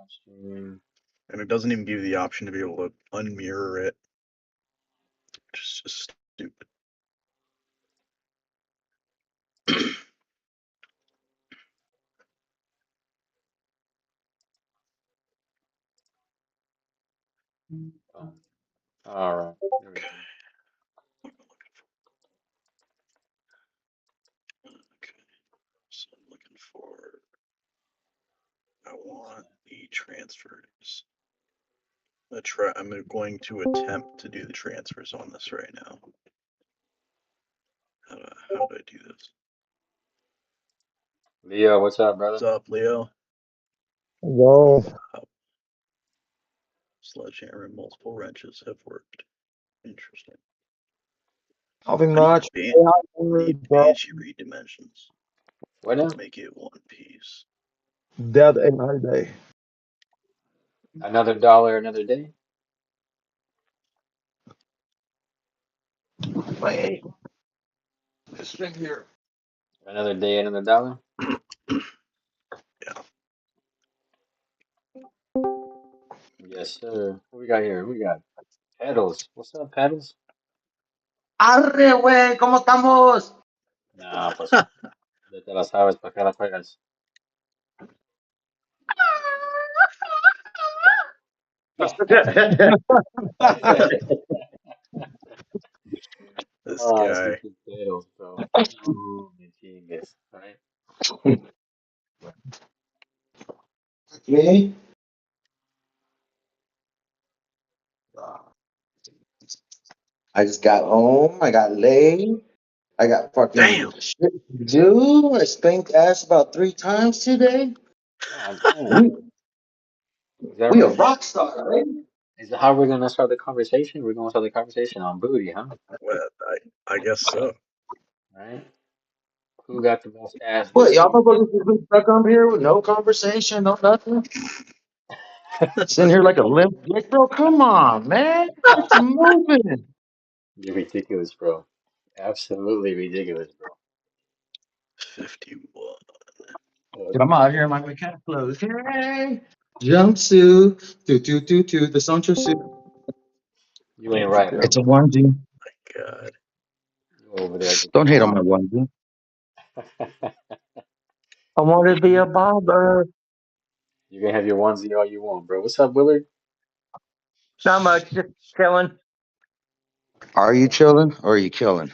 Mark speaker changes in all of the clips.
Speaker 1: Stream.
Speaker 2: And it doesn't even give you the option to be able to unmirror it. Which is just stupid.
Speaker 1: All right. There we go.
Speaker 2: Okay. So I'm looking for. I want the transfers. I'm going to attempt to do the transfers on this right now. How do I do this?
Speaker 1: Leo, what's up, brother?
Speaker 2: What's up, Leo?
Speaker 3: Whoa.
Speaker 2: Sledgehammer and multiple wrenches have worked. Interesting.
Speaker 3: Nothing
Speaker 2: I
Speaker 3: much.
Speaker 2: need
Speaker 3: Bro.
Speaker 2: Banshee redimensions.
Speaker 1: What now?
Speaker 2: Make it one piece.
Speaker 3: Dead AI day.
Speaker 1: Another dollar, another day?
Speaker 3: Wait. This thing here.
Speaker 1: Another day, another dollar?
Speaker 2: Yeah.
Speaker 1: Yes, sir. What we got here? We got Pedals. What's up, Pedals?
Speaker 4: Arre, güey, ¿cómo estamos?
Speaker 1: Nah, pues ya te la sabes, ¿para qué la juegas?
Speaker 2: This
Speaker 1: Oh,
Speaker 2: guy.
Speaker 1: stupid Pedals, bro. Me chingues, right?
Speaker 4: Okay. I just got home. I got laid. I got fucking
Speaker 2: Damn.
Speaker 4: shit to do. I spanked ass about 3 times today.
Speaker 1: God damn. Is that
Speaker 4: We a
Speaker 1: right?
Speaker 4: rock star, right?
Speaker 1: Is that how we're gonna start the conversation? We're gonna start the conversation on booty, huh?
Speaker 2: Well, I guess so.
Speaker 1: Right? Who got the most ass
Speaker 4: What,
Speaker 1: this
Speaker 4: y'all
Speaker 1: week?
Speaker 4: motherfuckers just been stuck on here with no conversation, no nothing? Sitting here like a limp dick, bro. Come on, man. Get some moving.
Speaker 1: You're ridiculous, bro. Absolutely ridiculous, bro.
Speaker 2: 51.
Speaker 4: Dude, I'm out here in my mechanic clothes. Hey. Jumpsuit. Do. The Sancho suit.
Speaker 1: You ain't right,
Speaker 4: It's a
Speaker 1: bro.
Speaker 4: onesie.
Speaker 2: My God.
Speaker 1: You over there just
Speaker 4: Don't hate on my onesie. I want to be a barber.
Speaker 1: You can have your onesie all you want, bro. What's up, Willard?
Speaker 5: Not much, just chilling,
Speaker 4: Are you chilling or are you killing?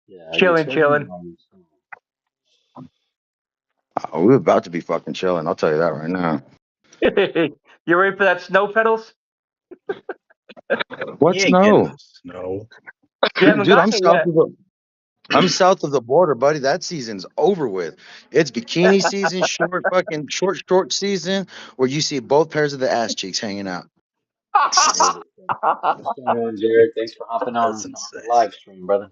Speaker 1: Yeah, are you
Speaker 5: chilling,
Speaker 1: chilling?
Speaker 5: chilling.
Speaker 1: Or are you chilling?
Speaker 4: Oh, we're about to be fucking chilling. I'll tell you that right now.
Speaker 5: You ready for that snow pedals?
Speaker 4: What
Speaker 2: He ain't getting
Speaker 4: snow?
Speaker 2: the snow.
Speaker 5: You haven't
Speaker 4: Dude, I'm
Speaker 5: gotten it
Speaker 4: south
Speaker 5: yet.
Speaker 4: of the south of the border, buddy. That season's over with. It's bikini season, short season, where you see both pairs of the ass cheeks hanging out.
Speaker 1: Crazy, bro. What's going on, Jared? Thanks for hopping
Speaker 2: That's
Speaker 1: on the
Speaker 2: insane.
Speaker 1: live stream, brother.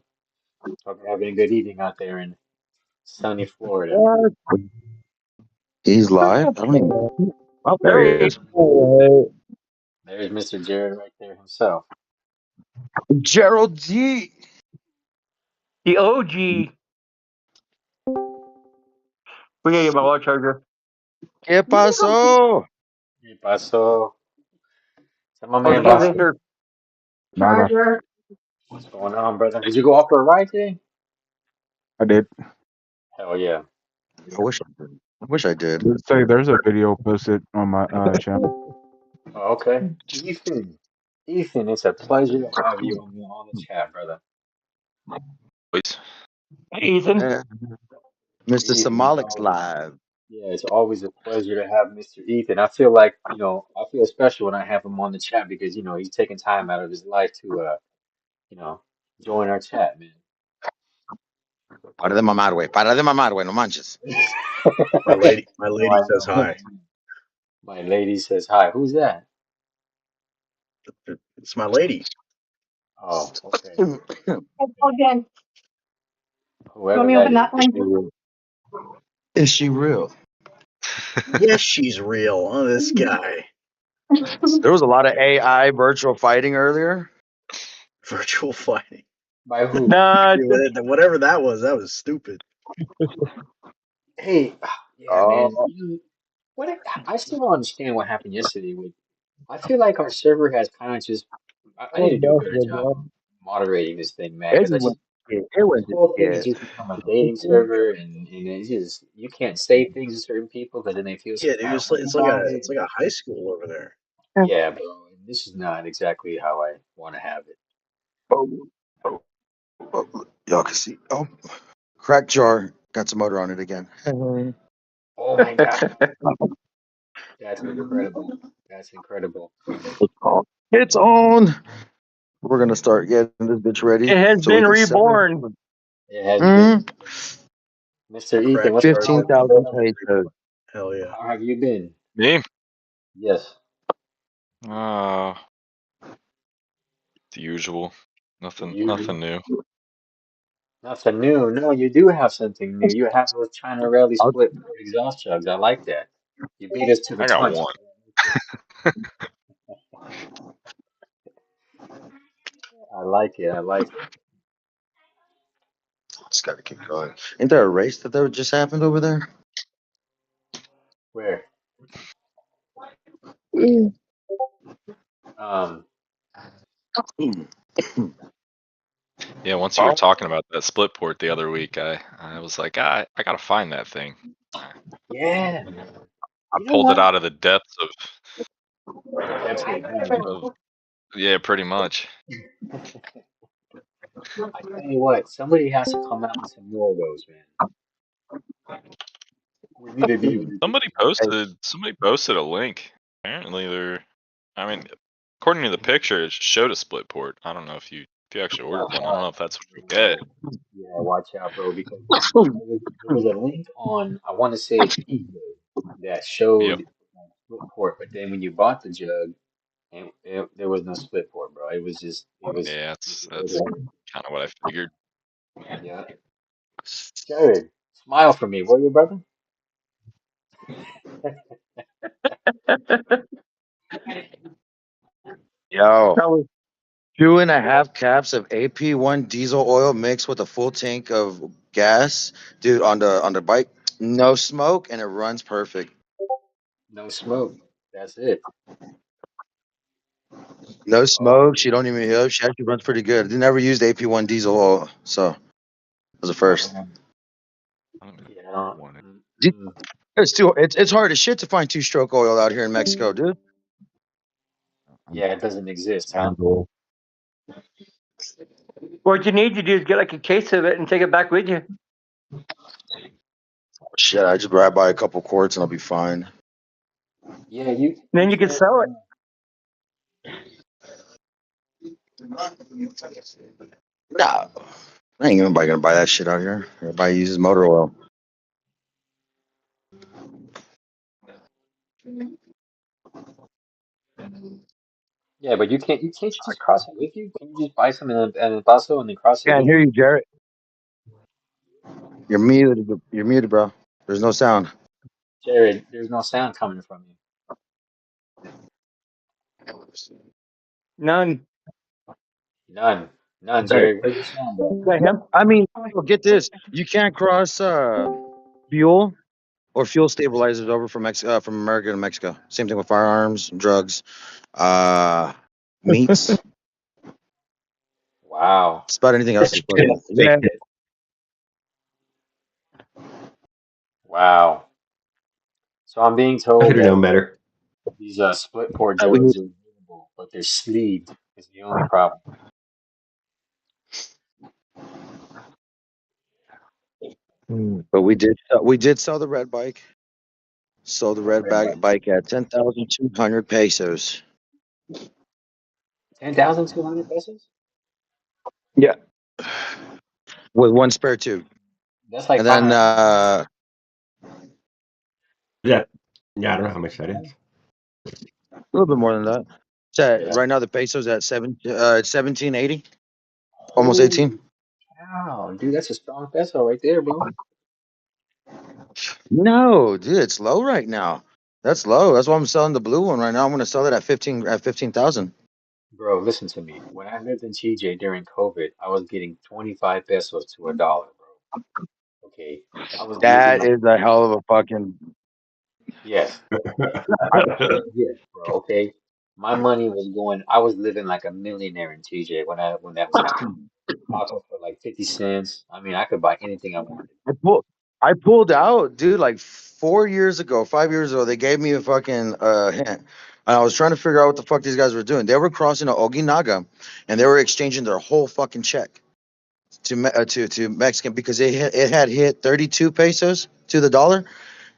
Speaker 1: Hope you're having a good evening out there in sunny Florida.
Speaker 4: What? He's live. I don't even. Oh, there he
Speaker 5: There he
Speaker 4: is.
Speaker 1: There's Mr. Jared right there himself.
Speaker 4: Gerald G.
Speaker 5: the OG. We gotta get my water charger.
Speaker 4: ¿Qué pasó?
Speaker 1: Hey, Paso. Is that my
Speaker 5: Oh,
Speaker 1: man
Speaker 5: she's in
Speaker 1: Vaso?
Speaker 5: here.
Speaker 3: Nada.
Speaker 1: What's going on, brother? Did you go off for a ride today?
Speaker 3: I did.
Speaker 1: Hell yeah.
Speaker 4: I wish I did. I wish I did.
Speaker 3: Let's say there's a video posted on my channel.
Speaker 1: Oh, okay. Ethan. Ethan, it's a pleasure to have you on the chat, brother.
Speaker 5: Hey, Ethan.
Speaker 4: Yeah. Mr.
Speaker 1: Ethan, it's
Speaker 4: Somalik's
Speaker 1: always,
Speaker 4: live.
Speaker 1: yeah, it's always a pleasure to have Mr. Ethan. I feel like, I feel special when I have him on the chat because, he's taking time out of his life to, join our chat, man.
Speaker 4: Para de mamar, güey. Para de mamar, güey. No manches.
Speaker 2: My lady
Speaker 1: I
Speaker 2: says
Speaker 1: know.
Speaker 2: hi.
Speaker 1: My lady says hi. Who's that?
Speaker 2: It's my lady.
Speaker 1: Oh, okay.
Speaker 6: Again,
Speaker 1: Whoever
Speaker 6: me
Speaker 1: that
Speaker 6: open that
Speaker 1: is.
Speaker 6: one?
Speaker 4: Is she real?
Speaker 2: Yes, she's real. Oh, this guy.
Speaker 4: There was a lot of AI virtual fighting earlier.
Speaker 2: Virtual fighting.
Speaker 1: By who?
Speaker 5: Nah,
Speaker 2: Whatever that was stupid.
Speaker 1: Hey, yeah, man.
Speaker 4: Oh,
Speaker 1: What I still don't understand what happened yesterday with. I feel like our server has kind of just. I need
Speaker 4: Oh,
Speaker 1: to do a better
Speaker 4: no,
Speaker 1: job
Speaker 4: bro.
Speaker 1: moderating this thing, man.
Speaker 4: It
Speaker 1: Because
Speaker 4: just went. It
Speaker 1: this
Speaker 4: went to
Speaker 1: whole thing has
Speaker 4: shit.
Speaker 1: just become a dating server, and it's just you can't say things to certain people because then they feel
Speaker 2: Yeah,
Speaker 1: some
Speaker 2: dude,
Speaker 1: kind of way
Speaker 2: it's like
Speaker 1: about
Speaker 2: a
Speaker 1: it.
Speaker 2: it's like a high school over there.
Speaker 1: Yeah, bro, and this is not exactly how I want to have it.
Speaker 4: Oh, oh, oh, y'all can see. Oh, crack jar. Got some motor on it again.
Speaker 1: Oh my God, that's incredible. That's incredible.
Speaker 4: It's on. We're gonna start getting this bitch
Speaker 5: It
Speaker 4: ready
Speaker 5: has
Speaker 4: so we
Speaker 5: been
Speaker 4: can set it.
Speaker 5: reborn.
Speaker 1: It has been.
Speaker 4: Mm,
Speaker 1: Mr. Ethan,
Speaker 2: Crack
Speaker 1: what's
Speaker 2: jar
Speaker 1: going on with you,
Speaker 4: 15,000
Speaker 1: brother?
Speaker 4: pesos.
Speaker 2: Hell yeah.
Speaker 1: How have you been?
Speaker 7: Me?
Speaker 1: Yes.
Speaker 7: Uh, the usual.
Speaker 1: You
Speaker 7: Nothing new.
Speaker 1: nothing new. No, you do have something new. You have those China Rally
Speaker 4: I'll,
Speaker 1: split port exhaust jugs. I like that. You beat us to the
Speaker 7: I got
Speaker 1: punch.
Speaker 7: one.
Speaker 1: I like it. I like it.
Speaker 4: just gotta keep going. Ain't there a race that just happened over there?
Speaker 1: Where?
Speaker 4: Mm.
Speaker 1: Um,
Speaker 7: Yeah, once you were talking about that split port the other week, I was like, I gotta find that thing.
Speaker 1: yeah, man.
Speaker 7: I
Speaker 1: You know
Speaker 7: pulled it
Speaker 1: what?
Speaker 7: out of the depths
Speaker 1: The depths of hell.
Speaker 7: of yeah, pretty much.
Speaker 1: I tell you what, somebody has to come out with some more of those, man. We need to do.
Speaker 7: Somebody posted a link. Apparently they're I mean, according to the picture, it showed a split port. I don't know if you actually ordered
Speaker 1: Watch
Speaker 7: one. I don't
Speaker 1: out.
Speaker 7: know if that's what you get.
Speaker 1: Yeah, watch out, bro, because there was a link on, I want to say eBay that
Speaker 7: Yep.
Speaker 1: showed split port, but then when you bought the jug, there was no split port, bro. It was just, it was,
Speaker 7: Yeah,
Speaker 1: you could order
Speaker 7: that's
Speaker 1: it.
Speaker 7: kind of what I figured.
Speaker 1: Yeah. Jared, smile for me, will you, brother?
Speaker 4: Yo,
Speaker 5: That was
Speaker 4: 2.5 caps of AP1 diesel oil mixed with a full tank of gas, dude. On the bike, no smoke, and it runs perfect.
Speaker 1: No smoke. That's it.
Speaker 4: No
Speaker 1: Oh,
Speaker 4: smoke. She don't even heal. She actually runs pretty good. I never used AP1 diesel oil, so it was a first.
Speaker 1: man.
Speaker 7: I don't even
Speaker 1: Yeah, I don't.
Speaker 7: want it.
Speaker 1: Mm-mm.
Speaker 4: It's hard as shit to find two-stroke oil out here in Mexico, dude.
Speaker 1: Yeah, it doesn't exist, huh?
Speaker 3: Handle.
Speaker 5: what you need to do is get like a case of it and take it back with you.
Speaker 4: Shit, I just grab by a couple quarts and I'll be fine.
Speaker 1: Yeah, you
Speaker 5: And
Speaker 1: you
Speaker 5: then you can
Speaker 1: can't.
Speaker 5: sell it.
Speaker 4: Nah, I ain't nobody gonna buy that shit out here. Everybody uses motor oil.
Speaker 1: Yeah, but you can't just cross it with you? Can you just buy some in El Paso and then cross it
Speaker 4: Can't
Speaker 1: with
Speaker 4: hear
Speaker 1: you?
Speaker 4: you, Jarrett. You're muted. You're muted, bro. There's no sound.
Speaker 1: Jared, there's no sound coming from you.
Speaker 5: None.
Speaker 1: None. None,
Speaker 4: Hey,
Speaker 1: Jared. Where's the sound, bro?
Speaker 5: Is that him?
Speaker 4: I mean, get this. You can't cross fuel or fuel stabilizers over from America to Mexico. Same thing with firearms, drugs, uh, meats.
Speaker 1: Wow.
Speaker 4: Just about anything else is fucking.
Speaker 3: Fake
Speaker 4: Yeah.
Speaker 3: it.
Speaker 1: Wow. So I'm being
Speaker 8: I
Speaker 1: told
Speaker 8: could have
Speaker 1: that
Speaker 8: known better.
Speaker 1: these split port jugs are available, but they're sleeved is the only problem.
Speaker 4: But we did sell the red bike. Sold the red
Speaker 1: Red bike.
Speaker 4: bike at 10,200 pesos.
Speaker 1: 10,200 pesos?
Speaker 4: Yeah. With one spare tube.
Speaker 1: That's like
Speaker 4: And then
Speaker 1: $500.
Speaker 8: Yeah, yeah, I don't know how much that is.
Speaker 4: a little bit more than that.
Speaker 1: Yeah.
Speaker 4: Right now the peso's at it's 1780, almost
Speaker 1: Holy
Speaker 4: 18.
Speaker 1: cow, dude, that's a strong peso right there, bro.
Speaker 4: No, dude, it's low right now. That's low. That's why I'm selling the blue one right now. I'm gonna sell it at 15,000.
Speaker 1: Bro, listen to me. When I lived in TJ during COVID, I was getting 25 pesos to a dollar, bro. Okay. I was
Speaker 4: That
Speaker 1: losing.
Speaker 4: is a hell of a fucking.
Speaker 1: Yes. Yes, bro. Okay. My money was going. I was living like a millionaire in TJ when that was happening. Tacos for like 50 cents. I mean, I could buy anything I wanted.
Speaker 4: I pulled, I pulled out, dude, like 4 years ago, 5 years ago. They gave me a fucking hint. And I was trying to figure out what the fuck these guys were doing. They were crossing to Oginaga, and they were exchanging their whole fucking check to Mexican because it had hit 32 pesos to the dollar.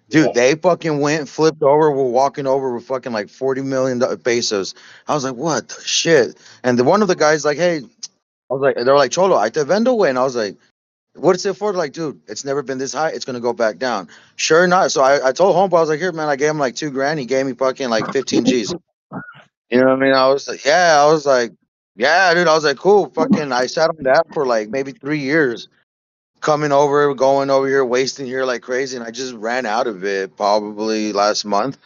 Speaker 4: Dude,
Speaker 1: Yes.
Speaker 4: they fucking went, flipped over, were walking over with fucking like 40 million pesos. I was like, what the shit? And one of the guys like, hey, I was like, they were like, Cholo, I te vendo, way. And I was like, what's it for? Like, dude, it's never been this high. It's gonna go back down. Sure enough. So I told homeboy, I was like, here, man, I gave him like 2 grand. He gave me fucking like 15 G's. You know what I mean? I was like, yeah, I was like, yeah, dude. I was like, cool. Fucking, I sat on that for like maybe 3 years, coming over, going over here, wasting here like crazy, and I just ran out of it probably last month.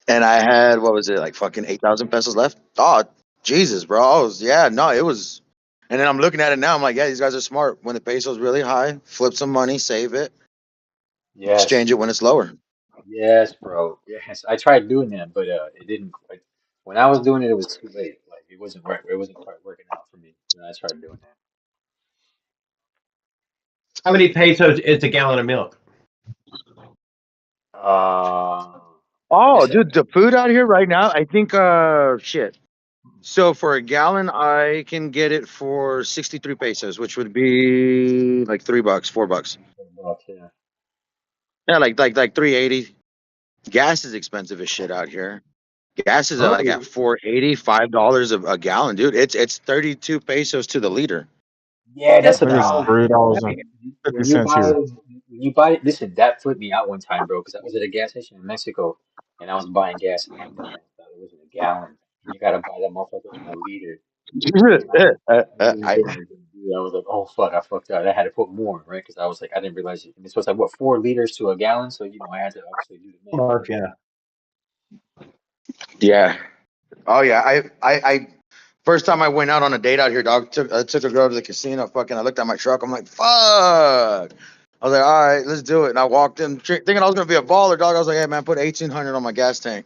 Speaker 4: And I had what was it like fucking 8,000 pesos left? Oh, Jesus, bro. I was yeah, no, it was. And then I'm looking at it now. I'm like, yeah, these guys are smart. When the peso's really high, flip some money, save it,
Speaker 1: Yes.
Speaker 4: exchange it when it's lower.
Speaker 1: Yes, bro. Yes. I tried doing that, but it didn't quite. When I was doing it, it was too late. Like it wasn't right. It wasn't quite working out for me when I tried doing
Speaker 8: How many pesos is a gallon of milk?
Speaker 1: that. I
Speaker 4: Oh,
Speaker 1: guess
Speaker 4: dude, the food out here right now, I think shit. So for a gallon, I can get it for 63 pesos, which would be like $3, $4.
Speaker 1: yeah.
Speaker 4: Yeah, like 380. Gas is expensive as shit out here. Gas is like at 4.80, $5 a gallon, dude. It's 32 pesos to the liter.
Speaker 1: Yeah, that's
Speaker 3: I think it's
Speaker 1: about when you
Speaker 3: $3.50
Speaker 1: buy
Speaker 3: here.
Speaker 1: listen, that flipped me out one time, bro, because I was at a gas station in Mexico and I was buying gas and my dumbass thought it was in a gallon. And you gotta buy that motherfucker in a liter. And I really
Speaker 4: I,
Speaker 1: didn't do that. I was like, oh fuck, I fucked up. I had to put more, right? Because I was like, I didn't realize it. And this was like what 4 liters to a gallon, so I had to obviously do the math.
Speaker 8: Mark, yeah.
Speaker 4: yeah. Oh yeah. I first time I went out on a date out here, dog. I took a girl to the casino. Fucking, I looked at my truck. I'm like, fuck. I was like, all right, let's do it. And I walked in, thinking I was gonna be a baller, dog. I was like, hey man, put 1,800 on my gas tank.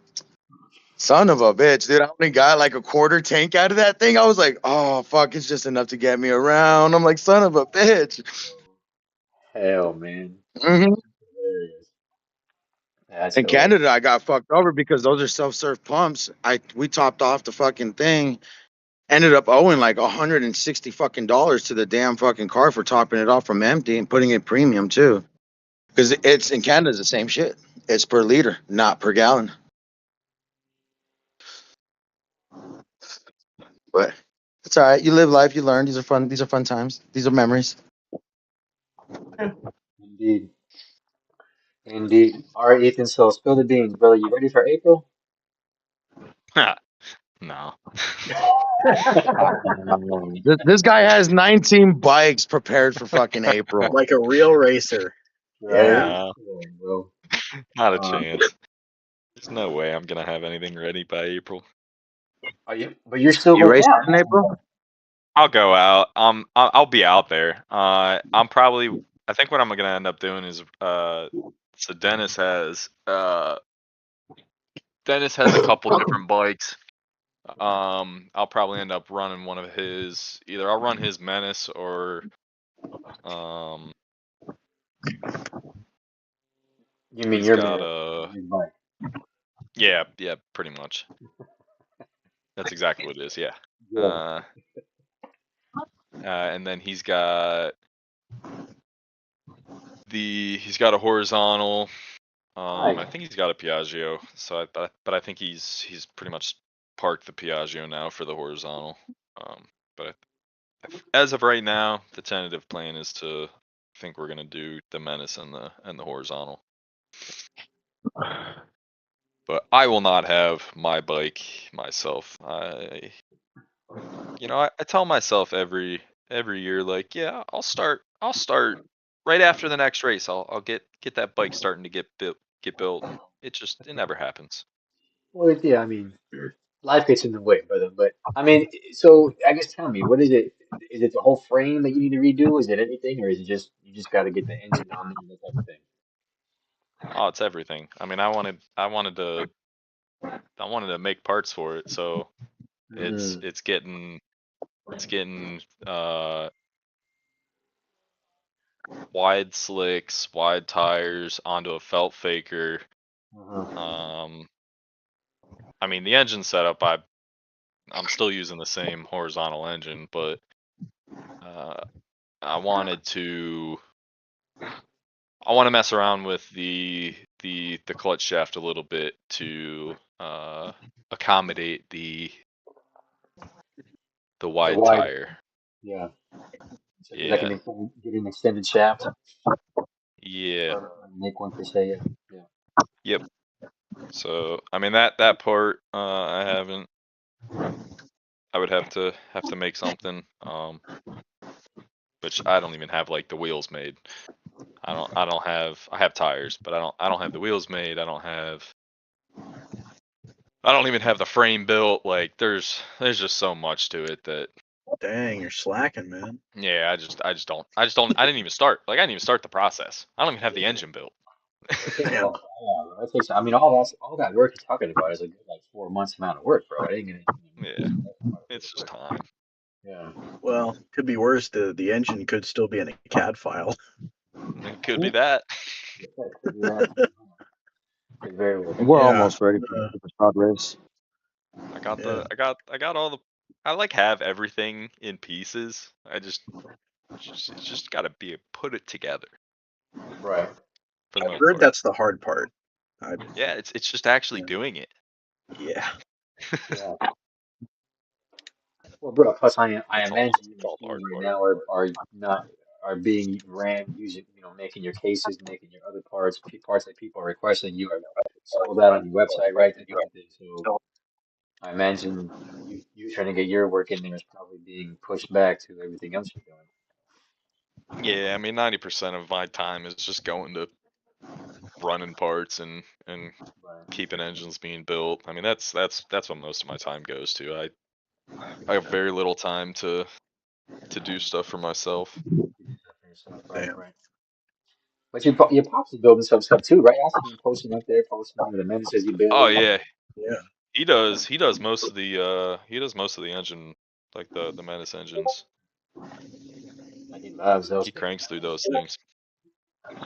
Speaker 4: Son of a bitch, dude. I only got like a quarter tank out of that thing. I was like, oh fuck, it's just enough to get me around. I'm like, son of a bitch.
Speaker 1: Hell, man,
Speaker 4: Hmm.
Speaker 1: hilarious. That's
Speaker 4: In
Speaker 1: hilarious.
Speaker 4: Canada, I got fucked over because those are self-serve pumps. We topped off the fucking thing. Ended up owing like 160 fucking dollars to the damn fucking car for topping it off from empty and putting it premium too. Because it's in Canada, it's the same shit. It's per liter, not per gallon. But it's all right. You live life, you learn. These are fun. These are fun times. These are memories.
Speaker 1: Indeed, indeed. All right, Ethan. So spill the beans, brother. You ready for April?
Speaker 7: No.
Speaker 4: This guy has 19 bikes prepared for fucking April.
Speaker 2: Like a real racer.
Speaker 1: Right?
Speaker 2: Yeah.
Speaker 7: No,
Speaker 1: Come on, bro.
Speaker 7: not a
Speaker 1: Um,
Speaker 7: chance. There's no way I'm gonna have anything ready by April.
Speaker 1: are you? But you're still
Speaker 4: You
Speaker 1: going
Speaker 4: racing
Speaker 1: out.
Speaker 4: in April?
Speaker 7: I'll go out. I'll be out there. I'm probably. I think what I'm gonna end up doing is so Dennis has a couple different bikes. I'll probably end up running one of his. Either I'll run his Menace or um,
Speaker 1: You mean
Speaker 7: he's
Speaker 1: your
Speaker 7: got
Speaker 1: man?
Speaker 7: a.
Speaker 1: His bike.
Speaker 7: Yeah, pretty much. That's exactly what it is. Yeah.
Speaker 1: Yeah.
Speaker 7: Uh, and then he's got a horizontal. I
Speaker 1: Nice.
Speaker 7: think he's got a Piaggio. But I think he's pretty much parked the Piaggio now for the horizontal. But as of right now, the tentative plan is to. I think we're gonna do the Menace and the horizontal. But I will not have my bike myself. I tell myself every year, like, yeah, I'll start right after the next race. I'll get that bike starting to get built, and it never happens.
Speaker 1: Well, yeah. I mean, life gets in the way, brother. But I mean, so I guess tell me, what is it? Is it the whole frame that you need to redo? Is it anything, or is it just you just got to get the engine on there and that type of thing?
Speaker 7: Oh, it's everything. I mean, I wanted to make parts for it, so it's getting wide slicks, wide tires onto a felt faker. I mean, the engine setup, I'm still using the same horizontal engine, but I want to mess around with the clutch shaft a little bit to accommodate the
Speaker 1: The
Speaker 7: wide
Speaker 1: wide,
Speaker 7: tire.
Speaker 1: yeah. So get like
Speaker 7: Yeah.
Speaker 1: get an extended shaft,
Speaker 7: Yeah.
Speaker 1: or make one per se. Yeah. Yeah.
Speaker 7: Yep. So I mean that part I haven't. I would have to make something. Which I don't even have like the wheels made. I don't have. I have tires, but I don't have the wheels made. I don't even have the frame built. Like there's just so much to it that.
Speaker 2: Dang, you're slacking, man.
Speaker 7: Yeah, I didn't even start. Like I didn't even start the process. I don't even have the engine built.
Speaker 1: It takes a long time. Yeah, it takes. I mean, all that work you're talking about is a good like 4 months amount of work, bro. It ain't gonna.
Speaker 7: Yeah,
Speaker 1: That's quite a bit of
Speaker 7: it's just
Speaker 1: work.
Speaker 7: time.
Speaker 1: Yeah.
Speaker 2: Well, could be worse. The engine could still be in a CAD file.
Speaker 7: It could be that.
Speaker 1: Could do that. Could very well be
Speaker 4: We're
Speaker 1: that.
Speaker 2: Yeah.
Speaker 4: almost ready for the Super Squad race.
Speaker 2: Yeah.
Speaker 7: I got all the. I like have everything in pieces. It's just got to be put it together
Speaker 1: Right.
Speaker 7: for the
Speaker 2: I've
Speaker 7: most
Speaker 2: heard
Speaker 7: part.
Speaker 2: that's the hard part.
Speaker 7: Yeah, it's just actually
Speaker 2: Yeah.
Speaker 7: doing it.
Speaker 2: Yeah.
Speaker 1: Yeah. Well, bro. Plus, I
Speaker 7: That's all.
Speaker 1: imagine your
Speaker 7: That's all the
Speaker 1: machines
Speaker 7: hard
Speaker 1: right
Speaker 7: part.
Speaker 1: now are not are being ran using making your cases, making your other parts, parts that people are requesting. You are sold out on your website, right? That kind of thing. So I imagine you trying to get your work in there is probably being pushed back to everything else you're doing.
Speaker 7: Yeah, I mean, 90% of my time is just going to running parts and
Speaker 1: Right.
Speaker 7: keeping engines being built. I mean, that's what most of my time goes to. I have very little time to do stuff for myself.
Speaker 1: You do that for yourself, right?
Speaker 2: Damn.
Speaker 1: Right. But your pops is building some stuff too, right? I see him posting up there, posting the menaces you
Speaker 7: Oh
Speaker 1: build.
Speaker 7: yeah,
Speaker 2: Yeah.
Speaker 7: he does most of the engine, like the Menace engines.
Speaker 1: Like he loves those
Speaker 7: He
Speaker 1: things,
Speaker 7: cranks through
Speaker 1: man.
Speaker 7: those things.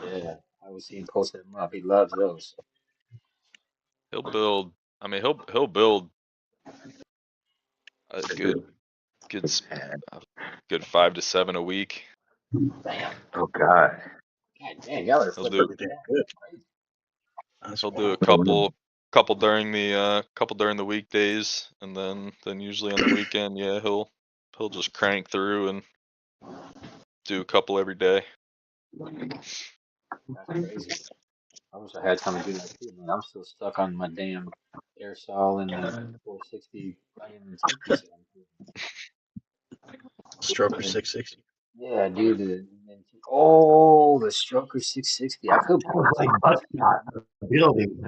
Speaker 1: Yeah, I was seeing posting them up. He loves those.
Speaker 7: He'll build. I mean, he'll build a good s- uh, good 5 to 7 a week.
Speaker 1: Damn.
Speaker 3: Oh God.
Speaker 1: God damn, y'all are
Speaker 7: He'll
Speaker 1: flipping
Speaker 7: do
Speaker 1: the
Speaker 2: Damn
Speaker 1: cash.
Speaker 2: good.
Speaker 1: Crazy.
Speaker 2: That's
Speaker 7: he'll do a
Speaker 2: wild.
Speaker 7: couple during the weekdays, and then usually on the weekend, yeah, he'll just crank through and do a couple every day.
Speaker 1: That's crazy. I wish I had time to do that too, man. I'm still stuck on my damn airsoil and the 460 fucking tilt set.
Speaker 2: Stroker
Speaker 1: And
Speaker 2: 660.
Speaker 1: yeah, dude. Oh, the Stroker 660. I could put it together.
Speaker 8: Building.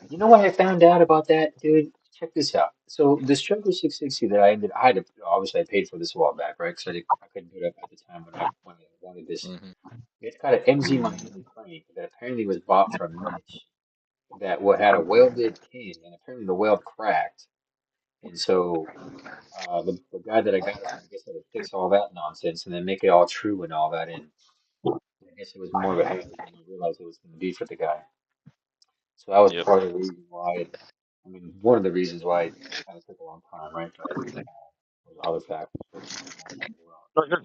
Speaker 1: You know what I found out about that, dude? Check this out. So the Stroker 660 that I had to obviously I paid for this a while back, right? Because I couldn't do it at the time when I wanted this.
Speaker 7: Hmm.
Speaker 1: It's got an MZ Miami crank that apparently was bought from Mitch that what had a welded pin, and apparently the weld cracked, and so the guy that I got it from, I guess, had to fix all that nonsense and then make it all true and all that, and I guess it was more of a hassle than I realized it was going to be for the guy. So that was
Speaker 7: Yep.
Speaker 1: part of the reason why I mean, one of the reasons why it kind of took a long time, right? But there's other factors that took a long time as well.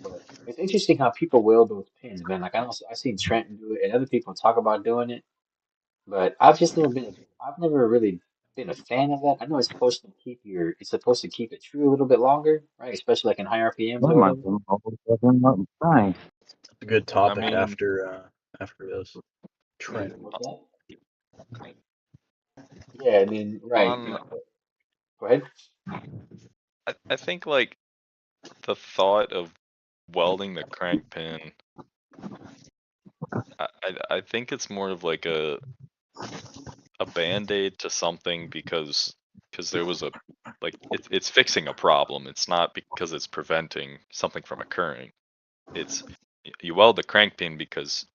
Speaker 1: But it's interesting how people weld those pins, man. Like I've seen Trenton do it, and other people talk about doing it, but I've never really been a fan of that. I know it's supposed to keep it true a little bit longer, right? Especially like in high RPMs or
Speaker 3: What am I
Speaker 1: whatever.
Speaker 3: doing? All of a sudden, I'm dying.
Speaker 2: A good
Speaker 7: I
Speaker 2: topic
Speaker 7: mean,
Speaker 2: after this. Trent.
Speaker 1: What's that? Yeah, I mean, right.
Speaker 7: on
Speaker 1: Go ahead.
Speaker 7: I think like the thought of welding the crank pin, I think it's more of like a band-aid to something because there was it's fixing a problem. It's not because it's preventing something from occurring. It's You weld the crank pin because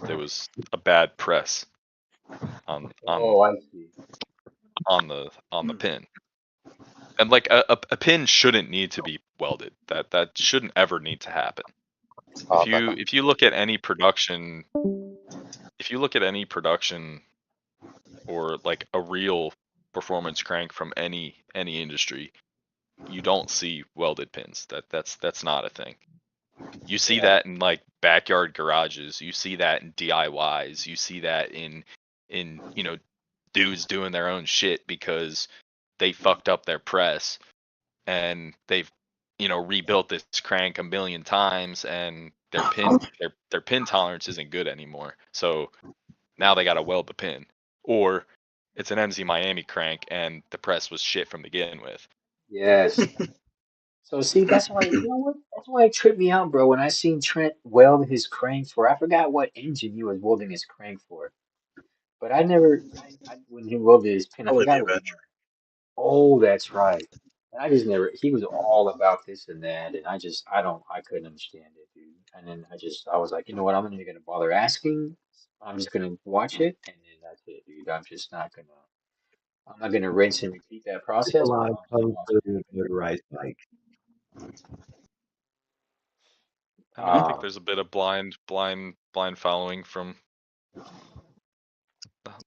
Speaker 7: there was a bad press on
Speaker 1: Oh, I see.
Speaker 7: the pin. And like a pin shouldn't need to be welded. That shouldn't ever need to happen. If you look at any production, or like a real performance crank from any industry, you don't see welded pins. That's not a thing. You see
Speaker 1: Yeah.
Speaker 7: that in like backyard garages. You see that in DIYs. You see that in dudes doing their own shit because they fucked up their press and they've rebuilt this crank a million times and their pin tolerance isn't good anymore. So now they got to weld the pin. Or it's an MZ Miami crank and the press was shit from the beginning with.
Speaker 1: Yes. So see, that's why you know what? That's why it tripped me out, bro. When I seen Trent weld his crank for, I forgot what engine he was welding his crank for. But I never, when he welded his pin, I
Speaker 2: Probably the
Speaker 1: forgot what.
Speaker 2: Avenger.
Speaker 1: Oh, that's right. And I just never. He was all about this and that, and I couldn't understand it, dude. And then I was like, you know what? I'm not even gonna bother asking. I'm just gonna watch it, and then that's it, dude. I'm not gonna rinse and repeat that
Speaker 8: Just a
Speaker 1: process, but
Speaker 8: lot of
Speaker 1: I'm just
Speaker 8: kung
Speaker 1: watching
Speaker 8: fu
Speaker 1: it.
Speaker 8: motorized bikes.
Speaker 7: And I think
Speaker 1: Uh,
Speaker 7: there's a bit of blind following from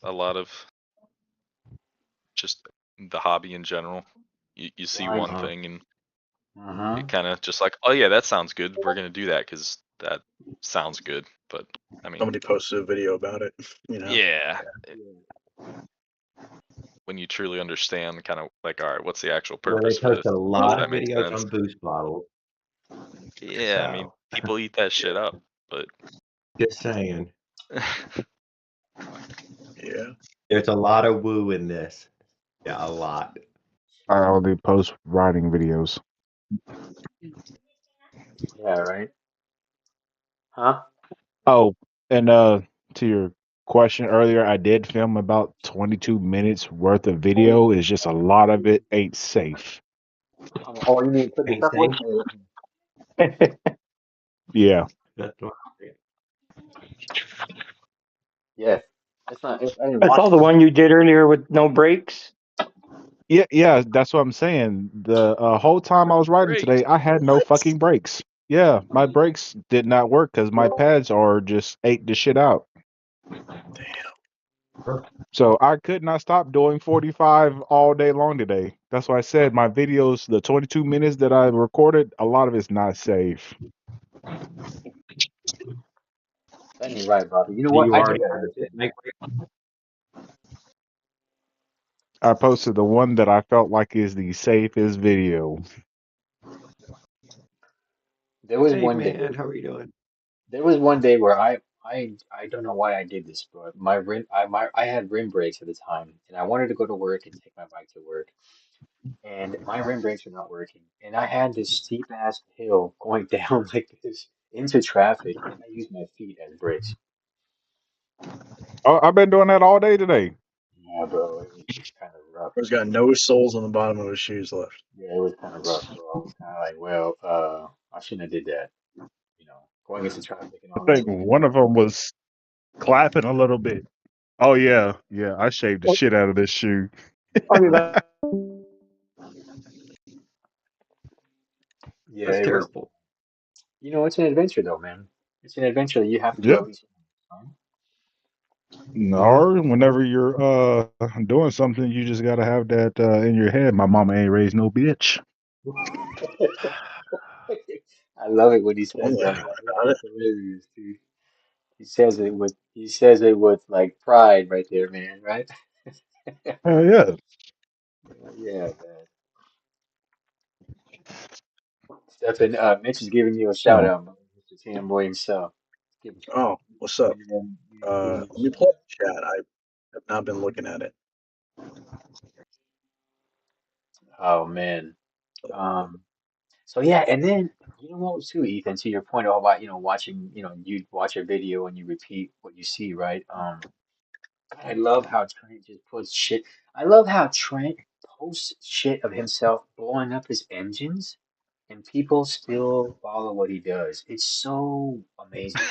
Speaker 7: a lot of just the hobby in general. You see
Speaker 1: blind.
Speaker 7: one thing and
Speaker 1: Uh-huh.
Speaker 7: it kind of just like, oh yeah, that sounds good. We're gonna do that because that sounds good. But I mean,
Speaker 2: Somebody posted a video about it.
Speaker 7: yeah,
Speaker 1: Yeah.
Speaker 7: when you truly understand, kind of like, all right, what's the actual
Speaker 8: Well, they
Speaker 7: purpose of
Speaker 8: post
Speaker 7: this?
Speaker 8: a
Speaker 7: Does
Speaker 8: lot of
Speaker 7: that make
Speaker 8: videos
Speaker 7: sense?
Speaker 8: on boost bottles.
Speaker 7: Yeah, I mean,
Speaker 8: So
Speaker 7: people eat that shit up, but
Speaker 8: just saying,
Speaker 2: Yeah.
Speaker 8: there's a lot of woo in this. Yeah, a lot.
Speaker 3: I only post riding videos.
Speaker 1: Yeah, right. Huh?
Speaker 3: Oh, and to your question earlier, I did film about 22 minutes worth of video. It's just a lot of it ain't safe.
Speaker 1: Oh, you mean put this
Speaker 8: Ain't
Speaker 1: up with?
Speaker 8: safe.
Speaker 3: Yeah.
Speaker 8: That's what
Speaker 1: Yes. It's not. I didn't
Speaker 5: I
Speaker 1: watch
Speaker 5: saw
Speaker 1: it.
Speaker 5: the one you did earlier with no brakes.
Speaker 3: Yeah, yeah, that's what I'm saying. The whole time I was riding
Speaker 7: great.
Speaker 3: today, I had no fucking brakes. Yeah, my brakes did not work because my pads are just ate the shit out. So I could not stop doing 45 all day long today. That's why I said my videos, the 22 minutes that I recorded, a lot of it's not safe.
Speaker 1: That ain't right, Bobby. You know
Speaker 8: do
Speaker 1: what?
Speaker 8: you
Speaker 1: I do
Speaker 8: already
Speaker 1: that
Speaker 8: have
Speaker 1: every
Speaker 8: a pit
Speaker 1: time.
Speaker 8: make?
Speaker 3: I posted the one that I felt like is the safest video.
Speaker 1: There was
Speaker 8: Hey
Speaker 1: one day.
Speaker 8: man, how are you doing?
Speaker 1: There was one day where I don't know why I did this, but I had rim brakes at the time, and I wanted to go to work and take my bike to work, and my rim brakes were not working, and I had this steep ass hill going down like this into traffic, and I used my feet as brakes.
Speaker 3: Oh, I've been doing that all day today.
Speaker 1: Yeah, bro, it was just kind of rough.
Speaker 2: He's got no soles on the bottom of his shoes left.
Speaker 1: Yeah, it was kind of rough, bro. I was kind of like, well, I shouldn't have did that. Going into traffic and all
Speaker 3: I
Speaker 1: that
Speaker 3: think
Speaker 1: was.
Speaker 3: one of them was clapping a little bit. Oh yeah, yeah. I shaved the shit out of this shoe.
Speaker 5: Oh, you got
Speaker 1: Yeah,
Speaker 8: That's
Speaker 1: it was.
Speaker 8: terrible.
Speaker 1: It's an adventure though, man. It's an adventure that you have to do
Speaker 3: Yeah.
Speaker 1: at least once.
Speaker 3: Or whenever you're doing something, you just gotta have that in your head. My mama ain't raised no bitch.
Speaker 1: I love it when he says
Speaker 2: Only I
Speaker 1: that,
Speaker 2: knew
Speaker 1: man.
Speaker 2: about it.
Speaker 1: It's hilarious, dude. He says it with like pride right there, man, right?
Speaker 3: Hell yeah.
Speaker 1: Yeah, man. Stefan, Mitch is giving you a shout
Speaker 3: Oh,
Speaker 1: out, man. Mr. Tam Boy himself. Give,
Speaker 2: Oh, what's up?
Speaker 1: give him a
Speaker 2: Let me
Speaker 1: shout
Speaker 2: pull up
Speaker 1: out.
Speaker 2: the chat. I have not been looking at it.
Speaker 1: Oh man. Um, so yeah, and then you know what too, Ethan, to your point all about, watching, you watch a video and you repeat what you see, right? I love how Trent just puts shit. I love how Trent posts shit of himself blowing up his engines and people still follow what he does. It's so amazing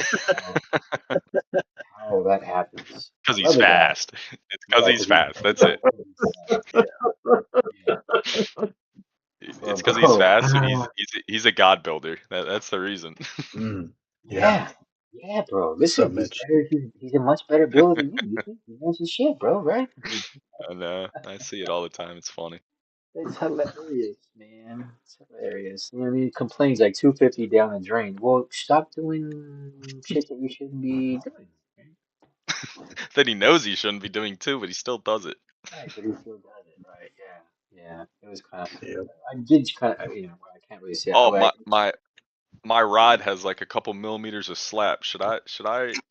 Speaker 1: how that happens. I
Speaker 7: Because he's
Speaker 1: love the guy.
Speaker 7: fast. It's because
Speaker 1: Yeah,
Speaker 7: he's
Speaker 1: 'cause he's
Speaker 7: fast. That's it.
Speaker 2: Yeah.
Speaker 1: yeah.
Speaker 7: It's
Speaker 1: But
Speaker 7: because he's
Speaker 1: bro,
Speaker 7: fast and he's a god builder. That's the reason.
Speaker 2: Mm, yeah.
Speaker 1: yeah, yeah, bro.
Speaker 2: So
Speaker 1: Listen, he's
Speaker 2: Mitch.
Speaker 1: better. He's a much better builder than you. You think he knows his shit, bro? Right?
Speaker 7: And I see it all the time. It's funny.
Speaker 1: It's hilarious, man. It's hilarious. You know what I mean? He complains like 250 down the drain. Well, stop doing shit that you shouldn't be doing. Right?
Speaker 7: That he knows he shouldn't be doing too, but he still does it.
Speaker 1: Right, but he still does it, right? Yeah, yeah. It was kind of.
Speaker 2: Yep.
Speaker 1: I did kind of. You know, I can't really say.
Speaker 7: Oh,
Speaker 1: Well,
Speaker 7: my rod has like a couple millimeters of slap. Should I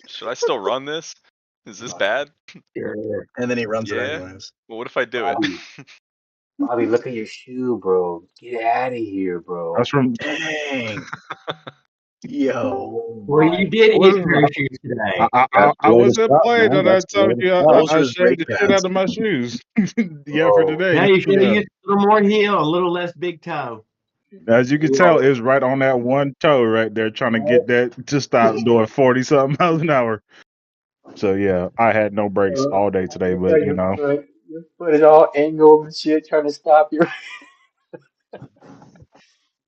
Speaker 7: still run this? Is this
Speaker 1: Bobby,
Speaker 7: bad?
Speaker 2: And then he runs it
Speaker 7: Yeah.
Speaker 2: anyways.
Speaker 7: Well, what if I do it?
Speaker 1: Bobby, Bobby, look at your shoe, bro. Get out of here,
Speaker 3: That's
Speaker 1: bro.
Speaker 3: from.
Speaker 2: Dang. Yo.
Speaker 1: Oh
Speaker 6: Well,
Speaker 1: my
Speaker 6: you did
Speaker 3: What
Speaker 6: get
Speaker 3: is
Speaker 6: a pair of shoes
Speaker 3: I,
Speaker 6: today.
Speaker 3: I, I
Speaker 4: That's
Speaker 3: I
Speaker 4: the way to
Speaker 3: wasn't
Speaker 4: stop,
Speaker 3: playing
Speaker 4: man.
Speaker 3: that. I
Speaker 4: That's the way
Speaker 3: told
Speaker 4: to
Speaker 3: you
Speaker 4: stop.
Speaker 2: Those
Speaker 3: I
Speaker 2: are his
Speaker 3: shaved
Speaker 2: brake
Speaker 3: the shit out
Speaker 2: pads.
Speaker 3: of my shoes. Yeah, for
Speaker 1: bro.
Speaker 6: Now
Speaker 3: today.
Speaker 6: you should have
Speaker 3: Yeah.
Speaker 6: used a little more heel, a little less big toe.
Speaker 3: As you can tell,
Speaker 1: Bro,
Speaker 3: it's right on that one toe right there, trying to
Speaker 1: right?
Speaker 3: get that to stop doing 40 something miles an hour. So yeah, I had no brakes all day today,
Speaker 1: Look at
Speaker 3: but
Speaker 1: your foot is all angled and shit, trying to stop you.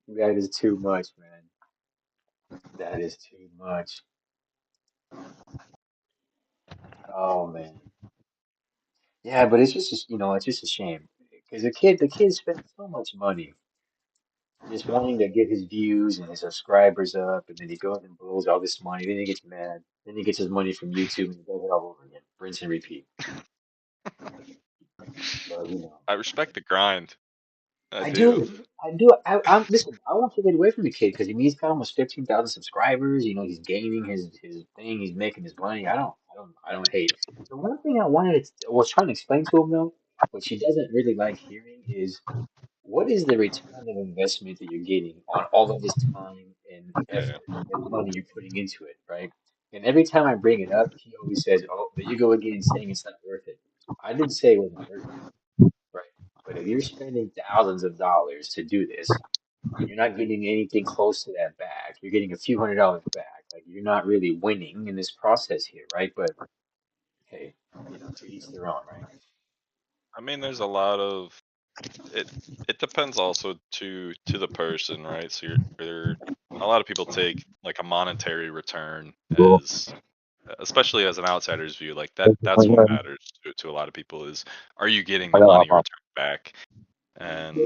Speaker 1: That is too much, man. That is too much. Oh man. Yeah, but it's just it's just a shame because the kid spent so much money just wanting to get his views and his subscribers up, and then he goes and blows all this money. Then he gets mad. Then he gets his money from YouTube and he does it all over again, rinse and repeat. But
Speaker 7: I respect the grind. I
Speaker 1: I
Speaker 7: do.
Speaker 1: do. I do. I'm listen. I won't take it away from the kid because he's got almost 15,000 subscribers. He's gaining his thing. He's making his money. I don't hate. The one thing was trying to explain to him though, what she doesn't really like hearing is what is the return of investment that you're getting on all of this time and
Speaker 7: Yeah.
Speaker 1: effort and money you're putting into it, right? And every time I bring it up, he always says, "Oh, there you go again, saying it's not worth it." I didn't say it wasn't worth it. Right. But if you're spending thousands of dollars to do this and you're not getting anything close to that back, you're getting a few $100s back. Like you're not really winning in this process here, right? But hey, to each their own, right?
Speaker 7: I mean, there's a lot of it. It depends also to the person, right? So a lot of people take like a monetary return as, especially as an outsider's view, like that's what matters to a lot of people is, are you getting the money returned back? And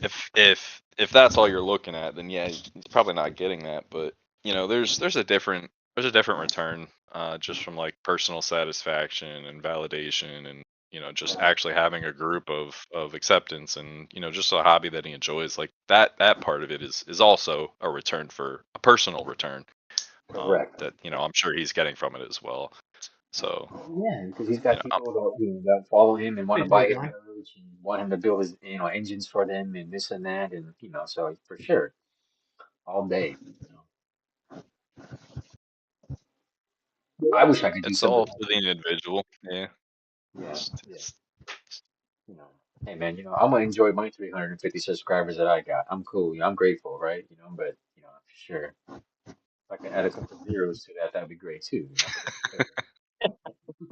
Speaker 7: if that's all you're looking at, then yeah, you're probably not getting that. But there's a different return, just from like personal satisfaction and validation, and just actually having a group of acceptance, and just a hobby that he enjoys. Like that part of it is also a return, for a personal return,
Speaker 1: Correct.
Speaker 7: that I'm sure he's getting from it as well. So
Speaker 1: Yeah, because he's
Speaker 7: you
Speaker 1: got
Speaker 7: know,
Speaker 1: people that follow him and want to
Speaker 6: Big boy
Speaker 1: buy his
Speaker 6: guy.
Speaker 1: merch and want him to build his engines for them and this and that and so for sure all day. I wish I could do
Speaker 7: it's
Speaker 1: something
Speaker 7: all
Speaker 1: like
Speaker 7: to the individual. Yeah.
Speaker 1: yeah,
Speaker 7: It's,
Speaker 1: yeah.
Speaker 7: it's,
Speaker 1: you know, hey man, I'm gonna enjoy my 350 subscribers that I got. I'm cool, I'm grateful, right? But sure, if I can add a couple zeros to that, that'd be great too. But that's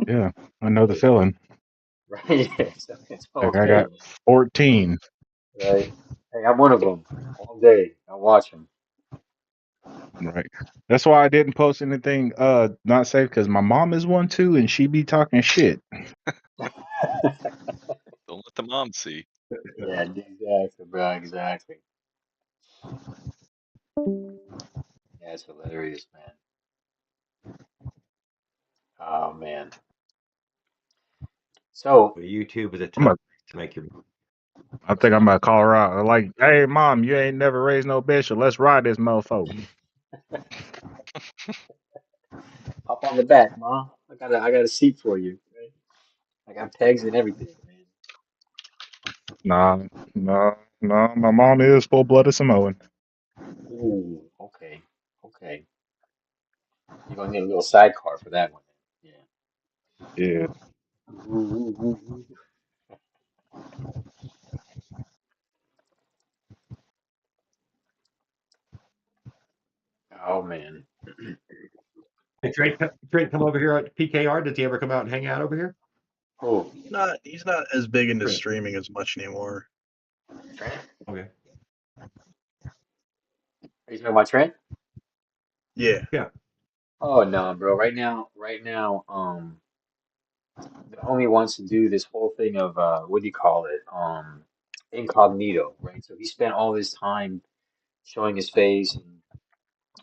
Speaker 3: yeah, I know the
Speaker 1: okay,
Speaker 3: feeling.
Speaker 1: right? Yeah, so it's
Speaker 3: Like I
Speaker 1: okay,
Speaker 3: got 14.
Speaker 1: right? Hey, I'm one of them. All day, I watch them.
Speaker 3: Right. That's why I didn't post anything not safe, because my mom is one too, and she be talking shit.
Speaker 7: don't let the mom see.
Speaker 1: Yeah, exactly, bro, exactly. Yeah, it's hilarious, man. Oh man. So,
Speaker 8: Well, YouTube is a
Speaker 3: I'm a,
Speaker 8: tough place to make your.
Speaker 3: I think I'm gonna call her out. Like, hey mom, you ain't never raised no bitch, so let's ride this mofo.
Speaker 1: hop on the back, mom. I got a seat for you. Right? I got pegs and everything, man.
Speaker 3: Nah, nah. My mom is full blooded Samoan.
Speaker 1: Ooh, okay, okay. You're gonna need a little sidecar for that one. Yeah.
Speaker 3: Yeah.
Speaker 1: Ooh, ooh, ooh, ooh. Oh man.
Speaker 8: Hey, Trent, come over here at PKR. Does he ever come out and hang out over here?
Speaker 1: Oh,
Speaker 2: He's not as big into
Speaker 8: Trent.
Speaker 2: streaming as much anymore.
Speaker 1: Trent?
Speaker 8: Okay.
Speaker 1: Are you talking about Trent?
Speaker 2: Yeah.
Speaker 8: Yeah.
Speaker 1: Oh no, bro. Right now, the homie wants to do this whole thing of what do you call it? Incognito, right? So he spent all this time showing his face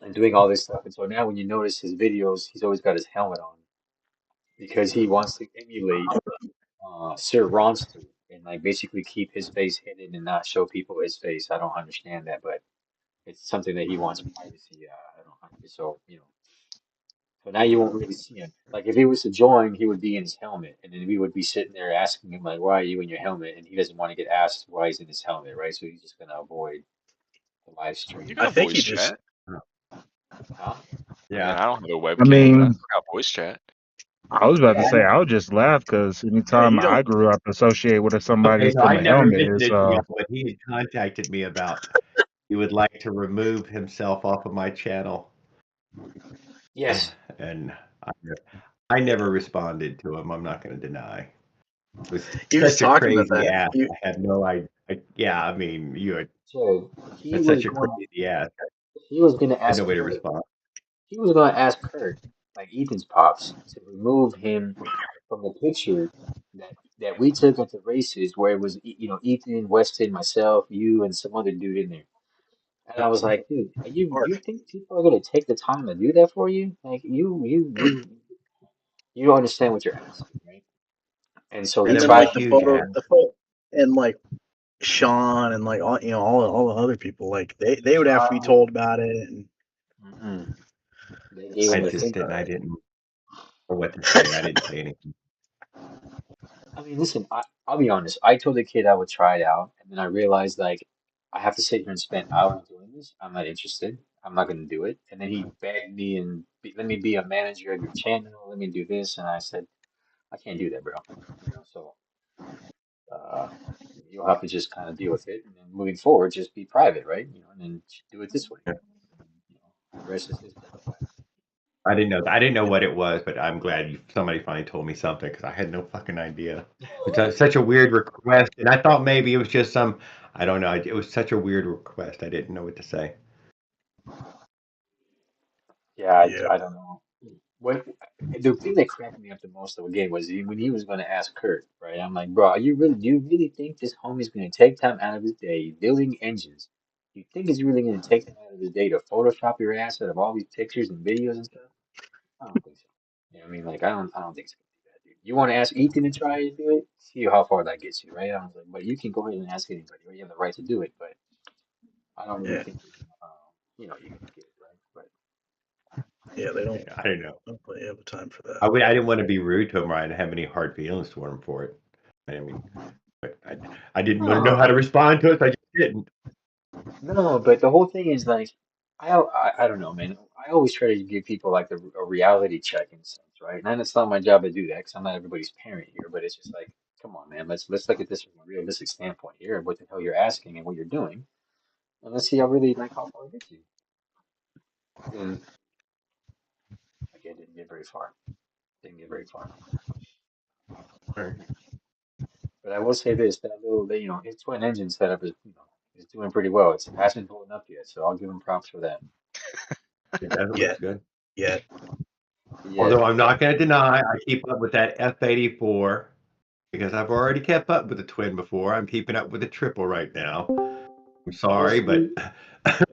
Speaker 1: and doing all this stuff. And so now when you notice his videos, he's always got his helmet on because he wants to emulate Sir Ronster and like basically keep his face hidden and not show people his face. I don't understand that, but it's something that he wants privacy. I don't understand. So, so now you won't really see him. Like if he was to join, he would be in his helmet, and then we would be sitting there asking him like, "Why are you in your helmet?" And he doesn't want to get asked why he's in his helmet, right? So he's just gonna avoid the live
Speaker 7: You
Speaker 1: stream.
Speaker 2: I
Speaker 7: got
Speaker 2: think he
Speaker 7: voice
Speaker 2: just
Speaker 7: chat.
Speaker 1: Huh?
Speaker 7: I mean,
Speaker 8: Yeah.
Speaker 7: I don't have a
Speaker 3: I
Speaker 7: webcam, but I
Speaker 3: mean,
Speaker 7: still got voice chat.
Speaker 3: I was about to
Speaker 1: Yeah,
Speaker 3: say I would just laugh because
Speaker 2: yeah,
Speaker 3: anytime
Speaker 2: you
Speaker 3: I
Speaker 2: don't
Speaker 3: grew up associated with somebody
Speaker 8: Okay,
Speaker 3: who's
Speaker 8: no,
Speaker 3: from
Speaker 8: I
Speaker 3: a
Speaker 8: never
Speaker 3: helmet
Speaker 8: mentioned
Speaker 3: is
Speaker 8: it to you, but he had contacted me about he would like to remove himself off of my channel,
Speaker 1: yes.
Speaker 8: and I never responded to him. I'm not going to deny. It was
Speaker 2: he was
Speaker 8: such a
Speaker 2: talking about
Speaker 8: crazy
Speaker 2: that.
Speaker 8: ass. I had no idea. Yeah, I mean,
Speaker 1: So he
Speaker 8: that's
Speaker 1: was
Speaker 8: such a
Speaker 1: going.
Speaker 8: crazy ass.
Speaker 1: He was gonna
Speaker 8: I had
Speaker 1: ask
Speaker 8: no way to
Speaker 1: Kurt.
Speaker 8: respond.
Speaker 1: He was gonna ask Kurt, like Ethan's pops, to remove him from the picture that we took at the races, where it was Ethan, Weston, myself, you, and some other dude in there. And I was like, dude,
Speaker 2: Mark,
Speaker 1: you think people are gonna take the time to do that for you? Like you don't understand what you're asking, right? And so he
Speaker 2: and
Speaker 8: And it
Speaker 2: then
Speaker 8: was a
Speaker 1: tried.
Speaker 2: like
Speaker 8: huge ass.
Speaker 2: the photo, and like Sean and like all the other people, like they would have to be
Speaker 1: Sean,
Speaker 2: told about it, and
Speaker 1: mm-mm, they gave him the stink eye.
Speaker 8: I didn't know what to say. I didn't say anything.
Speaker 1: I mean, listen, I'll be honest. I told the kid I would try it out, and then I realized like I have to sit here and spend hours doing this. I'm not interested. I'm not going to do it. And then he begged me and let me be a manager of your channel. Let me do this, and I said I can't do that, bro. So uh, you'll have to just kind of deal with it, and then moving forward, just be private, right? And then do it this way. The rest is history.
Speaker 8: I didn't know. I didn't know what it was, but I'm glad somebody finally told me something because I had no fucking idea. It's such a weird request, and I thought maybe it was just some. I don't know. It was such a weird request. I didn't know what to say.
Speaker 1: Yeah,
Speaker 2: yeah,
Speaker 1: I don't know. What the thing that cracked me up the most though again was when he was going to ask Kurt, right? I'm like, bro, do you really think this homie's going to take time out of his day building engines? You think he's really going to take time out of his day to Photoshop your ass out of all these pictures and videos and stuff? I don't think so. You know what I mean? Like, I don't think so. Dude. You want to ask Ethan to try to do it? See how far that gets you, right? I was like, but you can go ahead and ask anybody, right? You have the right to do it, but I don't really
Speaker 2: yeah,
Speaker 1: think you're gonna get it, right? But
Speaker 2: yeah. They
Speaker 8: I didn't know.
Speaker 2: don't really have the time for that.
Speaker 8: I didn't want to be rude to him, or I didn't have any hard feelings toward him for it. I mean, but I didn't want to know how to respond to it, so I just didn't.
Speaker 1: no, but the whole thing is like, I don't know, man. I always try to give people like a reality check in a sense, right? And it's not my job to do that because I'm not everybody's parent here. But it's just like, come on, man. Let's look at this from a realistic standpoint here of what the hell you're asking and what you're doing, and let's see how far it gets you. And again, didn't get very far. Didn't get very far.
Speaker 8: Right.
Speaker 1: But I will say this: his twin engine setup is doing pretty well. It hasn't blown up yet, so I'll give him props for that.
Speaker 8: It doesn't
Speaker 2: Yeah,
Speaker 8: look good.
Speaker 2: yeah.
Speaker 1: Yeah,
Speaker 8: Although I'm not going to deny, I keep up with that F-84 because I've already kept up with the twin before. I'm keeping up with the triple right now. I'm
Speaker 1: well,
Speaker 8: sorry, but
Speaker 1: see,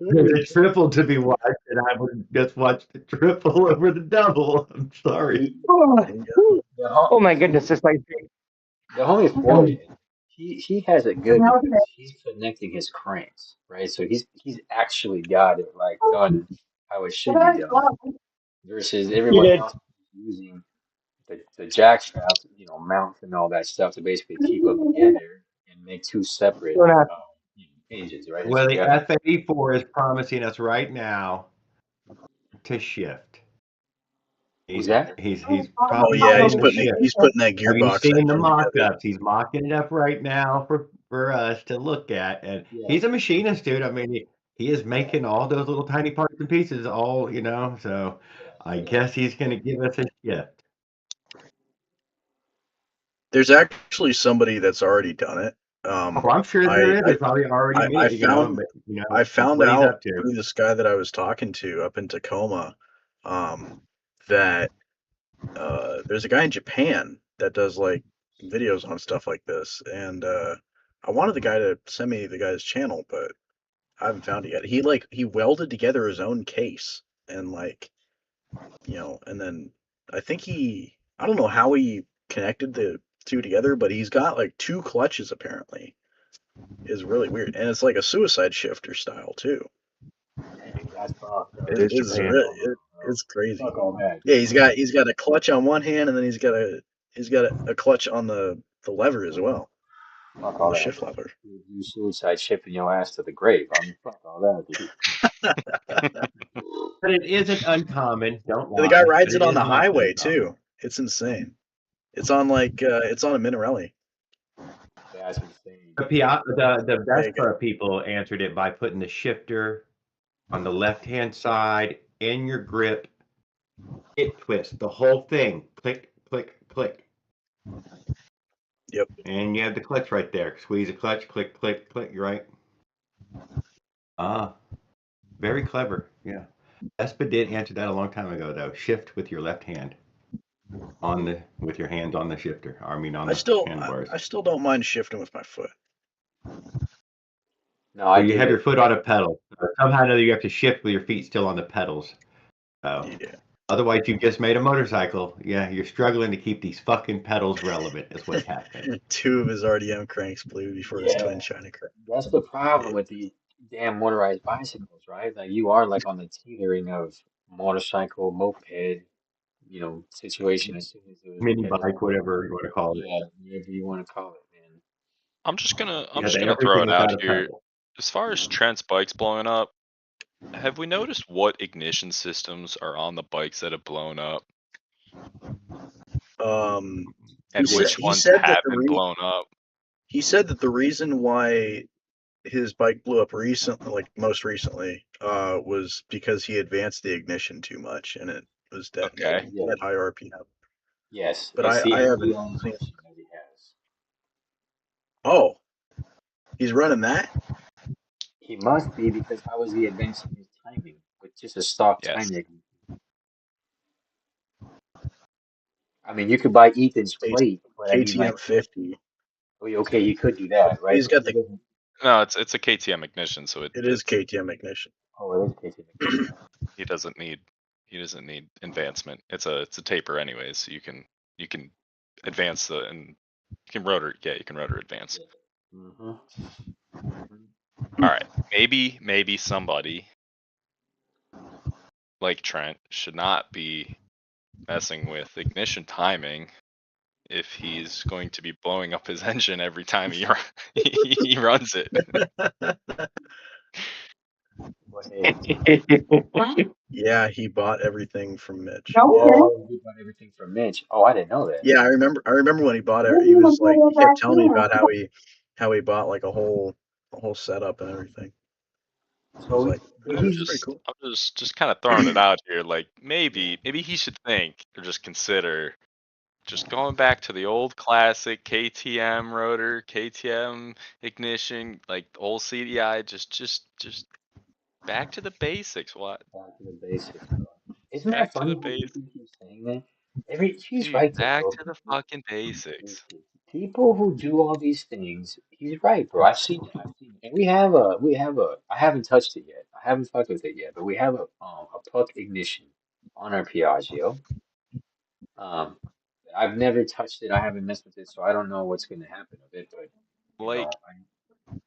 Speaker 8: the triple to be watched, and I would just watch the triple over the double. I'm sorry.
Speaker 1: he,
Speaker 5: Oh, oh my
Speaker 1: see,
Speaker 5: goodness, it's like
Speaker 1: the homie Foreman, he has it good because he's connecting his cranks, right? So he's actually got it like done how it should be done versus
Speaker 5: you
Speaker 1: everyone
Speaker 5: did.
Speaker 1: else using the jack straps, mounts and all that stuff to basically keep them together and make two separate
Speaker 5: Don't ask.
Speaker 1: um, engines, right? And so
Speaker 8: Well,
Speaker 1: you
Speaker 8: the
Speaker 1: gotta.
Speaker 8: F-84 is promising us right now to shift.
Speaker 1: Who's that?
Speaker 8: He's
Speaker 2: Oh yeah,
Speaker 8: promising to shift.
Speaker 2: he's putting that
Speaker 8: Have you
Speaker 2: gearbox
Speaker 8: seen the
Speaker 2: engine together.
Speaker 8: mock-ups? He's mocking it up right now for us to look at, and
Speaker 1: Yeah.
Speaker 8: he's a machinist, dude. I mean, he is making all those little tiny parts and pieces, all So I guess he's going to give us a shift.
Speaker 2: There's actually somebody that's already done it.
Speaker 8: Oh, I'm sure there is. There's probably already
Speaker 2: I
Speaker 8: me,
Speaker 2: found
Speaker 8: but
Speaker 2: I
Speaker 8: that's
Speaker 2: found
Speaker 8: what he's
Speaker 2: out
Speaker 8: up to.
Speaker 2: through this guy that I was talking to up in Tacoma, that there's a guy in Japan that does like videos on stuff like this, and I wanted the guy to send me the guy's channel, but I haven't found it yet. He welded together his own case and and then I think I don't know how he connected the two together, but he's got like two clutches apparently. Is really weird, and it's like a suicide shifter style too.
Speaker 1: Dang, that's fucked up.
Speaker 4: It is
Speaker 2: It's
Speaker 4: Japan.
Speaker 2: really it's crazy.
Speaker 1: Fuck all that.
Speaker 2: Yeah, he's got a clutch on one hand, and then he's got a clutch on the lever as well,
Speaker 1: Fuck
Speaker 2: on
Speaker 1: all
Speaker 2: the
Speaker 1: that.
Speaker 2: shift lever.
Speaker 1: You suicide shipping your ass to the grave. I mean, fuck all that, dude.
Speaker 8: But it isn't uncommon. Don't lie.
Speaker 2: The guy
Speaker 8: But
Speaker 2: rides it
Speaker 8: it
Speaker 2: on
Speaker 8: is
Speaker 2: the
Speaker 8: not
Speaker 2: highway
Speaker 8: uncommon.
Speaker 2: too. It's insane. It's on it's on a Minarelli.
Speaker 1: That's insane.
Speaker 8: The
Speaker 2: Yeah,
Speaker 8: Vespa people answered it by putting the shifter on the left-hand side in your grip. It twists the whole thing. Click, click, click.
Speaker 2: Yep.
Speaker 8: And you have the clutch right there. Squeeze the clutch, click, click, click. You're right. Very clever. Yeah. Vespa did answer that a long time ago, though. Shift with your left hand with your hands on the shifter. I mean, on the handlebars.
Speaker 2: I still don't mind shifting with my foot.
Speaker 1: No, I
Speaker 8: you
Speaker 1: dig
Speaker 8: have
Speaker 1: it.
Speaker 8: your foot on a pedal. Somehow or another, you have to shift with your feet still on the pedals. So,
Speaker 2: Yeah.
Speaker 8: otherwise, you've just made a motorcycle. Yeah, you're struggling to keep these fucking pedals relevant. Is what's happening.
Speaker 2: Two of his RDM cranks blew before his twin China crank.
Speaker 1: That's the problem with these damn motorized bicycles, right? Like you are like on the teetering of motorcycle, moped, situation as soon as those
Speaker 8: Mini
Speaker 1: pedals.
Speaker 8: bike, whatever you want to call it.
Speaker 1: Yeah, whatever you want to call it, man.
Speaker 7: I'm just gonna
Speaker 8: Everything
Speaker 7: throw it out
Speaker 8: without a
Speaker 7: here.
Speaker 8: pedal.
Speaker 7: As far as Trent's bikes blowing up, have we noticed what ignition systems are on the bikes that have blown up, and which ones haven't blown up?
Speaker 2: He said that the reason why his bike blew up recently, like most recently, was because he advanced the ignition too much and it was detonating at high RPM.
Speaker 1: Yes,
Speaker 2: But
Speaker 1: it's
Speaker 2: I
Speaker 1: the
Speaker 2: haven't
Speaker 1: only
Speaker 2: seen.
Speaker 1: ignition that he has.
Speaker 2: Oh, he's running that?
Speaker 1: He must be, because how is he advancing his timing with just a stock timing? I mean, you could buy Ethan's plate, but I mean, like,
Speaker 2: KTM 50.
Speaker 1: Okay, you could do that, right?
Speaker 2: He's got
Speaker 1: But
Speaker 2: the.
Speaker 7: No, it's a KTM ignition, so
Speaker 2: It is KTM ignition.
Speaker 1: Oh, it is KTM ignition.
Speaker 7: He doesn't need advancement. It's a taper anyways, so you can advance and you can rotor advance.
Speaker 1: Mm-hmm.
Speaker 7: All right, maybe somebody like Trent should not be messing with ignition timing if he's going to be blowing up his engine every time he runs it.
Speaker 2: Yeah, he bought everything from Mitch.
Speaker 1: Oh, he bought everything from Mitch. Oh, I didn't know that.
Speaker 2: Yeah, I remember when he bought it. He was like, he kept telling me about how he bought like a whole setup and everything. So I was like, that's pretty cool.
Speaker 7: I'm just kind of throwing it out here. Like maybe he should think or just consider just going back to the old classic KTM rotor, KTM ignition, like the old CDI. Just back to the basics. What?
Speaker 1: Back to the basics, bro. Isn't
Speaker 7: Back
Speaker 1: that
Speaker 7: to
Speaker 1: funny
Speaker 7: the
Speaker 1: how
Speaker 7: basics.
Speaker 1: people keep saying that? She's
Speaker 7: Dude,
Speaker 1: right, though,
Speaker 7: back
Speaker 1: bro.
Speaker 7: to the fucking basics.
Speaker 1: People who do all these things, he's right, bro. I've seen it. And I haven't touched it yet. I haven't fucked with it yet, but we have a puck ignition on our Piaggio. Um, I've never touched it. I haven't messed with it, so I don't know what's going to happen with it. But
Speaker 7: Like,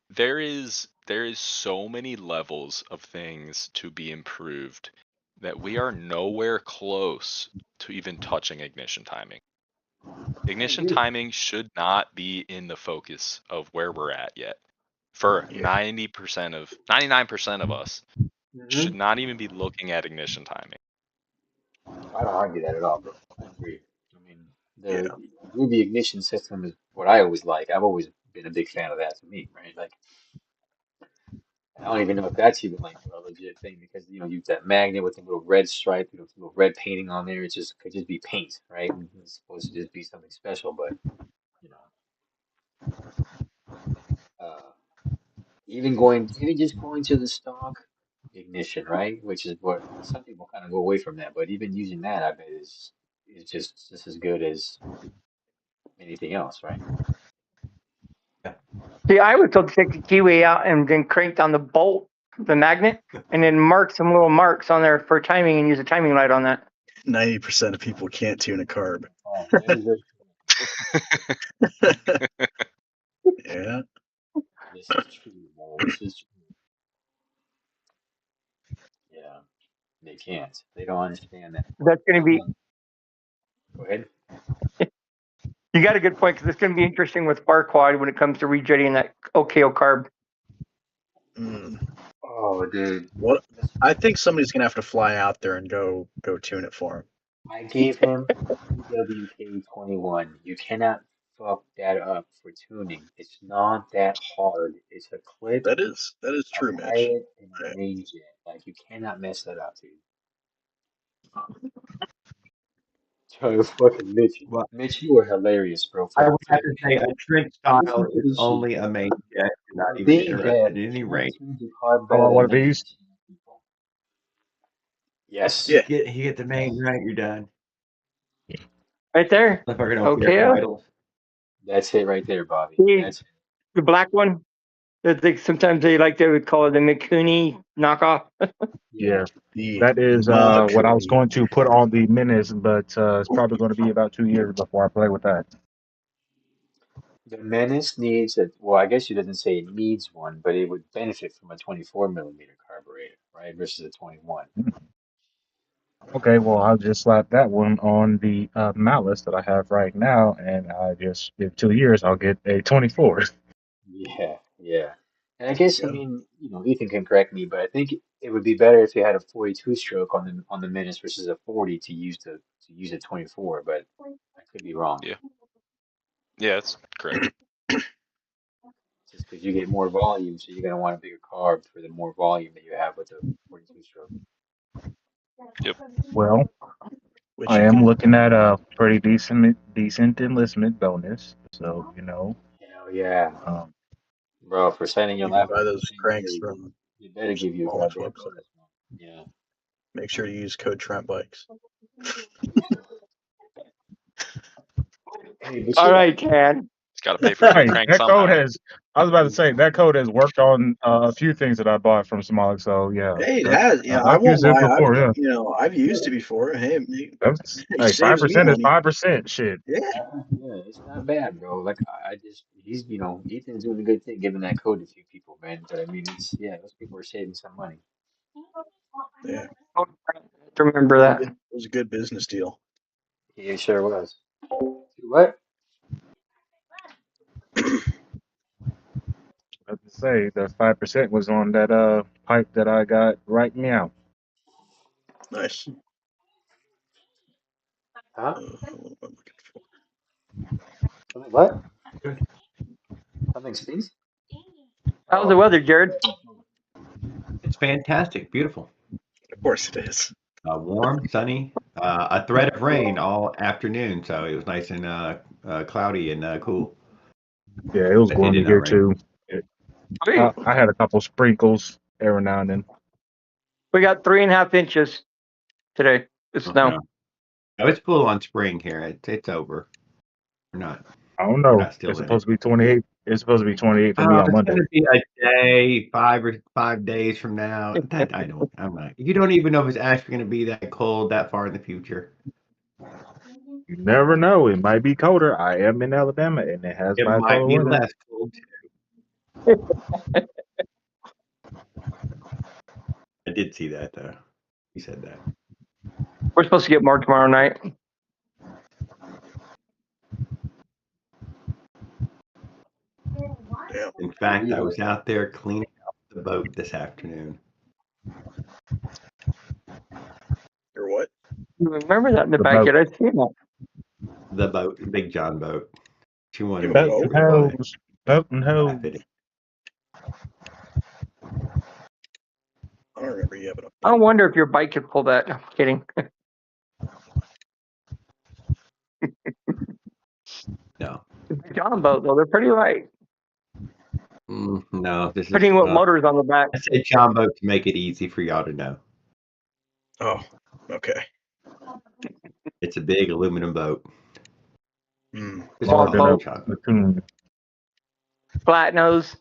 Speaker 7: there is so many levels of things to be improved that we are nowhere close to even touching ignition timing. Ignition timing should not be in the focus of where we're at yet. For 99% of us, should not even be looking at ignition timing.
Speaker 1: I don't argue that at all, bro. I agree. I mean, the Ruby ignition system is what I always like. I've always been a big fan of that to me, right? Like, I don't even know if that's even like a legit thing because use that magnet with the little red stripe, the little red painting on there. It just could just be paint, right? And it's supposed to just be something special, but you know, even just going to the stock ignition, right? Which is what some people kind of go away from that, but even using that, I bet is just as good as anything else, right?
Speaker 5: See, I was told to take the keyway out and then crank down the bolt, the magnet, and then mark some little marks on there for timing and use a timing light on that.
Speaker 2: 90% of people can't tune a carb.
Speaker 1: Oh, that is very
Speaker 2: Yeah.
Speaker 1: This is true, bro. This is true. Yeah, they can't. They don't understand that part.
Speaker 5: That's going to be,
Speaker 1: Go ahead.
Speaker 5: you got a good point because it's going to be interesting with bar quad when it comes to rejetting that OKO carb.
Speaker 1: Oh, dude.
Speaker 2: What? I think somebody's gonna have to fly out there and go tune it for him.
Speaker 1: I gave him PWK21. You cannot fuck that up for tuning. It's not that hard. It's a clip,
Speaker 2: That is
Speaker 1: a
Speaker 2: true, Mitch.
Speaker 1: pilot, and a main jet. Like you cannot mess that up, dude. So fucking Mitch,
Speaker 8: Well,
Speaker 1: Mitch, you were hilarious, bro.
Speaker 8: I
Speaker 1: For
Speaker 8: would
Speaker 1: for
Speaker 8: have to say a Trent
Speaker 1: listen
Speaker 8: style
Speaker 1: to
Speaker 8: is
Speaker 1: this shit.
Speaker 8: only a main jet. You're not
Speaker 1: For
Speaker 8: even
Speaker 1: being that
Speaker 8: interested in any
Speaker 1: Trent
Speaker 8: range.
Speaker 1: tuned the car
Speaker 3: How
Speaker 1: better
Speaker 3: about one
Speaker 1: than
Speaker 3: of these?
Speaker 1: 90% of people. Yes,
Speaker 2: Yeah.
Speaker 8: You get the main right, you're done.
Speaker 5: Right there.
Speaker 8: Motherfucker don't care
Speaker 5: OKO.
Speaker 8: for idles.
Speaker 1: that's it right there, Bobby.
Speaker 5: See,
Speaker 1: That's
Speaker 5: the black one. Sometimes they like to call it the McCooney knockoff.
Speaker 3: Yeah,
Speaker 2: The
Speaker 3: that is what I was going to put on the Menace, but it's probably going to be about 2 years before I play with that.
Speaker 1: The Menace needs a, well, I guess she doesn't say it needs one, but it would benefit from a 24 millimeter carburetor, right, versus a 21.
Speaker 3: Okay, well, I'll just slap that one on the Malice that I have right now, and I just in 2 years I'll get a 24.
Speaker 1: Yeah, yeah. And I guess, I mean, Ethan can correct me, but I think it would be better if you had a 42 stroke on the Menace versus a 40 to use a 24, but I could be wrong.
Speaker 7: Yeah. Yeah, that's correct.
Speaker 1: Just because you get more volume, so you're gonna want a bigger carb for the more volume that you have with the 42 stroke.
Speaker 7: Yep.
Speaker 3: Well,
Speaker 2: which
Speaker 3: I
Speaker 2: you
Speaker 3: am
Speaker 2: can.
Speaker 3: looking at a pretty decent enlistment bonus, so
Speaker 1: Hell yeah.
Speaker 3: um,
Speaker 1: Bro, for signing your
Speaker 2: You can
Speaker 1: life
Speaker 2: buy
Speaker 1: away for
Speaker 2: those
Speaker 1: 10
Speaker 2: cranks
Speaker 1: years,
Speaker 2: from
Speaker 1: you better give you a
Speaker 2: Small
Speaker 1: goddamn
Speaker 2: Torque Motor.
Speaker 1: bonus, man. Yeah.
Speaker 2: Make sure to use code Trent Bikes.
Speaker 1: Hey, but
Speaker 5: All
Speaker 1: you
Speaker 5: right, Chad.
Speaker 7: It's got to pay for a new
Speaker 3: hey,
Speaker 7: crank
Speaker 3: that code
Speaker 7: somehow.
Speaker 3: has. I was about to say that code has worked on a few things that I bought from Smog. So yeah,
Speaker 2: Hey, it has. Yeah, I
Speaker 3: I've
Speaker 2: won't
Speaker 3: used it
Speaker 2: lie.
Speaker 3: before. Yeah,
Speaker 2: I've used it before. Hey, it
Speaker 3: hey,
Speaker 2: saves me
Speaker 3: 5% is
Speaker 2: money.
Speaker 3: 5%. Shit.
Speaker 2: Yeah.
Speaker 1: yeah, it's not bad, bro. Like I just he's Ethan's doing a good thing giving that code to a few people, man. But I mean it's yeah, those people are saving some money.
Speaker 2: Yeah.
Speaker 5: Remember that.
Speaker 2: It was a good business deal.
Speaker 1: He sure was. What?
Speaker 3: I have to say the 5% was on that pipe that I got right now.
Speaker 2: Nice.
Speaker 1: Huh?
Speaker 2: What am I looking for?
Speaker 1: Something what? Something stinks?
Speaker 5: How's the
Speaker 1: Oh.
Speaker 5: weather, Jared?
Speaker 8: It's fantastic, beautiful.
Speaker 2: Of course it is.
Speaker 8: Warm, sunny, a threat of rain all afternoon, so it was nice and cloudy and cool.
Speaker 3: Yeah, it was
Speaker 8: But it
Speaker 3: gloomy
Speaker 8: did
Speaker 3: here
Speaker 8: not rain.
Speaker 3: too. I had a couple sprinkles every now and then.
Speaker 5: We got 3.5 inches today. It's snow.
Speaker 8: No. No, it's full on spring here. It's over. We're not.
Speaker 3: I don't
Speaker 8: We're
Speaker 3: know.
Speaker 8: not still
Speaker 3: It's
Speaker 8: in it.
Speaker 3: supposed to be 28. It's supposed to be 28 for me on
Speaker 8: It's
Speaker 3: Monday.
Speaker 8: going to be a day, 5 days from now. That I'm not. You don't even know if it's actually going to be that cold that far in the future.
Speaker 3: You never know. It might be colder. I am in Alabama, and it has
Speaker 8: It might
Speaker 3: bipolar
Speaker 8: be
Speaker 3: weather.
Speaker 8: less cold too. I did see that though. You said that.
Speaker 5: We're supposed to get more tomorrow night.
Speaker 2: Yeah.
Speaker 8: In fact, I was out there cleaning up the boat this afternoon.
Speaker 2: Or what?
Speaker 5: You remember that in the
Speaker 3: The
Speaker 5: backyard?
Speaker 3: boat.
Speaker 5: I seen that.
Speaker 8: The boat, Big John boat. She wanted
Speaker 2: You have
Speaker 8: me
Speaker 2: a
Speaker 8: to
Speaker 2: boat?
Speaker 8: come by.
Speaker 3: Boat and hose.
Speaker 8: I fit it.
Speaker 2: don't remember you having a
Speaker 5: I
Speaker 2: boat.
Speaker 5: wonder if your bike could pull that. I'm kidding.
Speaker 8: No.
Speaker 5: John boat though, they're pretty light.
Speaker 8: No, this is.
Speaker 5: Depending what motor's on the back.
Speaker 8: I said John boat to make it easy for y'all to know.
Speaker 2: Oh, okay.
Speaker 8: It's a big aluminum boat.
Speaker 2: Mm.
Speaker 8: It's
Speaker 5: Small
Speaker 8: called a
Speaker 5: boat.
Speaker 8: John boat.
Speaker 3: Platoon.
Speaker 5: Flat nose.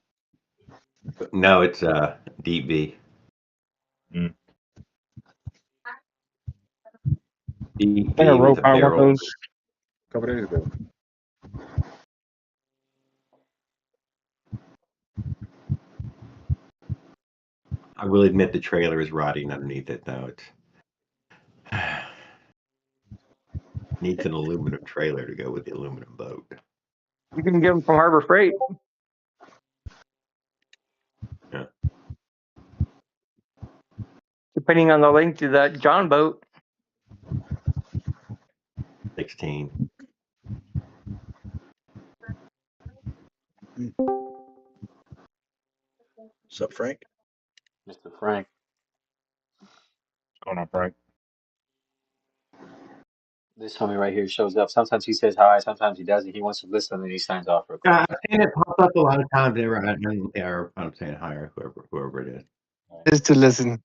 Speaker 8: No, it's a deep V.
Speaker 3: Mm.
Speaker 8: Deep
Speaker 3: I
Speaker 8: V with
Speaker 3: rode
Speaker 8: a
Speaker 3: by one of
Speaker 8: barrel.
Speaker 3: those a couple days ago.
Speaker 8: I will admit the trailer is rotting underneath it, though. It's needs an aluminum trailer to go with the aluminum boat.
Speaker 5: You can get them from Harbor Freight.
Speaker 8: Yeah.
Speaker 5: Depending on the length of that John boat.
Speaker 8: 16.
Speaker 2: What's up, Frank?
Speaker 1: Mr. Frank.
Speaker 3: What's going on, Frank?
Speaker 1: This homie right here shows up. Sometimes he says hi, sometimes he doesn't. He wants to listen and then he signs off real quick.
Speaker 8: I've seen it pop up a lot of times. Or I'm saying hi or whoever it is.
Speaker 9: Just to listen.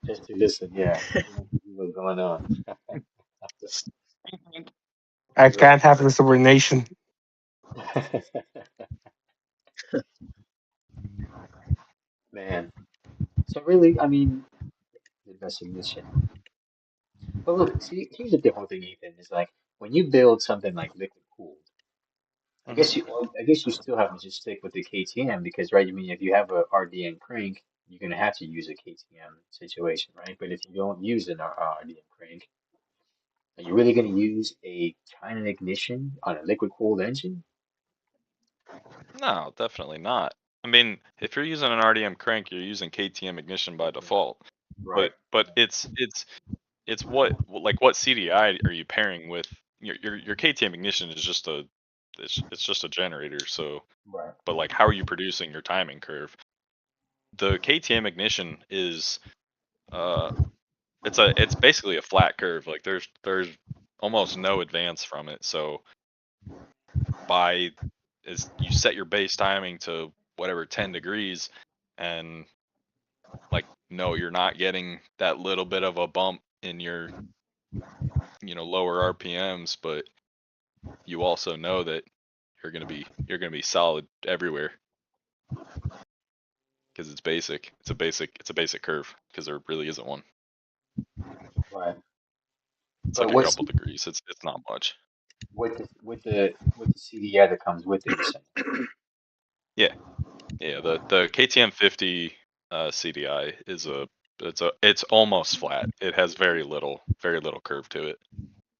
Speaker 1: Just to listen, yeah. He wants to see what's going on.
Speaker 9: I can't have the subordination.
Speaker 1: Man. So really, I mean, investigation. But look, see, here's the different thing, Ethan, is like when you build something like liquid cooled, I guess you still have to just stick with the KTM because, right? I mean, if you have a RDN crank, you're gonna have to use a KTM situation, right? But if you don't use an RDN crank, are you really gonna use a China ignition on a liquid cooled engine?
Speaker 7: No, definitely not. I mean, if you're using an RDM crank, you're using KTM ignition by default.
Speaker 1: Right.
Speaker 7: But it's what CDI are you pairing with? Your KTM ignition is just it's just a generator. So,
Speaker 1: Right.
Speaker 7: but like, how are you producing your timing curve? The KTM ignition is it's basically a flat curve. Like there's almost no advance from it. So you set your base timing to whatever 10 degrees, and like no, you're not getting that little bit of a bump in your lower RPMs, but you also know that you're gonna be solid everywhere because it's basic. It's a basic curve because there really isn't one.
Speaker 1: Right.
Speaker 7: It's
Speaker 1: But
Speaker 7: like a couple degrees. It's not much.
Speaker 1: with the CDI that comes with it, you're saying?
Speaker 7: Yeah. The KTM 50 CDI is it's almost flat. It has very little curve to it.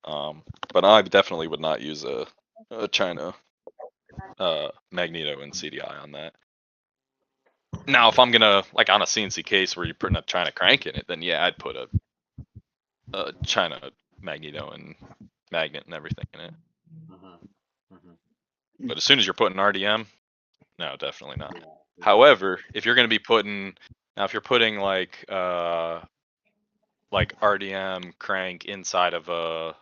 Speaker 7: But I definitely would not use a China magneto and CDI on that. Now, if I'm gonna like on a CNC case where you're putting a China crank in it, then yeah, I'd put a China magneto and magnet and everything in it.
Speaker 1: Mm-hmm. Mm-hmm.
Speaker 7: But as soon as you're putting RDM, no, definitely not.
Speaker 1: Yeah.
Speaker 7: However, if you're gonna be putting if you're putting like RDM crank inside of a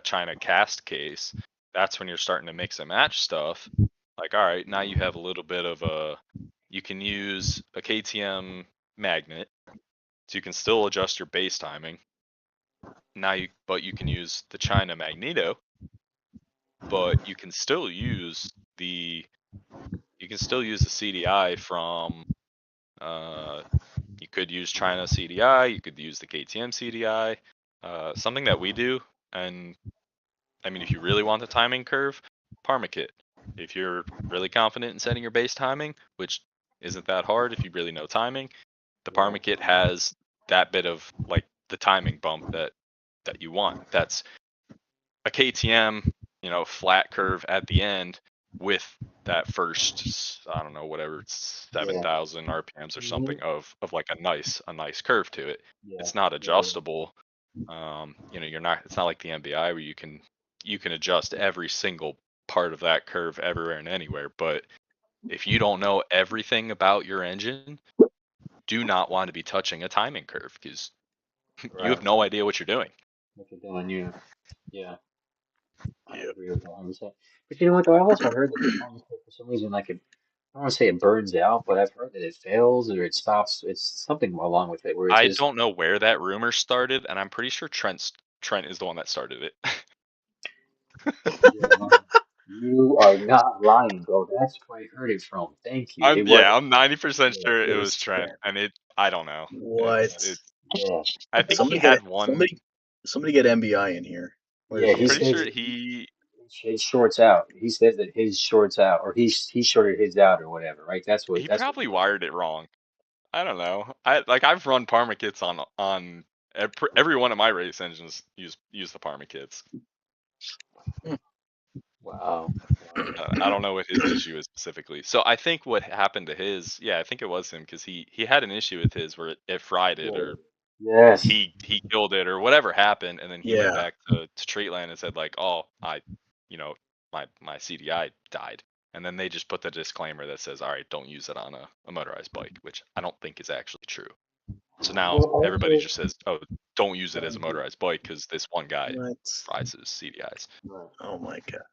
Speaker 7: China cast case, that's when you're starting to mix and match stuff. Like, all right, now you have a little bit of you can use a KTM magnet, so you can still adjust your base timing. But you can use the China magneto, but you can still use the CDI from you could use China CDI, you could use the KTM CDI. Something that we do, and I mean, if you really want the timing curve, Parmakit. If you're really confident in setting your base timing, which isn't that hard if you really know timing, the Parmakit has that bit of like the timing bump that you want. That's a KTM, flat curve at the end with that first, I don't know, whatever, 7,000 RPMs or something of like a nice curve to it.
Speaker 1: Yeah.
Speaker 7: It's not adjustable. It's not like the MBI where you can adjust every single part of that curve everywhere and anywhere. But if you don't know everything about your engine, do not want to be touching a timing curve because you have
Speaker 1: Right.
Speaker 7: no idea what you're doing.
Speaker 1: What you're doing, yeah. I
Speaker 2: Yep.
Speaker 1: agree with that 100%. But you know what, though? I've also heard that the Palm for some reason, like it, I don't want to say it burns out, but I've heard that it fails or it stops. It's something along with it where it's
Speaker 7: I
Speaker 1: just,
Speaker 7: don't know where that rumor started, and I'm pretty sure Trent is the one that started it.
Speaker 1: yeah, no, you are not lying, bro. That's where I heard it from. Thank you. It was,
Speaker 7: I'm 90%
Speaker 1: yeah,
Speaker 7: sure it was Trent,
Speaker 2: Respect.
Speaker 7: and I don't know.
Speaker 2: What?
Speaker 1: yeah,
Speaker 7: I think he
Speaker 2: Somebody get
Speaker 7: had
Speaker 2: it.
Speaker 7: one.
Speaker 2: Somebody get MBI in here.
Speaker 1: yeah.
Speaker 2: Where's
Speaker 1: He
Speaker 2: he
Speaker 7: I'm
Speaker 2: at?
Speaker 7: pretty
Speaker 1: says
Speaker 7: sure
Speaker 1: that
Speaker 7: he
Speaker 1: his shorts out. He says that his shorts out, or he shorted his out, or whatever. Right?
Speaker 7: he
Speaker 1: That's what
Speaker 7: probably
Speaker 1: he.
Speaker 7: wired it wrong. I don't know. I've run Parma kits on every one of my race engines use the Parma kits.
Speaker 1: Wow. Wow.
Speaker 7: I don't know what his issue is specifically. So I think what happened to his, yeah, I think it was him because he had an issue with his where it fried it
Speaker 1: Yeah.
Speaker 7: or
Speaker 1: Yes.
Speaker 7: he killed it or whatever happened, and then he went
Speaker 2: Yeah.
Speaker 7: back to Treatland and said like, oh, you know, my CDI died, and then they just put the disclaimer that says, all right, don't use it on a motorized bike, which I don't think is actually true. So now
Speaker 1: Well,
Speaker 7: everybody
Speaker 1: also,
Speaker 7: just says, oh, don't use it as a motorized bike because this one guy
Speaker 2: What?
Speaker 7: fries his CDIs.
Speaker 1: right.
Speaker 2: Oh my god.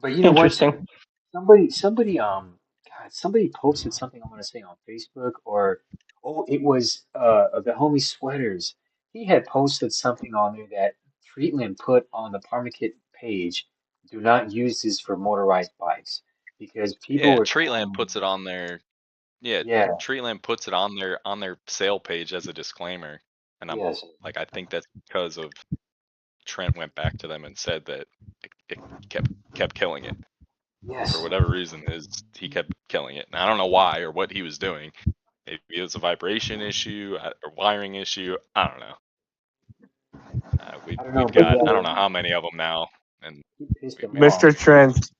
Speaker 1: But you know what?
Speaker 5: Interesting.
Speaker 1: Somebody posted something I want to say on Facebook or oh, it was the homie Sweaters. He had posted something on there that Treatland put on the Parmakit page. Do not use this for motorized bikes because people
Speaker 7: Yeah,
Speaker 1: were
Speaker 7: Treatland
Speaker 1: claiming,
Speaker 7: puts it on there. Yeah,
Speaker 1: yeah,
Speaker 7: Treatland puts it on their sale page as a disclaimer, and I'm
Speaker 1: yes,
Speaker 7: like, I think that's because of Trent went back to them and said that it kept killing it for
Speaker 1: yes.
Speaker 7: whatever reason. He kept killing it, and I don't know why or what he was doing. Maybe it was a vibration issue or wiring issue. I don't know.
Speaker 1: I don't know,
Speaker 7: We've
Speaker 1: but
Speaker 7: got
Speaker 1: yeah,
Speaker 7: I don't know how many of them now, and
Speaker 1: he pissed
Speaker 7: we
Speaker 1: them
Speaker 7: maybe
Speaker 1: off.
Speaker 9: Mr. Trent.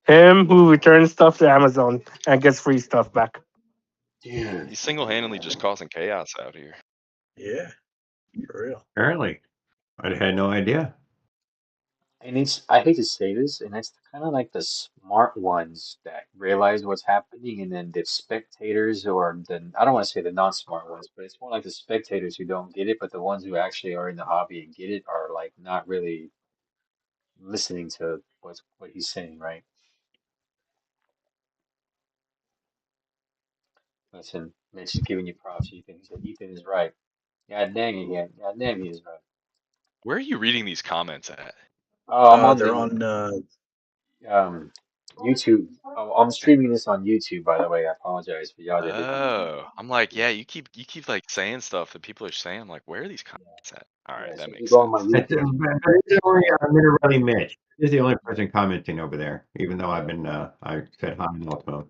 Speaker 9: Him who returns stuff to Amazon and gets free stuff back.
Speaker 1: Dude,
Speaker 7: he's single-handedly just causing chaos out here.
Speaker 2: Yeah. For real.
Speaker 8: Apparently, I had no idea.
Speaker 1: and it's, I hate to say this, and it's kind of like the smart ones that realize what's happening, and then the spectators, or the, I don't want to say the non-smart ones, but it's more like the spectators who don't get it, but the ones who actually are in the hobby and get it are like not really listening to what he's saying, right? Listen, Mitch is giving you props, Ethan. He said Ethan is right. God dang it, yeah. God dang he is right.
Speaker 7: Where are you reading these comments at?
Speaker 1: Oh, I'm on
Speaker 2: They're
Speaker 1: the
Speaker 2: on.
Speaker 1: um YouTube. Oh, I'm streaming this on YouTube, by the way. I apologize for y'all that didn't.
Speaker 7: Oh, I'm like,
Speaker 1: Yeah,
Speaker 7: yeah, you keep like saying stuff that people are saying. I'm like, where are these comments at? All right,
Speaker 1: yeah. So
Speaker 7: that
Speaker 1: if you
Speaker 7: makes
Speaker 1: go on my
Speaker 7: sense.
Speaker 8: It's,
Speaker 1: YouTube,
Speaker 8: it's only literally Mitch. He's the only person commenting over there, even though I've been I said hi in Ultimo.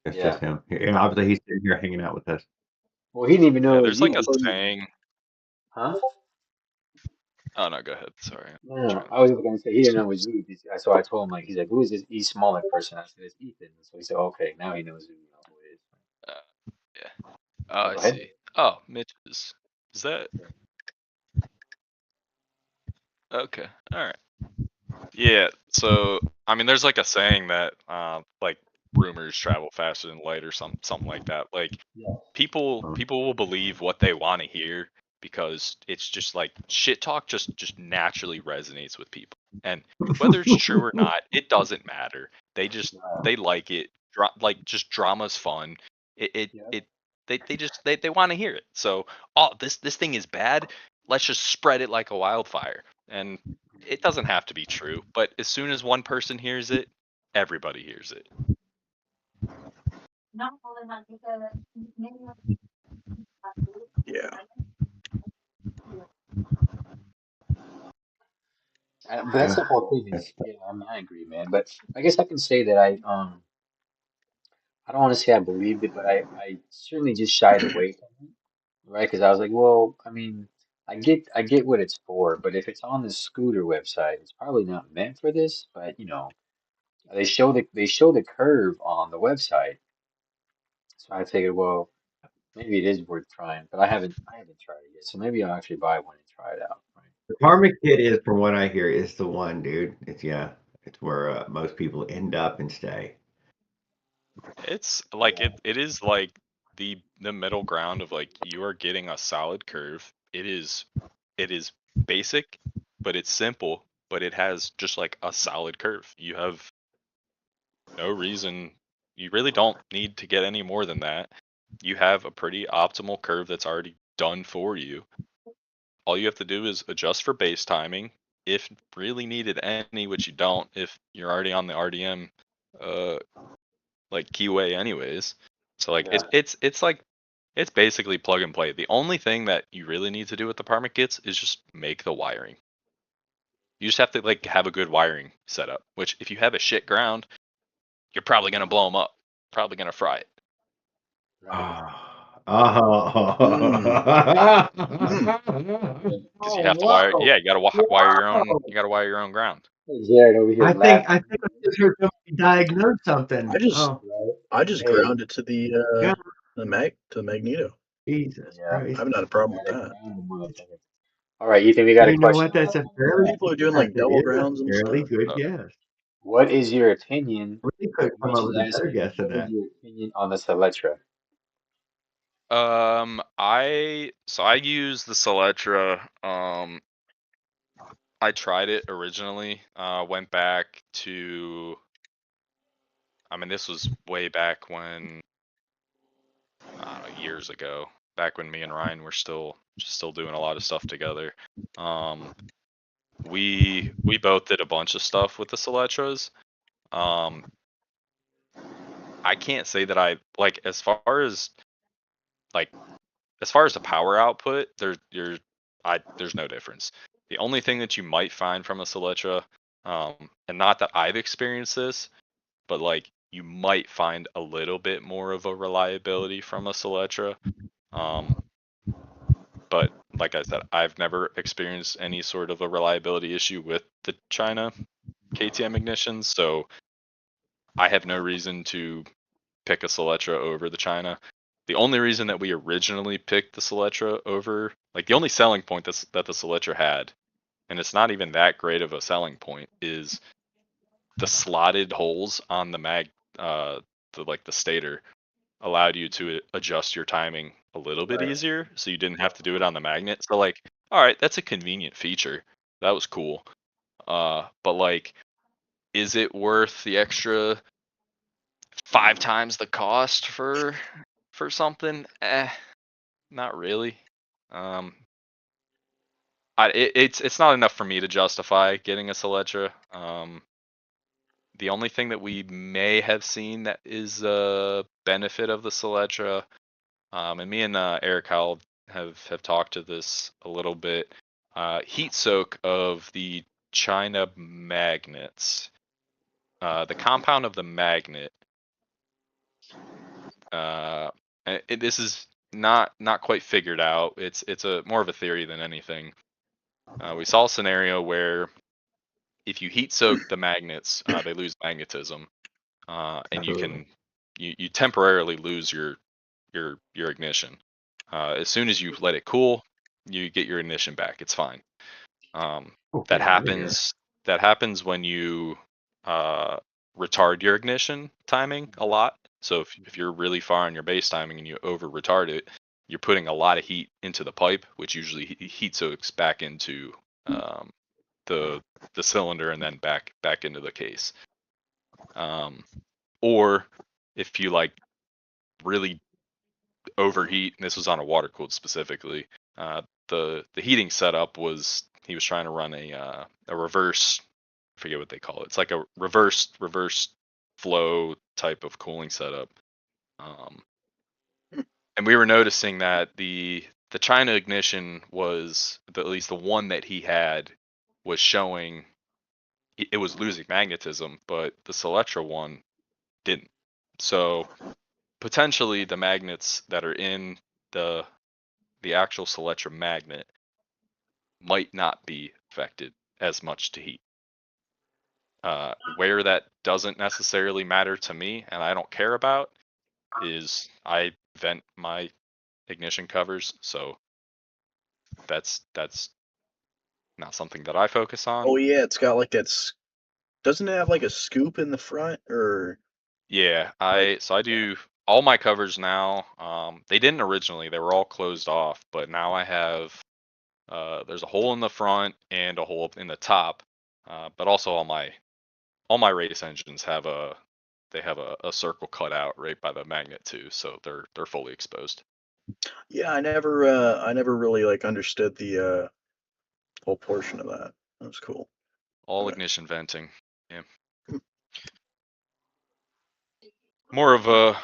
Speaker 8: It's
Speaker 1: yeah.
Speaker 8: just him. And obviously he's sitting here hanging out with us.
Speaker 1: Well, he didn't even
Speaker 7: Yeah,
Speaker 1: know it was
Speaker 7: there's like
Speaker 1: you.
Speaker 7: a
Speaker 1: I told you,
Speaker 7: saying.
Speaker 1: huh?
Speaker 7: Oh no, go ahead. Sorry, I'm
Speaker 1: No, no, no.
Speaker 7: trying.
Speaker 1: I was gonna say he didn't know it was you. So I told him like he's like, who is this E Smollett person? I said it's Ethan. So he said, okay, now he knows who it is.
Speaker 7: Yeah. Oh,
Speaker 1: Yeah,
Speaker 7: I
Speaker 1: go ahead.
Speaker 7: see. Oh, Mitch is that okay? All right. Yeah. So I mean, there's like a saying that like rumors travel faster than light or something like that. Like
Speaker 1: Yeah,
Speaker 7: people will believe what they want to hear because it's just like shit talk just naturally resonates with people. And whether it's true or not, it doesn't matter.
Speaker 1: right.
Speaker 7: They like it. Like just drama's fun.
Speaker 1: Yeah.
Speaker 7: It they just they want to hear it. So, oh, this thing is bad. Let's just spread it like a wildfire. And it doesn't have to be true, but as soon as one person hears it, everybody hears it.
Speaker 2: Yeah.
Speaker 1: But that's
Speaker 8: Yeah.
Speaker 1: the whole thing
Speaker 8: That's
Speaker 1: is, yeah, I mean, I agree, man. But I guess I can say that I don't want to say I believed it, but I certainly just shied away from it, right? Because I was like, well, I mean, I get what it's for, but if it's on the scooter website, it's probably not meant for this. But you know, they show the curve on the website, so I figured, well, maybe it is worth trying. But I haven't tried it yet, so maybe I'll actually buy one and try it out, right?
Speaker 8: the Karma Kid is, from what I hear, is the one, dude. It's yeah. It's where most people end up and stay.
Speaker 7: It's like it is like the middle ground of like you are getting a solid curve. It is basic, but it's simple, but it has just like a solid curve. You have no reason, you really don't need to get any more than that. You have a pretty optimal curve that's already done for you. All you have to do is adjust for base timing if really needed any, which you don't if you're already on the RDM like keyway anyways. So like
Speaker 1: Yeah.
Speaker 7: it's like it's basically plug and play. The only thing that you really need to do with apartment kits is just make the wiring. You just have to like have a good wiring setup, which if you have a shit ground, you're probably going to blow them up. Probably going to fry it.
Speaker 1: Right.
Speaker 7: Cuz
Speaker 8: Oh,
Speaker 7: you have to wire,
Speaker 8: wow.
Speaker 7: yeah, you got to wire your own, you got to wire your own ground.
Speaker 1: Jared over here
Speaker 8: I
Speaker 1: laughing.
Speaker 8: think I just heard somebody diagnose something.
Speaker 2: I just
Speaker 8: Oh,
Speaker 1: Right?
Speaker 2: I just
Speaker 1: Hey,
Speaker 2: ground it to the
Speaker 8: God,
Speaker 2: magneto.
Speaker 8: Jesus
Speaker 1: yeah.
Speaker 2: I
Speaker 8: Christ.
Speaker 2: have not a
Speaker 1: You
Speaker 2: problem with
Speaker 1: gotta
Speaker 2: that.
Speaker 1: ground the motherfucker. All right, Ethan, we got a
Speaker 8: You know
Speaker 1: question
Speaker 8: what?
Speaker 1: on
Speaker 8: That's a fairly,
Speaker 2: People are doing
Speaker 8: yes,
Speaker 2: like
Speaker 8: it
Speaker 2: double
Speaker 8: is a
Speaker 2: grounds and
Speaker 8: fairly
Speaker 2: stuff.
Speaker 8: good
Speaker 7: Uh,
Speaker 8: guess.
Speaker 1: what is your opinion?
Speaker 8: Really could come up
Speaker 1: Somebody
Speaker 8: with a
Speaker 1: just asked
Speaker 8: better
Speaker 1: me,
Speaker 8: guess than
Speaker 1: what is
Speaker 8: that.
Speaker 1: your opinion on the Seletra?
Speaker 7: I use the Seletra. I tried it originally. Went back to, I mean, this was way back when, I don't know, years ago. Back when me and Ryan were still doing a lot of stuff together. We both did a bunch of stuff with the Seletras. I can't say that I like like as far as the power output, there's no difference. The only thing that you might find from a Seletra, and not that I've experienced this, but like you might find a little bit more of a reliability from a Seletra. But like I said, I've never experienced any sort of a reliability issue with the China KTM ignitions, so I have no reason to pick a Seletra over the China. The only reason that we originally picked the Seletra over, like the only selling point that the Seletra had, and it's not even that great of a selling point, is the slotted holes on the the stator allowed you to adjust your timing a little bit
Speaker 1: Right.
Speaker 7: easier, so you didn't have to do it on the magnet. So like, all right, that's a convenient feature. That was cool. But like, is it worth the extra 5 times the cost for something? Not really. Um, it's not enough for me to justify getting a Seletra. The only thing that we may have seen that is a benefit of the Seletra, and me and Eric Howell have talked to this a little bit. Heat soak of the China magnets. The compound of the magnet. This is not quite figured out. It's a more of a theory than anything. We saw a scenario where if you heat soak the magnets, they lose magnetism, and you temporarily lose your ignition. As soon as you let it cool, you get your ignition back. It's fine. That
Speaker 8: Get out of here.
Speaker 7: happens when you retard your ignition timing a lot. So if you're really far on your base timing and you over retard it, you're putting a lot of heat into the pipe, which usually heat soaks back into the cylinder and then back into the case. Or if you like really overheat, and this was on a water cooled specifically, the heating setup was he was trying to run a reverse, I forget what they call it. It's like a reverse flow type of cooling setup. And we were noticing that the China ignition was at least the one that he had was showing it was losing magnetism, but the Seletra one didn't. So potentially the magnets that are in the actual Seletra magnet might not be affected as much to heat. Where that doesn't necessarily matter to me and I don't care about is I vent my ignition covers, so that's not something that I focus on.
Speaker 2: Oh yeah, it's got like that. Doesn't it have like a scoop in the front or
Speaker 7: Yeah, I do all my covers now. They didn't originally; they were all closed off. But now I have there's a hole in the front and a hole in the top. But also all my race engines have a a circle cut out right by the magnet too, so they're fully exposed.
Speaker 2: Yeah, I never really like understood the whole portion of that. That was cool.
Speaker 7: All ignition venting. Yeah. More of a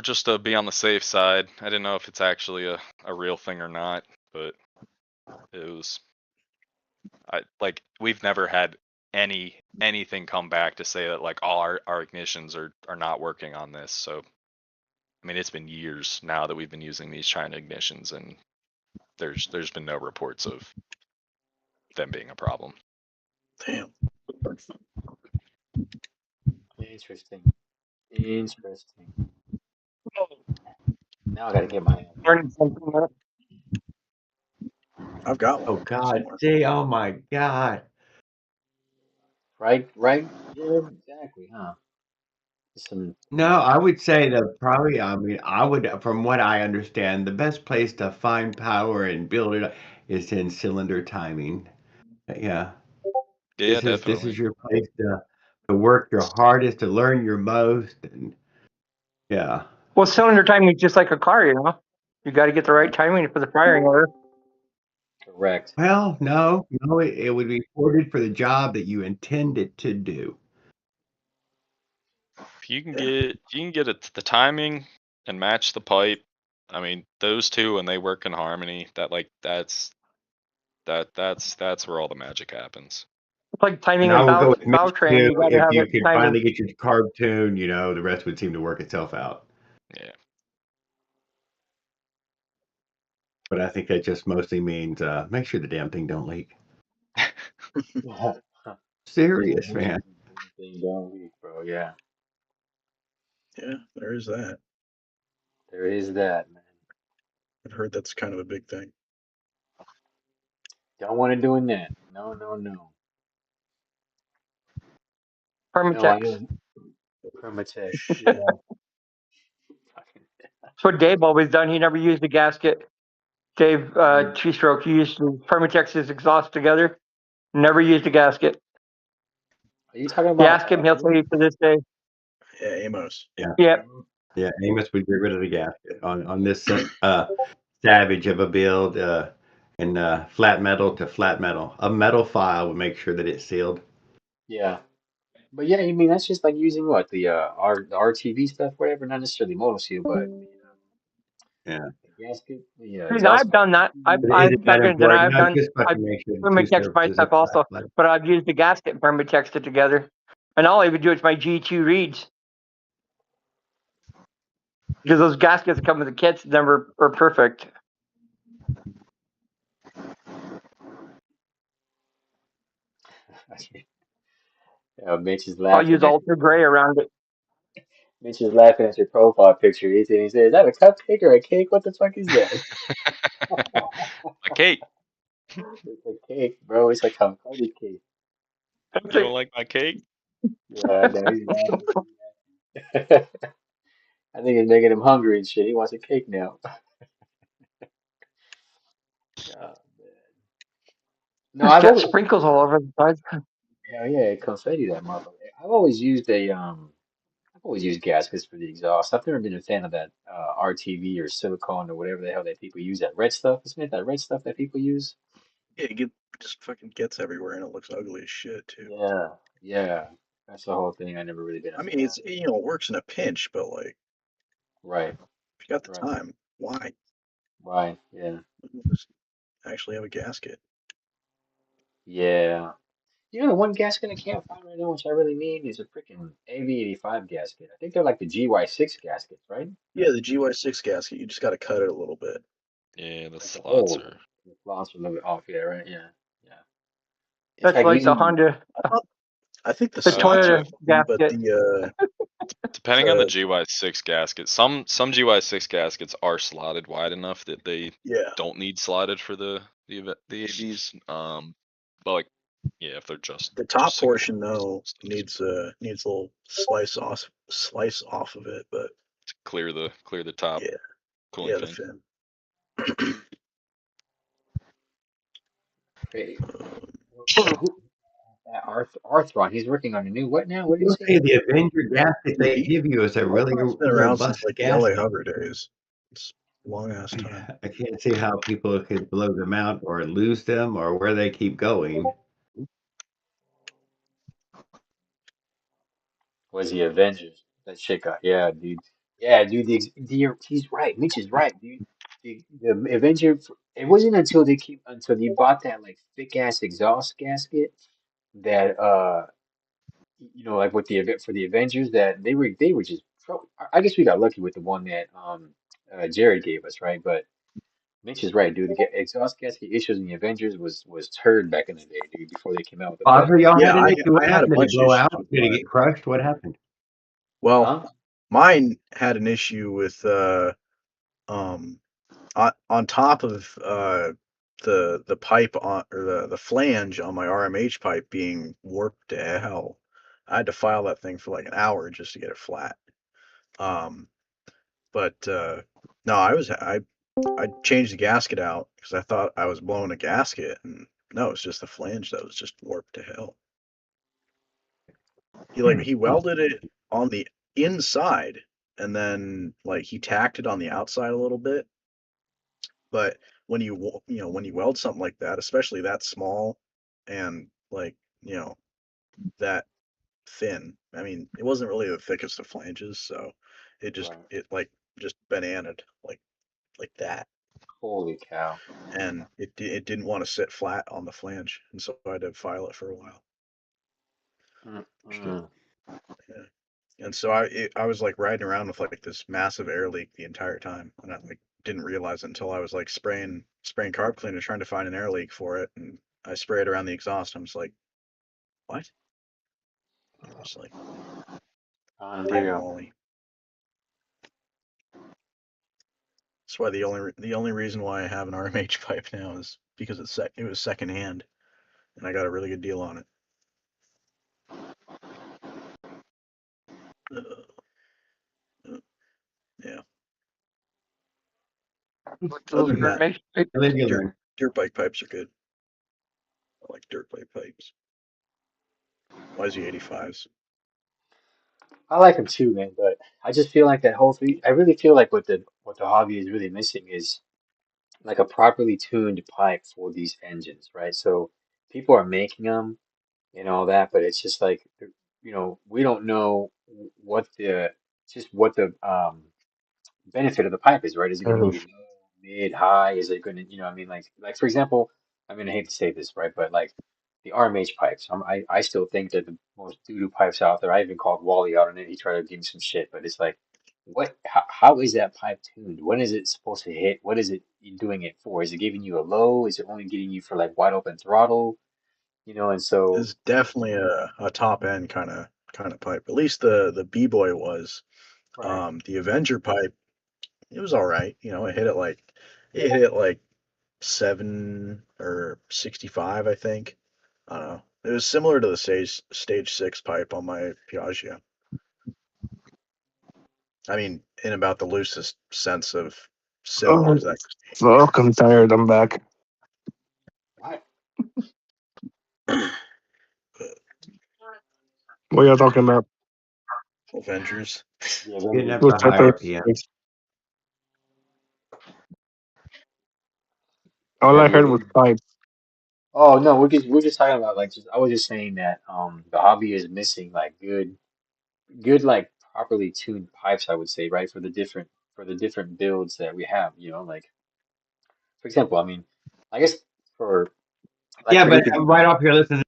Speaker 7: just to be on the safe side. I didn't know if it's actually a real thing or not, but it was. We've never had anything come back to say that like all our ignitions are not working on this. So I mean it's been years now that we've been using these China ignitions, and there's been no reports of them being a problem.
Speaker 2: Damn.
Speaker 1: Interesting. Interesting. Now I gotta get my
Speaker 5: Learning something there.
Speaker 2: I've got one.
Speaker 8: Oh God,
Speaker 2: somewhere.
Speaker 8: see, oh my God.
Speaker 1: right, yeah, exactly, huh? Some
Speaker 8: No, I would say that probably, I mean, I would, from what I understand, the best place to find power and build it up is in cylinder timing. Yeah,
Speaker 7: Yeah,
Speaker 8: this
Speaker 7: definitely.
Speaker 8: is your place to work your hardest, to learn your most, and yeah.
Speaker 5: Well, cylinder timing is just like a car, you know. You got to get the right timing for the firing order.
Speaker 1: correct.
Speaker 8: Well, no, it would be ported for the job that you intend it to do.
Speaker 7: If you can
Speaker 2: Yeah.
Speaker 7: get it the timing and match the pipe, I mean those two when they work in harmony, that's where all the magic happens.
Speaker 5: It's like timing
Speaker 8: And I
Speaker 5: and
Speaker 8: will go with
Speaker 5: valve
Speaker 8: Mitch
Speaker 5: train.
Speaker 8: too.
Speaker 5: You got to
Speaker 8: If
Speaker 5: have
Speaker 8: you
Speaker 5: it
Speaker 8: can
Speaker 5: timing.
Speaker 8: finally get your carb tuned, the rest would seem to work itself out.
Speaker 7: Yeah.
Speaker 8: But I think that just mostly means make sure the damn thing don't leak.
Speaker 1: Yeah,
Speaker 8: Serious, man.
Speaker 1: thing don't leak, bro. Yeah,
Speaker 2: Yeah, there is that.
Speaker 1: there is that, man.
Speaker 2: I've heard that's kind of a big thing.
Speaker 1: Don't want to doing that. No, no, no. No, I
Speaker 5: Permatex.
Speaker 1: am Permatex. Yeah.
Speaker 5: That's what Dave always done. He never used a gasket. Dave two-stroke. He used to Permatex his exhaust together. Never used a gasket.
Speaker 1: Are you talking
Speaker 5: You
Speaker 1: about
Speaker 5: ask him, he'll tell you to this day.
Speaker 2: Yeah, Amos.
Speaker 8: Yeah,
Speaker 5: Yeah.
Speaker 8: yeah. Amos would get rid of the gasket on this savage of a build, and flat metal to flat metal. A metal file would make sure that it's sealed.
Speaker 1: Yeah. But yeah, I mean that's just like using what the RTV stuff, whatever. Not necessarily motor seal, but
Speaker 8: Yeah.
Speaker 1: the gasket, the
Speaker 5: See,
Speaker 1: exhaust
Speaker 5: I've
Speaker 1: pipe.
Speaker 5: done that.
Speaker 8: But is
Speaker 5: I'm
Speaker 8: it
Speaker 5: not
Speaker 8: that
Speaker 5: going to deny
Speaker 8: important?
Speaker 5: I've
Speaker 8: No,
Speaker 5: done.
Speaker 8: just
Speaker 5: I've
Speaker 8: fucking make sure the two
Speaker 5: Permatex my
Speaker 8: surfaces
Speaker 5: stuff
Speaker 8: are flat.
Speaker 5: also,
Speaker 8: flat.
Speaker 5: but I've used the gasket and Permatexed it together. And all I would do is my G2 reads. Because those gaskets that come with the kits never are perfect.
Speaker 1: Mitch is
Speaker 5: I'll
Speaker 1: laughing
Speaker 5: use
Speaker 1: at
Speaker 5: ultra gray around it.
Speaker 1: Mitch is laughing at your profile picture. He says, "Is that a cupcake or a cake? What the fuck is that?"
Speaker 7: My cake.
Speaker 1: It's a cake, bro. It's a confetti cake.
Speaker 7: You don't like my cake?
Speaker 1: Yeah, no, he's laughing. I think it's making him hungry and shit. He wants a cake now. Oh, man. No,
Speaker 5: Just
Speaker 1: I've
Speaker 5: get
Speaker 1: always
Speaker 5: sprinkles all over the place.
Speaker 1: hell yeah, confetti that motherfucker. I've always used I've always used gaskets for the exhaust. I've never been a fan of that RTV or silicone or whatever the hell that people use. That red stuff, isn't it? That red stuff that people use.
Speaker 2: Yeah, just fucking gets everywhere and it looks ugly as shit too.
Speaker 1: Yeah, yeah. That's the whole thing. I never really been a
Speaker 2: I mean,
Speaker 1: fan.
Speaker 2: it's it works in a pinch, but like
Speaker 1: Right,
Speaker 2: if you got the
Speaker 1: right,
Speaker 2: time, why?
Speaker 1: right. Yeah,
Speaker 2: Just actually have a gasket.
Speaker 1: yeah. The one gasket I can't find right now, which I really need, is a freaking AV85 gasket. I think they're like the GY6 gaskets, right?
Speaker 2: Yeah, the GY6 gasket, you just got to cut it a little bit.
Speaker 7: Yeah, the
Speaker 1: Like the
Speaker 7: slots
Speaker 1: hole,
Speaker 7: are.
Speaker 1: the slots are a little bit off. Yeah, right. Yeah, yeah. It's
Speaker 5: That's
Speaker 1: like
Speaker 5: like the
Speaker 1: using.
Speaker 5: Honda,
Speaker 2: I think the
Speaker 5: the
Speaker 2: slots are
Speaker 5: Toyota
Speaker 2: fine, but
Speaker 5: gasket.
Speaker 7: Depending on the
Speaker 2: the
Speaker 7: GY6 gasket, some GY6 gaskets are slotted wide enough that they
Speaker 2: yeah,
Speaker 7: don't need slotted for the AVs. But like Yeah, if they're just
Speaker 2: The top
Speaker 7: single
Speaker 2: portion though needs a little slice off of it, but
Speaker 7: to clear the top
Speaker 2: yeah,
Speaker 7: cooling
Speaker 2: the
Speaker 7: fin.
Speaker 2: fin.
Speaker 1: Hey, who, Arthron, he's working on a new what now? What did you say?
Speaker 8: Okay, the Avenger gasket they
Speaker 2: He-
Speaker 8: give you is a really
Speaker 2: It's been around since
Speaker 8: robust
Speaker 2: like the LA
Speaker 8: gasket.
Speaker 2: Hover days. It's a long ass time.
Speaker 8: I can't see how people could blow them out or lose them or where they keep going.
Speaker 1: Was the Avengers? That shit got yeah, dude. Yeah, dude. He's right. Mitch is right, dude. The Avenger. It wasn't until until they bought that like thick ass exhaust gasket that like with the event for the Avengers that they were just. I guess we got lucky with the one that Jared gave us, right? But Mitch is right, dude. The exhaust gasket issues in the Avengers was turd back in the day, dude. Before they came out with the better
Speaker 8: Arthur,
Speaker 1: ones.
Speaker 8: y'all
Speaker 2: Yeah,
Speaker 8: had an issue. What
Speaker 2: I had a
Speaker 8: happened? Did it
Speaker 2: bunch of
Speaker 8: blow
Speaker 2: issues
Speaker 8: out?
Speaker 2: with
Speaker 8: Did it
Speaker 2: mine.
Speaker 8: get crushed? What happened?
Speaker 2: Well,
Speaker 1: Huh?
Speaker 2: mine had an issue with um on top of the pipe on or the flange on my RMH pipe being warped to hell. I had to file that thing for like an hour just to get it flat. Um, but no, I changed the gasket out because I thought I was blowing a gasket, and no, it's just the flange that was just warped to hell. He welded it on the inside, and then like he tacked it on the outside a little bit. But when you weld something like that, especially that small and like that thin, I mean, it wasn't really the thickest of flanges, so
Speaker 1: Right.
Speaker 2: it like just bananaed like that,
Speaker 1: Holy cow.
Speaker 2: and it didn't want to sit flat on the flange, and so I had to file it for a while.
Speaker 1: Mm-mm.
Speaker 2: Yeah. And so I was like riding around with like this massive air leak the entire time, and I like didn't realize it until I was like spraying carb cleaner trying to find an air leak for it, and I sprayed around the exhaust. I'm just like, what? It's like, holy
Speaker 1: Unreal.
Speaker 2: moly! That's why the only reason why I have an RMH pipe now is because it was secondhand, and I got a really good deal on it. Uh, yeah.
Speaker 5: With those
Speaker 2: Other than that,
Speaker 5: information.
Speaker 8: I live you
Speaker 2: dirt
Speaker 8: learn.
Speaker 2: dirt bike pipes are good. I like dirt bike pipes. YZ85s.
Speaker 1: I like them too, man, but I just feel like that whole thing. I really feel like what the hobby is really missing is like a properly tuned pipe for these engines, right? So people are making them and all that, but it's just like we don't know what the benefit of the pipe is, right? Is it going to be low, mid, high? Is it going to, I mean, like for example, I mean, I hate to say this, right? But like the RMH pipes, I still think they're the most doo-doo pipes out there. I even called Wally out on it. He tried to give me some shit, but it's like, how is that pipe tuned? When is it supposed to hit? What is it doing it for? Is it giving you a low? Is it only getting you for like wide open throttle? And so,
Speaker 2: Is definitely a top end kind of pipe. At least the B boy was.
Speaker 1: right.
Speaker 2: The Avenger pipe, it was all right. It hit like 7 or 65, I think. I don't know. It was similar to the stage 6 pipe on my Piaggio. I mean, in about the loosest sense of
Speaker 9: Oh,
Speaker 2: cylinders that
Speaker 9: fuck, I'm tired. I'm back.
Speaker 1: What?
Speaker 9: What y'all talking about?
Speaker 2: Avengers.
Speaker 1: The
Speaker 8: Getting
Speaker 1: Avengers.
Speaker 8: up to
Speaker 9: What type
Speaker 8: high
Speaker 9: of?
Speaker 8: RPM.
Speaker 9: All
Speaker 1: Yeah,
Speaker 9: I
Speaker 1: the
Speaker 9: heard was
Speaker 1: Avengers.
Speaker 9: pipes.
Speaker 1: Oh no, we're just talking about like just I was just saying that the hobby is missing like good like properly tuned pipes, I would say, right? For the different builds that we have, like for example, I mean, I guess for like
Speaker 8: Yeah,
Speaker 1: for
Speaker 8: but
Speaker 1: anything.
Speaker 8: right off here, listen.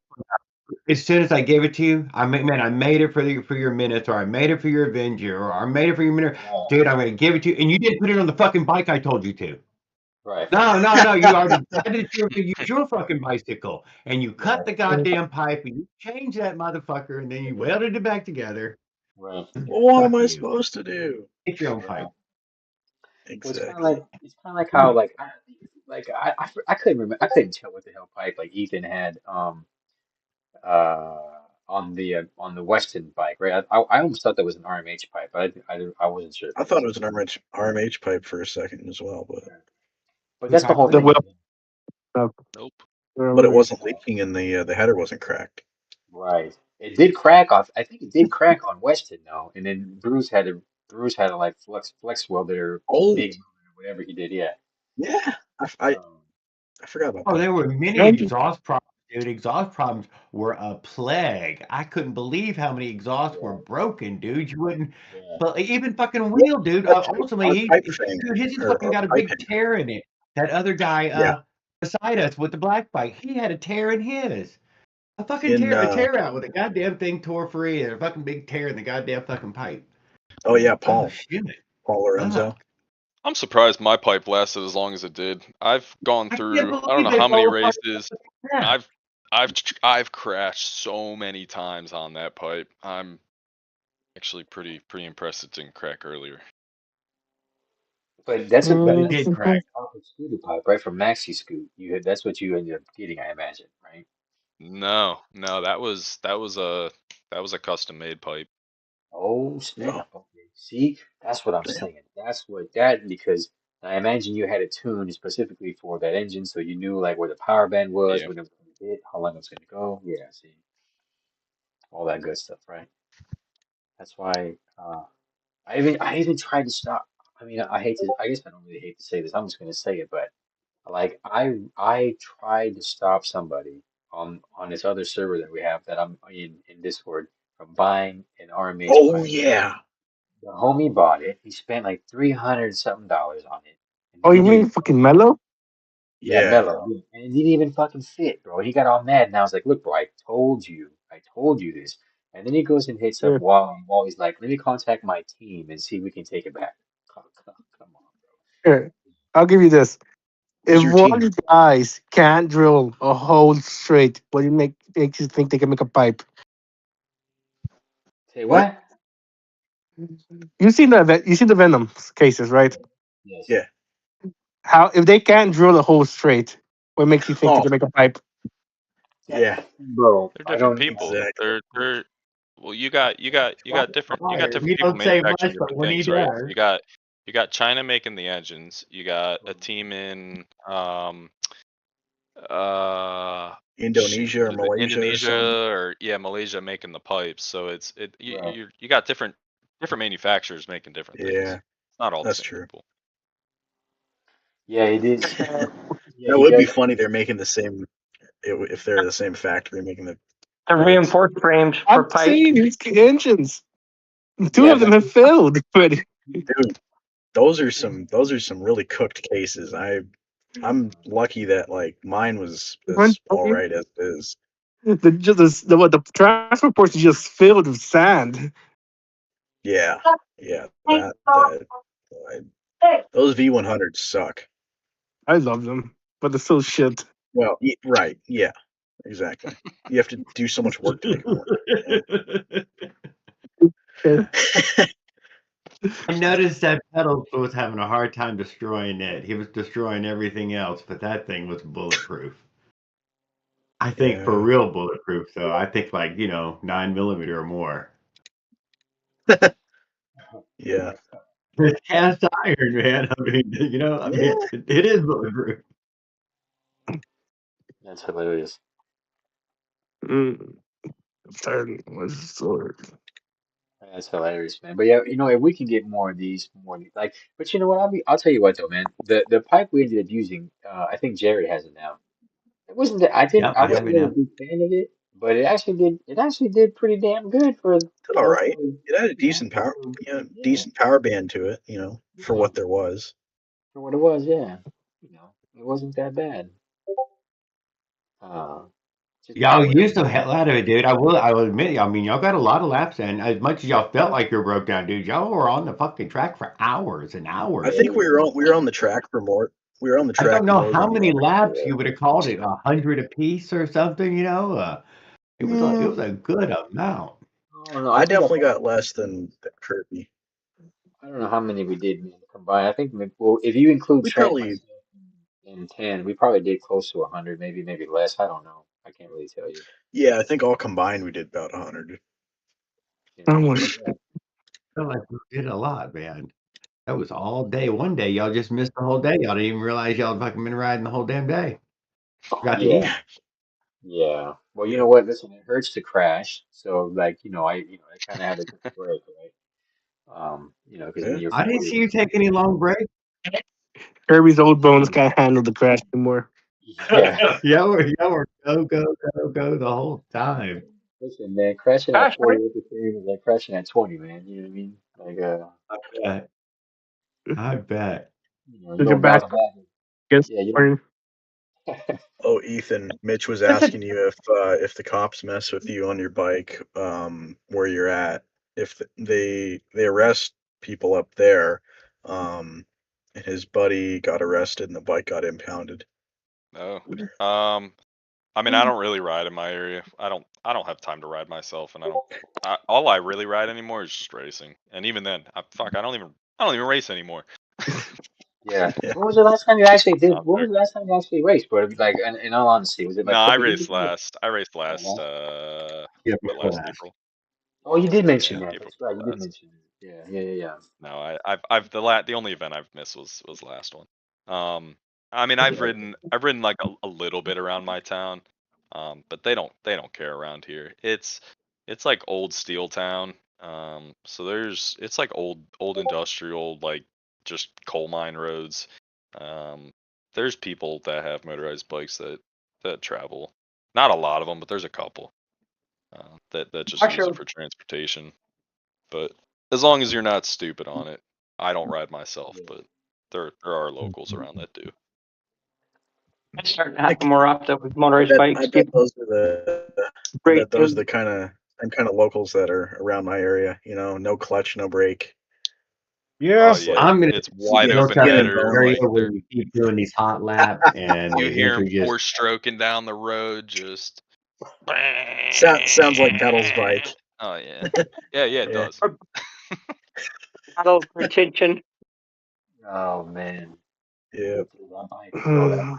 Speaker 8: As soon as I gave it to you, I made it for your minutes, or I made it for your Avenger, or I made it for your minute.
Speaker 1: Right,
Speaker 8: Dude, I'm gonna give it to you, and you didn't put it on the fucking bike I told you to.
Speaker 1: right,
Speaker 8: No, no, no. You already decided you were gonna use your fucking bicycle, and you cut
Speaker 1: right,
Speaker 8: the goddamn pipe, and you changed that motherfucker, and then you welded it back together.
Speaker 1: right.
Speaker 2: What am
Speaker 8: Fuck
Speaker 2: I
Speaker 8: you.
Speaker 2: supposed to do?
Speaker 8: Get your own
Speaker 1: Yeah.
Speaker 8: pipe.
Speaker 1: Well, it's kind of like
Speaker 2: Exactly.
Speaker 1: how like I couldn't remember, I couldn't tell what the hell pipe like Ethan had. uh, on the Weston bike, right? I almost thought that was an RMH pipe, but I wasn't sure if
Speaker 2: I
Speaker 1: it
Speaker 2: thought
Speaker 1: was.
Speaker 2: it was an RMH pipe for a second as well,
Speaker 1: Yeah. But
Speaker 8: What
Speaker 1: that's the
Speaker 8: type
Speaker 1: whole
Speaker 8: was
Speaker 9: The
Speaker 8: it?
Speaker 1: thing.
Speaker 9: wheel. Uh,
Speaker 7: Nope.
Speaker 2: but it
Speaker 9: whatever.
Speaker 2: wasn't leaking and the header wasn't cracked.
Speaker 1: Right. It did crack off. I think it did crack on Weston though, and then Bruce had to like flex weld their
Speaker 2: Oh,
Speaker 1: big whatever he did. Yeah.
Speaker 2: yeah. I
Speaker 1: Um,
Speaker 2: I forgot about
Speaker 8: Oh,
Speaker 2: that.
Speaker 8: there were many exhaust problems, dude. Exhaust problems were a plague. I couldn't believe how many exhausts were
Speaker 1: yeah.
Speaker 8: broken, dude. You wouldn't,
Speaker 1: Yeah.
Speaker 8: but even fucking
Speaker 2: Yeah,
Speaker 8: wheel, dude. Ultimately,
Speaker 2: our pipe
Speaker 8: dude, his
Speaker 2: hanger
Speaker 8: has fucking
Speaker 2: or
Speaker 8: got a
Speaker 2: pipe
Speaker 8: big
Speaker 2: hanger.
Speaker 8: tear in it. That other guy,
Speaker 2: Yeah,
Speaker 8: beside us with the black bike, he had a tear in his. A fucking
Speaker 2: in
Speaker 8: tear, a tear out with a goddamn thing tore free and a fucking big tear in the goddamn fucking pipe.
Speaker 2: oh yeah,
Speaker 8: Oh
Speaker 2: Paul
Speaker 8: shit.
Speaker 2: Lorenzo.
Speaker 8: Fuck.
Speaker 7: I'm surprised my pipe lasted as long as it did. I've gone
Speaker 8: I can't
Speaker 7: through I don't
Speaker 8: believe
Speaker 7: know
Speaker 8: they
Speaker 7: how many
Speaker 8: fall apart.
Speaker 7: races.
Speaker 8: Yeah.
Speaker 7: I've crashed so many times on that pipe. I'm actually pretty impressed it didn't crack earlier.
Speaker 1: But that's
Speaker 8: But it
Speaker 1: that's
Speaker 8: did
Speaker 1: a
Speaker 8: crack.
Speaker 1: proper scooter pipe, right? From Maxi Scoot. That's what you ended up getting, I imagine, right?
Speaker 7: No, that was a custom made pipe.
Speaker 1: Oh
Speaker 2: Oh,
Speaker 1: snap. Okay. See, that's what I'm
Speaker 2: damn.
Speaker 1: saying. That's what that because I imagine you had it tuned specifically for that engine, so you knew like where the power band was,
Speaker 7: Yeah.
Speaker 1: when it was going to hit, how long it was going to go. Yeah, see, all that good stuff, right? That's why I even tried to stop. I mean, I hate to. I guess I don't really hate to say this. I'm just going to say it, but like I tried to stop somebody on this other server that we have that I'm in Discord from buying an RMH
Speaker 2: Oh
Speaker 1: pipe.
Speaker 2: yeah,
Speaker 1: The homie bought it. He spent like 300 something dollars on it, and
Speaker 9: Oh,
Speaker 1: he
Speaker 9: you
Speaker 1: didn't
Speaker 9: mean
Speaker 1: even
Speaker 9: fucking mellow?
Speaker 1: yeah,
Speaker 2: yeah.
Speaker 1: mellow, yeah. And it didn't even fucking fit, bro. He got all mad, and I was like, "Look, bro, I told you this." And then he goes and hits up
Speaker 9: Yeah.
Speaker 1: Wally. He's like, "Let me contact my team and see if we can take it back." Come on,
Speaker 9: Here, I'll give you this.
Speaker 2: Who's
Speaker 9: If
Speaker 2: your
Speaker 9: one of
Speaker 2: team?
Speaker 9: you guys can't drill a hole straight, what do you makes you think they can make a pipe?
Speaker 1: say
Speaker 2: What?
Speaker 1: what?
Speaker 9: You seen the Venom cases, right?
Speaker 1: Yes.
Speaker 2: Yeah.
Speaker 9: How if they can't drill a hole straight, what makes you think they
Speaker 2: Oh
Speaker 9: can make a pipe?
Speaker 2: yeah,
Speaker 1: Bro,
Speaker 7: They're
Speaker 1: I
Speaker 7: different
Speaker 1: don't.
Speaker 7: people.
Speaker 2: exactly.
Speaker 7: They're well, you got different
Speaker 8: He
Speaker 7: people
Speaker 8: don't say
Speaker 7: manufacturing
Speaker 8: much, but
Speaker 7: different
Speaker 8: when he
Speaker 7: things, right?
Speaker 8: does,
Speaker 7: You got China making the engines. You got a team in shoot,
Speaker 2: Indonesia or
Speaker 7: what is it?
Speaker 2: Malaysia or something.
Speaker 7: Indonesia or yeah, Malaysia making the pipes. So
Speaker 1: Right.
Speaker 7: you got different manufacturers making different things.
Speaker 2: Yeah,
Speaker 7: It's not all the
Speaker 2: that's
Speaker 7: same
Speaker 2: true.
Speaker 7: people.
Speaker 1: Yeah, he did. Yeah,
Speaker 2: That
Speaker 1: he
Speaker 2: would be
Speaker 1: does.
Speaker 2: funny. They're making the same if they're the same factory making the
Speaker 5: The
Speaker 2: pipes.
Speaker 5: reinforced frames for
Speaker 9: I've
Speaker 5: pipes.
Speaker 9: seen these engines. Two
Speaker 1: Yeah,
Speaker 9: of them
Speaker 1: but
Speaker 9: have failed already.
Speaker 2: Dude, those are some really cooked cases. I'm lucky that like mine was
Speaker 9: One
Speaker 2: as all right as it is.
Speaker 9: the transport ports is just filled with sand.
Speaker 2: Yeah, yeah. That I, those V100s suck.
Speaker 9: I love them, but they're still shit.
Speaker 2: Well, right. Yeah, exactly. You have to do so much work to make them work. You
Speaker 9: Okay.
Speaker 2: know?
Speaker 8: I noticed that Pedal was having a hard time destroying it. He was destroying everything else, but that thing was bulletproof. I think for
Speaker 2: Yeah.
Speaker 8: real bulletproof, though. I think like 9 millimeter or more.
Speaker 2: Yeah.
Speaker 8: It's cast iron, man. I mean,
Speaker 2: Yeah.
Speaker 8: it is bulletproof.
Speaker 1: that's hilarious.
Speaker 9: Mm, I'm tired.
Speaker 1: That's hilarious, man. But yeah, if we can get more of these, like, but you know what? I'll tell you what though, man. The pipe we ended up using, I think Jerry has it now. It wasn't that
Speaker 8: Yep,
Speaker 1: I
Speaker 8: I have
Speaker 1: wasn't
Speaker 8: it
Speaker 1: really a
Speaker 8: now.
Speaker 1: big fan of it, but it actually did pretty damn good for
Speaker 2: Did all right. It had a
Speaker 1: you know,
Speaker 2: decent power,
Speaker 1: for, yeah,
Speaker 2: decent power band to it, for
Speaker 1: yeah,
Speaker 2: what there was.
Speaker 1: for what it was, yeah. It wasn't that bad. Uh, just
Speaker 8: Y'all
Speaker 1: powered up.
Speaker 8: used the hell out of it, dude. I will admit, I mean, y'all got a lot of laps in. As much as y'all felt like you were broke down, dude, y'all were on the fucking track for hours and
Speaker 2: I
Speaker 8: hours.
Speaker 2: think we were on the track for more. We were on the
Speaker 8: I don't
Speaker 2: track
Speaker 8: know
Speaker 2: more
Speaker 8: how
Speaker 2: than
Speaker 8: many
Speaker 2: what.
Speaker 8: laps you would have called it, 100 apiece or something. It
Speaker 2: Mm,
Speaker 8: was a good amount.
Speaker 1: I don't know. I
Speaker 2: I
Speaker 1: think
Speaker 2: definitely got less than Kirby.
Speaker 1: I don't know how many we did combined. I think well, if you include
Speaker 2: We
Speaker 1: Trent,
Speaker 2: probably.
Speaker 1: myself, and 10, we probably did close to 100, maybe less. I don't know. I can't really tell you.
Speaker 2: Yeah, I think all combined we did about 100.
Speaker 1: You
Speaker 9: How
Speaker 1: know,
Speaker 9: much?
Speaker 1: yeah.
Speaker 8: I feel like we did a lot, man. That was all day. One day, y'all just missed the whole day. Y'all didn't even realize y'all fucking been riding the whole damn day. Forgot to
Speaker 1: Yeah.
Speaker 8: eat.
Speaker 1: Yeah. Well, you know what? Listen, it hurts to crash. So, like, I kind of had to take a break, right? Because when
Speaker 2: Yeah.
Speaker 1: you're
Speaker 8: I didn't
Speaker 1: 40,
Speaker 8: see you take any long break.
Speaker 9: Kirby's old bones can't handle the crash anymore.
Speaker 1: yeah.
Speaker 8: Y'all were go, go, go, go the whole time.
Speaker 1: Listen, man, crashing at
Speaker 5: Gosh,
Speaker 1: 40 with the same as like crashing at 20, man. You know what I mean? Like,
Speaker 8: I bet. I bet.
Speaker 1: you
Speaker 9: Did your
Speaker 1: don't
Speaker 9: back
Speaker 1: bounce back.
Speaker 9: against
Speaker 1: Yeah, you
Speaker 9: morning?
Speaker 2: Oh, Ethan, Mitch was
Speaker 5: that's a
Speaker 2: asking you if the cops mess with you on your bike, where you're at. If they arrest people up there, and his buddy got arrested and the bike got impounded.
Speaker 7: No. I mean, I don't really ride in my area. I don't have time to ride myself, and all I really ride anymore is just racing. And even then, I don't even race anymore.
Speaker 1: Yeah.
Speaker 2: Yeah.
Speaker 1: When was the last time you actually did?
Speaker 7: I'm
Speaker 1: When was the
Speaker 7: joking.
Speaker 1: last time you actually raced, bro? Like, in all honesty, was it
Speaker 7: No,
Speaker 1: like a
Speaker 7: I
Speaker 1: couple years
Speaker 7: raced
Speaker 1: ago?
Speaker 7: last. I raced
Speaker 1: Oh,
Speaker 7: last.
Speaker 1: last.
Speaker 8: Yeah,
Speaker 7: Last
Speaker 8: last.
Speaker 7: April.
Speaker 1: Oh, you did mention
Speaker 7: Yeah,
Speaker 1: that.
Speaker 7: April
Speaker 1: That's right. You did
Speaker 7: last.
Speaker 1: mention it. Yeah.
Speaker 7: No, I've the only event I've missed was last one. I mean,
Speaker 1: Yeah.
Speaker 7: I've ridden like a little bit around my town, but they don't care around here. It's like old steel town. So it's like old industrial, like just coal mine roads. Um, there's people that have motorized bikes that travel. Not a lot of them, but there's a couple that just use it
Speaker 5: actually
Speaker 7: for transportation. But as long as you're not stupid on it, I don't ride myself,
Speaker 1: Yeah.
Speaker 7: but there are locals around that do.
Speaker 5: it's starting to
Speaker 2: I,
Speaker 5: happen more often with
Speaker 2: I
Speaker 5: motorized
Speaker 2: bet I
Speaker 5: bikes.
Speaker 2: bet
Speaker 5: People
Speaker 2: those are the I
Speaker 5: break
Speaker 2: bet those are the kind of same kind of locals that are around my area. No clutch, no brake.
Speaker 3: Yeah.
Speaker 7: Oh
Speaker 2: Just
Speaker 7: yeah,
Speaker 2: like
Speaker 8: I'm gonna
Speaker 7: it's wide
Speaker 2: skin,
Speaker 7: open
Speaker 8: built up
Speaker 2: skin
Speaker 8: an
Speaker 2: and
Speaker 7: header.
Speaker 2: bone.
Speaker 8: area
Speaker 7: Like
Speaker 8: where you keep doing these hot laps, and
Speaker 7: you hear them
Speaker 8: eventually just
Speaker 7: four stroking down the road, just.
Speaker 2: Sounds like Pedal's bike.
Speaker 7: Oh yeah, yeah, it
Speaker 2: Yeah.
Speaker 7: does.
Speaker 5: battle retention.
Speaker 1: Oh man.
Speaker 2: Yeah.
Speaker 1: Go through that bike, bro.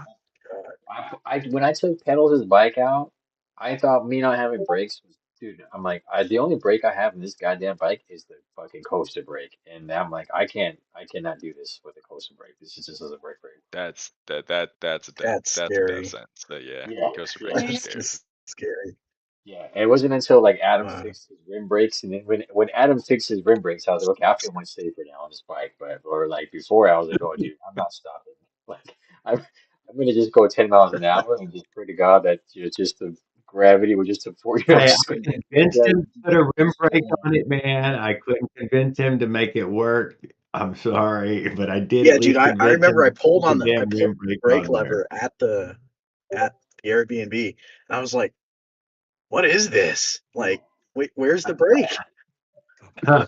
Speaker 1: When I took Pedals' bike out, I thought me not having brakes was, dude. I'm like, the only brake I have in this goddamn bike is the fucking coaster brake, and I'm like, I cannot do this with a coaster brake. This is just as a brake brake.
Speaker 2: That's
Speaker 7: That's a death
Speaker 2: scary.
Speaker 7: sentence. But yeah,
Speaker 1: Yeah,
Speaker 7: coaster brakes
Speaker 1: yeah.
Speaker 7: are
Speaker 2: That's
Speaker 7: scary.
Speaker 2: just scary.
Speaker 1: Yeah, and it wasn't until like Adam
Speaker 2: Wow.
Speaker 1: fixed his rim brakes, and then when Adam fixed his rim brakes, I was like, okay, I feel much safer now on this bike. But or like before, I was like, oh, dude, I'm not stopping. Like I'm gonna just go 10 miles an hour and just pray to God that just the gravity would just support
Speaker 8: hey,
Speaker 1: just
Speaker 8: I convinced him to put a rim brake on it, man. I couldn't convince him to make it work. I'm sorry, but I did
Speaker 2: Yeah,
Speaker 8: at
Speaker 2: dude.
Speaker 8: least
Speaker 2: I
Speaker 8: convince
Speaker 2: remember
Speaker 8: him
Speaker 2: I
Speaker 8: to put
Speaker 2: pulled
Speaker 8: the
Speaker 2: on the
Speaker 8: damn rim brake
Speaker 2: brake
Speaker 8: on there.
Speaker 2: lever at the Airbnb, and I was like, "What is this? Like, wait, where's the brake?
Speaker 8: Yeah.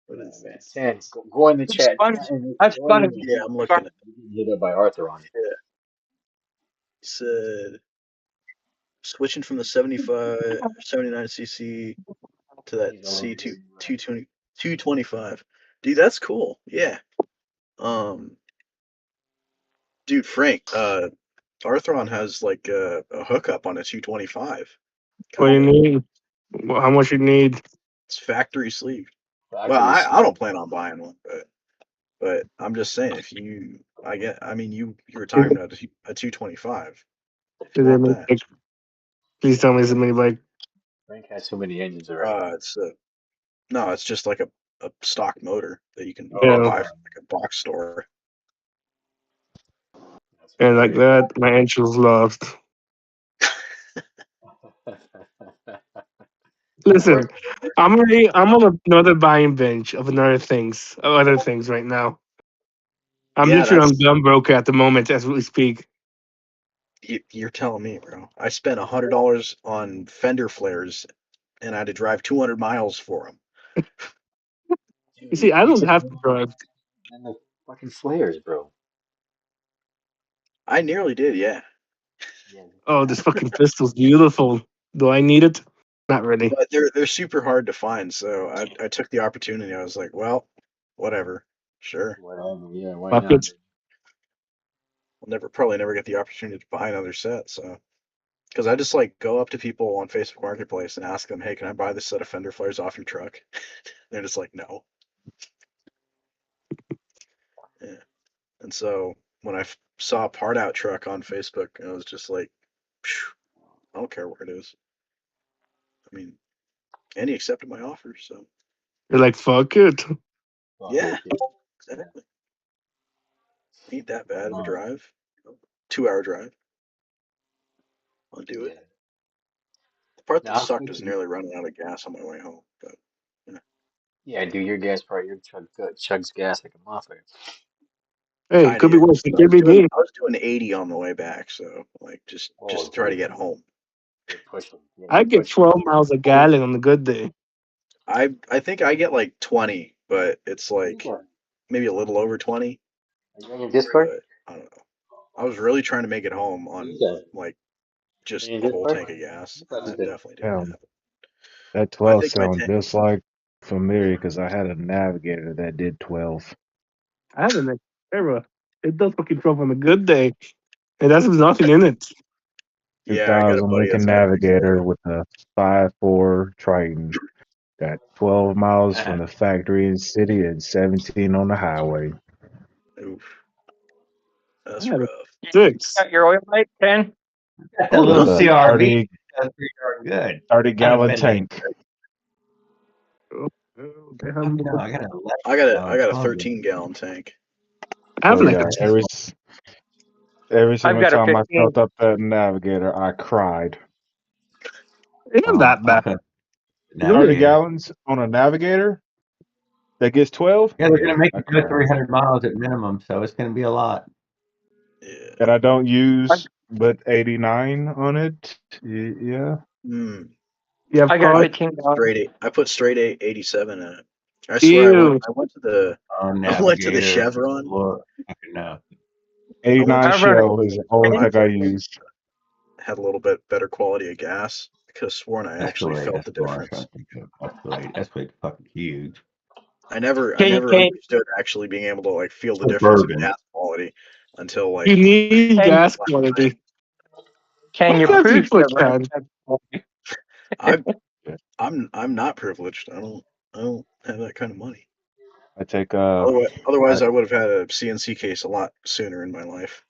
Speaker 2: What
Speaker 1: Yeah,
Speaker 2: is
Speaker 1: man.
Speaker 2: this?"
Speaker 1: Sam, go in the
Speaker 5: That's
Speaker 1: chat.
Speaker 5: fun. That's
Speaker 1: Go in
Speaker 5: fun.
Speaker 1: the
Speaker 2: Yeah, I'm
Speaker 1: chat.
Speaker 2: looking at
Speaker 1: You can hit up by Arthur on it.
Speaker 2: it. Said switching from the 75, 79cc to that
Speaker 1: He's all
Speaker 2: C2
Speaker 1: over.
Speaker 2: 220 225. Dude, that's cool. Yeah. Um, dude, Frank, Arthron has like a hookup on a 225
Speaker 9: What do you
Speaker 2: coming in.
Speaker 9: need? How much you need?
Speaker 2: It's factory sleeve. Well,
Speaker 1: Factory
Speaker 2: I
Speaker 1: seat.
Speaker 2: don't plan on buying one, but I'm just saying if you I mean you were
Speaker 9: Is
Speaker 2: talking about a 225. If you
Speaker 9: there a
Speaker 2: want
Speaker 9: mini
Speaker 2: that,
Speaker 9: bike? Please tell me it's a mini bike.
Speaker 1: Frank has so many engines already.
Speaker 2: it's no, it's just like a stock motor that you can
Speaker 1: Oh,
Speaker 9: Yeah,
Speaker 2: buy from like a box store.
Speaker 1: that's
Speaker 9: and like
Speaker 1: hilarious.
Speaker 9: that, my engine's lost.
Speaker 1: Don't worry.
Speaker 9: Listen, I'm on another buying binge of other things right now. I'm
Speaker 2: Yeah,
Speaker 9: literally on
Speaker 2: that's
Speaker 9: dumb broke at the moment as we speak.
Speaker 2: you're telling me, bro. I spent $100 on fender flares, and I had to drive 200 miles for them.
Speaker 9: You see,
Speaker 1: Dude,
Speaker 9: I
Speaker 1: you
Speaker 9: don't
Speaker 1: took
Speaker 9: have to drive.
Speaker 1: and the fucking flares, bro.
Speaker 2: I nearly did, yeah.
Speaker 1: Yeah,
Speaker 9: Oh, this
Speaker 1: yeah.
Speaker 9: fucking pistol's beautiful. Do I need it? Not really.
Speaker 2: But they're super hard to find, so I took the opportunity. I was like, well, whatever, sure.
Speaker 1: Whatever. Yeah, why
Speaker 9: Fuck
Speaker 1: not?
Speaker 9: it.
Speaker 2: I'll probably never get the opportunity to buy another set, so Because I just like go up to people on Facebook Marketplace and ask them, "Hey, can I buy this set of fender flares off your truck?" They're just like, "No." Yeah. And so when I saw a part out truck on Facebook, I was just like, "Phew, I don't care where it is. I mean, and he accepted my offer, so
Speaker 9: You're like, fuck it.
Speaker 1: Fuck
Speaker 2: yeah,
Speaker 1: it,
Speaker 2: exactly. Ain't that bad of a
Speaker 1: dude.
Speaker 2: drive. 2-hour drive. I'll do it.
Speaker 1: Yeah.
Speaker 2: The part
Speaker 1: No,
Speaker 2: that
Speaker 1: I'm
Speaker 2: sucked was
Speaker 1: thinking.
Speaker 2: nearly running out of gas on my way home. But yeah.
Speaker 1: Yeah, dude, your gas part, your truck chugs gas like a motherfucker.
Speaker 9: Hey, it
Speaker 2: Kind of
Speaker 9: could be
Speaker 2: is.
Speaker 9: worse. It
Speaker 2: I
Speaker 9: could
Speaker 2: was
Speaker 9: be
Speaker 2: doing
Speaker 9: me.
Speaker 2: I was doing 80 on the way back, so like just
Speaker 1: Oh,
Speaker 2: to try to
Speaker 1: so
Speaker 2: get home.
Speaker 1: you're pushing. Yeah,
Speaker 9: I
Speaker 1: you're
Speaker 9: get
Speaker 1: pushing.
Speaker 9: 12 miles a gallon on a good day.
Speaker 2: I think I get like 20, but it's like
Speaker 1: Yeah.
Speaker 2: maybe a little over 20.
Speaker 1: Are you on your Discord?
Speaker 2: But I don't know. I was really trying to make it home on
Speaker 1: Yeah.
Speaker 2: like
Speaker 1: Are
Speaker 2: just
Speaker 1: you on
Speaker 2: a whole
Speaker 1: Discord?
Speaker 2: tank of gas,
Speaker 1: I thought
Speaker 2: and
Speaker 1: you
Speaker 2: it
Speaker 1: did.
Speaker 2: definitely didn't
Speaker 3: Damn,
Speaker 2: happen.
Speaker 3: that
Speaker 2: I
Speaker 3: 12
Speaker 2: think my
Speaker 3: sounds
Speaker 2: tank.
Speaker 3: just like familiar because I had a navigator that did 12.
Speaker 9: I had an Xterra. It does fucking 12 on a good day. And that's with nothing in it.
Speaker 2: Yeah, I got a
Speaker 3: 2000
Speaker 2: buddy
Speaker 3: Lincoln
Speaker 2: that's got an
Speaker 3: Navigator
Speaker 2: Xterra.
Speaker 3: with a 5.4 Triton. Got 12 miles from the factory in city and 17 on the highway.
Speaker 2: Oof,
Speaker 9: I
Speaker 2: that's
Speaker 9: had a
Speaker 2: rough.
Speaker 9: 6.
Speaker 5: Got your oil light, Ken?
Speaker 8: Got that
Speaker 9: Oh,
Speaker 8: little
Speaker 3: With
Speaker 9: yeah.
Speaker 3: a
Speaker 8: CRV.
Speaker 3: 30,
Speaker 8: That's pretty darn good.
Speaker 3: 30
Speaker 8: Kind of
Speaker 3: gallon
Speaker 8: midnight.
Speaker 3: tank.
Speaker 9: Oh,
Speaker 8: Fuck no, I got an
Speaker 2: I got a
Speaker 8: Columbia.
Speaker 2: 13-gallon tank.
Speaker 9: I have
Speaker 3: So
Speaker 9: like a
Speaker 3: yeah,
Speaker 9: 10.
Speaker 3: every
Speaker 5: I've
Speaker 3: single
Speaker 5: got a
Speaker 3: time I
Speaker 5: 15.
Speaker 3: filled up that navigator, I cried.
Speaker 9: It ain't that bad. It's only
Speaker 3: 30
Speaker 8: Navigator.
Speaker 3: gallons on a navigator that gets 12?
Speaker 8: Yeah, they're
Speaker 3: Yeah,
Speaker 8: gonna make
Speaker 3: I
Speaker 8: you go
Speaker 3: cried.
Speaker 8: 300 miles at minimum, so it's gonna be a lot.
Speaker 2: Yeah.
Speaker 3: And I don't
Speaker 5: I
Speaker 3: use but 89 on it. Yeah.
Speaker 2: Hmm.
Speaker 9: You have
Speaker 5: I got a
Speaker 9: cost.
Speaker 5: 15 gallon.
Speaker 2: I put straight 87 in it. I swear
Speaker 9: Ew.
Speaker 2: I went to the I went to the
Speaker 8: Navigator.
Speaker 2: Chevron.
Speaker 8: Lord, fucking no.
Speaker 2: I went to
Speaker 3: 89
Speaker 5: I run
Speaker 3: Shell
Speaker 2: Chevron
Speaker 3: is the
Speaker 2: for
Speaker 3: only
Speaker 2: my
Speaker 3: thing I
Speaker 2: place.
Speaker 3: use.
Speaker 2: Had a little bit better quality of gas. I could have sworn I actually
Speaker 8: Escalade.
Speaker 2: felt
Speaker 8: That's
Speaker 2: the
Speaker 8: what I was trying
Speaker 2: difference.
Speaker 8: to think of. Escalade. Escalade's fucking huge.
Speaker 2: I never
Speaker 5: Can
Speaker 2: understood actually being able to like feel the difference in
Speaker 8: Suburban.
Speaker 2: gas quality until
Speaker 9: You
Speaker 2: like
Speaker 9: need
Speaker 5: can
Speaker 9: gas quality.
Speaker 5: can
Speaker 9: What
Speaker 5: you
Speaker 9: gas do you
Speaker 5: prove
Speaker 9: put,
Speaker 5: seven?
Speaker 9: Chad?
Speaker 2: I
Speaker 3: Yeah.
Speaker 2: I'm not privileged. I don't have that kind of money.
Speaker 3: I take
Speaker 2: Otherwise
Speaker 3: I,
Speaker 2: I would have had a CNC case a lot sooner in my life.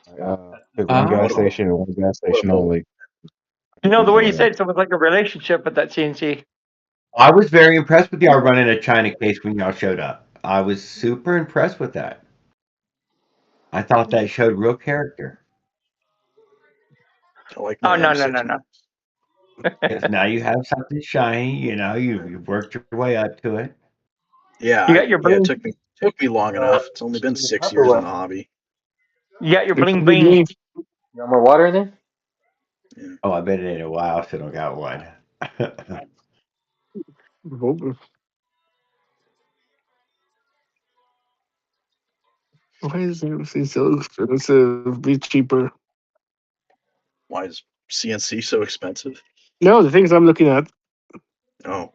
Speaker 3: pick one
Speaker 2: I
Speaker 8: Uh,
Speaker 3: gas
Speaker 2: would have
Speaker 3: station and one gas
Speaker 2: would have
Speaker 3: station
Speaker 2: both.
Speaker 3: only.
Speaker 5: You know the way you
Speaker 3: Yeah.
Speaker 5: said it was like a relationship with that CNC.
Speaker 8: I was very impressed with y'all running a China case when y'all showed up. I was super impressed with that. I thought that showed real character.
Speaker 2: I like
Speaker 5: Oh
Speaker 2: my
Speaker 5: no
Speaker 2: M6
Speaker 5: no.
Speaker 8: Because now you have something shiny, you've worked your way up to it.
Speaker 2: Yeah,
Speaker 5: You got your
Speaker 2: it
Speaker 5: bling.
Speaker 2: took me long enough. It's only been
Speaker 1: In the
Speaker 2: 6
Speaker 1: cup or
Speaker 2: years in
Speaker 1: what?
Speaker 2: the hobby.
Speaker 5: You got your
Speaker 9: It
Speaker 5: bling
Speaker 9: could be
Speaker 5: bling.
Speaker 9: me.
Speaker 1: You want more water in there?
Speaker 2: Yeah.
Speaker 8: Oh, I've been in it a while, so I don't got one.
Speaker 9: Why is everything so expensive? Be cheaper.
Speaker 2: Why is CNC so expensive?
Speaker 9: No, the things I'm looking at.
Speaker 2: Oh,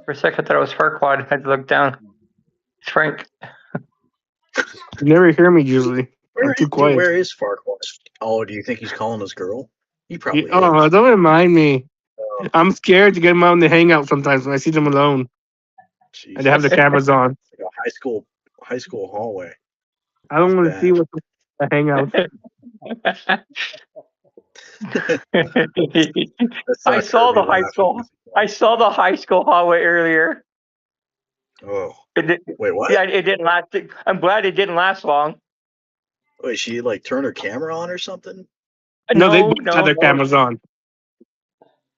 Speaker 5: For a second, I thought it was Farquad. I had to look down. It's Frank.
Speaker 9: You never hear me usually. I'm too quiet.
Speaker 2: where is Farquaad? Oh, do you think he's calling his girl? He probably
Speaker 9: Oh,
Speaker 2: is.
Speaker 9: don't remind me.
Speaker 2: Oh,
Speaker 9: I'm scared to get them on the hangout sometimes when I see them alone and they have the
Speaker 2: Jesus.
Speaker 9: cameras on.
Speaker 2: Like a high school hallway.
Speaker 9: I don't
Speaker 2: It's
Speaker 9: want to see
Speaker 2: bad.
Speaker 9: what's the hangout.
Speaker 2: That's
Speaker 5: I
Speaker 2: not
Speaker 5: saw
Speaker 2: Kirby
Speaker 5: the high
Speaker 2: laughing.
Speaker 5: school. I saw the high school hallway earlier.
Speaker 2: Oh,
Speaker 5: It did,
Speaker 2: wait, what?
Speaker 5: yeah, it didn't last. I'm glad it didn't last long.
Speaker 2: Wait, she like turned her camera on or something?
Speaker 9: No, they
Speaker 5: No,
Speaker 9: both had
Speaker 5: no,
Speaker 9: their
Speaker 5: no.
Speaker 9: cameras on.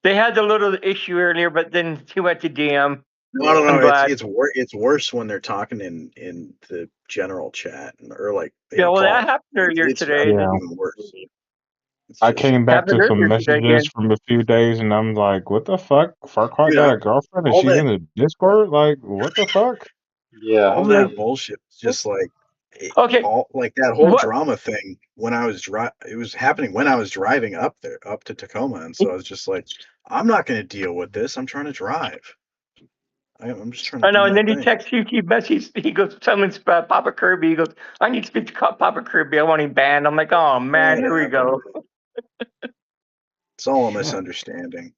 Speaker 5: They had the little issue earlier, but then he went to DM.
Speaker 2: No.
Speaker 5: I'm glad.
Speaker 2: It's worse when they're talking in the general chat or like
Speaker 5: Yeah, well, that
Speaker 2: call.
Speaker 5: happened earlier
Speaker 2: It's
Speaker 5: today.
Speaker 3: Yeah.
Speaker 2: even worse. It's
Speaker 3: I
Speaker 2: just
Speaker 3: came back
Speaker 5: Happened
Speaker 3: to some
Speaker 5: earlier today
Speaker 3: messages
Speaker 5: again.
Speaker 3: from a few days and I'm like, what the fuck? Farquhar
Speaker 2: dude,
Speaker 3: got a girlfriend and
Speaker 2: all
Speaker 3: she's
Speaker 2: that
Speaker 3: in the Discord? Like, what the fuck?
Speaker 1: Yeah.
Speaker 2: all
Speaker 9: I'm like,
Speaker 2: that bullshit. It's just like
Speaker 5: Okay,
Speaker 2: all like that whole
Speaker 5: what?
Speaker 2: drama thing when I was it was happening when I was driving up to Tacoma, and so I was just like, I'm not going to deal with this. I'm trying to drive. I'm just trying to
Speaker 5: I know,
Speaker 2: do
Speaker 5: and
Speaker 2: my
Speaker 5: then he
Speaker 2: thing.
Speaker 5: texts you, he messages, he goes, someone's Papa Kirby. He goes, I need to speak to Papa Kirby. I want him banned. I'm like, oh man, here we go.
Speaker 2: It's all a misunderstanding.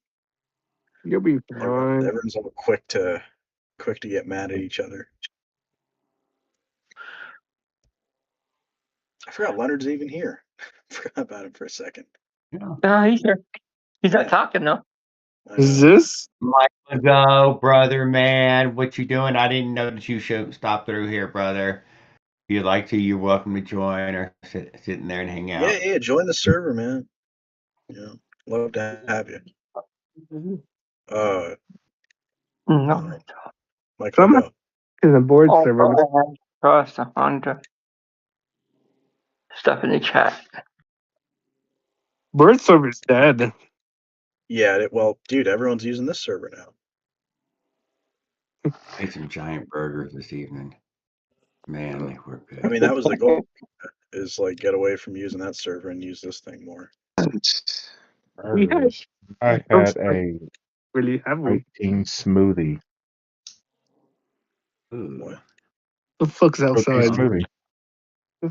Speaker 9: You'll be fine.
Speaker 2: Everyone's all quick to get mad at each other. I forgot Leonard's even here. Forgot about him for a second.
Speaker 1: Yeah.
Speaker 5: He's here. He's not
Speaker 2: Yeah.
Speaker 5: talking though.
Speaker 2: I
Speaker 9: Is
Speaker 2: know.
Speaker 9: this?
Speaker 8: Michael, go, brother, man. What you doing? I didn't know that you should stop through here, brother. If you'd like to, you're welcome to join or sitting there and hang out.
Speaker 2: Yeah, join the server, man. Love to have you.
Speaker 5: No.
Speaker 2: Michael,
Speaker 9: Some
Speaker 2: go.
Speaker 9: in the board
Speaker 5: Oh,
Speaker 9: server.
Speaker 5: trust a Honda. Stuff in the chat.
Speaker 9: Board server's dead.
Speaker 2: Yeah, well, dude, everyone's using this server now.
Speaker 8: I ate some giant burgers this evening. Man, they were good.
Speaker 2: I mean, that was the goal, is like get away from using that server and use this thing more.
Speaker 9: We had
Speaker 3: Burgers. I had a
Speaker 9: really heavily.
Speaker 3: protein smoothie.
Speaker 8: Ooh.
Speaker 2: What?
Speaker 9: The fuck's
Speaker 3: Protein
Speaker 9: outside?
Speaker 3: smoothie.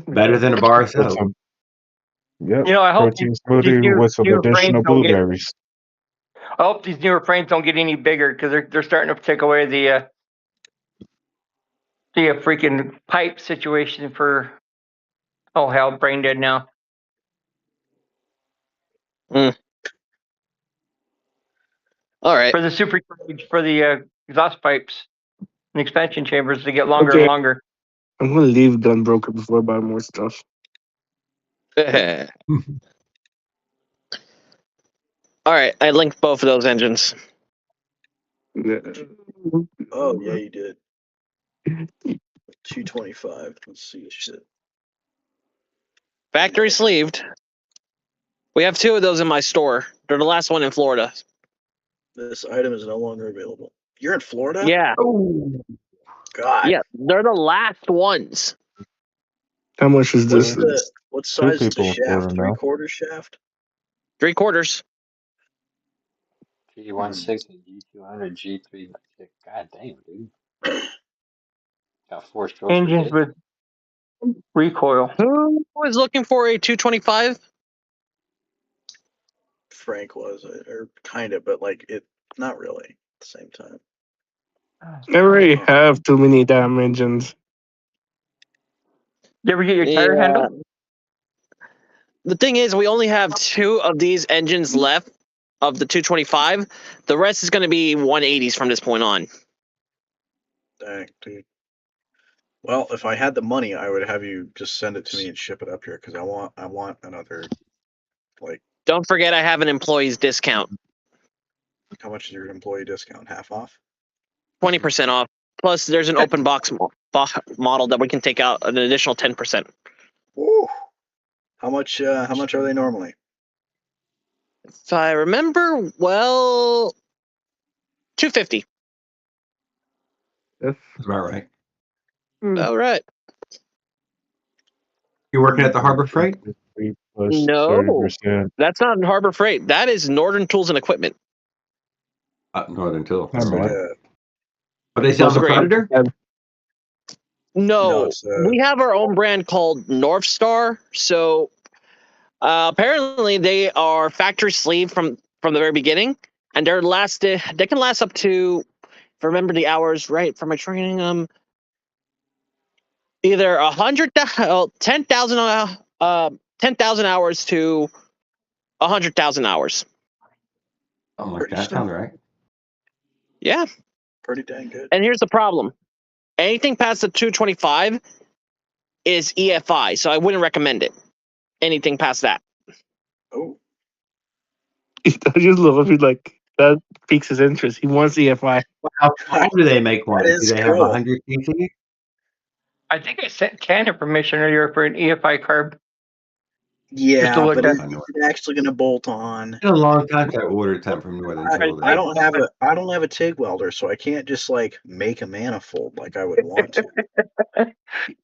Speaker 8: Better than a bar of
Speaker 3: With
Speaker 8: soap.
Speaker 3: some, yep.
Speaker 5: You know, I hope
Speaker 3: Protein
Speaker 5: these
Speaker 3: smoothie
Speaker 5: new
Speaker 3: with some
Speaker 5: frames
Speaker 3: additional
Speaker 5: don't get.
Speaker 3: blueberries.
Speaker 5: I hope these newer frames don't get any bigger because they're starting to take away the freaking pipe situation for. Oh hell, brain dead now.
Speaker 10: All right.
Speaker 5: For the for the exhaust pipes and expansion chambers to get longer
Speaker 9: Okay.
Speaker 5: and longer.
Speaker 9: I'm gonna leave Gunbroker before I buy more stuff.
Speaker 10: All right. I linked both of those engines.
Speaker 2: Oh, yeah, you did. 225. Let's see shit.
Speaker 10: Factory sleeved. We have 2 of those in my store. They're the last one in Florida.
Speaker 2: This item is no longer available. You're in Florida?
Speaker 10: Yeah.
Speaker 5: Oh,
Speaker 2: God.
Speaker 10: Yeah. They're the last ones.
Speaker 9: How much is this?
Speaker 2: What size is the
Speaker 3: people in Florida
Speaker 2: shaft?
Speaker 3: now.
Speaker 2: 3/4 shaft?
Speaker 10: 3/4.
Speaker 1: G160, G200, G3. God damn, dude. Got 4 strokes per
Speaker 5: engines
Speaker 1: day.
Speaker 5: with recoil.
Speaker 10: Who is looking for a 225?
Speaker 2: Frank was, or kind of, but like it, not really at the same time.
Speaker 9: I already have too many damn engines.
Speaker 5: You ever get your tire handle?
Speaker 10: The thing is, we only have 2 of these engines left of the 225. The rest is going to be 180s from this point on.
Speaker 2: Dang, dude. Well, if I had the money, I would have you just send it to me and ship it up here because I want another. Like,
Speaker 10: Don't forget, I have an employee's discount.
Speaker 2: how much is your employee discount? Half off?
Speaker 10: 20% off. Plus, there's an open box model that we can take out an additional 10%.
Speaker 2: Woo! How much are they normally?
Speaker 10: If I remember well, 250.
Speaker 8: That's about right.
Speaker 10: All right.
Speaker 8: You working at the Harbor Freight?
Speaker 3: Plus
Speaker 10: No,
Speaker 3: 30%.
Speaker 10: that's not in Harbor Freight. That is Northern Tools and Equipment.
Speaker 8: Northern Tool.
Speaker 3: Not bad.
Speaker 8: But they sell the
Speaker 10: Great.
Speaker 8: Predator?
Speaker 10: No,
Speaker 2: it's,
Speaker 10: we have our own brand called North Star. So apparently they are factory sleeve from the very beginning, and they can last up to, if I remember the hours right from my training, either 10,000 hours to 100,000 hours.
Speaker 8: Something like that. Sounds right.
Speaker 10: Yeah.
Speaker 2: Pretty dang good.
Speaker 10: And here's the problem: anything past the 225 is EFI, so I wouldn't recommend it. Anything past that.
Speaker 2: Oh,
Speaker 9: I just love it. Like that piques his interest. He wants EFI.
Speaker 8: How do they make one?
Speaker 2: That is
Speaker 8: Do they have
Speaker 2: cool.
Speaker 8: 100 cc?
Speaker 5: I think I sent Ken information earlier for an EFI carb.
Speaker 2: yeah,
Speaker 5: look
Speaker 2: but
Speaker 5: at-
Speaker 2: is it actually going to bolt on?
Speaker 8: It's been a long time since I ordered something from Northern Tool.
Speaker 2: I don't have a TIG welder, so I can't just like make a manifold like I would want to.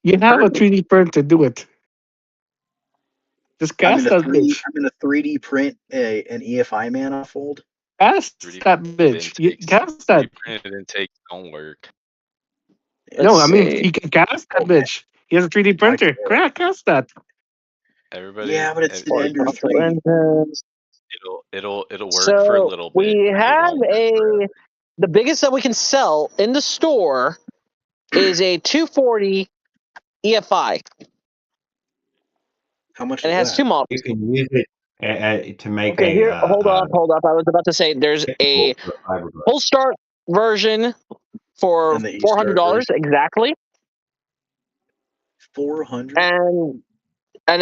Speaker 9: You have a 3D printer. Do it. Just
Speaker 2: I'm
Speaker 9: cast that bitch.
Speaker 2: going to 3D print an EFI manifold.
Speaker 9: Cast
Speaker 7: 3D
Speaker 9: that
Speaker 7: printed
Speaker 9: bitch. You
Speaker 7: intakes.
Speaker 9: cast that.
Speaker 7: 3D printed intakes don't work.
Speaker 9: No,
Speaker 10: Let's
Speaker 9: I mean
Speaker 10: see.
Speaker 9: you can cast that bitch. He has a 3D printer. Cast that.
Speaker 7: Everybody,
Speaker 2: Yeah, but it's an Ender
Speaker 10: Horizontal
Speaker 2: 3.
Speaker 10: engines.
Speaker 7: it'll work for a
Speaker 10: So
Speaker 7: little bit.
Speaker 10: we
Speaker 7: It
Speaker 10: have
Speaker 7: won't work forever.
Speaker 10: the biggest that we can sell in the store is a 240 EFI,
Speaker 2: How much
Speaker 10: and
Speaker 2: is
Speaker 10: it has
Speaker 2: that?
Speaker 10: two models.
Speaker 8: You can use it to make
Speaker 10: Okay, here, hold up. I was about to say there's a
Speaker 8: for fiberglass.
Speaker 10: full start version for
Speaker 2: And the
Speaker 10: $400
Speaker 2: E-Start version?
Speaker 10: exactly,
Speaker 2: 400.
Speaker 10: and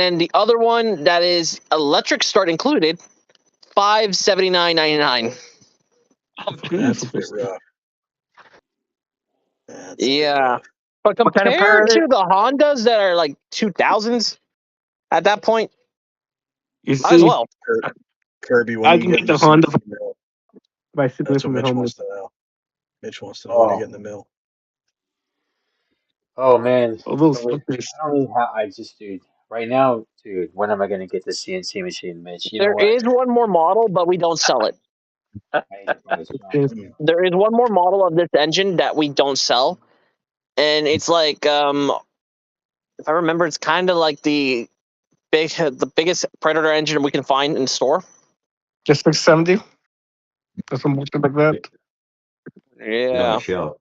Speaker 10: then the other one that is electric start included, $579.99.
Speaker 2: That's a bit rough. That's a bit
Speaker 10: Yeah,
Speaker 2: rough.
Speaker 10: but
Speaker 5: What kind of
Speaker 10: compared
Speaker 5: power?
Speaker 10: to the Hondas that are like 2000s at that point,
Speaker 9: You
Speaker 10: might as
Speaker 9: see,
Speaker 10: well.
Speaker 2: Kirby, when
Speaker 9: I
Speaker 2: you
Speaker 9: can
Speaker 2: get
Speaker 9: get the
Speaker 2: this
Speaker 9: Honda
Speaker 2: in the mill?
Speaker 9: by sitting
Speaker 2: That's what
Speaker 9: from the
Speaker 2: Mitch
Speaker 9: home.
Speaker 2: wants to know. Mitch wants to know when you
Speaker 1: Oh,
Speaker 2: get in the mill.
Speaker 1: oh man.
Speaker 9: All those
Speaker 1: So
Speaker 9: fuckers.
Speaker 1: I don't know how I just, dude. Right now, dude. When am I gonna get the CNC machine, Mitch? You know
Speaker 10: There
Speaker 1: what?
Speaker 10: is one more model, but we don't sell it.
Speaker 1: I need to find a spot.
Speaker 2: Hmm.
Speaker 10: There is one more model of this engine that we don't sell, and it's like if I remember, it's kind of like the biggest Predator engine we can find in store.
Speaker 9: Just 670. Or something like that.
Speaker 8: It's on
Speaker 10: Yeah,
Speaker 8: the shelf.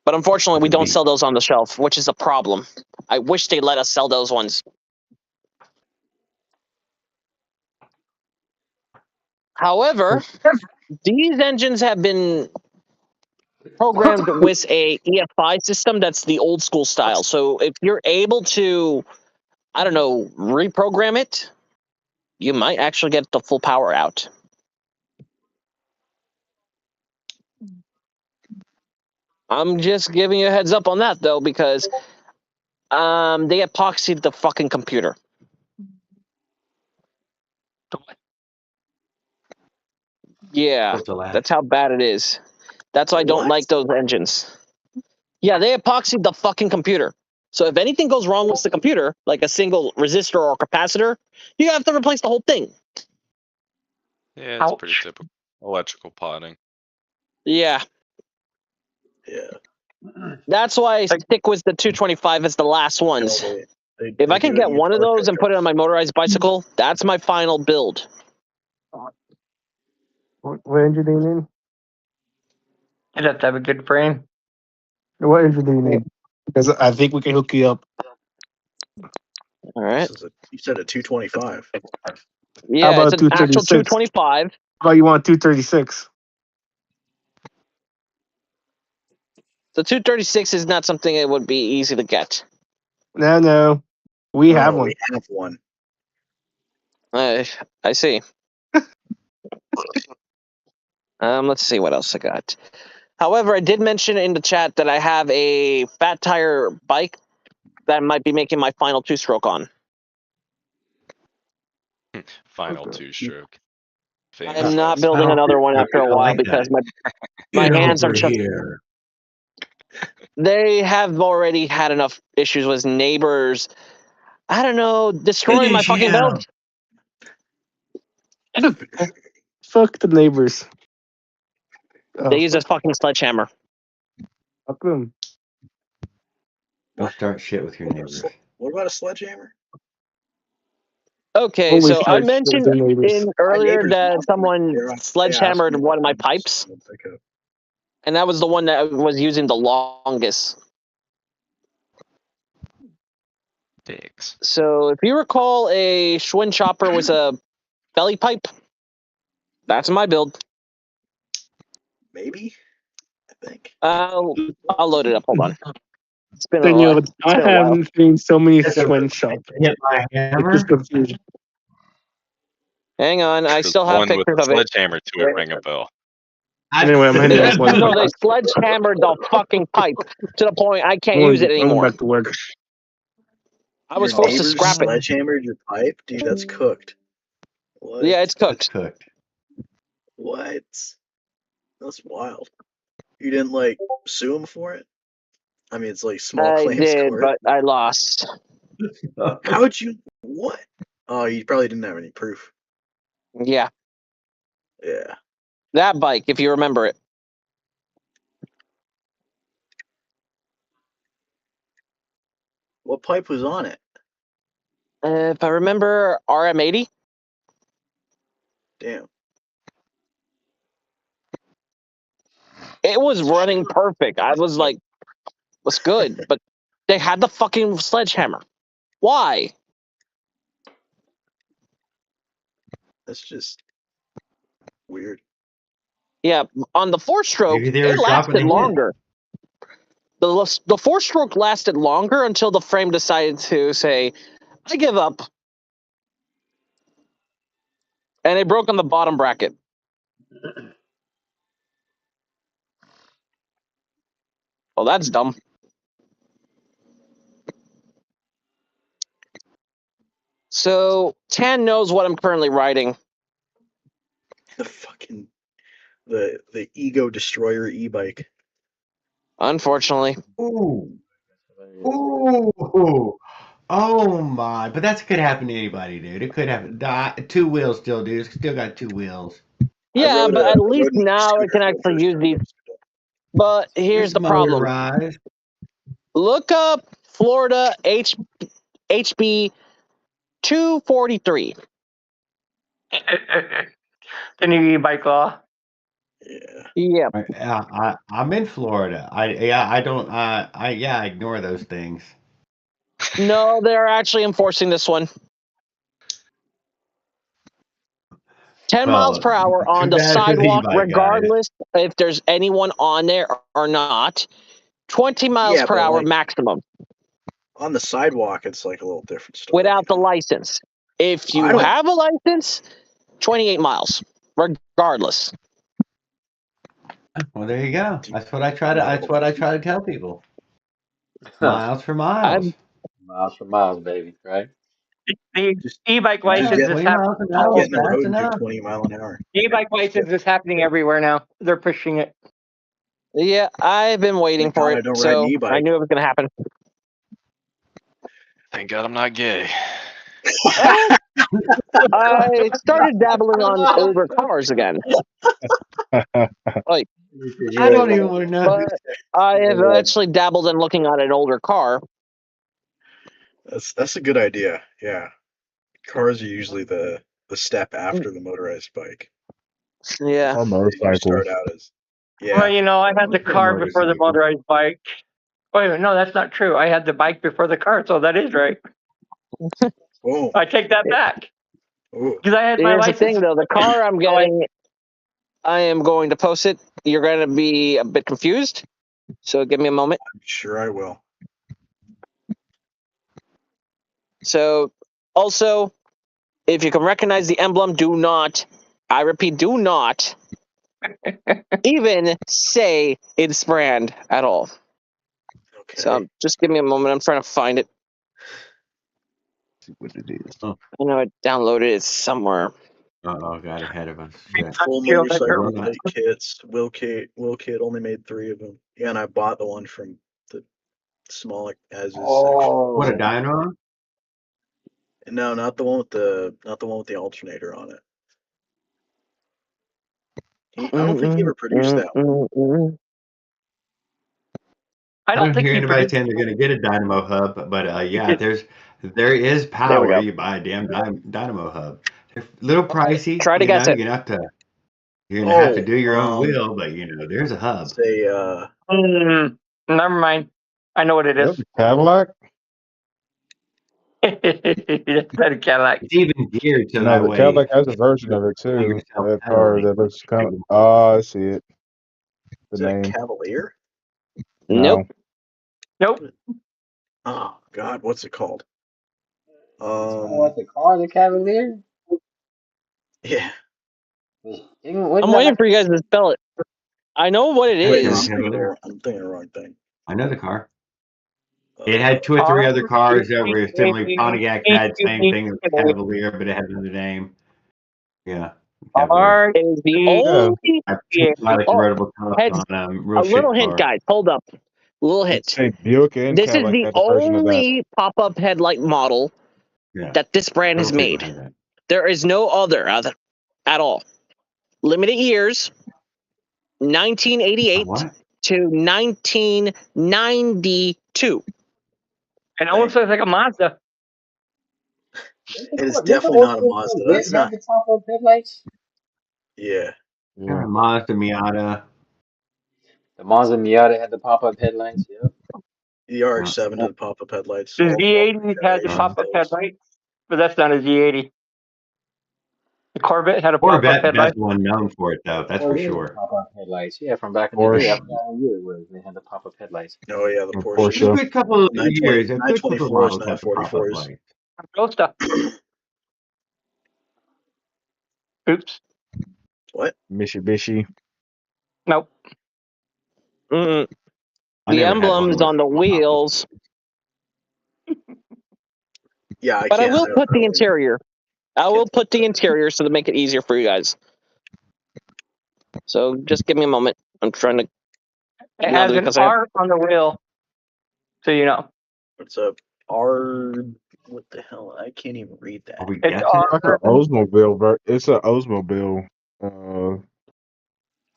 Speaker 10: but unfortunately,
Speaker 8: With
Speaker 10: we
Speaker 8: the
Speaker 10: don't
Speaker 8: beat.
Speaker 10: sell those on the shelf, which is a problem. I wish they let us sell those ones. However, these engines have been programmed with a EFI system that's the old school style. So if you're able to, I don't know, reprogram it, you might actually get the full power out. I'm just giving you a heads up on that though, because they epoxied the fucking computer. Yeah,
Speaker 8: Supposed to last.
Speaker 10: that's how bad it is. That's why I don't
Speaker 2: What?
Speaker 10: like those engines. Yeah, they epoxied the fucking computer. So if anything goes wrong with the computer, like a single resistor or capacitor, you have to replace the whole thing.
Speaker 7: Yeah, it's pretty
Speaker 5: Ouch.
Speaker 7: typical. Electrical potting.
Speaker 10: Yeah,
Speaker 2: Yeah.
Speaker 10: that's why I stick with the 225 as the last
Speaker 2: No,
Speaker 10: ones.
Speaker 2: they
Speaker 10: If I
Speaker 2: do
Speaker 10: can
Speaker 2: it
Speaker 10: get
Speaker 2: in
Speaker 10: one of
Speaker 2: torque
Speaker 10: those and put it on my motorized bicycle, that's my final build.
Speaker 9: What engine do you need?
Speaker 5: You'd have to have a good frame.
Speaker 9: What engine do you need? Because I think we can hook you up.
Speaker 10: All right.
Speaker 2: You said a 225.
Speaker 9: How
Speaker 10: Yeah,
Speaker 9: about
Speaker 10: it's an actual
Speaker 9: 236?
Speaker 10: 225.
Speaker 9: How about you want 236?
Speaker 10: The 236 is not something that would be easy to get.
Speaker 9: No. We have one.
Speaker 2: We have one.
Speaker 10: I see. Let's see what else I got. However, I did mention in the chat that I have a fat tire bike that I might be making my final two-stroke on.
Speaker 7: Final
Speaker 9: Okay.
Speaker 7: two-stroke.
Speaker 10: I'm not building
Speaker 8: Oh,
Speaker 10: another one
Speaker 8: I
Speaker 10: after a while
Speaker 8: like
Speaker 10: because
Speaker 8: that.
Speaker 10: my
Speaker 8: Get
Speaker 10: hands are
Speaker 8: over
Speaker 10: just.
Speaker 8: here.
Speaker 10: They have already had enough issues with neighbors. I don't know, destroying my
Speaker 8: Finish
Speaker 10: fucking
Speaker 8: him.
Speaker 10: belt.
Speaker 9: Fuck the neighbors.
Speaker 10: They use a fucking sledgehammer.
Speaker 9: Fuck them.
Speaker 8: Don't start shit with your neighbors.
Speaker 2: What about a sledgehammer?
Speaker 10: Okay,
Speaker 9: Always
Speaker 10: so I
Speaker 9: start shit with
Speaker 10: mentioned
Speaker 9: their neighbors.
Speaker 10: in
Speaker 2: My
Speaker 10: earlier
Speaker 2: neighbors
Speaker 10: that
Speaker 2: want one.
Speaker 10: someone
Speaker 2: They asked
Speaker 10: sledgehammered
Speaker 2: me
Speaker 10: one of my
Speaker 2: to come,
Speaker 10: pipes,
Speaker 2: so I'll pick up.
Speaker 10: and that was the one that was using the longest.
Speaker 7: Dicks.
Speaker 10: So if you recall, a Schwinn chopper was a belly pipe. That's my build.
Speaker 2: Maybe, I think.
Speaker 10: I'll load it up. Hold on. It's been
Speaker 9: Senor,
Speaker 10: it's
Speaker 9: I
Speaker 10: been a while.
Speaker 9: haven't seen so many
Speaker 8: That's a-
Speaker 9: Schwinn shops.
Speaker 8: Hit my
Speaker 9: It's
Speaker 8: hammer.
Speaker 9: just confusing.
Speaker 10: Hang on, I
Speaker 7: The
Speaker 10: still have
Speaker 7: one with
Speaker 10: pictures
Speaker 7: the
Speaker 10: of it.
Speaker 7: sledgehammer to it ring a bell.
Speaker 9: Anyway, I'm heading back to work.
Speaker 10: No, they sledgehammered the fucking pipe to the point I can't use it
Speaker 9: I'm
Speaker 10: anymore.
Speaker 9: back to work.
Speaker 10: I was
Speaker 2: Your
Speaker 10: forced to
Speaker 2: neighbors
Speaker 10: scrap it.
Speaker 2: sledgehammered your pipe? Dude, that's cooked. What?
Speaker 10: Yeah, it's
Speaker 8: It's
Speaker 10: cooked.
Speaker 8: cooked.
Speaker 2: What? That's wild. You didn't, like, sue them for it? I mean, it's like small
Speaker 10: I
Speaker 2: claims
Speaker 10: did,
Speaker 2: court.
Speaker 10: but I lost.
Speaker 2: How'd you... What? Oh, you probably didn't have any proof.
Speaker 10: Yeah.
Speaker 2: Yeah.
Speaker 10: That bike, if you remember it.
Speaker 2: What pipe was on it?
Speaker 10: If I remember, RM80.
Speaker 2: Damn.
Speaker 10: It was running perfect. I was like, "What's good?" But they had the fucking sledgehammer. Why?
Speaker 2: That's just weird.
Speaker 10: Yeah, on the four-stroke,
Speaker 8: Maybe they were
Speaker 10: it
Speaker 8: dropping
Speaker 10: lasted
Speaker 8: a hit.
Speaker 10: longer. The four-stroke lasted longer until the frame decided to say, "I give up," and it broke on the bottom bracket. Well, that's dumb. So Tan knows what I'm currently riding.
Speaker 2: The fucking the ego destroyer e-bike.
Speaker 10: Unfortunately,
Speaker 8: Ooh. Ooh. Oh my! But that could happen to anybody, dude. It could happen. Two wheels still, dude. It's still got two wheels.
Speaker 10: yeah, but at
Speaker 2: I
Speaker 10: least
Speaker 2: rode an
Speaker 10: now it can
Speaker 2: e-scooter for the
Speaker 10: actually
Speaker 2: first
Speaker 10: use
Speaker 2: time
Speaker 10: these.
Speaker 2: yesterday.
Speaker 10: But here's
Speaker 8: It's
Speaker 10: the problem.
Speaker 8: motorized.
Speaker 10: Look up Florida HB 243.
Speaker 5: The new e-bike law.
Speaker 2: Yeah.
Speaker 10: Yeah.
Speaker 8: I'm in Florida. I ignore those things.
Speaker 10: No, they're actually enforcing this one. 10 miles
Speaker 8: Well,
Speaker 10: per hour
Speaker 8: too
Speaker 10: on the
Speaker 8: bad for the
Speaker 10: sidewalk,
Speaker 8: e-bike guys.
Speaker 10: regardless if there's anyone on there or not. 20 miles
Speaker 2: Yeah,
Speaker 10: per
Speaker 2: but
Speaker 10: hour
Speaker 2: like
Speaker 10: maximum
Speaker 2: on the sidewalk, it's like a little different story.
Speaker 10: without the license. If
Speaker 2: I
Speaker 10: you
Speaker 2: don't-
Speaker 10: have a license, 28 miles, regardless.
Speaker 8: Well, there you go. That's what I try to tell people. Miles for miles.
Speaker 1: Miles for miles, baby, right?
Speaker 5: The
Speaker 2: Just
Speaker 5: e-bike
Speaker 8: Yeah,
Speaker 5: license is
Speaker 8: 20
Speaker 5: happening.
Speaker 8: miles an
Speaker 2: get
Speaker 8: hour.
Speaker 2: in the
Speaker 8: That's
Speaker 2: road and do
Speaker 8: enough.
Speaker 2: 20 mile an hour.
Speaker 5: E-bike license is happening everywhere now. They're pushing it.
Speaker 10: Yeah, I've been waiting
Speaker 2: Thank
Speaker 10: for
Speaker 2: God I
Speaker 10: it,
Speaker 2: don't ride an
Speaker 10: so
Speaker 2: e-bike.
Speaker 10: I knew it was going to happen.
Speaker 7: Thank God I'm not gay.
Speaker 10: I started dabbling on older cars again. Like,
Speaker 8: I don't even want to know.
Speaker 10: but I have actually dabbled in looking at an older car.
Speaker 2: That's a good idea. Yeah. Cars are usually the step after the motorized bike.
Speaker 10: Yeah.
Speaker 3: Or
Speaker 2: They
Speaker 3: motorcycles.
Speaker 2: start out as
Speaker 5: Well, you know, I had the car before the motorized bike. Wait, no, that's not true. I had the bike before the car, so that is right.
Speaker 2: Oh,
Speaker 5: I take that back.
Speaker 2: oh.
Speaker 5: Because I had my
Speaker 10: Here's the
Speaker 5: license.
Speaker 10: thing, though. The car I'm getting, I am going to post it. You're going to be a bit confused. So give me a moment.
Speaker 2: I'm sure I will.
Speaker 10: So, also, if you can recognize the emblem, do not, I repeat, do not even say it's brand at all.
Speaker 2: Okay.
Speaker 10: So just give me a moment. I'm trying to find it.
Speaker 3: See what it is.
Speaker 10: I know I downloaded it somewhere.
Speaker 8: Got ahead of us. Shit.
Speaker 2: Full
Speaker 5: Feel that
Speaker 2: motorcycle
Speaker 8: you're-
Speaker 2: bike kits. Will Kit only made 3 of them. Yeah, and I bought the one from the small as is section.
Speaker 8: What a dyno?
Speaker 2: No, not the one with the alternator on it. I don't think he ever produced that one.
Speaker 5: I
Speaker 8: I
Speaker 5: don't
Speaker 8: don't
Speaker 5: think
Speaker 8: hear
Speaker 5: he
Speaker 8: anybody
Speaker 5: produced.
Speaker 8: saying they're going to get a dynamo hub, but yeah, there is power.
Speaker 10: go.
Speaker 8: You buy a damn dynamo hub. They're a little pricey.
Speaker 10: Try to guess it.
Speaker 8: You're gonna have to do your own
Speaker 2: Oh,
Speaker 8: wheel, but there's a hub.
Speaker 2: say
Speaker 5: Never mind. I know what it
Speaker 3: That's
Speaker 5: is.
Speaker 3: a Cadillac?
Speaker 5: It's not a Cadillac.
Speaker 8: It's even geared so
Speaker 3: No,
Speaker 8: that
Speaker 3: the
Speaker 8: way
Speaker 3: Cadillac has a version of it
Speaker 8: you
Speaker 3: too.
Speaker 8: yourself
Speaker 3: That car that looks kind of. Oh, I see it. The
Speaker 2: is that
Speaker 3: name.
Speaker 2: Cavalier?
Speaker 10: Nope.
Speaker 5: Nope.
Speaker 2: Oh God, what's it called?
Speaker 1: What's the car, the Cavalier?
Speaker 2: Yeah.
Speaker 10: I'm waiting for you guys to spell it. I know what it
Speaker 2: Wait, no, I'm
Speaker 10: is.
Speaker 2: thinking the wrong thing.
Speaker 8: I know the car. It had 2 or 3 other cars that were similarly. Pontiac had same thing as Cavalier, but it had another name. Yeah. Cavalier.
Speaker 10: It is the only.
Speaker 8: I like convertible tops
Speaker 10: Heads,
Speaker 8: on real
Speaker 10: a little
Speaker 8: shit
Speaker 10: hint,
Speaker 8: car.
Speaker 10: guys. Hold up. Little hint.
Speaker 3: Say Buick and
Speaker 10: This is
Speaker 3: Cadillac
Speaker 10: the
Speaker 3: had a version of that.
Speaker 10: only pop-up headlight model
Speaker 8: Yeah.
Speaker 10: that this brand has
Speaker 8: Most people
Speaker 10: made.
Speaker 8: have that.
Speaker 10: There is no other at all. limited years, 1988
Speaker 8: What?
Speaker 10: to 1992.
Speaker 5: It almost looks like a Mazda.
Speaker 2: It is
Speaker 1: Didn't the
Speaker 2: definitely not a
Speaker 1: old
Speaker 2: Mazda.
Speaker 1: Corvette
Speaker 2: That's
Speaker 1: have
Speaker 2: not.
Speaker 1: the pop-up headlights?
Speaker 2: Yeah.
Speaker 3: Yeah.
Speaker 8: Mazda Miata.
Speaker 1: The Mazda Miata had the pop-up headlights. Yep.
Speaker 2: The RX-7 did pop-up headlights.
Speaker 5: The
Speaker 2: All
Speaker 5: Z80 had the
Speaker 2: generations
Speaker 5: pop-up
Speaker 2: of those.
Speaker 5: headlights, but that's not a Z80. The Corvette had a pop-up
Speaker 8: Corvette,
Speaker 5: headlight.
Speaker 8: best one known for it, though. That's for
Speaker 1: Corvette had
Speaker 8: sure.
Speaker 1: pop-up headlights. Yeah, from back in the day. I
Speaker 3: Porsche.
Speaker 1: forgot what year it was. They had the pop-up headlights.
Speaker 2: Oh yeah, the
Speaker 3: Or
Speaker 2: Porsches.
Speaker 8: There's a
Speaker 3: Porsche.
Speaker 8: good couple of
Speaker 2: 920
Speaker 8: years. A good couple of
Speaker 2: 924s,
Speaker 8: models have the pop-up
Speaker 2: 944s.
Speaker 8: lights.
Speaker 5: Roadster. Oops.
Speaker 2: What?
Speaker 3: Mitsubishi.
Speaker 5: Nope.
Speaker 10: Mm,
Speaker 8: I
Speaker 10: the
Speaker 8: never had one
Speaker 10: emblems
Speaker 8: with
Speaker 10: on the
Speaker 8: pop-up.
Speaker 10: wheels,
Speaker 2: Yeah,
Speaker 10: but I will
Speaker 2: don't
Speaker 10: put the
Speaker 2: really-
Speaker 10: interior. I will
Speaker 2: can't
Speaker 10: put the
Speaker 2: tell.
Speaker 10: interior so to make it easier for you guys. So just give me a moment. I'm trying to.
Speaker 5: It
Speaker 10: No,
Speaker 5: has an
Speaker 10: because I have-
Speaker 5: R on the wheel, so you know.
Speaker 2: What's up? R. What the hell? I can't even read that.
Speaker 8: Are we
Speaker 5: It's
Speaker 8: guessing?
Speaker 5: R.
Speaker 3: Like an Oldsmobile. It's an Oldsmobile.
Speaker 1: The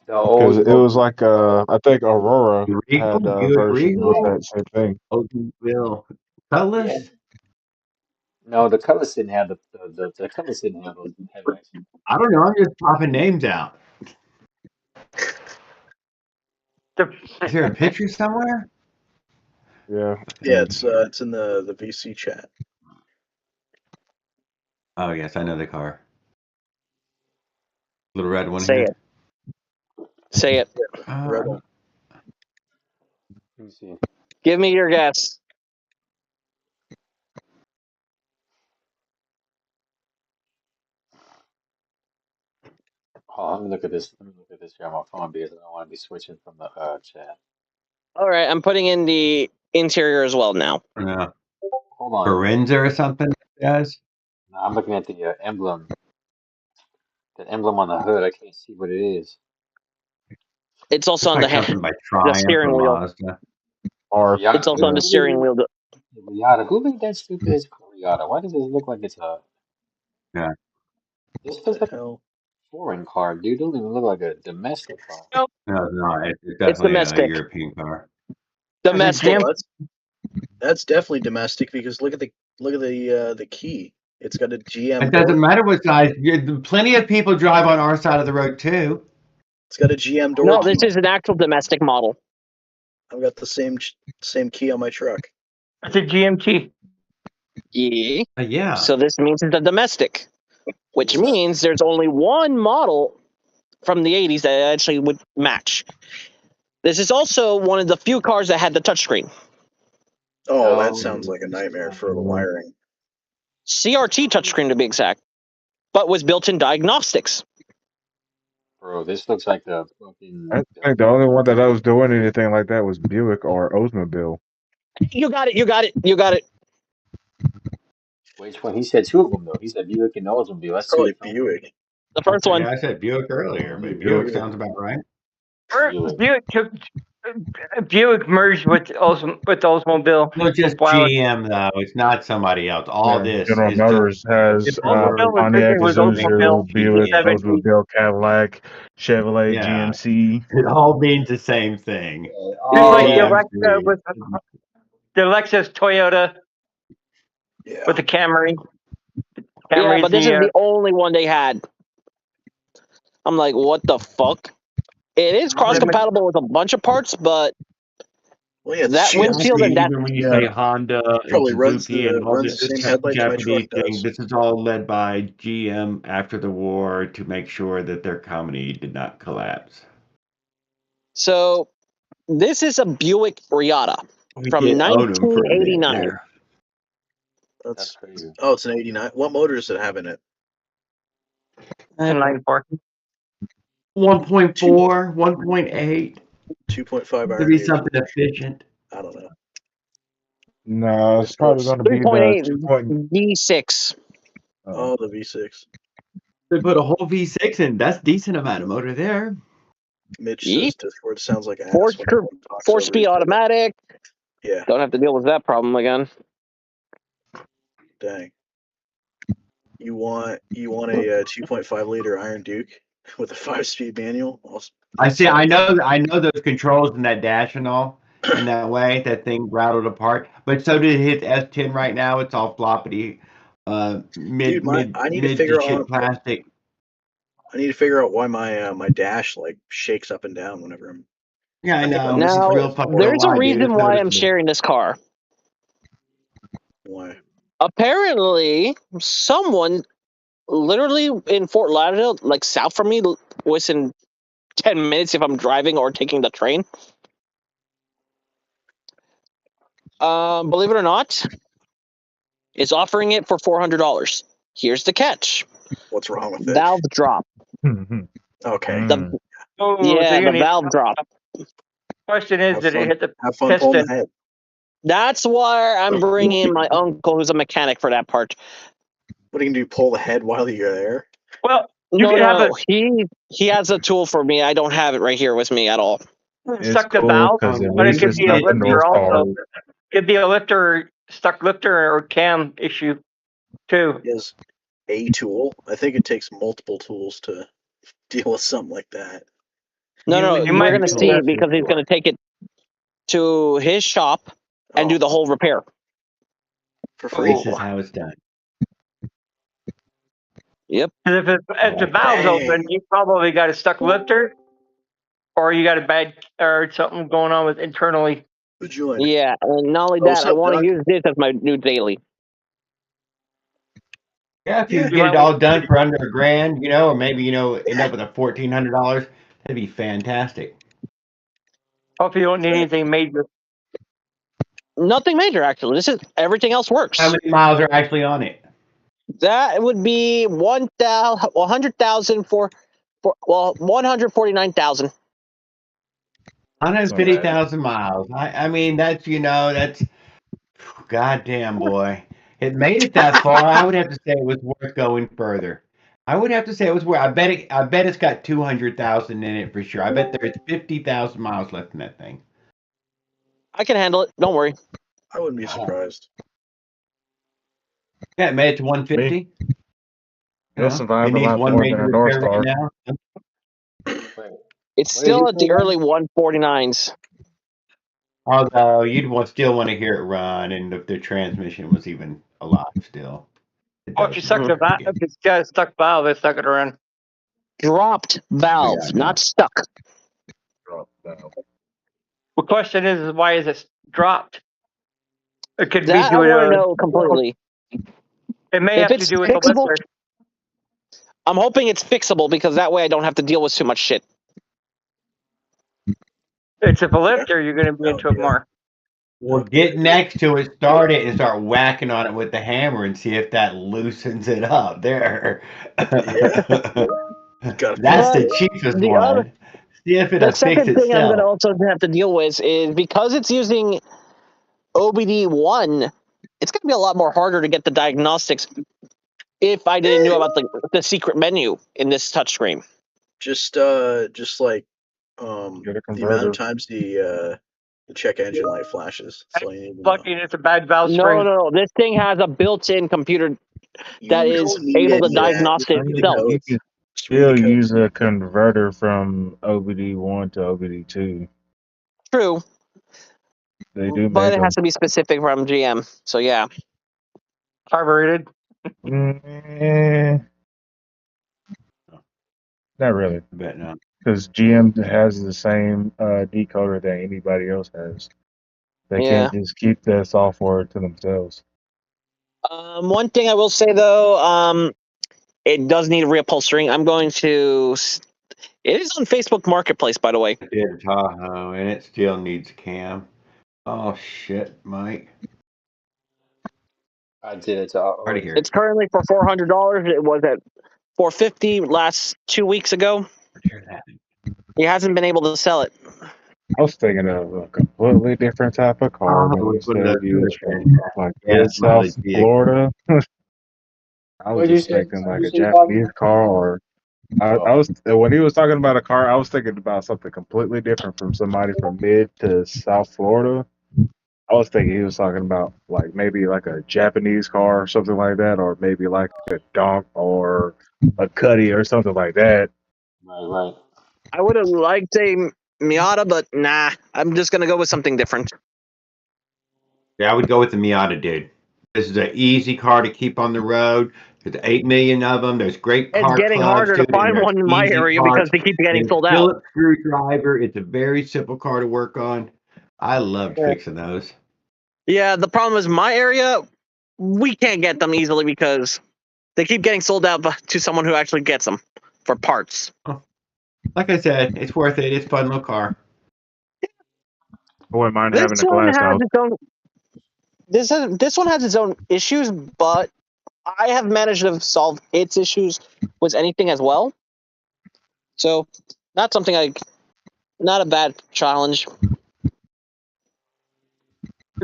Speaker 3: Because
Speaker 1: old
Speaker 3: it was like I think Aurora had a
Speaker 8: Buick
Speaker 3: version with
Speaker 8: Regal?
Speaker 3: that same thing.
Speaker 8: Oldsmobile. Cutlass?
Speaker 1: Yeah. No, the Cutlass didn't have the Cutlass didn't have those headlights.
Speaker 8: I don't know. I'm just popping names out. Is there a picture somewhere?
Speaker 3: Yeah.
Speaker 2: Yeah, it's in the VC chat.
Speaker 8: Oh yes, I know the car. Little red one
Speaker 10: Say
Speaker 8: here.
Speaker 10: it. Say it.
Speaker 2: Red one.
Speaker 1: Let me see.
Speaker 10: Give me your guess.
Speaker 1: Oh, let me look at this. Let me look at this here on my phone because I don't want to be switching from the chat.
Speaker 10: All right, I'm putting in the interior as well now.
Speaker 1: Hold on.
Speaker 8: Forenza or something, guys.
Speaker 1: No, I'm looking at the emblem. The emblem on the hood. I can't see what it is.
Speaker 10: It's also on
Speaker 8: like
Speaker 10: the
Speaker 8: something by
Speaker 10: the
Speaker 8: Triumph
Speaker 10: steering
Speaker 8: or
Speaker 10: wheel.
Speaker 8: Mazda.
Speaker 3: Or
Speaker 10: It's also on the steering wheel.
Speaker 1: Riata. Who made that stupid ass Riata? Why does it look like it's a?
Speaker 8: Yeah.
Speaker 1: This
Speaker 2: What
Speaker 1: looks
Speaker 2: the
Speaker 1: like a
Speaker 2: hell?
Speaker 1: foreign car, dude. It doesn't even look like a domestic car.
Speaker 10: Nope,
Speaker 8: No, it's
Speaker 10: it's
Speaker 8: definitely a
Speaker 10: domestic.
Speaker 8: European car.
Speaker 10: Domestic.
Speaker 2: Well, that's definitely domestic because look at the key. It's got a GM
Speaker 8: It doesn't
Speaker 2: door.
Speaker 8: matter what size. Plenty of people drive on our side of the road too.
Speaker 2: It's got a GM door.
Speaker 10: No,
Speaker 2: key.
Speaker 10: this is an actual domestic model.
Speaker 2: I've got the same key on my truck.
Speaker 5: It's a GMT.
Speaker 10: Yeah.
Speaker 8: Yeah.
Speaker 10: So this means it's a domestic, which means there's only one model from the 80s that actually would match. This is also one of the few cars that had the touchscreen.
Speaker 2: Oh, that sounds like a nightmare for the wiring.
Speaker 10: CRT touchscreen to be exact, but was built-in diagnostics.
Speaker 1: Bro, this looks like the fucking.
Speaker 3: I think the only one that was doing anything like that was Buick or Oldsmobile.
Speaker 10: You got it. You got it. You got it.
Speaker 1: Which one? He said two of them though. He said Buick and Oldsmobile. That's two
Speaker 2: Probably
Speaker 1: different.
Speaker 2: Buick.
Speaker 10: The first one.
Speaker 8: Yeah, I said Buick earlier, but
Speaker 3: Buick.
Speaker 8: Buick sounds about right.
Speaker 5: Buick merged with Oldsmobile.
Speaker 8: No, just
Speaker 5: Wow.
Speaker 8: GM though. It's not somebody else. All this
Speaker 3: General
Speaker 8: is
Speaker 3: Motors has
Speaker 5: Oldsmobile was
Speaker 3: Pontiac,
Speaker 5: with
Speaker 3: Isuzu,
Speaker 5: Oldsmobile.
Speaker 3: Buick,
Speaker 5: 70.
Speaker 3: Oldsmobile, Cadillac, Chevrolet,
Speaker 8: Yeah.
Speaker 3: GMC.
Speaker 8: It all means the same thing.
Speaker 5: Just like the
Speaker 8: GMC.
Speaker 5: Alexa with the Lexus Toyota with the Camry.
Speaker 10: Yeah, but this is
Speaker 5: the
Speaker 10: the only one they had. I'm like, what the fuck? It is cross-compatible with a bunch of parts, but
Speaker 2: Well, yeah,
Speaker 10: that windshield and that.
Speaker 8: Even when you say Honda and
Speaker 2: Probably runs
Speaker 8: Suzuki and all
Speaker 2: the
Speaker 8: this
Speaker 2: same headlights my
Speaker 8: Japanese
Speaker 2: truck
Speaker 8: thing,
Speaker 2: does.
Speaker 8: this is all led by GM after the war to make sure that their company did not collapse.
Speaker 10: So this is a Buick Riata
Speaker 8: We
Speaker 10: from
Speaker 8: did own 'em for a minute
Speaker 10: 1989.
Speaker 8: there.
Speaker 2: That's
Speaker 1: crazy.
Speaker 2: Oh, it's an 89. What motor does it have in it?
Speaker 5: inline four.
Speaker 8: 1.4, 1.8.
Speaker 2: 2.5
Speaker 8: To
Speaker 2: iron
Speaker 8: be
Speaker 2: gauge.
Speaker 8: something efficient.
Speaker 2: I don't know.
Speaker 3: No, it's probably going to be the
Speaker 10: 3.8
Speaker 3: 2.0.
Speaker 10: V6.
Speaker 2: Oh, the V6.
Speaker 8: They put a whole V6 in. That's decent amount of motor there.
Speaker 2: Mitch
Speaker 10: Yeet.
Speaker 2: says Discord sounds like ass.
Speaker 10: Four,
Speaker 2: when everyone talks over
Speaker 10: speed
Speaker 2: each other.
Speaker 10: automatic.
Speaker 2: Yeah,
Speaker 10: Don't have to deal with that problem again.
Speaker 2: dang. You want a 2.5 liter Iron Duke? with a 5-speed manual.
Speaker 8: I see. I know those controls in that dash and all in that way. That thing rattled apart. But so did his S10 right now. It's all floppity,
Speaker 2: Dude, I need to
Speaker 8: mid to
Speaker 2: figure
Speaker 8: shit
Speaker 2: out.
Speaker 8: plastic.
Speaker 2: I need to figure out why my dash like shakes up and down whenever I'm.
Speaker 8: Yeah, I know.
Speaker 2: This is
Speaker 10: Now,
Speaker 8: real fucking
Speaker 10: there's a
Speaker 8: why, dude.
Speaker 10: reason
Speaker 8: It's
Speaker 10: why I'm
Speaker 8: noticeable.
Speaker 10: sharing this car.
Speaker 2: Why?
Speaker 10: Apparently, someone literally in Fort Lauderdale, like south from me, within 10 minutes if I'm driving or taking the train. Believe it or not, is offering it for $400. Here's the catch:
Speaker 2: What's wrong with it?
Speaker 10: valve drop.
Speaker 2: Okay.
Speaker 10: The
Speaker 5: Oh, so
Speaker 10: yeah,
Speaker 5: you
Speaker 10: the
Speaker 5: need.
Speaker 10: valve drop.
Speaker 5: Question is, did it hit the
Speaker 2: Have fun pulling the
Speaker 5: piston?
Speaker 2: head.
Speaker 10: That's why I'm bringing in my uncle, who's a mechanic for that part.
Speaker 2: What are you gonna do? Pull the head while you're there?
Speaker 5: Well, you
Speaker 10: No,
Speaker 5: could have
Speaker 10: no, he has a tool for me. I don't have it right here with me at all.
Speaker 5: a
Speaker 3: It's
Speaker 5: stuck the
Speaker 3: cool
Speaker 5: valve,
Speaker 3: because at
Speaker 5: but it
Speaker 3: least
Speaker 5: could
Speaker 3: it's
Speaker 5: be a
Speaker 3: not the North
Speaker 5: lifter
Speaker 3: Star.
Speaker 5: also. Could be a lifter, stuck lifter or cam issue too.
Speaker 2: He has a tool. I think it takes multiple tools to deal with something like that.
Speaker 10: No,
Speaker 5: You
Speaker 10: you're
Speaker 5: might
Speaker 10: gonna
Speaker 5: need
Speaker 10: see
Speaker 5: to-
Speaker 10: because he's gonna take it to his shop and do the whole repair.
Speaker 2: For free.
Speaker 8: This is how it's done.
Speaker 10: Yep.
Speaker 5: 'Cause if the valve's
Speaker 2: Dang.
Speaker 5: open, you probably got a stuck lifter, or you got a bad or something going on with internally.
Speaker 2: Who'd join?
Speaker 10: Yeah, and not only
Speaker 2: Oh,
Speaker 10: that,
Speaker 2: what's
Speaker 10: I
Speaker 2: up,
Speaker 10: want to
Speaker 2: Doug?
Speaker 10: use this as my new daily.
Speaker 8: Yeah, if you
Speaker 2: Yeah.
Speaker 8: could
Speaker 5: You
Speaker 8: get
Speaker 5: might
Speaker 8: it all
Speaker 5: want-
Speaker 8: done for under $1,000, or maybe end up with a $1,400, that'd be fantastic.
Speaker 5: Hope you don't need anything major.
Speaker 10: Nothing major, actually. This is everything else works.
Speaker 8: How many miles are actually on it?
Speaker 10: That would be 100,000 for 149,000.
Speaker 8: 150,000 miles. I mean, that's goddamn boy. It made it that far. I would have to say it was worth going further. I would have to say it was worth. I bet it's got 200,000 in it for sure. I bet there's 50,000 miles left in that thing.
Speaker 10: I can handle it. Don't worry.
Speaker 2: I wouldn't be surprised.
Speaker 8: Yeah, it made it to 150.
Speaker 3: It'll survive
Speaker 8: It
Speaker 3: a
Speaker 8: needs
Speaker 3: lot
Speaker 8: one
Speaker 3: more
Speaker 8: major
Speaker 3: than a North
Speaker 8: repair right
Speaker 3: Star.
Speaker 8: now.
Speaker 1: Wait,
Speaker 10: It's
Speaker 1: what did
Speaker 10: still
Speaker 1: you
Speaker 10: at
Speaker 1: say,
Speaker 10: the
Speaker 1: man?
Speaker 10: early 149s.
Speaker 8: Although still want to hear it run, and if the transmission was even alive still. It
Speaker 5: Oh, if you
Speaker 8: does
Speaker 5: suck
Speaker 8: run
Speaker 5: the
Speaker 8: pretty
Speaker 5: valve,
Speaker 8: good.
Speaker 5: if it's got a stuck valve, it's not gonna run.
Speaker 10: Dropped valve,
Speaker 8: Yeah, I know.
Speaker 10: not stuck.
Speaker 5: The question is why is it dropped? It could be
Speaker 10: That I
Speaker 5: due
Speaker 10: want to
Speaker 5: to.
Speaker 10: know completely.
Speaker 5: It may
Speaker 10: If
Speaker 5: have to
Speaker 10: it's
Speaker 5: do with the
Speaker 10: fixable,
Speaker 5: lifter.
Speaker 10: I'm hoping it's fixable because that way I don't have to deal with too much shit.
Speaker 5: It's a lifter, you're gonna be into it more.
Speaker 8: Well, get next to it, start it, and start whacking on it with the hammer and see if that loosens it up. There.
Speaker 2: Gotta
Speaker 8: That's
Speaker 10: But
Speaker 8: the cheapest
Speaker 10: the other,
Speaker 8: one. See if
Speaker 10: the
Speaker 8: it'll fix
Speaker 10: second thing I'm going to
Speaker 8: itself.
Speaker 10: also have to deal with is because it's using OBD1, it's going to be a lot more harder to get the diagnostics if I didn't know about the secret menu in this touchscreen.
Speaker 2: just like
Speaker 3: Get a
Speaker 2: the amount
Speaker 3: converter.
Speaker 2: of times the check engine light flashes. So you need to know.
Speaker 5: Lucky it's a bad valve
Speaker 10: No,
Speaker 5: spring.
Speaker 10: no, no. This thing has a built-in computer that
Speaker 2: You
Speaker 10: is
Speaker 2: don't need
Speaker 10: able to
Speaker 2: any of that.
Speaker 10: diagnose
Speaker 2: Just read the
Speaker 10: itself.
Speaker 3: You
Speaker 2: codes.
Speaker 3: can
Speaker 2: Just read the
Speaker 3: still
Speaker 2: codes.
Speaker 3: use a converter from OBD1 to OBD2.
Speaker 10: True,
Speaker 3: They do
Speaker 10: but
Speaker 3: make
Speaker 10: it
Speaker 3: them.
Speaker 10: has to be specific from GM. So yeah.
Speaker 5: Carbureted.
Speaker 3: Eh, not really,
Speaker 8: I bet not.
Speaker 3: because GM has the same decoder that anybody else has. They
Speaker 10: Yeah.
Speaker 3: can't just keep that software to themselves.
Speaker 10: One thing I will say though, it does need reupholstering. I'm going to. It is on Facebook Marketplace, by the way.
Speaker 8: It did Tahoe, and it still needs cam. Oh shit, Mike.
Speaker 1: I did it to
Speaker 8: Hard to hear.
Speaker 10: It's currently for $400. It was at $450 last 2 weeks ago.
Speaker 8: Hear that.
Speaker 10: He hasn't been able to sell it.
Speaker 3: I was thinking of a completely different type of car.
Speaker 8: Oh,
Speaker 3: When you
Speaker 8: we put it up
Speaker 3: said you
Speaker 8: to
Speaker 3: was
Speaker 8: the
Speaker 3: from like
Speaker 8: Yeah,
Speaker 3: mid South
Speaker 8: mileage vehicle.
Speaker 3: Florida. I was
Speaker 1: What'd you
Speaker 3: just
Speaker 1: say?
Speaker 3: thinking
Speaker 1: What'd
Speaker 3: like
Speaker 1: you
Speaker 3: a
Speaker 1: say, Bobby?
Speaker 3: Japanese car, or I was when he was talking about a car, I was thinking about something completely different from somebody from mid to South Florida. I was thinking he was talking about like maybe like a Japanese car or something like that, or maybe like a donk or a Cuddy or something like that.
Speaker 1: Right.
Speaker 10: I would have liked a Miata, but nah. I'm just gonna go with something different.
Speaker 8: Yeah, I would go with the Miata, dude. This is an easy car to keep on the road. There's 8 million of them. There's great
Speaker 10: It's
Speaker 8: car
Speaker 10: getting
Speaker 8: clubs,
Speaker 10: harder to
Speaker 8: dude, and
Speaker 10: find
Speaker 8: there's
Speaker 10: one in my
Speaker 8: easy
Speaker 10: area because
Speaker 8: parts.
Speaker 10: they keep getting
Speaker 8: There's
Speaker 10: sold out.
Speaker 8: Phillips screwdriver. It's a very simple car to work on. I loved
Speaker 10: Yeah.
Speaker 8: fixing those.
Speaker 10: Yeah, the problem is my area, we can't get them easily because they keep getting sold out to someone who actually gets them for parts.
Speaker 8: Like I said, it's worth it. It's a fun little car.
Speaker 3: I wouldn't mind
Speaker 10: This
Speaker 3: having a
Speaker 10: one
Speaker 3: glass
Speaker 10: has
Speaker 3: house.
Speaker 10: its own. This one has its own issues, but I have managed to solve its issues with anything as well. So, not something not a bad challenge.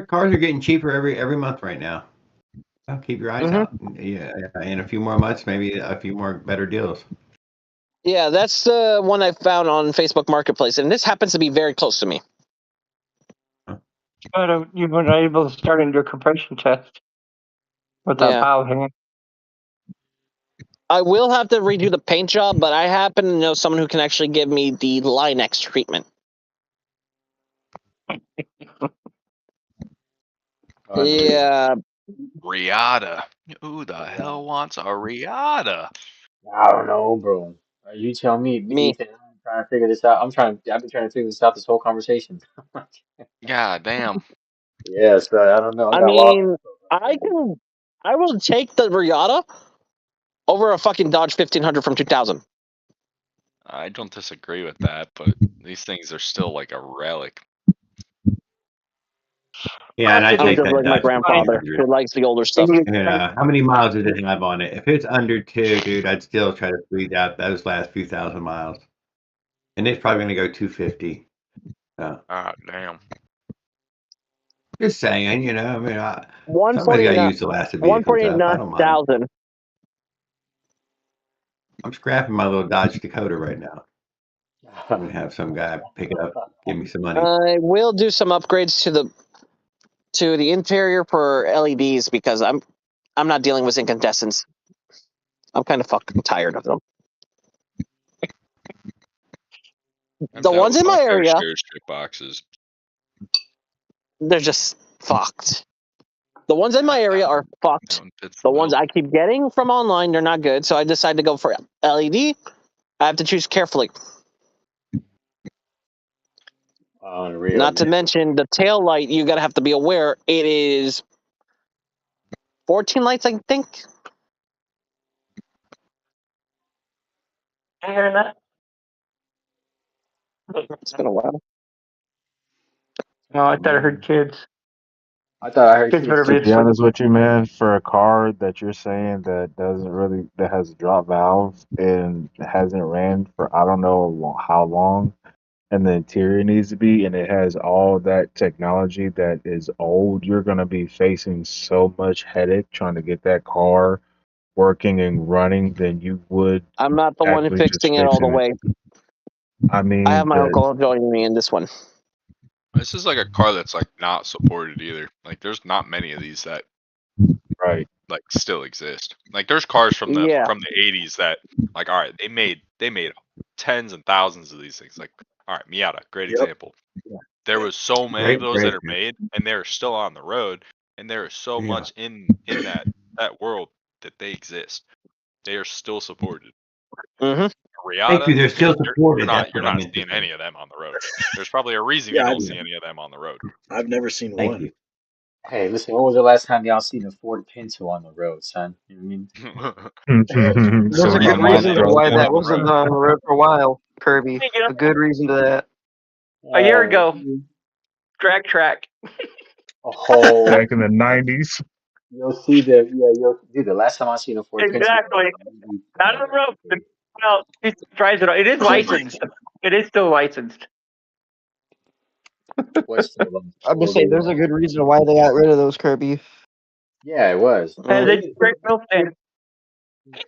Speaker 8: Cars are getting cheaper every month right now. So keep your eyes out. Yeah, in a few more months, maybe a few more better deals.
Speaker 10: Yeah, that's the one I found on Facebook Marketplace, and this happens to be very close to me.
Speaker 5: But you were not able to start into a compression test with that
Speaker 10: Yeah.
Speaker 5: pile hanging.
Speaker 10: I will have to redo the paint job, but I happen to know someone who can actually give me the Line-X treatment. Yeah,
Speaker 7: Riata. Who the hell wants a Riata?
Speaker 1: I don't know, bro. You tell me,
Speaker 10: me.
Speaker 1: Ethan. I'm trying to figure this out. I've been trying to figure this out this whole conversation.
Speaker 7: God damn.
Speaker 1: Yeah, so I don't know. I
Speaker 10: I
Speaker 1: got lost.
Speaker 10: mean, I will take the Riata over a fucking Dodge 1500 from 2000.
Speaker 7: I don't disagree with that, but these things are still like a relic.
Speaker 8: Yeah, and I
Speaker 10: I'm
Speaker 8: take
Speaker 10: just
Speaker 8: that
Speaker 10: like my
Speaker 8: Dodge
Speaker 10: grandfather
Speaker 8: 1500.
Speaker 10: who likes the older stuff.
Speaker 8: Yeah, how many miles does it have on it? If it's under 2, dude, I'd still try to squeeze out those last few thousand miles. And it's probably going to go 250. So,
Speaker 7: Ah, damn.
Speaker 8: just saying, you know, I mean, somebody's got to use the last of vehicles up. I don't mind.
Speaker 10: 149,000.
Speaker 8: I'm scrapping my little Dodge Dakota right now. I'm going to have some guy pick it up, give me some money.
Speaker 10: I will do some upgrades to the interior for LEDs because I'm not dealing with incandescents. I'm kind of fucking tired of them.
Speaker 7: I'm
Speaker 10: The
Speaker 7: dealt
Speaker 10: ones
Speaker 7: with
Speaker 10: in
Speaker 7: my
Speaker 10: my
Speaker 7: fair
Speaker 10: area,
Speaker 7: share of strip boxes.
Speaker 10: they're just fucked. The ones in my area are fucked.
Speaker 7: That one fits
Speaker 10: The
Speaker 7: the
Speaker 10: ones
Speaker 7: bill.
Speaker 10: I keep getting from online, they're not good. So I decided to go for LED. I have to choose carefully.
Speaker 1: Unreal,
Speaker 10: Not to
Speaker 1: man.
Speaker 10: mention the tail light, you gotta have to be aware it is 14 lights, I think.
Speaker 5: You hearing that?
Speaker 10: It's been a while.
Speaker 5: No, I thought I heard kids.
Speaker 1: I thought I heard
Speaker 5: Kids better
Speaker 1: kids
Speaker 3: To
Speaker 5: be
Speaker 1: too.
Speaker 3: be
Speaker 5: asleep.
Speaker 3: honest with you, man, for a car that you're saying that has a drop valve and hasn't ran for I don't know how long, and the interior needs to be, and it has all that technology that is old, you're gonna be facing so much headache trying to get that car working and running than you would
Speaker 10: I'm not the one
Speaker 3: actually just
Speaker 10: fixing it all the
Speaker 3: fixing it.
Speaker 10: way.
Speaker 3: I
Speaker 10: I have
Speaker 3: mean,
Speaker 10: my uncle joining me in this one.
Speaker 7: This is like a car that's like not supported either. Like there's not many of these that
Speaker 3: right.
Speaker 7: like still exist. Like there's cars from the
Speaker 10: Yeah.
Speaker 7: 80s that like all right, they made tens and thousands of these things. Like all right, Miata, great
Speaker 2: Yep.
Speaker 7: example. There was so many of
Speaker 8: Great,
Speaker 7: those
Speaker 8: great.
Speaker 7: that are made and they're still on the road and there is so
Speaker 8: Yeah.
Speaker 7: much in that world that they exist. They are still supported.
Speaker 10: Mm-hmm.
Speaker 8: Thank you.
Speaker 7: Riata,
Speaker 8: They're still
Speaker 7: you're
Speaker 8: supported.
Speaker 7: not
Speaker 8: That's what I meant to
Speaker 7: seeing
Speaker 8: say.
Speaker 7: any of them on the road. There's probably a reason you
Speaker 2: Yeah,
Speaker 7: don't see any of them on the road.
Speaker 2: I've never seen
Speaker 8: Thank
Speaker 2: one.
Speaker 8: you.
Speaker 1: Hey, listen, when was the last time y'all seen a Ford Pinto on the road, son? You know what
Speaker 9: There's a
Speaker 3: Sitting
Speaker 9: good
Speaker 3: on
Speaker 7: Probably
Speaker 3: my
Speaker 7: hasn't
Speaker 9: reason to
Speaker 7: even
Speaker 3: road.
Speaker 9: why
Speaker 7: been
Speaker 9: that
Speaker 7: on the
Speaker 9: wasn't
Speaker 7: road.
Speaker 9: on the road for a while, Kirby.
Speaker 5: Speaking
Speaker 9: A
Speaker 5: of,
Speaker 9: good reason to that.
Speaker 5: a year
Speaker 1: I
Speaker 5: ago,
Speaker 1: mean?
Speaker 5: track.
Speaker 1: A whole.
Speaker 3: Back in the 90s.
Speaker 1: You'll see dude. The last time I seen a Ford Pinto was
Speaker 5: Exactly.
Speaker 1: maybe
Speaker 5: Not on the road. But, well, it drives it. It is licensed. It is still licensed.
Speaker 1: what's the
Speaker 9: I'm gonna say there's a good reason why they got rid of those, Kirby.
Speaker 1: Yeah, it was.
Speaker 5: And
Speaker 10: Mm.
Speaker 5: they great wheel stand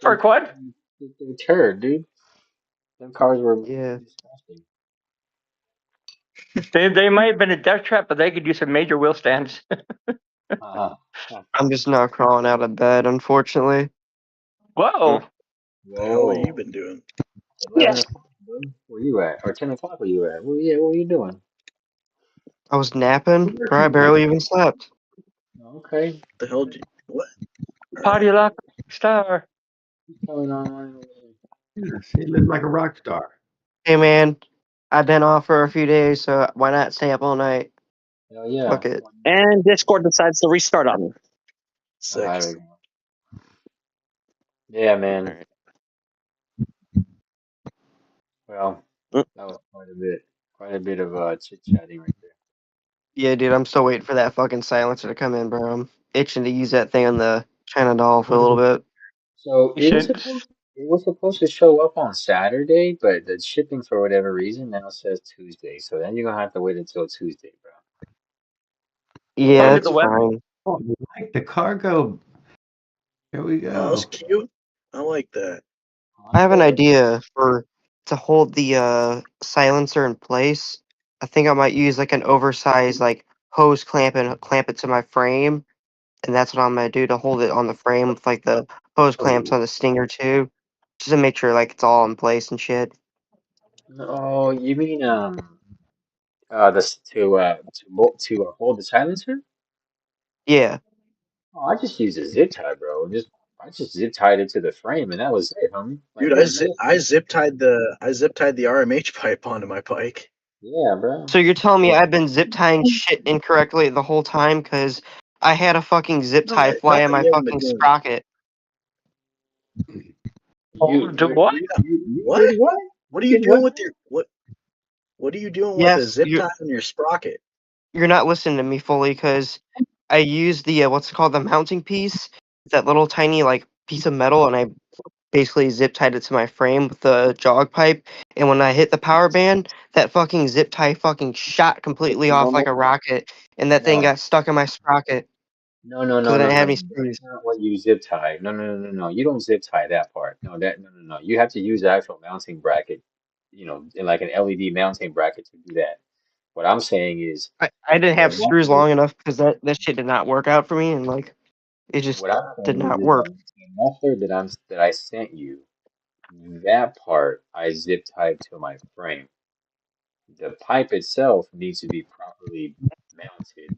Speaker 5: for a quad.
Speaker 1: They're turd, dude. Them cars were
Speaker 9: Yeah.
Speaker 1: disgusting.
Speaker 5: They might have been a death trap, but they could use some major wheel stands.
Speaker 1: Uh-huh.
Speaker 9: I'm just not crawling out of bed, unfortunately.
Speaker 5: Whoa.
Speaker 2: The hell have you
Speaker 1: Whoa.
Speaker 2: been doing?
Speaker 1: 11 o'clock, bro. Where you at? Or 10 o'clock where you at? Well, yeah, what are you doing?
Speaker 11: I was napping, bro. I barely even slept.
Speaker 1: Okay.
Speaker 2: The hell? What?
Speaker 5: Party like a star.
Speaker 1: What's going on?
Speaker 8: He lived like a rock star.
Speaker 11: Hey, man, I've been off for a few days, so why not stay up all night?
Speaker 1: Hell yeah.
Speaker 11: Fuck it.
Speaker 10: And Discord decides to restart on me.
Speaker 1: Oh, there we
Speaker 2: Six.
Speaker 1: go. Yeah, man.
Speaker 10: Alright.
Speaker 1: Well,
Speaker 10: Mm.
Speaker 1: that was quite a bit of chit chatting right there.
Speaker 11: Yeah, dude, I'm still waiting for that fucking silencer to come in, bro. I'm itching to use that thing on the China doll for a little bit.
Speaker 1: So
Speaker 5: You should.
Speaker 1: it was supposed to show up on Saturday, but the shipping for whatever reason now says Tuesday. So then you're gonna have to wait until Tuesday, bro.
Speaker 11: Yeah,
Speaker 5: Target
Speaker 11: it's
Speaker 5: the web.
Speaker 11: fine.
Speaker 8: Oh, you like the cargo. Here we
Speaker 2: Oh, that's
Speaker 8: go.
Speaker 2: cute. I like that.
Speaker 11: I have an
Speaker 1: Okay.
Speaker 11: idea for to hold the silencer in place. I think I might use like an oversized like hose clamp and clamp it to my frame, and that's what I'm gonna do to hold it on the frame with like the hose clamps
Speaker 8: Oh,
Speaker 11: on the stinger too, just to make sure like it's all in place and shit.
Speaker 1: Oh, you mean this to hold the silencer?
Speaker 11: Yeah.
Speaker 1: Oh, I just used a zip tie, bro. I just zip tied it to the frame, and that was it, homie. Like
Speaker 2: Dude,
Speaker 1: legit.
Speaker 2: I zip tied the RMH pipe onto my bike.
Speaker 1: Yeah, bro.
Speaker 11: So you're telling me I've been zip tying shit incorrectly the whole time because I had a fucking zip tie fly
Speaker 2: Not
Speaker 11: in
Speaker 2: that
Speaker 11: my
Speaker 2: you haven't been
Speaker 11: fucking
Speaker 2: doing.
Speaker 11: sprocket.
Speaker 5: Oh, do what?
Speaker 1: You
Speaker 2: What?
Speaker 1: did what?
Speaker 2: What are
Speaker 1: You
Speaker 2: you
Speaker 1: did what?
Speaker 2: doing with your what? What are you doing with a
Speaker 11: Yes,
Speaker 2: zip tie on your sprocket?
Speaker 11: you're not listening to me fully because I used the what's it called, the mounting piece, that little tiny like piece of metal, and I basically zip tied it to my frame with the jog pipe. And when I hit the power band, that fucking zip tie fucking shot completely off like a rocket, and that thing
Speaker 1: No.
Speaker 11: got stuck in my sprocket
Speaker 1: No, no,
Speaker 11: because
Speaker 1: no,
Speaker 11: I
Speaker 1: no,
Speaker 11: didn't have
Speaker 1: no.
Speaker 11: any
Speaker 1: That's
Speaker 11: screws.
Speaker 1: not what you zip tie. No, no, no, no, no. You don't zip tie that part. No. You have to use the actual mounting bracket, in like an LED mounting bracket to do that. What I'm saying is
Speaker 11: I didn't
Speaker 1: the
Speaker 11: have screws
Speaker 1: muffler.
Speaker 11: long enough because that shit did not work out for me, and like it just
Speaker 1: What I'm
Speaker 11: did
Speaker 1: saying
Speaker 11: not
Speaker 1: is
Speaker 11: work.
Speaker 1: the muffler that I sent you, that part I zip tied to my frame. The pipe itself needs to be properly mounted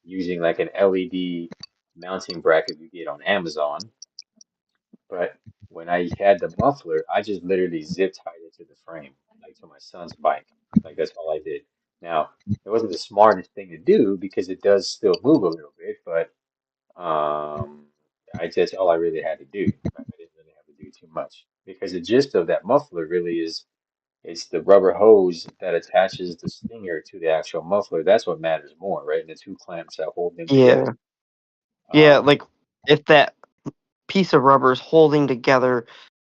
Speaker 1: using like an LED mounting bracket you get on Amazon. But when I had the muffler, I just literally zip tied it to the frame, like to my son's bike. Like that's all I did. Now, it wasn't the smartest thing to do because it does still move a little bit, but I just all I really had to do. Like, I didn't really have to do too much because the gist of that muffler really is it's the rubber hose that attaches the stinger to the actual muffler. That's what matters more, right? And the two clamps that hold them together.
Speaker 11: Yeah, yeah,
Speaker 1: Um,
Speaker 11: like if that piece of rubber is holding together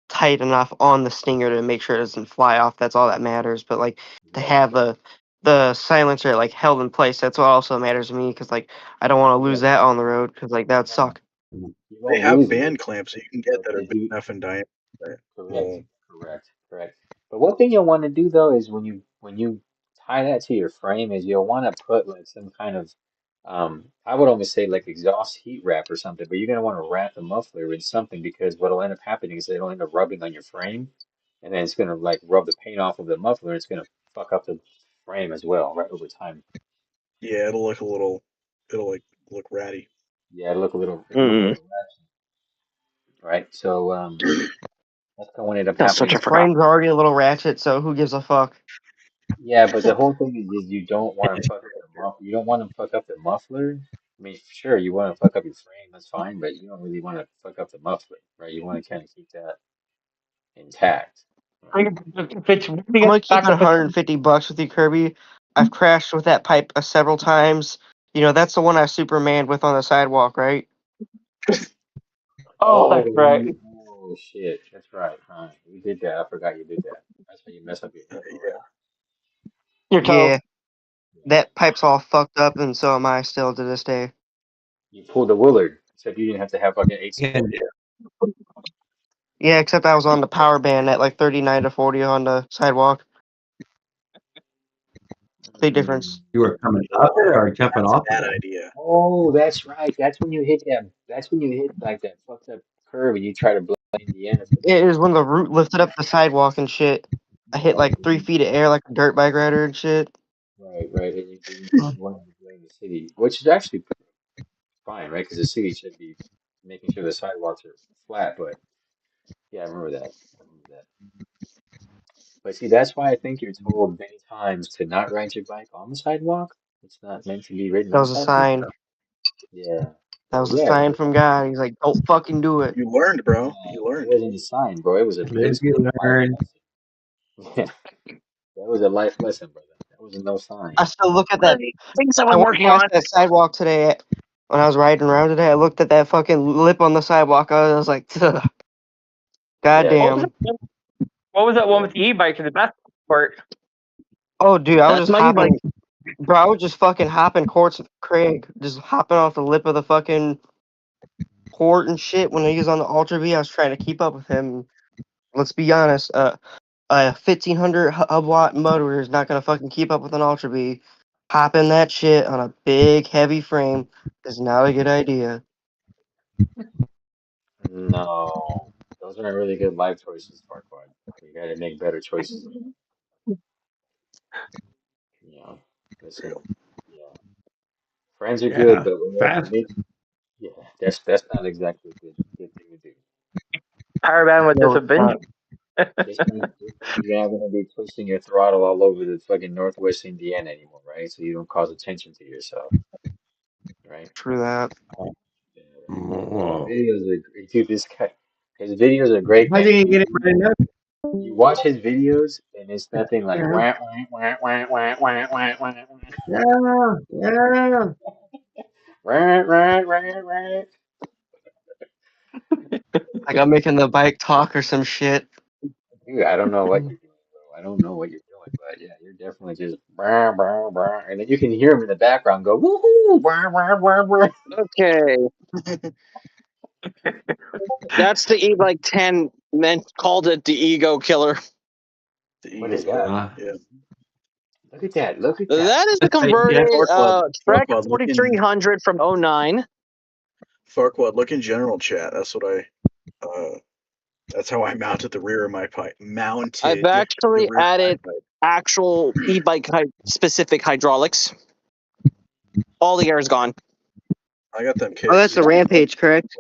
Speaker 11: tight enough on the stinger to make sure it doesn't fly off. That's all that matters. But like to have
Speaker 1: exactly.
Speaker 11: the silencer like held in place, that's what also matters to me because like I don't want to lose
Speaker 1: Yeah,
Speaker 11: that on the road because like that would
Speaker 1: no,
Speaker 11: suck.
Speaker 1: you
Speaker 2: They
Speaker 1: won't
Speaker 2: have
Speaker 1: lose it
Speaker 2: band clamps that you can get that are
Speaker 1: because
Speaker 2: big
Speaker 1: you
Speaker 2: enough in diameter.
Speaker 1: correct,
Speaker 2: Well,
Speaker 1: correct. But one thing you'll want to do though is when you tie that to your frame is you'll want to put like some kind of I would almost say like exhaust heat wrap or something, but you're gonna want to wrap the muffler in something because what'll end up happening is it'll end up rubbing on your frame, and then it's gonna like rub the paint off of the muffler. And it's gonna fuck up the frame as well, right over time.
Speaker 2: yeah, it'll like look ratty.
Speaker 1: Yeah, it'll look a
Speaker 10: Mm,
Speaker 1: little ratchet, right? So that's kind of what ended up
Speaker 10: that's such
Speaker 1: happening.
Speaker 10: a
Speaker 11: The
Speaker 10: forgot.
Speaker 11: frame's already a little ratchet, so who gives a fuck?
Speaker 1: Yeah, but the whole thing is you don't want to fuck up the muffler. You don't want to fuck up the muffler. I mean, sure, you want to fuck up your frame, that's fine, but you don't really want to fuck up the muffler, right? You want to kind of keep that intact, right?
Speaker 5: If it's
Speaker 11: I'm
Speaker 5: windy
Speaker 11: gonna keep
Speaker 5: back
Speaker 11: it
Speaker 5: up,
Speaker 11: $150 with you, Kirby. I've crashed with that pipe several times. You know that's the one I Supermaned with on the sidewalk, right?
Speaker 5: oh, that's right.
Speaker 1: Oh shit, that's right, huh? You did that. I forgot you did that. That's how you mess up your handle, right?
Speaker 2: Yeah,
Speaker 5: Your toe.
Speaker 11: Yeah, that pipe's all fucked up, and so am I still to this day.
Speaker 1: You pulled the Willard, except you didn't have to have fucking eight
Speaker 8: and
Speaker 1: support.
Speaker 11: Yeah, except I was on the power band at like 39 to 40 on the sidewalk. Big
Speaker 1: Mm.
Speaker 11: difference.
Speaker 8: you were coming up it or jumping
Speaker 2: that's a
Speaker 8: off of
Speaker 2: bad
Speaker 8: it?
Speaker 2: idea.
Speaker 1: Oh, that's right. That's when you hit that. That's when you hit like that fucked up curve and you try to Indiana for
Speaker 11: It was when the root lifted up the sidewalk and shit. I hit
Speaker 1: right,
Speaker 11: like 3 feet of air like a dirt bike rider and shit.
Speaker 1: right, and you wanted to blame the city, which is actually fine, right? Because the city should be making sure the sidewalks are flat. But yeah, I remember that. I remember that. But see, that's why I think you're told many times to not ride your bike on the sidewalk. It's not meant to be ridden
Speaker 11: That
Speaker 1: on the
Speaker 11: was a
Speaker 1: sidewalk.
Speaker 11: sign.
Speaker 1: Yeah.
Speaker 11: That
Speaker 1: Well,
Speaker 11: was a
Speaker 1: yeah,
Speaker 11: sign from God. He's like, don't fucking do it.
Speaker 2: You learned, bro.
Speaker 1: nah,
Speaker 2: You
Speaker 1: it
Speaker 2: learned.
Speaker 1: wasn't a sign, bro. It
Speaker 8: Live
Speaker 1: was
Speaker 8: you
Speaker 1: a life
Speaker 8: learn.
Speaker 1: lesson. That was a life lesson, brother. That was no sign.
Speaker 11: I still look at that.
Speaker 10: Things I've
Speaker 11: I
Speaker 10: been
Speaker 11: walked
Speaker 10: working
Speaker 11: past
Speaker 10: on.
Speaker 11: that sidewalk today when I was riding around today. I looked at that fucking lip on the sidewalk. I was like,
Speaker 1: Yeah,
Speaker 11: goddamn.
Speaker 5: What was that one
Speaker 1: yeah.
Speaker 5: with the e-bike in the best part?
Speaker 11: Oh, dude, I was
Speaker 10: That's
Speaker 11: just
Speaker 10: my e-bike.
Speaker 11: hopping. Bro, I was just fucking hopping courts with Craig. Just hopping off the lip of the fucking court and shit when he was on the Ultra V. I was trying to keep up with him. Let's be honest, a 1500 hub watt motor is not gonna fucking keep up with an Ultra V. Hopping that shit on a big heavy frame is not a good idea.
Speaker 1: No, those aren't really good life choices, Farquaad. You gotta make better choices than that. You know, listen, yeah, friends are good,
Speaker 8: Yeah,
Speaker 1: but when
Speaker 8: fast.
Speaker 1: yeah, that's not exactly a good thing to do.
Speaker 5: Power band with this
Speaker 11: No,
Speaker 5: Avenger.
Speaker 1: This thing you're not gonna be twisting your throttle all over the fucking Northwest Indiana anymore, right? So you don't cause attention to yourself, right?
Speaker 11: true that.
Speaker 1: Yeah. His
Speaker 8: Oh.
Speaker 1: videos are dude, this guy, his videos are great,
Speaker 8: How
Speaker 1: man.
Speaker 8: did you get it right now?
Speaker 1: You watch his videos and it's nothing like
Speaker 8: Yeah,
Speaker 1: wah wah wah wah wah wah wah wah
Speaker 8: yeah, yeah.
Speaker 1: wah wah wah wah.
Speaker 11: Like I'm making the bike talk or some shit.
Speaker 1: Dude, I don't know what you're doing, bro. I don't know what you're doing, but yeah, you're definitely just brah, brah, brah. And then you can hear him in the background go woohoo, brah, brah, brah, brah.
Speaker 10: Okay, that's the e-bike 10. Men called it the ego killer.
Speaker 2: The
Speaker 1: What
Speaker 2: ego
Speaker 1: is that?
Speaker 2: killer.
Speaker 8: Uh,
Speaker 2: Yeah.
Speaker 1: Look at that! Look at that!
Speaker 10: That is a
Speaker 8: Hey,
Speaker 10: converted
Speaker 8: Jeff,
Speaker 10: Trek
Speaker 2: Farquad, look in
Speaker 10: 4300 from '09.
Speaker 2: Farquad, look in general chat. That's what that's how I mounted the rear of my pipe.
Speaker 10: I've
Speaker 2: Mounted the
Speaker 10: actually
Speaker 2: rear of my
Speaker 10: added
Speaker 2: pipe.
Speaker 10: actual e-bike specific hydraulics. All the air is gone.
Speaker 2: I got them
Speaker 11: Oh, that's
Speaker 2: kicks.
Speaker 11: the Rampage, correct?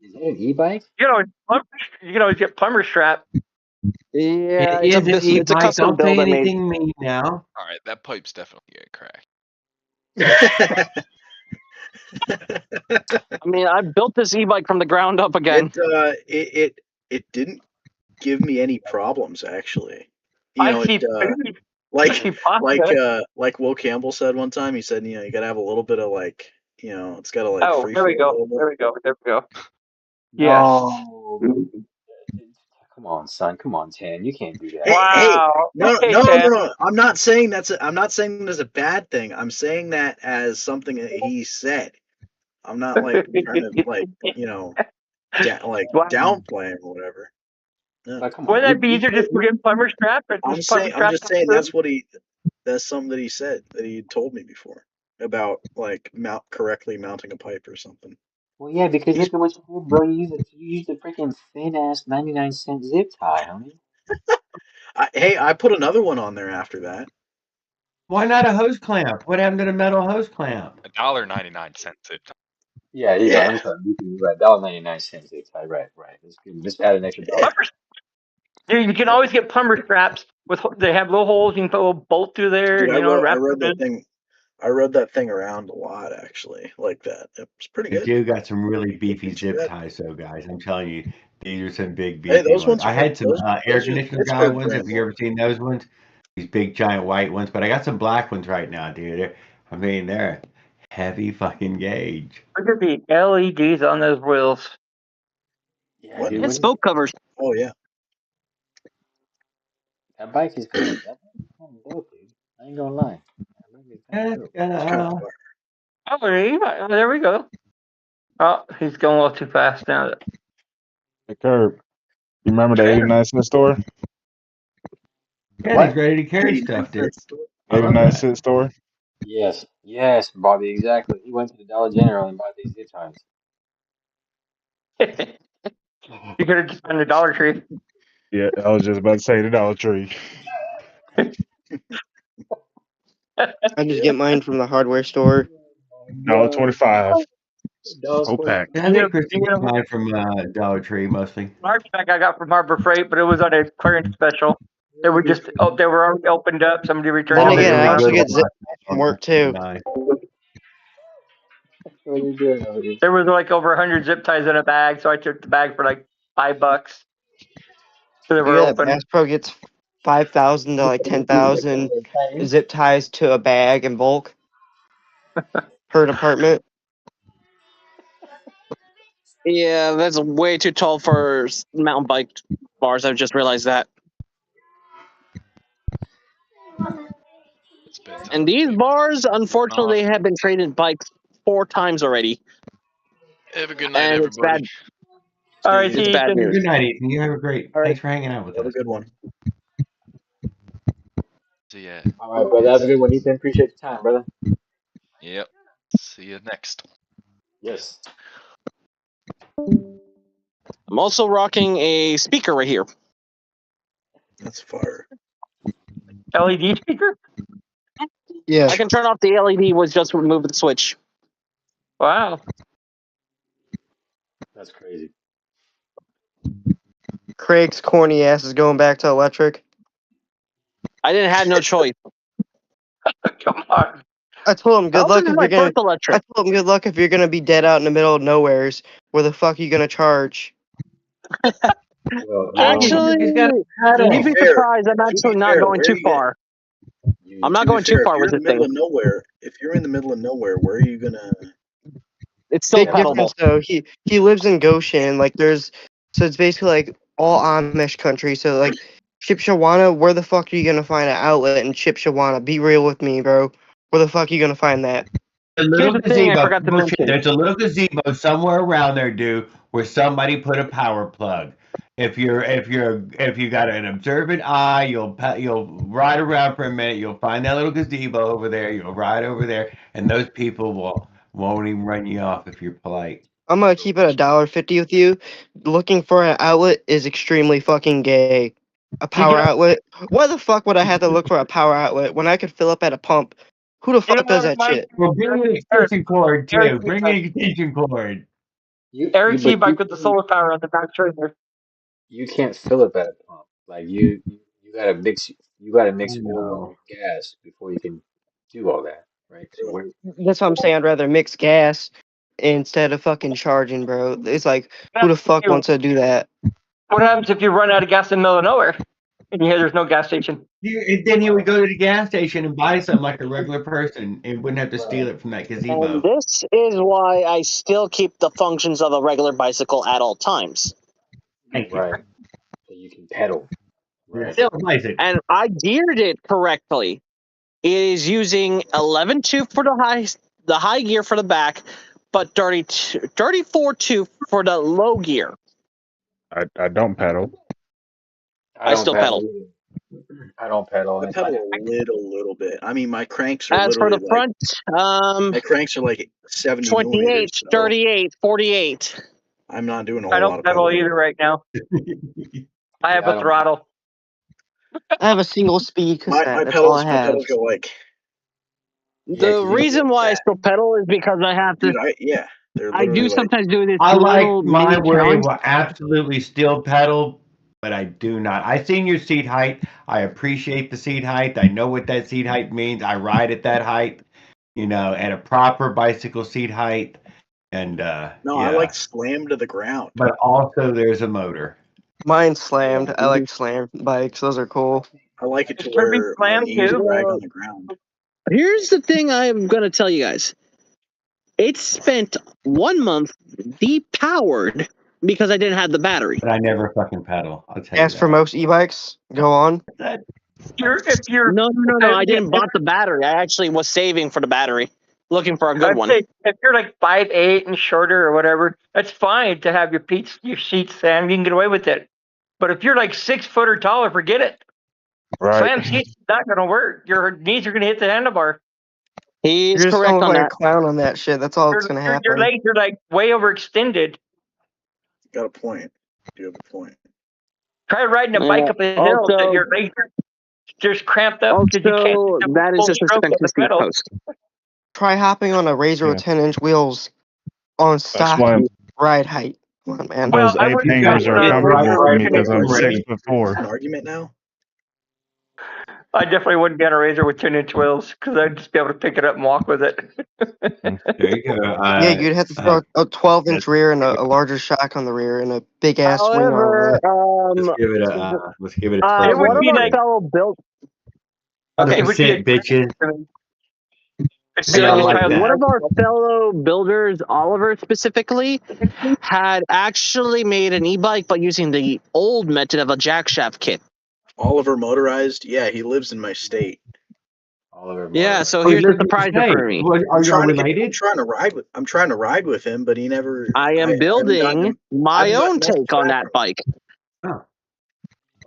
Speaker 1: Is that an e-bike?
Speaker 5: You can always get plumber strap.
Speaker 10: Yeah,
Speaker 8: it is an
Speaker 10: it's a
Speaker 8: e-bike.
Speaker 10: custom
Speaker 8: Don't say
Speaker 10: build I made.
Speaker 8: anything mean now.
Speaker 7: All right, that pipe's definitely getting cracked.
Speaker 10: I mean, I built this e-bike from the ground up again.
Speaker 2: It didn't give me any problems actually. You
Speaker 5: I
Speaker 2: know,
Speaker 5: see
Speaker 2: it
Speaker 5: food. I
Speaker 2: like
Speaker 5: see pasta.
Speaker 2: like Will Campbell said one time. He said, you gotta have a little bit of like, it's gotta like
Speaker 5: Oh,
Speaker 2: free
Speaker 5: there we
Speaker 2: flow a
Speaker 5: go.
Speaker 2: little bit.
Speaker 5: There we go. There we go. Yes.
Speaker 1: No. Come on, son. Come on, Tan. You can't do that.
Speaker 2: Hey,
Speaker 5: Wow.
Speaker 2: no,
Speaker 5: Okay,
Speaker 2: no, no,
Speaker 5: Ted.
Speaker 2: no. I'm not saying I'm not saying that's a bad thing. I'm saying that as something that he said. I'm not like trying to like,
Speaker 5: Wow.
Speaker 2: downplay him or whatever. No.
Speaker 1: But come on,
Speaker 5: Wouldn't that be easier just to get plumber strap and just plumber
Speaker 2: I'm
Speaker 5: strap
Speaker 2: just saying that's something that he said that he told me before about like correctly mounting a pipe or something.
Speaker 1: well, yeah, because
Speaker 2: He's
Speaker 1: look at what you did, bro. You used a freaking thin ass 99-cent zip tie, homie.
Speaker 2: I put another one on there after that.
Speaker 8: Why not a hose clamp? What happened to the metal hose clamp?
Speaker 7: $1.99 zip tie.
Speaker 1: Yeah, you go.
Speaker 2: Yeah.
Speaker 1: I'm sorry. You're right. $1.99 zip tie. Right, right. Let's just add an extra dollar.
Speaker 5: Plumber, dude, you can always get plumber straps they have little holes. You can put a little bolt through there.
Speaker 2: Dude,
Speaker 5: And,
Speaker 2: I
Speaker 5: wrap
Speaker 2: rode
Speaker 5: it
Speaker 2: that
Speaker 5: in.
Speaker 2: thing. I rode that thing around a lot actually, like that. It was pretty
Speaker 8: The
Speaker 2: good.
Speaker 8: dude got some really beefy
Speaker 2: Not too
Speaker 8: zip
Speaker 2: bad.
Speaker 8: ties, though, guys. I'm telling you, these are some big
Speaker 2: Hey,
Speaker 8: beefy
Speaker 2: those
Speaker 8: ones.
Speaker 2: ones
Speaker 8: I
Speaker 2: are
Speaker 8: had some air
Speaker 2: those are
Speaker 8: conditioner guy
Speaker 2: Pittsburgh
Speaker 8: ones.
Speaker 2: brand
Speaker 8: Have you
Speaker 2: ones.
Speaker 8: ever seen those ones? These big giant white ones. But I got some black ones right now, dude. I mean, they're heavy fucking gauge.
Speaker 5: Look at the LEDs on those wheels.
Speaker 1: Yeah,
Speaker 2: What?
Speaker 1: dude.
Speaker 10: And
Speaker 1: What is
Speaker 10: smoke covers.
Speaker 2: Oh yeah.
Speaker 1: that bike is kind of dope, dude. I ain't gonna lie. That bike is kind of
Speaker 8: Yeah,
Speaker 1: dope.
Speaker 2: It's kind of
Speaker 8: yeah.
Speaker 2: far.
Speaker 5: There we go. Oh, he's going a little too fast now.
Speaker 3: The curb. You remember the
Speaker 5: Tanner.
Speaker 3: 89-cent store?
Speaker 1: The
Speaker 8: Yeah, he's
Speaker 1: what?
Speaker 8: ready to carry
Speaker 2: 89
Speaker 8: stuff, dude.
Speaker 2: cents store.
Speaker 8: I love
Speaker 3: 89-cent
Speaker 8: that.
Speaker 3: store.
Speaker 1: Yes, yes, Bobby. Exactly. He went to the Dollar General and bought these zip ties.
Speaker 5: You could have just done the Dollar Tree.
Speaker 3: Yeah, I was just about to say the Dollar Tree.
Speaker 11: I just get mine from the hardware store.
Speaker 3: $1.25.
Speaker 1: Dog
Speaker 3: Whole
Speaker 1: food.
Speaker 3: pack.
Speaker 8: I think Christy gets mine from Dollar Tree mostly.
Speaker 5: March pack I got from Harbor Freight, but it was on a clearance special. They were just they were already opened up. Somebody returned
Speaker 11: Then
Speaker 5: them. They
Speaker 11: again,
Speaker 5: didn't
Speaker 11: I
Speaker 5: want
Speaker 11: also
Speaker 5: them.
Speaker 11: get zip from work too.
Speaker 8: Nice.
Speaker 1: Really good.
Speaker 5: There was like over 100 zip ties in a bag, so I took the bag for like $5. So they
Speaker 11: You
Speaker 5: were
Speaker 11: know that
Speaker 5: open.
Speaker 11: Bass Pro gets 5,000 to like 10,000 zip ties to a bag in bulk per department.
Speaker 10: Yeah, that's way too tall for mountain bike bars. I've just realized that.
Speaker 7: It's bedtime.
Speaker 10: And these bars, unfortunately, have been traded bikes 4 times already.
Speaker 7: Have a good night,
Speaker 10: And it's
Speaker 7: everybody.
Speaker 10: bad.
Speaker 5: All right,
Speaker 10: It's bad
Speaker 5: Ethan.
Speaker 10: news.
Speaker 8: Good night, Ethan. You have a great.
Speaker 2: All right.
Speaker 8: Thanks for hanging out with
Speaker 2: Have a
Speaker 8: us.
Speaker 2: good one.
Speaker 7: So yeah.
Speaker 1: All right, brother. Have a good one, Ethan. Appreciate the time, brother.
Speaker 7: Yep. See you next.
Speaker 1: Yes.
Speaker 10: I'm also rocking a speaker right here.
Speaker 2: That's fire.
Speaker 5: LED speaker?
Speaker 11: Yeah.
Speaker 10: I can turn off the LED with just moving the switch.
Speaker 5: Wow.
Speaker 1: That's crazy.
Speaker 11: Craig's corny ass is going back to electric.
Speaker 10: I didn't have no choice.
Speaker 5: Come on.
Speaker 11: I told him good
Speaker 10: How
Speaker 11: luck
Speaker 10: this is
Speaker 11: if
Speaker 10: my
Speaker 11: you're gonna.
Speaker 10: first electric.
Speaker 11: I told him good luck if you're gonna be dead out in the middle of nowheres. Where the fuck are you gonna charge?
Speaker 1: Well,
Speaker 10: Actually,
Speaker 8: He's got a
Speaker 10: you'd
Speaker 8: paddle.
Speaker 10: be
Speaker 2: fair,
Speaker 10: surprised. I'm
Speaker 2: to
Speaker 10: actually
Speaker 2: be
Speaker 10: not
Speaker 2: fair,
Speaker 10: going
Speaker 2: where
Speaker 10: too
Speaker 2: are you at?
Speaker 10: far.
Speaker 1: you,
Speaker 10: I'm not
Speaker 2: To be
Speaker 10: going too
Speaker 2: fair, if
Speaker 10: far
Speaker 2: you're
Speaker 10: with
Speaker 2: in
Speaker 10: this
Speaker 2: the middle
Speaker 10: thing.
Speaker 2: of nowhere, where are you gonna?
Speaker 10: It's still
Speaker 11: Big
Speaker 1: pedal.
Speaker 10: pedalable.
Speaker 11: difference though. He lives in Goshen. Like so it's basically like all Amish country. So like Chipshawana, where the fuck are you gonna find an outlet in Chipshawana? Be real with me, bro. Where the fuck are you gonna find that?
Speaker 8: A
Speaker 10: Here's
Speaker 8: little
Speaker 10: the thing I
Speaker 8: gazebo.
Speaker 10: forgot to
Speaker 8: Bullshit.
Speaker 10: mention.
Speaker 8: There's a little gazebo somewhere around there, dude, where somebody put a power plug. If you got an observant eye, you'll ride around for a minute. You'll find that little gazebo over there. You'll ride over there, and those people won't even run you off if you're polite.
Speaker 11: I'm gonna keep it $1.50 with you. Looking for an outlet is extremely fucking gay. A power outlet? Why the fuck would I have to look for a power outlet when I could fill up at a pump? Who the
Speaker 5: You know
Speaker 11: fuck does
Speaker 5: what,
Speaker 11: that
Speaker 5: Mike?
Speaker 11: shit?
Speaker 8: Well, bring an extension cord too. Bring an extension cord.
Speaker 5: Eric's
Speaker 1: But
Speaker 5: e-bike with the solar power on the back trailer.
Speaker 1: you can't fill up at a pump. Like you gotta mix. You gotta
Speaker 8: I
Speaker 1: mix oil
Speaker 8: know.
Speaker 1: with gas before you can do all that, right? So
Speaker 2: True.
Speaker 1: where?
Speaker 11: That's what I'm saying. I'd rather mix gas instead of fucking charging, bro. It's like, who the fuck wants to do that?
Speaker 5: What happens if you run out of gas in the middle of nowhere and you hear there's no gas station?
Speaker 8: Then he would go to the gas station and buy something like a regular person and wouldn't have to steal it from that
Speaker 10: And
Speaker 8: gazebo.
Speaker 10: this is why I still keep the functions of a regular bicycle at all times.
Speaker 8: Thank you.
Speaker 1: Right. So you can pedal.
Speaker 8: You're
Speaker 1: Right.
Speaker 8: still a bicycle.
Speaker 10: And I geared it correctly. It is using 11.2 for the high gear for the back, but 34.2 for the low gear.
Speaker 3: I don't pedal.
Speaker 1: I
Speaker 10: I
Speaker 1: don't
Speaker 10: still
Speaker 1: pedal.
Speaker 10: pedal.
Speaker 1: Either. I don't pedal.
Speaker 2: I
Speaker 1: And
Speaker 2: pedal a little bit. I mean, my cranks are
Speaker 10: As for
Speaker 2: literally
Speaker 10: the front,
Speaker 2: my cranks are like 70
Speaker 10: 28,
Speaker 2: millimeters. So
Speaker 10: 38, 48.
Speaker 2: I'm not doing a
Speaker 5: I
Speaker 2: whole lot
Speaker 5: don't
Speaker 2: of
Speaker 5: pedal
Speaker 2: pedaling.
Speaker 5: either right now. I have
Speaker 1: Yeah, I
Speaker 5: a
Speaker 1: don't.
Speaker 5: throttle.
Speaker 11: I have a single speed
Speaker 2: My
Speaker 11: cassette. That's all I have.
Speaker 2: pedals go like,
Speaker 1: Yeah,
Speaker 10: The
Speaker 1: 'cause you
Speaker 10: reason why I still pedal is because I have to.
Speaker 2: dude. They're
Speaker 10: I
Speaker 2: literally
Speaker 10: do
Speaker 2: like,
Speaker 10: sometimes do this
Speaker 8: I
Speaker 10: little
Speaker 8: like my
Speaker 10: mini
Speaker 8: where it
Speaker 10: challenge.
Speaker 8: will absolutely still pedal, but I do not. I seen your seat height. I appreciate the seat height. I know what that seat height means. I ride at that height, at a proper bicycle seat height. And
Speaker 2: no,
Speaker 8: yeah.
Speaker 2: I like slammed to the ground.
Speaker 8: But also there's a motor.
Speaker 11: Mine's slammed. I like slammed bikes. Those are cool.
Speaker 2: I like it to
Speaker 5: It can be
Speaker 2: where my
Speaker 5: slammed
Speaker 2: knees
Speaker 5: too.
Speaker 2: drag on the ground.
Speaker 10: Here's the thing I'm going to tell you guys. It spent 1 month depowered because I didn't have the battery.
Speaker 8: But I never fucking pedal. I'll tell you
Speaker 11: As for
Speaker 8: that.
Speaker 11: most e-bikes, go on.
Speaker 5: If you're
Speaker 10: No. I didn't bought the battery. I actually was saving for the battery, looking for a good
Speaker 5: I'd
Speaker 10: one.
Speaker 5: say if you're like 5'8" and shorter or whatever, that's fine to have your seats slammed. You can get away with it. But if you're like 6 foot or taller, forget it.
Speaker 3: Right.
Speaker 5: Slam seats is not going to work. Your knees are going to hit the handlebar.
Speaker 10: He's
Speaker 11: You're just
Speaker 10: correct
Speaker 11: gonna
Speaker 10: on
Speaker 11: look like
Speaker 10: that.
Speaker 11: a clown on that shit. That's all that's gonna
Speaker 5: Your
Speaker 11: happen.
Speaker 5: legs are like way overextended.
Speaker 2: Got a point. You have a point.
Speaker 5: Try riding a bike up a hill that your legs are just cramped up because you can't
Speaker 10: Also,
Speaker 5: do
Speaker 10: that is
Speaker 5: full
Speaker 10: just a
Speaker 5: stroke of the
Speaker 10: suspension speed
Speaker 5: pedal.
Speaker 10: post.
Speaker 11: Try hopping on a Razor with
Speaker 3: Yeah.
Speaker 11: 10-inch wheels on
Speaker 3: That's
Speaker 11: stock
Speaker 3: why
Speaker 11: ride height. Come on, man.
Speaker 5: Well,
Speaker 3: those
Speaker 5: I
Speaker 3: ape
Speaker 5: wouldn't
Speaker 3: hangers
Speaker 5: go
Speaker 3: are
Speaker 5: on a
Speaker 3: comfortable
Speaker 5: Razor
Speaker 3: for
Speaker 5: with
Speaker 3: me
Speaker 5: 10
Speaker 3: because
Speaker 5: inch
Speaker 3: I'm
Speaker 5: wheels.
Speaker 3: 6'4".
Speaker 2: Is an argument now?
Speaker 5: I definitely wouldn't get a Razor with 10-inch wheels because I'd just be able to pick it up and walk with it.
Speaker 8: There you go.
Speaker 11: Yeah, you'd have to throw a 12-inch rear and a larger shock on the rear and a big ass swing arm on
Speaker 10: However,
Speaker 11: that.
Speaker 8: Let's give it a 12
Speaker 5: It would
Speaker 10: one of
Speaker 5: be
Speaker 10: our
Speaker 5: like
Speaker 10: fellow build okay,
Speaker 5: it would be a
Speaker 8: 100% bitches.
Speaker 5: it'd be
Speaker 8: See,
Speaker 5: like
Speaker 8: I
Speaker 5: a
Speaker 8: like
Speaker 5: child.
Speaker 8: that.
Speaker 10: one of our fellow builders, Oliver specifically, had actually made an e-bike but using the old method of a jack shaft kit.
Speaker 2: Oliver Motorized? Yeah, he lives in my state.
Speaker 1: Oliver
Speaker 10: Yeah,
Speaker 1: Motor.
Speaker 10: so
Speaker 8: Oh, he
Speaker 10: here's the
Speaker 8: lives in the
Speaker 10: surprise
Speaker 8: state.
Speaker 10: for me.
Speaker 8: Are y'all
Speaker 2: I'm
Speaker 8: related?
Speaker 2: trying to ride with. I'm trying to ride with him, but he never.
Speaker 10: I am
Speaker 2: haven't gotten
Speaker 10: building
Speaker 2: him. I
Speaker 10: my
Speaker 2: haven't gotten
Speaker 10: own
Speaker 2: a message
Speaker 10: take on
Speaker 2: back
Speaker 10: that
Speaker 2: from him.
Speaker 10: bike.
Speaker 8: Oh.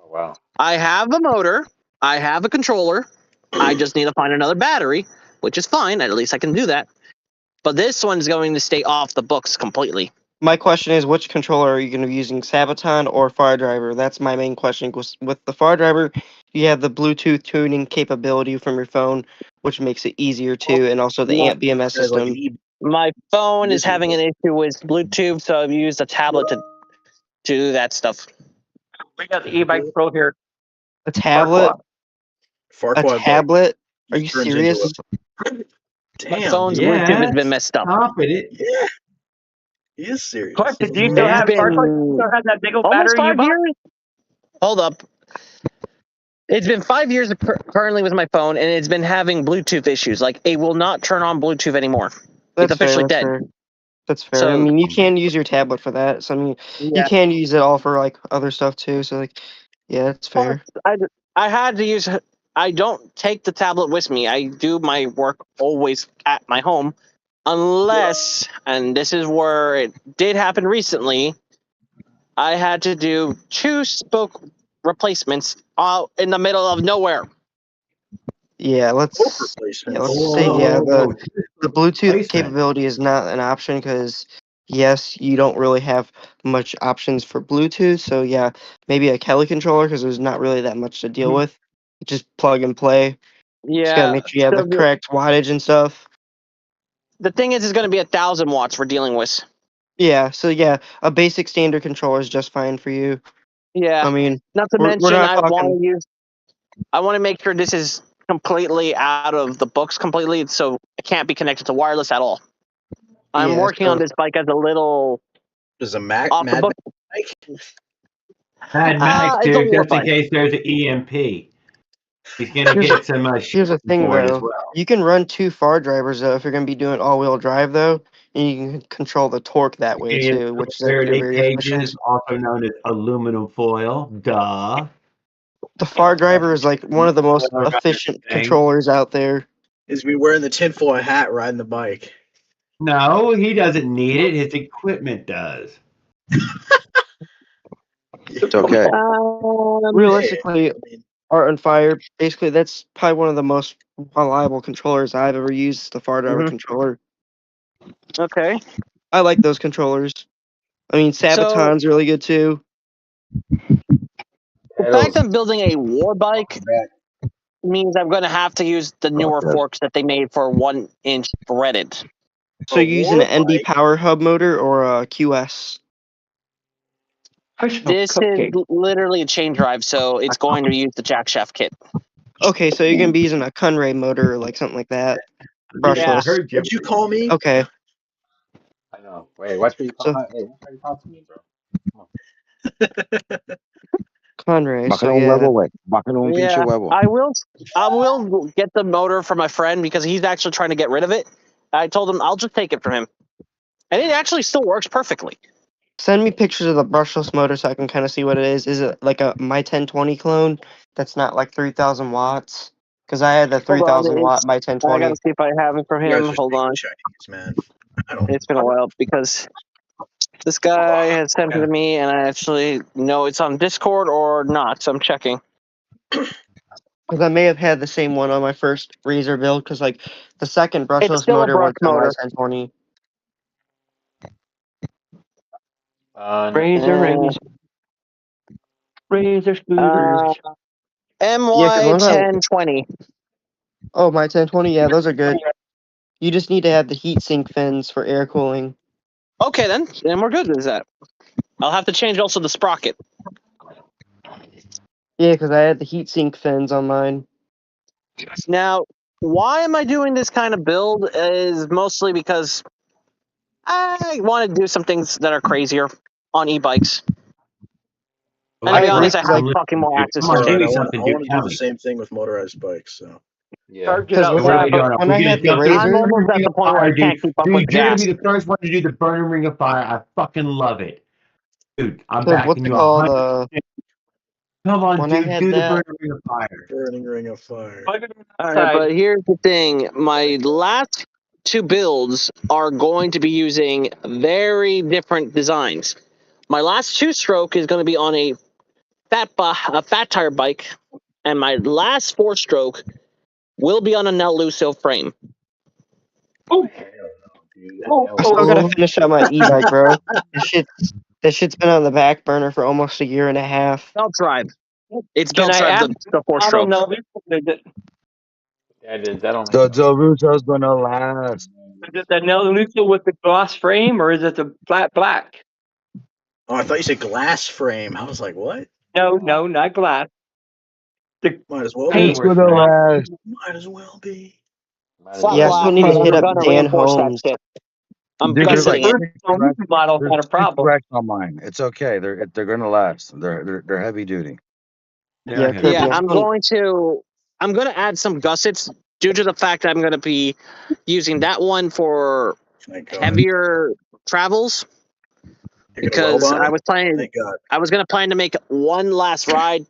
Speaker 1: Oh wow.
Speaker 10: I have a motor, I have a controller, I just need to find another battery, which is fine. At least I can do that. But this one's going to stay off the books completely.
Speaker 11: My question is, which controller are you going to be using, Sabaton or FarDriver? That's my main question. With the FarDriver, you have the Bluetooth tuning capability from your phone, which makes it easier too, and also the
Speaker 10: My,
Speaker 11: AMP BMS
Speaker 2: Has like an
Speaker 11: system.
Speaker 10: my phone is
Speaker 2: This is
Speaker 10: having an issue with Bluetooth, so I've used a tablet to do that stuff.
Speaker 5: We got the e-bike pro here.
Speaker 11: A tablet? A
Speaker 2: Farquad bike
Speaker 11: tablet? Are you
Speaker 2: just turns into
Speaker 11: serious?
Speaker 2: a.
Speaker 10: My
Speaker 2: Damn,
Speaker 10: phone's
Speaker 2: dude.
Speaker 10: Bluetooth has
Speaker 8: Yes.
Speaker 10: been messed up.
Speaker 8: Stop it.
Speaker 2: Yeah, he is serious.
Speaker 5: Question: Do you
Speaker 10: It's
Speaker 5: still have
Speaker 10: been
Speaker 5: still have that big old
Speaker 10: almost
Speaker 5: battery you
Speaker 10: 5
Speaker 5: bought?
Speaker 10: years. Hold up. It's been 5 years currently with my phone, and it's been having Bluetooth issues. Like, it will not turn on Bluetooth anymore.
Speaker 11: That's
Speaker 10: It's officially
Speaker 11: fair. That's
Speaker 10: dead.
Speaker 11: fair. That's fair. I
Speaker 10: So,
Speaker 11: mean, you can use your tablet for that. So I mean, you
Speaker 10: yeah.
Speaker 11: can use it all for like other stuff too. So like, yeah, it's
Speaker 10: Plus,
Speaker 11: fair.
Speaker 10: I had to use. I don't take the tablet with me. I do my work always at my home, unless, and this is where it did happen recently. I had to do 2 spoke replacements out in the middle of nowhere.
Speaker 11: Yeah,
Speaker 2: Both
Speaker 11: let's
Speaker 2: replacements.
Speaker 11: say
Speaker 8: Oh,
Speaker 11: the Bluetooth
Speaker 8: replacement.
Speaker 11: capability is not an option because yes, you don't really have much options for Bluetooth. So yeah, maybe a Kelly controller because there's not really that much to deal with. Just plug and play. Just gotta
Speaker 10: Yeah.
Speaker 11: make sure you have
Speaker 10: So
Speaker 11: the correct wattage and stuff.
Speaker 10: the thing is, it's going to be 1,000 watts we're dealing with.
Speaker 11: Yeah, so yeah, a basic standard controller is just fine for you.
Speaker 10: Yeah.
Speaker 11: I mean,
Speaker 10: Not to
Speaker 11: we're
Speaker 10: mention,
Speaker 11: not
Speaker 10: I
Speaker 11: talking.
Speaker 10: want to use. I want to make sure this is completely out of the books completely, so it can't be connected to wireless at all. I'm
Speaker 11: Yeah,
Speaker 10: working on this bike as a little
Speaker 2: There's a
Speaker 10: off the
Speaker 2: Mad
Speaker 10: book.
Speaker 2: Max bike.
Speaker 8: Mad Max,
Speaker 10: It's a
Speaker 8: dude,
Speaker 10: war
Speaker 8: just in
Speaker 10: bike.
Speaker 8: case there's an EMP. He's going to
Speaker 11: Here's
Speaker 8: get some
Speaker 11: Here's the
Speaker 8: shit
Speaker 11: thing
Speaker 8: for it as
Speaker 11: though.
Speaker 8: well.
Speaker 11: You can run 2 far drivers though if you're gonna be doing all-wheel drive though, and you can control the torque that way
Speaker 8: And
Speaker 11: too, which is actually
Speaker 8: Faraday
Speaker 11: very
Speaker 8: cages,
Speaker 11: efficient.
Speaker 8: also known as aluminum foil. Duh.
Speaker 11: The far driver is like one of the most
Speaker 8: Around this
Speaker 11: efficient
Speaker 8: thing.
Speaker 11: controllers out there.
Speaker 2: Is me wearing the tinfoil hat riding the bike.
Speaker 8: No, he doesn't need it. His equipment does.
Speaker 4: It's okay.
Speaker 11: Realistically,
Speaker 2: I mean,
Speaker 11: Art and Fire, basically that's probably one of the most reliable controllers I've ever used, the far driver
Speaker 10: Mhm.
Speaker 11: controller.
Speaker 10: Okay.
Speaker 11: I like those controllers. I mean,
Speaker 10: So
Speaker 11: Sabaton's really good too.
Speaker 10: the fact I'm building a war bike means I'm going to have to use the newer
Speaker 4: Okay.
Speaker 10: forks that they made for 1-inch threaded.
Speaker 11: So
Speaker 2: a
Speaker 11: you're using
Speaker 2: war
Speaker 11: an ND
Speaker 2: bike.
Speaker 11: Power Hub motor or a QS?
Speaker 10: This is literally a chain drive, so it's going to use the jack shaft kit.
Speaker 11: Okay, so you're gonna be using a Kunray motor or like something like that.
Speaker 8: Yeah, I
Speaker 11: Brushless.
Speaker 8: heard you.
Speaker 2: What'd you call me?
Speaker 11: Okay,
Speaker 1: I know. Wait, watch what you call
Speaker 11: so
Speaker 1: hey, watch how you talk to me, bro.
Speaker 11: Kunray. So
Speaker 4: Baja un
Speaker 11: yeah,
Speaker 4: huevo, güey. Baja un pinche
Speaker 10: Yeah,
Speaker 4: huevo.
Speaker 10: I will get the motor for my friend because he's actually trying to get rid of it. I told him I'll just take it from him, and it actually still works perfectly.
Speaker 11: send me pictures of the brushless motor so I can kind of see what it is. Is it like a my 1020 clone that's not like 3,000 watts? Because I had the
Speaker 10: Hold on,
Speaker 11: 3,000 watt my
Speaker 10: I
Speaker 11: 1020.
Speaker 10: gotta see if I have it for
Speaker 2: You guys
Speaker 10: him.
Speaker 2: are
Speaker 10: Hold
Speaker 2: speaking
Speaker 10: on,
Speaker 2: Chinese, man. I don't.
Speaker 10: it's been a while because this guy has sent it to me, and I actually know it's on Discord or not, so I'm checking.
Speaker 11: Because I may have had the same one on my first Razor build. Because like the second
Speaker 10: It's
Speaker 11: brushless
Speaker 10: still a
Speaker 11: motor
Speaker 10: brush
Speaker 11: was on my
Speaker 10: motor.
Speaker 11: 1020.
Speaker 5: Razor,
Speaker 10: Uh,
Speaker 5: razor. Razor scooters.
Speaker 10: MY
Speaker 11: what about
Speaker 10: 1020.
Speaker 11: oh my 1020? Yeah, those are good. You just need to have the heat sink fins for air cooling.
Speaker 10: Okay, then we're good with that. I'll have to change also the sprocket.
Speaker 11: Yeah, because I had the heat sink fins on mine.
Speaker 10: Now, why am I doing this kind of build is mostly because I want to do some things that are crazier on e-bikes. And to
Speaker 11: I
Speaker 10: be
Speaker 11: agree,
Speaker 10: honest, I
Speaker 11: 'cause
Speaker 10: have
Speaker 11: I-
Speaker 10: fucking more access
Speaker 8: Come
Speaker 10: to
Speaker 8: on, give
Speaker 10: it.
Speaker 8: me
Speaker 2: I
Speaker 8: something, dude.
Speaker 2: want to
Speaker 8: Tell
Speaker 2: do the
Speaker 8: me.
Speaker 2: same thing with motorized bikes. So
Speaker 1: Yeah.
Speaker 5: Charge it
Speaker 11: Because
Speaker 5: up.
Speaker 8: So what are we
Speaker 5: Grab
Speaker 8: doing?
Speaker 11: when
Speaker 8: We're
Speaker 11: I
Speaker 8: gonna
Speaker 11: had the
Speaker 8: jump to the
Speaker 10: I'm
Speaker 11: Razor,
Speaker 10: almost
Speaker 8: burning
Speaker 10: at
Speaker 8: ring
Speaker 10: the
Speaker 8: of
Speaker 10: point where I
Speaker 8: fire, dude.
Speaker 10: can't keep up with
Speaker 8: Dude, you're gonna
Speaker 10: gas.
Speaker 8: be the first one to do the burning ring of fire. I fucking love it. Dude, I'm
Speaker 11: because what's
Speaker 8: backing
Speaker 11: it
Speaker 8: you
Speaker 11: called?
Speaker 8: 100%. Come on,
Speaker 11: When I
Speaker 8: dude,
Speaker 11: had
Speaker 8: do the
Speaker 11: that,
Speaker 8: burning ring of fire.
Speaker 2: burning ring of fire.
Speaker 5: Plug it
Speaker 10: All right,
Speaker 5: inside.
Speaker 10: but here's the thing. My last two builds are going to be using very different designs. My last two-stroke is going to be on a fat tire bike, and my last four-stroke will be on a Neluso frame.
Speaker 5: Oh,
Speaker 1: Hell no, dude.
Speaker 5: oh,
Speaker 11: I
Speaker 1: Hell
Speaker 11: still
Speaker 1: no.
Speaker 11: gotta finish up my e-bike, bro. That shit's been on the back burner for almost a year and a half.
Speaker 10: Belt drive. It's
Speaker 5: Can
Speaker 10: belt
Speaker 5: I
Speaker 10: drive
Speaker 5: ask?
Speaker 10: the
Speaker 5: I don't
Speaker 10: four-stroke.
Speaker 5: know.
Speaker 1: That only
Speaker 4: The
Speaker 1: makes
Speaker 4: Del Ruto's gonna last.
Speaker 5: Is it the Neluso with the gloss frame, or is it the flat black?
Speaker 2: Oh, I thought you said glass frame. I was like, what?
Speaker 5: No, not glass. The
Speaker 2: Might as well
Speaker 5: paint.
Speaker 4: It's
Speaker 2: be.
Speaker 4: gonna last.
Speaker 2: Might as well be.
Speaker 1: might as
Speaker 10: Flat
Speaker 11: Yeah, I
Speaker 1: well
Speaker 11: still
Speaker 10: black,
Speaker 1: be.
Speaker 11: need
Speaker 10: but
Speaker 11: to
Speaker 10: then
Speaker 11: hit
Speaker 10: we're
Speaker 11: up
Speaker 10: gonna
Speaker 11: Dan
Speaker 10: reinforce that
Speaker 11: Holmes.
Speaker 10: shit. I'm
Speaker 4: Dude,
Speaker 5: But
Speaker 4: there's
Speaker 5: the
Speaker 10: gusseting
Speaker 4: like
Speaker 10: it.
Speaker 5: first Neluso model
Speaker 4: there's
Speaker 5: had a
Speaker 4: 6
Speaker 5: problem.
Speaker 4: racks on mine. It's okay. They're gonna last. They're heavy duty.
Speaker 11: Yeah,
Speaker 8: Yeah,
Speaker 11: Kirby,
Speaker 10: Yeah,
Speaker 11: I
Speaker 10: I'm
Speaker 11: still
Speaker 10: gonna add some gussets due to the fact that I'm gonna be using that one for
Speaker 2: Thank God.
Speaker 10: heavier travels
Speaker 2: You're gonna weld
Speaker 10: because
Speaker 2: on
Speaker 10: I
Speaker 2: it.
Speaker 10: was planning
Speaker 2: Thank God.
Speaker 10: I was gonna plan to make one last ride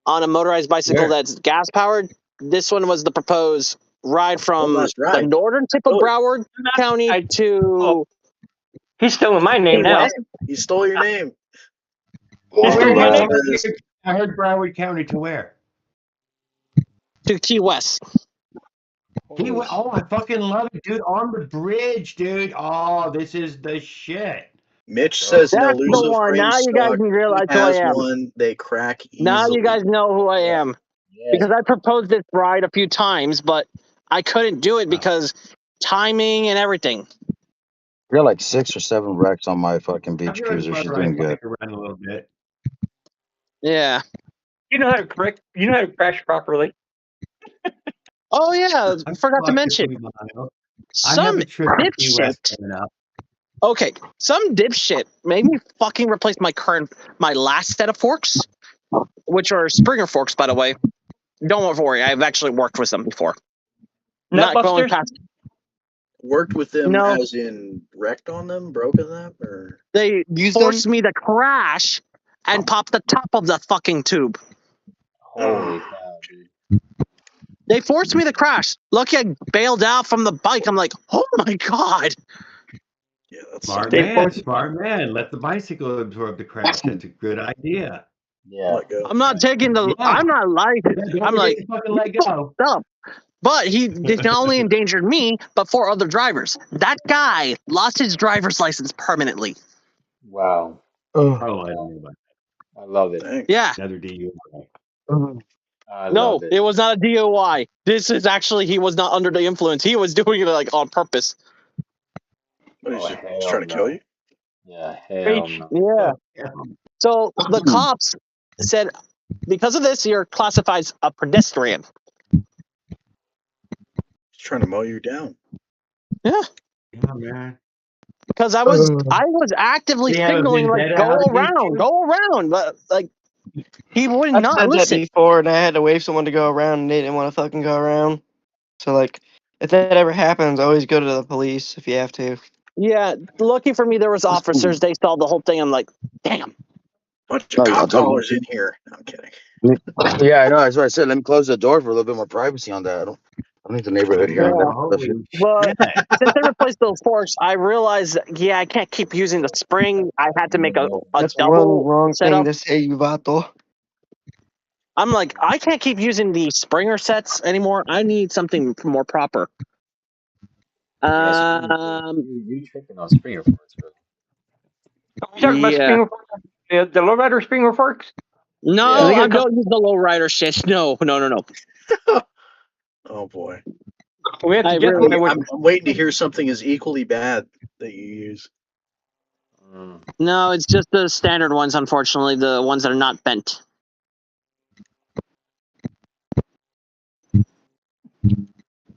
Speaker 10: on a motorized bicycle
Speaker 8: Where?
Speaker 10: that's gas powered. This one was the proposed ride
Speaker 2: One
Speaker 10: from
Speaker 2: last
Speaker 10: the
Speaker 2: ride.
Speaker 10: northern tip of
Speaker 2: Oh,
Speaker 10: Broward County
Speaker 5: I-
Speaker 10: to
Speaker 5: He's stealing my name
Speaker 10: Key
Speaker 5: now.
Speaker 10: West.
Speaker 2: he stole your name.
Speaker 5: He
Speaker 8: Oh,
Speaker 5: stole my
Speaker 8: I
Speaker 5: name.
Speaker 8: heard Broward County to where?
Speaker 10: To Key West.
Speaker 1: Holy
Speaker 8: Oh, I fucking love it, dude. On the bridge, dude. Oh, this is the shit.
Speaker 2: Mitch
Speaker 1: Oh,
Speaker 2: says
Speaker 10: That's the
Speaker 2: Neluso
Speaker 10: one.
Speaker 2: frame
Speaker 10: Now you guys
Speaker 2: stock.
Speaker 10: can
Speaker 2: He
Speaker 10: realize who I
Speaker 2: has
Speaker 10: am.
Speaker 2: one. They crack
Speaker 10: Now you
Speaker 2: easily.
Speaker 10: guys know who I
Speaker 1: yes,
Speaker 10: am.
Speaker 1: yes.
Speaker 10: Because I proposed this ride a few times, but I couldn't do it
Speaker 8: Wow.
Speaker 10: because timing and everything.
Speaker 4: I got like 6 or 7 wrecks on my fucking
Speaker 8: I've
Speaker 4: beach
Speaker 8: driven
Speaker 4: cruiser. She's
Speaker 8: motorized
Speaker 4: doing good.
Speaker 8: bike around a little bit.
Speaker 10: Yeah.
Speaker 5: You know how to correct. You know how to crash properly.
Speaker 10: Oh yeah,
Speaker 8: I've
Speaker 10: forgot to
Speaker 8: walked
Speaker 10: mention
Speaker 8: 50 miles. I have
Speaker 10: some
Speaker 8: a trip to Key West
Speaker 10: dipshit.
Speaker 8: coming up.
Speaker 10: Okay, some dipshit made me fucking replace my last set of forks, which are Springer forks, by the way. Don't worry, I've actually worked with them before. Not going
Speaker 5: Nutbusters.
Speaker 10: past.
Speaker 2: Worked with them
Speaker 10: No,
Speaker 2: as in wrecked on them, broken them, or
Speaker 10: they
Speaker 11: use
Speaker 10: forced
Speaker 11: them.
Speaker 10: me to crash and pop the top of the fucking tube.
Speaker 1: Holy cow, dude.
Speaker 10: They forced me to crash. Lucky I bailed out from the bike. I'm like, oh my god.
Speaker 2: yeah, that's
Speaker 8: Smart
Speaker 5: They
Speaker 8: man,
Speaker 5: forced-
Speaker 8: smart man. Let the bicycle absorb the crash. That's a good idea.
Speaker 1: Yeah.
Speaker 2: let go.
Speaker 10: I'm not taking the.
Speaker 8: Yeah.
Speaker 10: I'm not like.
Speaker 8: Yeah, don't
Speaker 10: I'm
Speaker 8: forget
Speaker 10: like,
Speaker 8: to fucking let go.
Speaker 10: up. But he not only endangered me, but 4 other drivers. That guy lost his driver's license permanently.
Speaker 1: Wow.
Speaker 8: Oh, I didn't know about
Speaker 1: I love it.
Speaker 2: Dang.
Speaker 10: Yeah.
Speaker 8: another DUI.
Speaker 1: I
Speaker 10: No,
Speaker 1: love it.
Speaker 10: it was not a DOI. This is actually he was not under the influence. He was doing it like on purpose.
Speaker 2: What,
Speaker 1: Oh,
Speaker 2: he's
Speaker 1: hell
Speaker 2: trying to
Speaker 1: no.
Speaker 2: kill you?
Speaker 1: Yeah, hell
Speaker 5: Reach.
Speaker 1: no.
Speaker 10: Yeah.
Speaker 8: Yeah.
Speaker 10: So the cops said, because of this, you're classified as a pedestrian.
Speaker 2: He's trying to mow you down.
Speaker 10: Yeah.
Speaker 8: Yeah, man.
Speaker 10: Because I was actively
Speaker 8: Did he have a
Speaker 10: signaling like
Speaker 8: vendetta out
Speaker 10: go around, but like he would
Speaker 11: I've
Speaker 10: not
Speaker 11: said that
Speaker 10: listen.
Speaker 11: before, and I had to wave someone to go around, and they didn't want to fucking go around. So like, if that ever happens, always go to the police if you have to.
Speaker 10: Yeah, lucky for me, there was officers. They saw the whole thing. I'm like, damn.
Speaker 2: Bunch of cop collars in here. No, I'm kidding.
Speaker 4: Yeah, I know. That's what I said. Let me close the door for a little bit more privacy on that. I don't need the neighborhood
Speaker 10: Yeah.
Speaker 4: hearing that
Speaker 8: Holy
Speaker 4: stuff.
Speaker 10: But
Speaker 8: shit.
Speaker 10: since they replaced those forks, I realized, yeah, I can't keep using the spring. I had to make a
Speaker 11: That's one
Speaker 10: double
Speaker 11: wrong
Speaker 10: setup.
Speaker 11: thing to say, you vato.
Speaker 10: I'm like, I can't keep using the Springer sets anymore. I need something more proper.
Speaker 1: Yeah, you tripping on Springer forks, bro.
Speaker 5: We talking about
Speaker 10: Yeah.
Speaker 5: Springer The lowrider Springer forks.
Speaker 10: No,
Speaker 5: Yeah.
Speaker 10: I don't use the lowrider shit. No.
Speaker 2: Oh boy.
Speaker 5: We have to
Speaker 10: I
Speaker 5: get
Speaker 10: really-
Speaker 5: one.
Speaker 2: I'm waiting to hear something as equally bad that you use.
Speaker 10: No, it's just the standard ones, unfortunately, the ones that are not bent.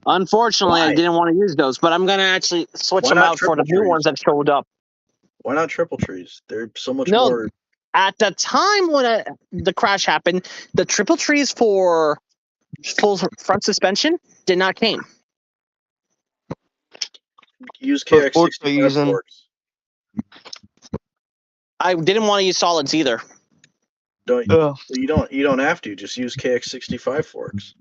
Speaker 10: Unfortunately, I
Speaker 2: Why?
Speaker 10: didn't want to use those, but I'm gonna actually switch
Speaker 2: Why
Speaker 10: them
Speaker 2: not
Speaker 10: out for the
Speaker 2: triple
Speaker 10: new ones
Speaker 2: trees?
Speaker 10: that showed up.
Speaker 2: Why not triple trees? They're so much
Speaker 10: No.
Speaker 2: more.
Speaker 10: At the time when the crash happened, the triple trees for full front suspension did not came.
Speaker 2: Use
Speaker 11: What forks are
Speaker 2: KX65
Speaker 11: you using?
Speaker 2: forks.
Speaker 10: I didn't want to use solids either.
Speaker 2: Don't
Speaker 11: Ugh.
Speaker 2: you don't have to. Just use KX65 forks.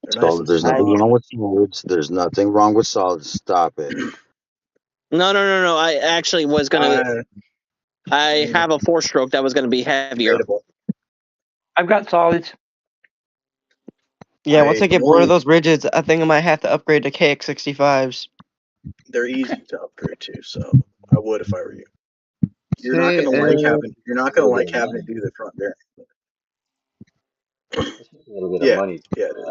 Speaker 2: They're nice
Speaker 4: So
Speaker 2: and
Speaker 4: there's nothing
Speaker 2: small.
Speaker 4: wrong with solids. There's nothing wrong with solids. Stop it.
Speaker 10: No. I actually was gonna. I
Speaker 2: debatable.
Speaker 10: have a 4-stroke that was gonna be heavier.
Speaker 2: Debatable.
Speaker 5: I've got solids.
Speaker 11: Yeah, once I get bored
Speaker 2: only-
Speaker 11: of those rigids, I think I might have to upgrade to KX65s.
Speaker 2: They're easy to upgrade to, so I would if I were you. You're not gonna like having to do the front bearing.
Speaker 1: It's just a little bit of
Speaker 2: Yeah,
Speaker 1: money.
Speaker 2: yeah, it is.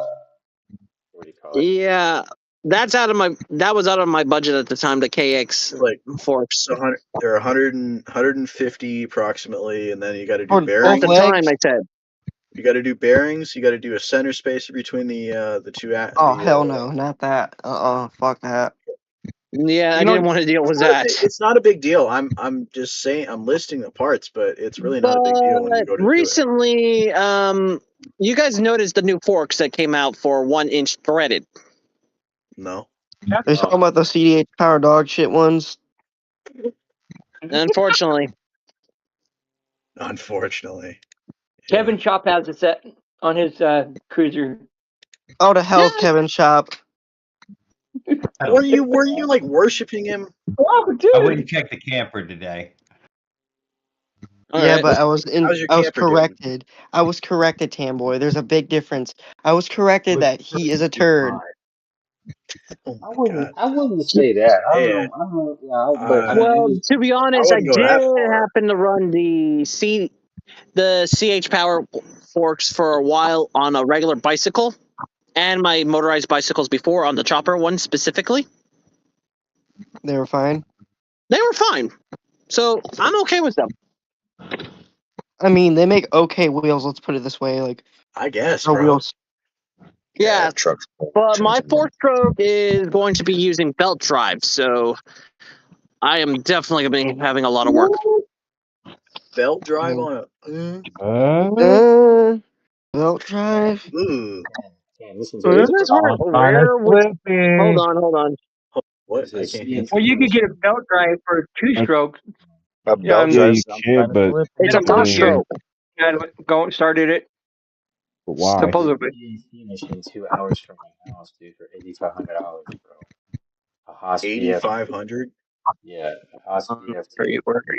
Speaker 1: What do you call it?
Speaker 10: Yeah, that was out of my budget at the time. The KX
Speaker 2: Like
Speaker 10: forks.
Speaker 2: they're 150 approximately, and then you got to do
Speaker 11: For
Speaker 2: bearings.
Speaker 10: At the
Speaker 11: both
Speaker 10: time,
Speaker 11: legs?
Speaker 10: I said.
Speaker 2: You got to do bearings. You got to do a center spacer between the two.
Speaker 11: Oh, hell no, not that. Fuck that.
Speaker 10: Yeah, I
Speaker 11: You know-
Speaker 10: didn't want to deal with
Speaker 2: It's not a
Speaker 10: that.
Speaker 2: it's not a big deal. I'm just saying I'm listing the parts, but it's really not a big deal when you go to
Speaker 10: recently, you guys noticed the new forks that came out for 1-inch threaded.
Speaker 2: do it. No,
Speaker 11: They're talking about the CDH power dog shit ones.
Speaker 10: Unfortunately,
Speaker 2: unfortunately.
Speaker 5: Kevin Shop has a set on his cruiser.
Speaker 11: Oh, the hell, Kevin Shop.
Speaker 2: Were you like worshiping him?
Speaker 5: Oh, dude.
Speaker 8: I wouldn't check the camper today.
Speaker 11: Yeah,
Speaker 10: Alright.
Speaker 11: but I
Speaker 2: How's your
Speaker 11: was
Speaker 2: camper doing?
Speaker 11: corrected. I was corrected, Tamboy. There's a big difference. I was corrected that he is a turd.
Speaker 2: Oh my God.
Speaker 1: I wouldn't say that. I don't
Speaker 2: Yeah.
Speaker 1: know. I don't know. Yeah, but I
Speaker 10: Well,
Speaker 1: mean,
Speaker 10: to be honest, I
Speaker 2: wouldn't go
Speaker 10: did
Speaker 2: that far.
Speaker 10: happen to run the CH power forks for a while on a regular bicycle, and my motorized bicycles before on the chopper one specifically.
Speaker 11: They were fine.
Speaker 10: They were fine, so I'm okay with them.
Speaker 11: I mean, they make okay wheels. Let's put it this way. Like,
Speaker 2: I guess,
Speaker 11: no
Speaker 2: bro.
Speaker 11: wheels.
Speaker 10: Yeah,
Speaker 4: trucks.
Speaker 10: but my 4-stroke is going to be using belt drive, so I am definitely going to be having a lot of work.
Speaker 2: Belt drive
Speaker 11: Mm.
Speaker 2: on a.
Speaker 11: Belt drive.
Speaker 2: Ooh.
Speaker 1: can't listen to
Speaker 10: Is
Speaker 1: this.
Speaker 10: this
Speaker 1: Bro.
Speaker 10: where hold on.
Speaker 2: What?
Speaker 1: This
Speaker 2: I
Speaker 1: is
Speaker 2: can't hear.
Speaker 5: Well, you could get a belt drive for 2-stroke.
Speaker 4: A
Speaker 5: Yeah,
Speaker 4: belt
Speaker 5: yeah,
Speaker 4: drive.
Speaker 3: you can, but
Speaker 10: It's a
Speaker 5: And a motor
Speaker 10: 4-stroke.
Speaker 5: and started it.
Speaker 3: why?
Speaker 5: Supposedly.
Speaker 1: CNC machine 2 hours from my house, dude, for $8,500, bro. A Haas BF.
Speaker 2: 8,500.
Speaker 1: Yeah, a Haas BF.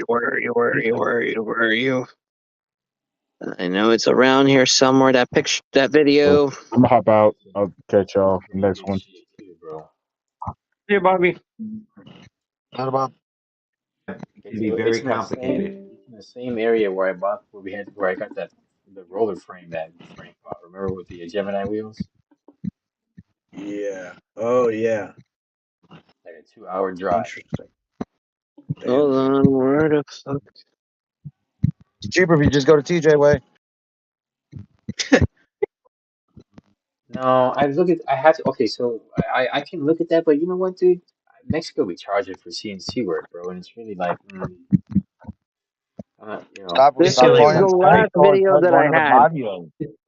Speaker 10: Where are you? I know it's around here somewhere. That picture, that video.
Speaker 3: I'm gonna hop out. I'll catch y'all for the next
Speaker 1: Good
Speaker 3: one.
Speaker 1: shit too, bro.
Speaker 5: Here, Bobby.
Speaker 4: Not about.
Speaker 8: It can be very complicated.
Speaker 1: It's in the same area where I got the roller frame that Frank bought. Remember with the Gemini wheels?
Speaker 2: Yeah. Oh yeah.
Speaker 1: Like a 2 hour drive.
Speaker 2: Interesting. Damn.
Speaker 10: Hold on, where the fuck?
Speaker 4: It's cheaper if you just go to TJ Way.
Speaker 1: No, I have to. Okay, so I can look at that, but you know what, dude? Mexico we charge it for CNC work, bro, and it's really like, you know.
Speaker 4: Stop
Speaker 10: This
Speaker 4: stop
Speaker 10: is
Speaker 4: calling
Speaker 10: the
Speaker 4: him
Speaker 10: last video that I had.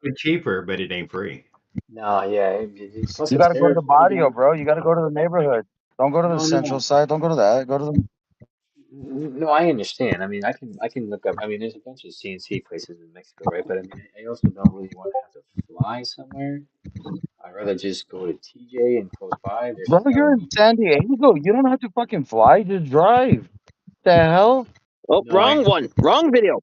Speaker 8: It's cheaper, but it ain't free.
Speaker 1: No, yeah. Plus
Speaker 4: You
Speaker 1: it's
Speaker 4: gotta go to the
Speaker 1: territory.
Speaker 4: barrio, bro. You gotta go to the neighborhood. Don't go to the
Speaker 1: No,
Speaker 4: central
Speaker 1: no.
Speaker 4: side. Don't go to that. Go to the.
Speaker 1: No, I understand. I mean, I can look up. I mean, there's a bunch of CNC places in Mexico, right? But I mean, I also don't really want to have to fly somewhere. I'd rather just go to TJ and close by.
Speaker 4: Bro, you're in San Diego. You don't have to fucking fly. Just drive. The hell?
Speaker 10: Oh,
Speaker 1: No,
Speaker 10: wrong one. Wrong video.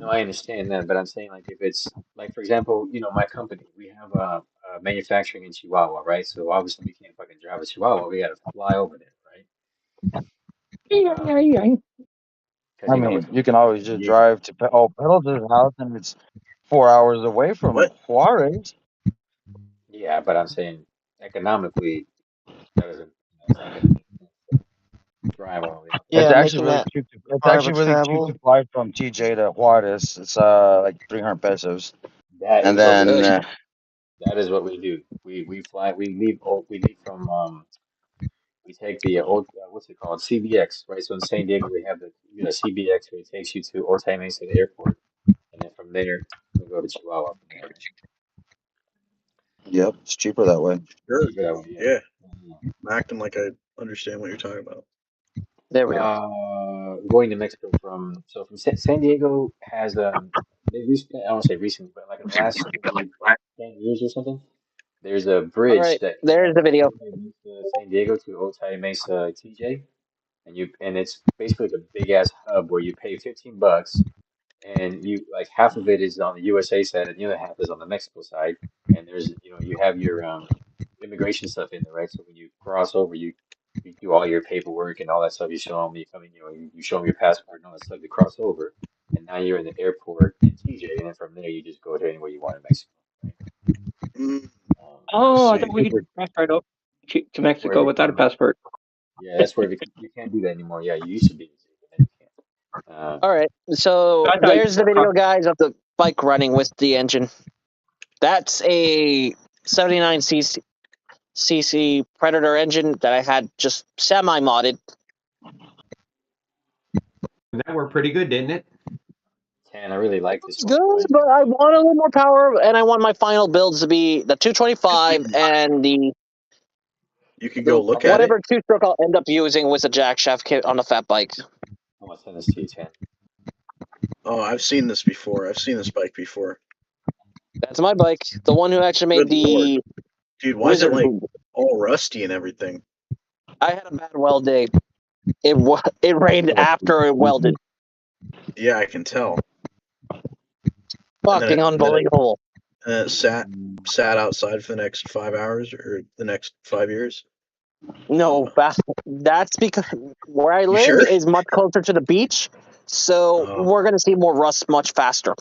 Speaker 1: no, I understand that, but I'm saying like if it's like for example, my company, we have manufacturing in Chihuahua, right? So obviously we can't fucking drive to Chihuahua. We got to fly over there, right?
Speaker 5: Yeah.
Speaker 1: because
Speaker 4: I
Speaker 1: you know
Speaker 4: mean,
Speaker 1: it's
Speaker 4: you can always just
Speaker 1: yeah,
Speaker 4: drive to Pendleton's house, and it's 4 hours away from
Speaker 2: What?
Speaker 4: Juarez.
Speaker 1: yeah. But I'm saying economically, that doesn't. It's not gonna make sense to drive all the way out there.
Speaker 4: It's
Speaker 11: Yeah,
Speaker 4: actually
Speaker 11: making
Speaker 4: really
Speaker 11: that
Speaker 4: cheap. It's
Speaker 11: far of a
Speaker 4: actually really cheap to
Speaker 11: travel.
Speaker 4: fly from TJ to Juarez. It's like 300 pesos,
Speaker 1: That
Speaker 4: and
Speaker 1: is what we
Speaker 4: then
Speaker 1: do. That is what we do. We fly. We leave from we take the old what's it called, CBX, right? So in San Diego we have the CBX where it takes you to Otay Mesa Airport, and then from there we go to Chihuahua from there.
Speaker 4: yep, it's cheaper that way.
Speaker 2: Sure.
Speaker 1: Cheaper that way, yeah.
Speaker 2: Yeah.
Speaker 1: Mhm.
Speaker 2: I'm acting like I understand what you're talking about.
Speaker 10: There we go.
Speaker 1: Going to Mexico from San Diego has they recently, I don't say recently, but like in the last maybe 10 years or something, there's a
Speaker 10: All
Speaker 1: bridge
Speaker 10: right,
Speaker 1: that
Speaker 10: there's the
Speaker 1: connects
Speaker 10: video.
Speaker 1: Otay Mesa San Diego to Otay Mesa TJ, and it's basically like a big ass hub where you pay $15 and you like half of it is on the USA side and the other half is on the Mexico side. And there's you have your immigration stuff in there, right? So when you cross over, you do all your paperwork and all that stuff. You show them you come in, you show them your passport and all that stuff to cross over, and now you're in the airport in TJ, and then from there you just go to anywhere you want in Mexico, right?
Speaker 2: Mm, I
Speaker 5: Oh, I
Speaker 2: see.
Speaker 5: thought we could cross right up to
Speaker 1: That's where
Speaker 5: Mexico
Speaker 1: it
Speaker 5: without a
Speaker 1: becomes
Speaker 5: passport.
Speaker 1: yeah, that's where you can't do that anymore. Yeah, you used to be able to, but then you can't.
Speaker 10: All right, so
Speaker 5: I thought you
Speaker 10: there's the
Speaker 5: could cross.
Speaker 10: video, guys, of the bike running with the engine. That's a 79cc Predator engine that I had just semi-modded.
Speaker 8: That worked pretty good, didn't it?
Speaker 1: I really like this
Speaker 10: It's
Speaker 1: one
Speaker 10: good,
Speaker 1: engine.
Speaker 10: but I want a little more power, and I want my final builds to be the 225 and the
Speaker 2: You could go look at it.
Speaker 10: whatever two-stroke I'll end up using with a jack shaft kit on the fat bike.
Speaker 1: I'm gonna send this to you, Chan.
Speaker 2: Oh, I've seen this before. I've seen this bike before.
Speaker 10: That's my bike, the one who actually made
Speaker 2: Good lord.
Speaker 10: the
Speaker 2: Dude, why is it
Speaker 10: Wizard
Speaker 2: like
Speaker 10: Boot.
Speaker 2: all rusty and everything?
Speaker 10: I had a bad weld day. It rained after it welded.
Speaker 2: Yeah, I can tell.
Speaker 10: Fucking unbelievable.
Speaker 2: And then it sat outside for the next 5 hours or the next 5 years.
Speaker 10: No, that's because where I
Speaker 2: You
Speaker 10: live
Speaker 2: sure?
Speaker 10: is much closer to the beach, so
Speaker 2: Oh.
Speaker 10: we're gonna see more rust much faster.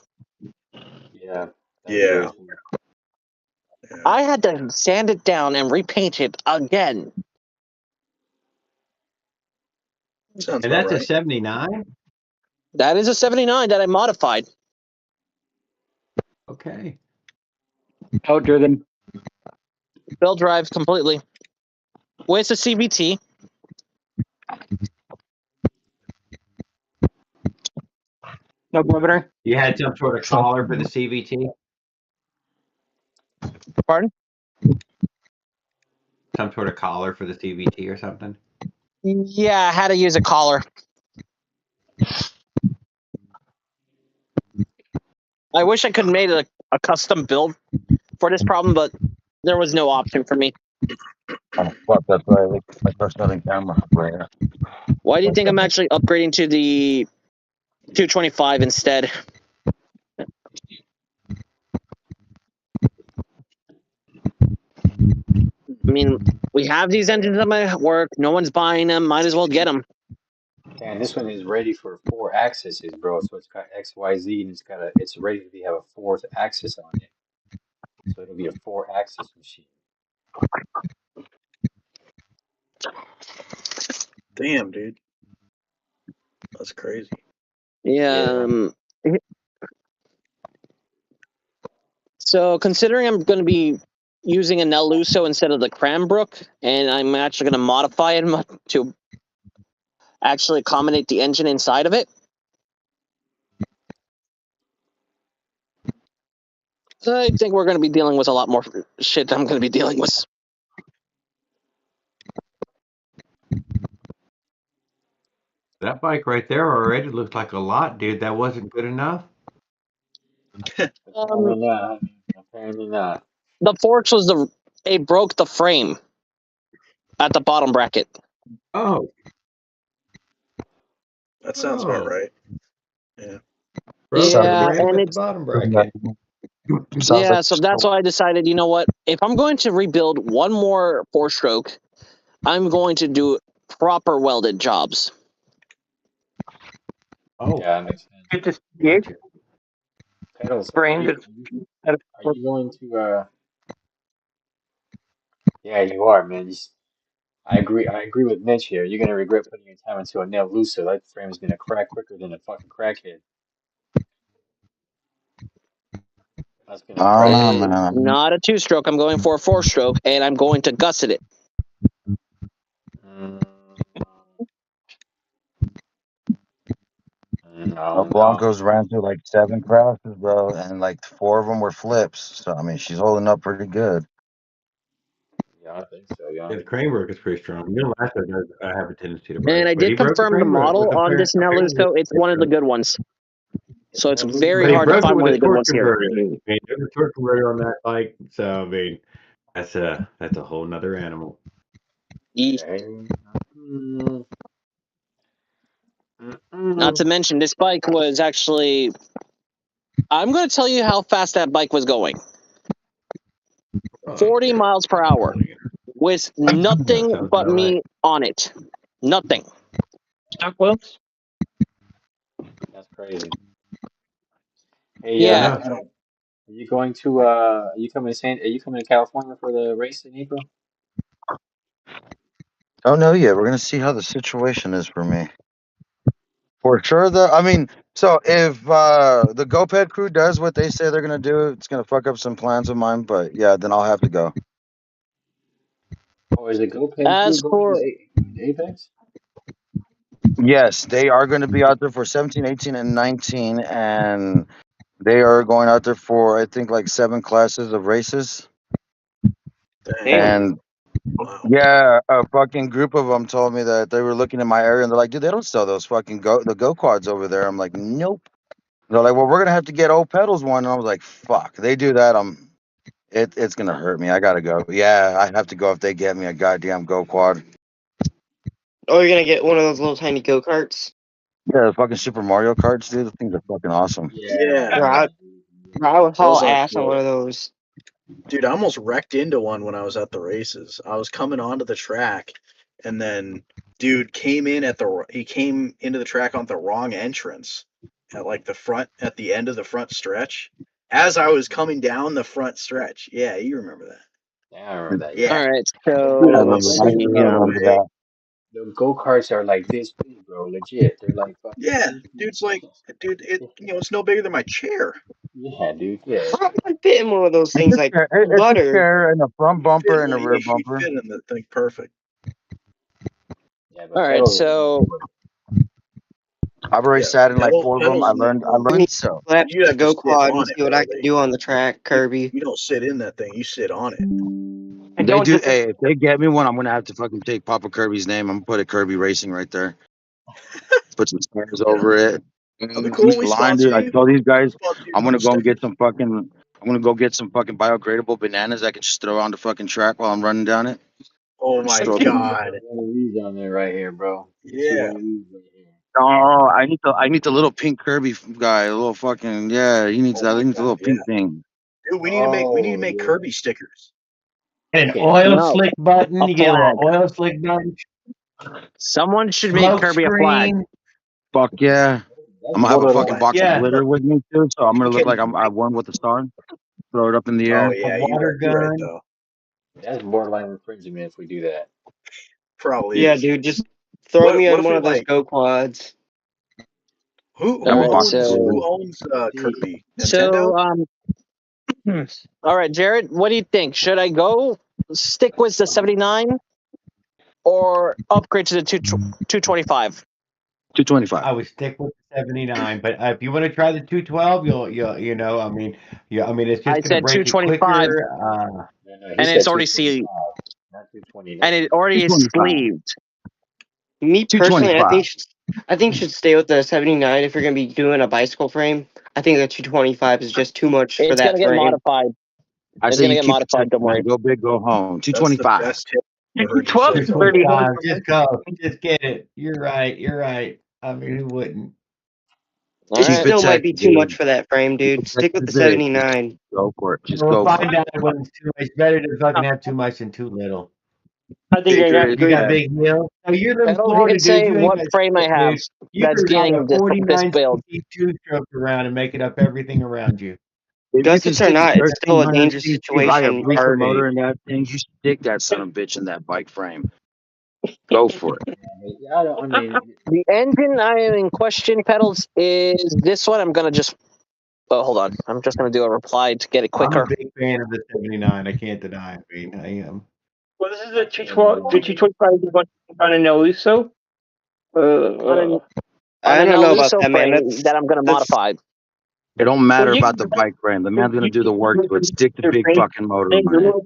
Speaker 1: Yeah.
Speaker 2: Yeah. Yeah.
Speaker 10: I had to sand it down and repaint it again.
Speaker 2: Sounds
Speaker 8: And
Speaker 2: about
Speaker 8: that's a
Speaker 2: right.
Speaker 8: 79?
Speaker 10: That is a 79 that I modified.
Speaker 8: Okay.
Speaker 5: Outdriven.
Speaker 10: Bell drive completely. With a CVT.
Speaker 5: No governor.
Speaker 8: You had some sort of collar for the CVT?
Speaker 10: Pardon?
Speaker 8: Some sort of collar for the CVT or something?
Speaker 10: Yeah, I had to use a collar. I wish I could have made a custom build for this problem, but there was no option for me.
Speaker 4: Oh, fuck, that's right. My first running camera. Right.
Speaker 10: Why do you think I'm actually upgrading to the 225 instead? I mean, we have these engines at my work. No one's buying them. Might as well get them.
Speaker 1: And this one is ready for 4 axes, bro. So it's got XYZ and it's ready to have a fourth axis on it. So it'll be a 4-axis machine.
Speaker 2: Damn, dude. That's crazy.
Speaker 10: Yeah. So considering I'm going to be using a Neluso instead of the Cranbrook, and I'm actually going to modify it to actually accommodate the engine inside of it, I think we're going to be dealing with a lot more shit I'm going to be dealing with.
Speaker 8: That bike right there already looked like a lot, dude. That wasn't good enough?
Speaker 1: Apparently not. Apparently not.
Speaker 10: The forks was it broke the frame at the bottom bracket.
Speaker 8: Oh.
Speaker 2: That sounds about right. Yeah.
Speaker 8: Broke
Speaker 10: Yeah,
Speaker 8: the rim
Speaker 10: and
Speaker 8: at the
Speaker 10: it's
Speaker 8: bottom bracket.
Speaker 10: yeah. So that's why I decided. You know what? If I'm going to rebuild one more 4-stroke, I'm going to do proper welded jobs.
Speaker 8: Oh,
Speaker 1: Yeah, that makes sense.
Speaker 5: Get this gig
Speaker 8: gotcha.
Speaker 1: Pedals.
Speaker 5: brand.
Speaker 1: Are you going to? Yeah, you are, man. I agree. I agree with Mitch here. You're gonna regret putting your time into a nail looser. That frame's gonna crack quicker than a fucking crackhead. That's gonna
Speaker 4: I don't
Speaker 1: crack
Speaker 4: know,
Speaker 1: quick.
Speaker 4: man.
Speaker 10: Not a 2-stroke. I'm going for a 4-stroke, and I'm going to gusset it.
Speaker 1: Mm,
Speaker 4: The
Speaker 1: no, no.
Speaker 4: Broncos ran through like 7 crashes, bro, and like 4 of them were flips. So I mean, she's holding up pretty good.
Speaker 1: Yeah, I think so. Yeah.
Speaker 8: Yeah, the crane work is pretty strong. Your Lasso does have a tendency to
Speaker 10: And
Speaker 8: break,
Speaker 10: I
Speaker 8: but he
Speaker 10: did
Speaker 8: broke the
Speaker 10: confirm the
Speaker 8: crane work with
Speaker 10: model on this
Speaker 8: apparently.
Speaker 10: Naluso. It's one of the good ones.
Speaker 1: It's
Speaker 10: So it's
Speaker 1: no
Speaker 10: very
Speaker 8: But he
Speaker 1: loser.
Speaker 10: hard to
Speaker 8: broke it
Speaker 10: find
Speaker 8: with
Speaker 10: one
Speaker 8: a
Speaker 10: of the good
Speaker 8: torque
Speaker 10: ones here.
Speaker 8: converter. I mean, there's a torque converter on that bike, so I mean, that's a whole nother animal.
Speaker 10: Ye-
Speaker 1: Okay. Mm,
Speaker 10: Not
Speaker 1: mm,
Speaker 10: to mention, this bike was actually. I'm going to tell you how fast that bike was going.
Speaker 8: Oh, I don't
Speaker 10: 40
Speaker 8: care.
Speaker 10: miles per
Speaker 8: I'm
Speaker 10: hour
Speaker 8: holding it.
Speaker 10: with
Speaker 8: No,
Speaker 10: nothing
Speaker 8: sounds
Speaker 10: but
Speaker 8: about right.
Speaker 10: me on it. Nothing.
Speaker 5: Stock wheels.
Speaker 1: that's crazy. Hey,
Speaker 8: I
Speaker 10: Yeah.
Speaker 8: know.
Speaker 1: Adam, are you going to are you coming to California for the race in April?
Speaker 4: Don't know yet. We're gonna see how the situation is for me. For sure, I mean, so if the GoPed crew does what they say they're gonna do, it's gonna fuck up some plans of mine. But yeah, then I'll have to go.
Speaker 1: Or is the GoPed crew
Speaker 10: As
Speaker 1: going
Speaker 10: for.
Speaker 1: to Apex?
Speaker 4: Yes, they are going to be out there for 17, 18, and 19, and they are going out there for I think like 7 classes of races.
Speaker 5: Damn.
Speaker 10: Damn.
Speaker 4: And
Speaker 2: Wow.
Speaker 4: yeah, a fucking group of them told me that they were looking in my area and they're like, dude, they don't sell those fucking go quads over there. I'm like, nope. They're like, well, we're gonna have to get old pedals one, and I was like, fuck. They do that, it's gonna hurt me. I gotta go. Yeah, I have to go if they get me a goddamn go quad.
Speaker 11: Oh, you're gonna get one of those little tiny go karts.
Speaker 4: Yeah, the fucking Super Mario karts, dude. The things are fucking awesome.
Speaker 1: Yeah,
Speaker 2: Yeah,
Speaker 1: yeah.
Speaker 11: I would haul
Speaker 2: those are
Speaker 11: ass on one
Speaker 2: cool.
Speaker 11: of those.
Speaker 2: Dude, I almost wrecked into one when I was at the races. I was coming onto the track, and then dude he came into the track on the wrong entrance at like at the end of the front stretch. As I was coming down the front stretch. Yeah, you remember that.
Speaker 1: Yeah, I remember that.
Speaker 2: Yeah.
Speaker 1: Yeah.
Speaker 10: All right.
Speaker 2: Dude,
Speaker 10: So
Speaker 2: I
Speaker 10: let's
Speaker 2: went
Speaker 4: I
Speaker 10: see.
Speaker 2: screaming
Speaker 4: remember
Speaker 2: away.
Speaker 4: that.
Speaker 1: The go-karts are like this big, bro. Legit. They're like fucking
Speaker 2: Yeah,
Speaker 1: 3 feet.
Speaker 2: dude's like, dude, it's no bigger than my chair.
Speaker 1: Yeah, dude. Yeah.
Speaker 11: I fit in one of those
Speaker 4: It's
Speaker 11: things
Speaker 4: a
Speaker 11: like
Speaker 4: chair, it's a
Speaker 11: butter.
Speaker 4: chair and a front bumper and a rear
Speaker 2: He'd
Speaker 4: bumper.
Speaker 2: fit in the thing perfect.
Speaker 1: Yeah,
Speaker 10: All
Speaker 1: but
Speaker 10: right.
Speaker 1: pedals are really
Speaker 10: So.
Speaker 1: good.
Speaker 4: I've already
Speaker 2: Yeah,
Speaker 4: sat in like 4 of them.
Speaker 2: pedals make
Speaker 4: I
Speaker 2: more.
Speaker 11: I mean,
Speaker 4: learned so.
Speaker 11: slap
Speaker 2: You
Speaker 11: the
Speaker 2: have to
Speaker 11: go
Speaker 2: sit
Speaker 11: quad and
Speaker 2: on it,
Speaker 11: see what
Speaker 2: bro.
Speaker 11: I can do on the track, Kirby.
Speaker 2: You don't sit in that thing. You sit on it.
Speaker 5: And
Speaker 4: They
Speaker 5: don't
Speaker 4: do.
Speaker 5: just
Speaker 4: Hey, if they get me one, I'm gonna have to fucking take Papa Kirby's name. I'm gonna put a Kirby Racing right there. Put some stars
Speaker 2: Yeah,
Speaker 4: over it.
Speaker 2: that'd be cool.
Speaker 4: East
Speaker 2: We
Speaker 4: line,
Speaker 2: sponsor
Speaker 4: dude. I
Speaker 2: you.
Speaker 4: told these guys
Speaker 2: We'll sponsor you
Speaker 4: I'm
Speaker 2: with
Speaker 4: gonna
Speaker 2: some
Speaker 4: go and get
Speaker 2: stickers.
Speaker 4: some fucking. I'm gonna go get some fucking biodegradable bananas I can just throw on the fucking track while I'm running down it.
Speaker 2: Oh
Speaker 4: Just
Speaker 2: my
Speaker 4: throw
Speaker 1: Get
Speaker 4: them.
Speaker 2: god.
Speaker 1: one of these on there right here, bro. Get you
Speaker 2: Yeah.
Speaker 1: one of these right here.
Speaker 4: Oh, I need the little pink Kirby guy. The little fucking yeah. He needs
Speaker 2: Oh
Speaker 4: that.
Speaker 2: my
Speaker 4: He needs a
Speaker 2: god.
Speaker 4: little
Speaker 2: Yeah.
Speaker 4: pink thing.
Speaker 2: Dude, we need to
Speaker 1: Oh,
Speaker 2: make
Speaker 1: yeah.
Speaker 2: Kirby stickers.
Speaker 8: And an
Speaker 1: Okay.
Speaker 8: oil
Speaker 10: No.
Speaker 8: slick button.
Speaker 10: A
Speaker 8: You get a little
Speaker 10: flag.
Speaker 8: oil slick button.
Speaker 10: Someone should make
Speaker 8: Smoke
Speaker 10: Kirby a flag.
Speaker 8: screen.
Speaker 4: Fuck yeah.
Speaker 1: That's
Speaker 4: I'm gonna have a
Speaker 2: Oh
Speaker 4: fucking
Speaker 1: borderline.
Speaker 2: my
Speaker 4: box of
Speaker 8: Yeah,
Speaker 2: god.
Speaker 4: glitter with me too. So I'm
Speaker 2: You
Speaker 4: gonna look like
Speaker 2: can
Speaker 4: I won with a star. Throw it up in the
Speaker 2: Oh
Speaker 4: air.
Speaker 8: a
Speaker 2: yeah,
Speaker 8: water
Speaker 2: you're right
Speaker 8: gun.
Speaker 2: though.
Speaker 1: That's borderline infringement if we do that.
Speaker 2: Probably
Speaker 11: Yeah,
Speaker 2: is.
Speaker 11: dude, just throw me
Speaker 2: What
Speaker 11: on
Speaker 2: if
Speaker 11: one
Speaker 2: we
Speaker 11: of those
Speaker 2: like
Speaker 11: go quads.
Speaker 10: All
Speaker 4: Have a
Speaker 10: right.
Speaker 4: box of
Speaker 10: So.
Speaker 2: who
Speaker 4: glitter.
Speaker 2: owns
Speaker 1: See,
Speaker 2: Kirby? Nintendo?
Speaker 10: So. All right, Jared. What do you think? Should I go stick with the 79 or upgrade to the 225?
Speaker 4: 225.
Speaker 8: I would stick with the 79, but if you want to try the 212, I mean, it's
Speaker 10: I
Speaker 8: just going to
Speaker 10: said
Speaker 8: break it
Speaker 10: 225,
Speaker 8: quicker.
Speaker 1: no, no, he
Speaker 10: and
Speaker 1: said
Speaker 10: it's already sleeved,
Speaker 1: 225, not 220, not
Speaker 10: and it already is
Speaker 1: 225.
Speaker 4: 225.
Speaker 10: sleeved.
Speaker 11: Me personally,
Speaker 4: 225.
Speaker 11: I think you should stay with the 79 if you're gonna be doing a bicycle frame. I think the 225 is just too much for
Speaker 10: It's
Speaker 11: that
Speaker 10: gonna get
Speaker 11: frame.
Speaker 10: modified.
Speaker 4: I
Speaker 10: It's
Speaker 4: say
Speaker 10: gonna
Speaker 4: you
Speaker 10: get
Speaker 4: keep it
Speaker 10: modified.
Speaker 4: simple,
Speaker 10: Don't
Speaker 4: man.
Speaker 10: worry.
Speaker 4: Go big, go home.
Speaker 2: That's the
Speaker 4: 225.
Speaker 2: best tip I've ever heard you
Speaker 5: 12
Speaker 2: say.
Speaker 5: is 30 horse.
Speaker 8: 225. Just go. Just get it. You're right. You're right. I mean, who wouldn't?
Speaker 10: All
Speaker 11: It
Speaker 4: Keep
Speaker 10: right.
Speaker 4: it
Speaker 11: still might
Speaker 4: sexy,
Speaker 11: be too much
Speaker 4: dude.
Speaker 11: for that frame,
Speaker 4: Keep
Speaker 11: dude.
Speaker 4: it
Speaker 11: Stick
Speaker 4: sexy
Speaker 11: with
Speaker 4: to
Speaker 11: the
Speaker 4: big. Just
Speaker 11: 79.
Speaker 4: go for it. Just
Speaker 8: We'll
Speaker 4: go for
Speaker 8: find
Speaker 4: it.
Speaker 8: out when it's too much. It's better to fucking have too much than too little.
Speaker 5: I think you're not
Speaker 8: You got
Speaker 5: good.
Speaker 8: big wheels. Oh, you live in
Speaker 10: Pedals, you
Speaker 8: Florida,
Speaker 10: can
Speaker 8: dude.
Speaker 10: say
Speaker 8: You ain't
Speaker 10: what
Speaker 8: got
Speaker 10: frame I
Speaker 8: shit,
Speaker 10: have
Speaker 8: dude. You
Speaker 10: that's
Speaker 8: could ride a
Speaker 10: getting this
Speaker 8: 49
Speaker 10: build.
Speaker 8: cc two-stroke around and make it up everything around you.
Speaker 4: If you can
Speaker 11: Gussets or
Speaker 4: stick a
Speaker 11: not, it's still a
Speaker 4: 1300
Speaker 11: dangerous
Speaker 4: cc high
Speaker 11: situation.
Speaker 4: breaker
Speaker 11: Or
Speaker 4: motor in that thing, you stick that son of a bitch in that bike frame. Go for it.
Speaker 1: Yeah, I mean,
Speaker 10: The engine I am in question, Pedals, is this one. I'm gonna just. Oh, hold on. I'm just gonna do a reply to get it
Speaker 8: I'm a
Speaker 10: quicker.
Speaker 8: big fan of the 79. I can't deny it. I mean, I am.
Speaker 5: Well, this is
Speaker 1: I
Speaker 5: a
Speaker 1: can't even
Speaker 5: 212, the 225 on an Eluso.
Speaker 10: On
Speaker 11: I
Speaker 10: an
Speaker 11: don't
Speaker 10: El
Speaker 11: know about
Speaker 10: Luso
Speaker 11: that, man.
Speaker 10: frame that I'm gonna
Speaker 11: That's
Speaker 10: modify.
Speaker 4: It don't matter
Speaker 5: Well, you
Speaker 4: about
Speaker 5: can
Speaker 4: the bike frame. The man's gonna do the work to it. Stick the
Speaker 5: their
Speaker 4: big
Speaker 5: frame
Speaker 4: fucking motor
Speaker 5: is a
Speaker 4: on it.
Speaker 5: little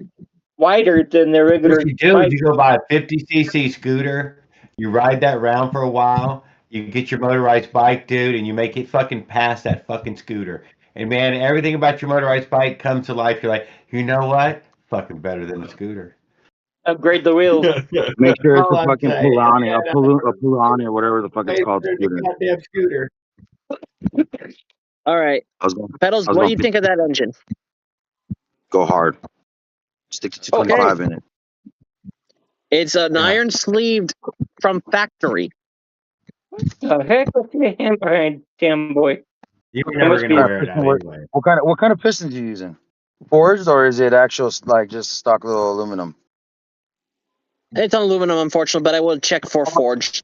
Speaker 5: wider than their
Speaker 8: What
Speaker 5: regular
Speaker 8: you do is
Speaker 5: bike.
Speaker 8: you go buy a 50cc scooter, you ride that around for a while, you get your motorized bike, dude, and you make it fucking pass that fucking scooter. And man, everything about your motorized bike comes to life. You're like, you know what? Fucking better than the scooter.
Speaker 5: Upgrade the wheels.
Speaker 4: Make sure it's
Speaker 8: All
Speaker 4: a
Speaker 8: I'm
Speaker 4: fucking
Speaker 8: saying,
Speaker 4: Pulani,
Speaker 8: man.
Speaker 4: a Pulani or whatever the fuck it's
Speaker 8: Way
Speaker 4: called
Speaker 8: better than
Speaker 4: scooter.
Speaker 8: the goddamn scooter.
Speaker 10: All right, Pedals.
Speaker 4: I was
Speaker 10: What do
Speaker 4: going
Speaker 10: you
Speaker 4: to
Speaker 10: think of that engine?
Speaker 4: go hard. Stick to
Speaker 10: Okay,
Speaker 4: 225 in it.
Speaker 10: it's an
Speaker 8: Yeah.
Speaker 10: iron sleeved from factory.
Speaker 5: The heck with your hand behind, damn boy.
Speaker 8: You were
Speaker 5: It
Speaker 8: never
Speaker 5: must
Speaker 8: gonna
Speaker 5: be.
Speaker 8: wear it out anyway.
Speaker 4: What kind of pistons are you using? Forged or is it actual like just stock little aluminum?
Speaker 10: It's on aluminum, unfortunately, but I will check for forged.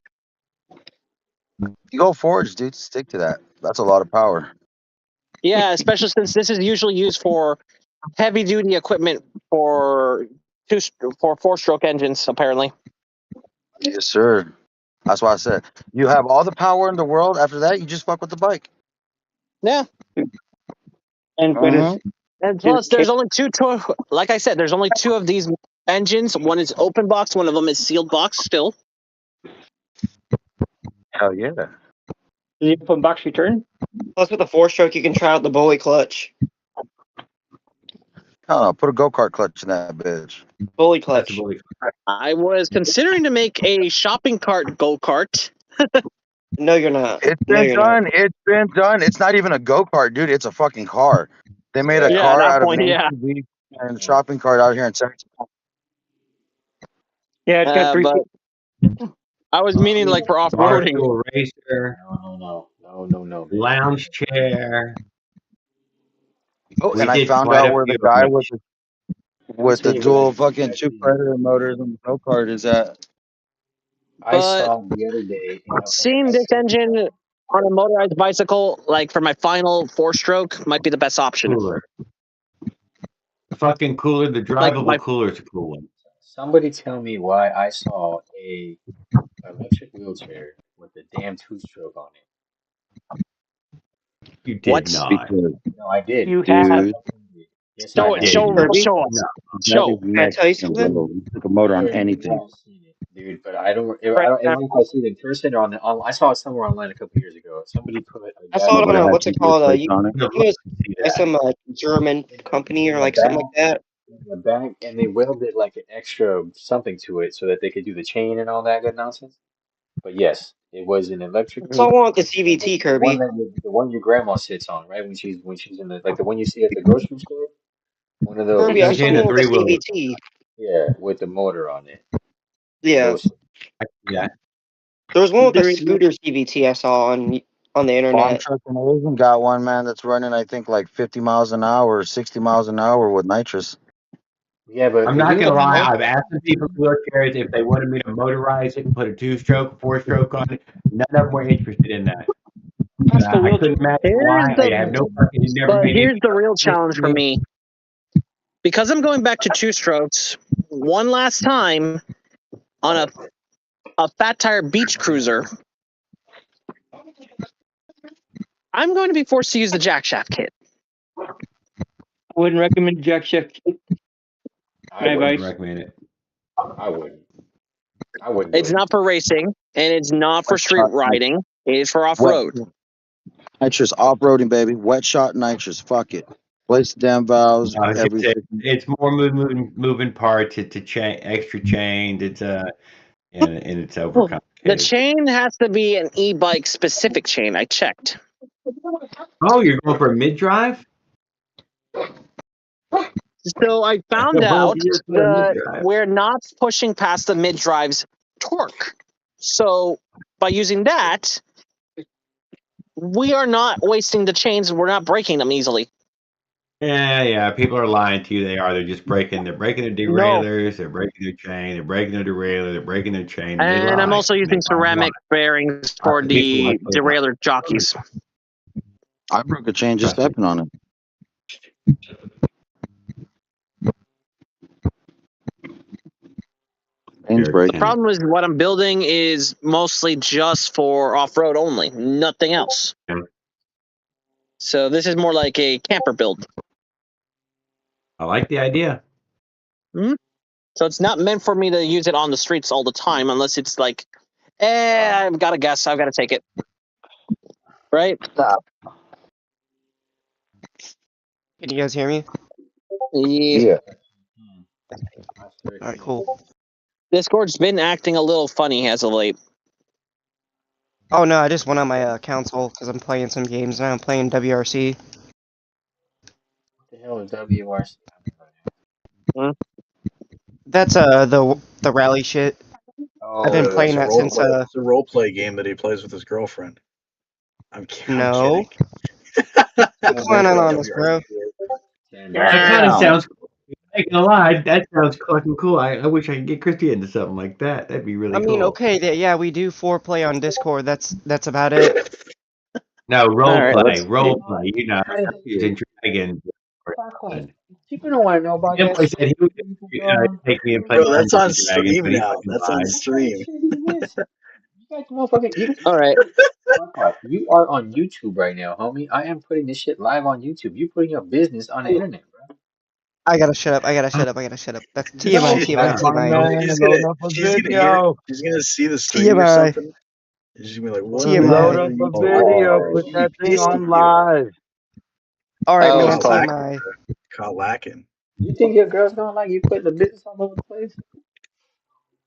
Speaker 4: You go forged, dude. Stick to that. That's a lot of power.
Speaker 10: Yeah, especially since this is usually used for heavy duty equipment for four-stroke engines, apparently.
Speaker 4: Yes, sir. That's why I said you have all the power in the world. After that, you just fuck with the bike.
Speaker 10: Yeah,
Speaker 5: And but
Speaker 4: Uh-huh.
Speaker 5: it's
Speaker 10: and plus, there's only two. Like I said, there's only two of these engines. One is open box. One of them is sealed box. Still,
Speaker 4: Hell yeah.
Speaker 5: the open box return.
Speaker 11: plus with a 4-stroke, you can try out the bully clutch.
Speaker 4: Oh, put a go kart clutch in that bitch.
Speaker 11: Bully
Speaker 8: That's
Speaker 11: clutch.
Speaker 8: a bully.
Speaker 10: I was considering to make a shopping cart go kart.
Speaker 11: No, you're not.
Speaker 4: It's
Speaker 11: No,
Speaker 4: been
Speaker 11: you're not.
Speaker 4: done. It's been done. It's not even a go kart, dude. It's a fucking car. They made a
Speaker 1: yeah,
Speaker 10: Yeah, at
Speaker 4: car
Speaker 10: that
Speaker 4: out of an
Speaker 10: point, yeah.
Speaker 4: ATV and shopping cart out here in Texas.
Speaker 5: Yeah, it's got 3
Speaker 10: But I was meaning like for off roading.
Speaker 8: Barstool racer,
Speaker 1: man.
Speaker 8: lounge chair.
Speaker 4: Oh,
Speaker 8: We
Speaker 4: and I
Speaker 8: did
Speaker 4: found
Speaker 8: quite
Speaker 4: out
Speaker 8: a
Speaker 4: where
Speaker 8: few
Speaker 4: the
Speaker 8: of
Speaker 4: guy
Speaker 8: them.
Speaker 4: with the
Speaker 1: See,
Speaker 4: dual fucking two predator motors and the go kart is at.
Speaker 1: I
Speaker 10: But
Speaker 1: saw the other day
Speaker 10: seeing this engine on a motorized bicycle, like for my final four-stroke, might be the best option.
Speaker 8: Cooler. The fucking cooler, the
Speaker 10: Like
Speaker 8: drivable cooler is a cool one.
Speaker 1: somebody tell me why I saw a electric wheelchair with a damn two-stroke on it.
Speaker 8: You did
Speaker 10: what?
Speaker 8: not.
Speaker 4: Because,
Speaker 1: No, I did.
Speaker 5: You
Speaker 1: Yes, I
Speaker 5: have.
Speaker 4: dude,
Speaker 1: fucking did. Yes, I
Speaker 10: Show
Speaker 8: You
Speaker 10: it.
Speaker 1: have.
Speaker 8: did not.
Speaker 11: Kirby,
Speaker 10: Show us.
Speaker 8: No.
Speaker 4: that is
Speaker 10: Show.
Speaker 11: can I tell you
Speaker 4: Mexican,
Speaker 11: something?
Speaker 4: bro. You put a motor on
Speaker 1: Sure, maybe
Speaker 4: anything.
Speaker 1: I've seen it, dude, but I don't. I
Speaker 5: Right
Speaker 1: don't.
Speaker 5: now.
Speaker 1: Even if I see it in person or I saw it somewhere online a couple years ago. Somebody put a
Speaker 11: I
Speaker 1: guy
Speaker 11: saw it
Speaker 1: put
Speaker 11: on
Speaker 4: Motor
Speaker 1: a
Speaker 11: a,
Speaker 4: has
Speaker 11: what's it
Speaker 4: some
Speaker 11: called?
Speaker 4: plates on it.
Speaker 8: No,
Speaker 11: You know,
Speaker 8: see
Speaker 11: by
Speaker 8: that.
Speaker 11: some German company or
Speaker 1: in the
Speaker 11: like something
Speaker 1: back
Speaker 11: like that.
Speaker 1: in the back, and they welded like an extra something to it so that they could do the chain and all that good nonsense. But yes, it was an electric
Speaker 11: I saw
Speaker 1: wheelchair,
Speaker 11: one with the
Speaker 1: like
Speaker 11: CVT,
Speaker 1: the one
Speaker 11: Kirby.
Speaker 1: the one your grandma sits on, right? When she's in the like the one you see at the grocery store. One of those
Speaker 11: Kirby, I
Speaker 8: Usually
Speaker 11: saw
Speaker 8: in the
Speaker 11: one
Speaker 1: electric,
Speaker 11: with a
Speaker 8: three-wheeler.
Speaker 11: CVT.
Speaker 1: yeah, with the motor on it.
Speaker 11: Yeah,
Speaker 1: Those.
Speaker 8: Yeah.
Speaker 11: there was one with a
Speaker 5: There is
Speaker 11: scooter CVT I saw on the
Speaker 4: Farm
Speaker 11: internet.
Speaker 4: truck and Asian got one, man, that's running, I think, like 50 miles an hour, 60 miles an hour with nitrous.
Speaker 1: Yeah,
Speaker 8: I'm
Speaker 1: but
Speaker 8: not
Speaker 1: you
Speaker 8: gonna
Speaker 1: know,
Speaker 8: lie. I've asked the people who wheelchairs if they wanted me to motorize it and put a two-stroke, four-stroke on it. None of them were interested in that.
Speaker 5: that's the
Speaker 8: I
Speaker 5: wheel.
Speaker 8: couldn't imagine
Speaker 10: Here's
Speaker 8: why. I have
Speaker 10: the.
Speaker 8: no fucking. It never
Speaker 10: But
Speaker 8: made any
Speaker 10: here's the real
Speaker 8: sense
Speaker 10: challenge
Speaker 8: to
Speaker 10: for
Speaker 8: me.
Speaker 10: me. Because I'm going back to two strokes one last time on a fat tire beach cruiser, I'm going to be forced to use the jack shaft kit.
Speaker 5: I wouldn't recommend jack shift.
Speaker 1: I
Speaker 5: My
Speaker 1: wouldn't.
Speaker 5: advice.
Speaker 8: Recommend it.
Speaker 1: I wouldn't. I wouldn't do
Speaker 10: It's
Speaker 1: it.
Speaker 10: not for racing and it's not for
Speaker 4: Wet
Speaker 10: street
Speaker 4: shot,
Speaker 10: riding. It is for off
Speaker 4: wet
Speaker 10: road.
Speaker 4: nitrous, off-roading, baby. Wet shot nitrous. Fuck it. Place the damn valves
Speaker 8: No,
Speaker 4: every.
Speaker 8: it's more moving parts. It's a chain, extra chained. It's and it's
Speaker 10: The
Speaker 8: overcomplicated.
Speaker 10: chain has to be an e-bike specific chain. I checked.
Speaker 8: Oh, you're going for a mid drive?
Speaker 10: So I found
Speaker 8: Well,
Speaker 10: out
Speaker 8: you just put a
Speaker 10: that
Speaker 8: mid-drive.
Speaker 10: we're not pushing past the mid drive's torque. So by using that, we are not wasting the chains. We're not breaking them easily.
Speaker 8: Yeah. People are lying to you. They are. They're just breaking. They're breaking their
Speaker 10: No.
Speaker 8: derailleurs. They're breaking their chain. They're breaking their derailleur. They're breaking their chain. And they
Speaker 10: And I'm
Speaker 8: lie.
Speaker 10: also
Speaker 8: And they
Speaker 10: using
Speaker 8: lie a lot.
Speaker 10: ceramic bearings for
Speaker 8: Lots of people
Speaker 10: the
Speaker 8: like to lie.
Speaker 10: derailleur jockeys.
Speaker 4: I broke a chain just
Speaker 8: Trust me.
Speaker 4: stepping on it. Chain's
Speaker 8: Very
Speaker 4: breaking.
Speaker 10: The problem is what I'm building is mostly just for off-road only, nothing else.
Speaker 8: Okay.
Speaker 10: So this is more like a camper build.
Speaker 8: I like the idea.
Speaker 10: So it's not meant for me to use it on the streets all the time, unless it's like, I've got to guess, I've got to take it. Right?
Speaker 11: Stop. Can you guys hear me?
Speaker 10: Yeah.
Speaker 1: I sure
Speaker 11: All right,
Speaker 1: can.
Speaker 11: cool.
Speaker 10: Discord's been acting a little funny as of late.
Speaker 11: Oh no, I just went on my console because I'm playing some games now. I'm playing WRC.
Speaker 1: What the hell is WRC?
Speaker 11: That's the rally shit. I've been
Speaker 1: Oh,
Speaker 11: playing that since
Speaker 2: It's a role play game that he plays with his girlfriend. I'm
Speaker 11: no.
Speaker 2: kidding.
Speaker 11: What's going on this, bro?
Speaker 8: That kind of sounds cool. I ain't gonna lie. That sounds fucking cool. I wish I could get Christy into something like that. That'd be really
Speaker 11: I mean,
Speaker 8: cool.
Speaker 11: okay, yeah, we do foreplay on Discord. That's about it.
Speaker 8: No, role
Speaker 10: All right,
Speaker 8: play.
Speaker 10: let's
Speaker 8: Role
Speaker 10: see.
Speaker 8: play. You know, Dungeons and Dragons.
Speaker 1: People don't want to know about
Speaker 8: Jim
Speaker 1: that
Speaker 8: said he
Speaker 1: shit.
Speaker 8: would take me and play
Speaker 2: Bro, that's on
Speaker 8: Dungeons and Dragons,
Speaker 2: stream
Speaker 8: but he
Speaker 2: now.
Speaker 8: fucking
Speaker 2: That's on
Speaker 8: lied.
Speaker 2: stream.
Speaker 1: You guys motherfucking
Speaker 10: All right.
Speaker 1: You are on YouTube right now, homie. I am putting this shit live on YouTube. You putting your business on the internet, bro.
Speaker 11: I gotta shut up. I gotta shut up. I gotta shut up. That's
Speaker 2: She-
Speaker 11: TMI.
Speaker 2: she-
Speaker 11: TMI.
Speaker 1: Nah.
Speaker 3: My
Speaker 11: TMI.
Speaker 3: man, load up a video.
Speaker 2: She's gonna see the stream or
Speaker 11: TMI.
Speaker 2: something. And she's gonna be like, "What
Speaker 11: TMI.
Speaker 3: Load
Speaker 2: the
Speaker 3: up a
Speaker 2: hell
Speaker 3: video.
Speaker 2: are
Speaker 3: Put
Speaker 2: you
Speaker 3: that thing
Speaker 2: pissing
Speaker 3: on
Speaker 2: you?"
Speaker 3: live.
Speaker 11: All right,
Speaker 10: Oh,
Speaker 11: man.
Speaker 10: fuck.
Speaker 11: TMI.
Speaker 2: Caught lacking.
Speaker 1: You think your girl's gonna like you putting the business all over the place?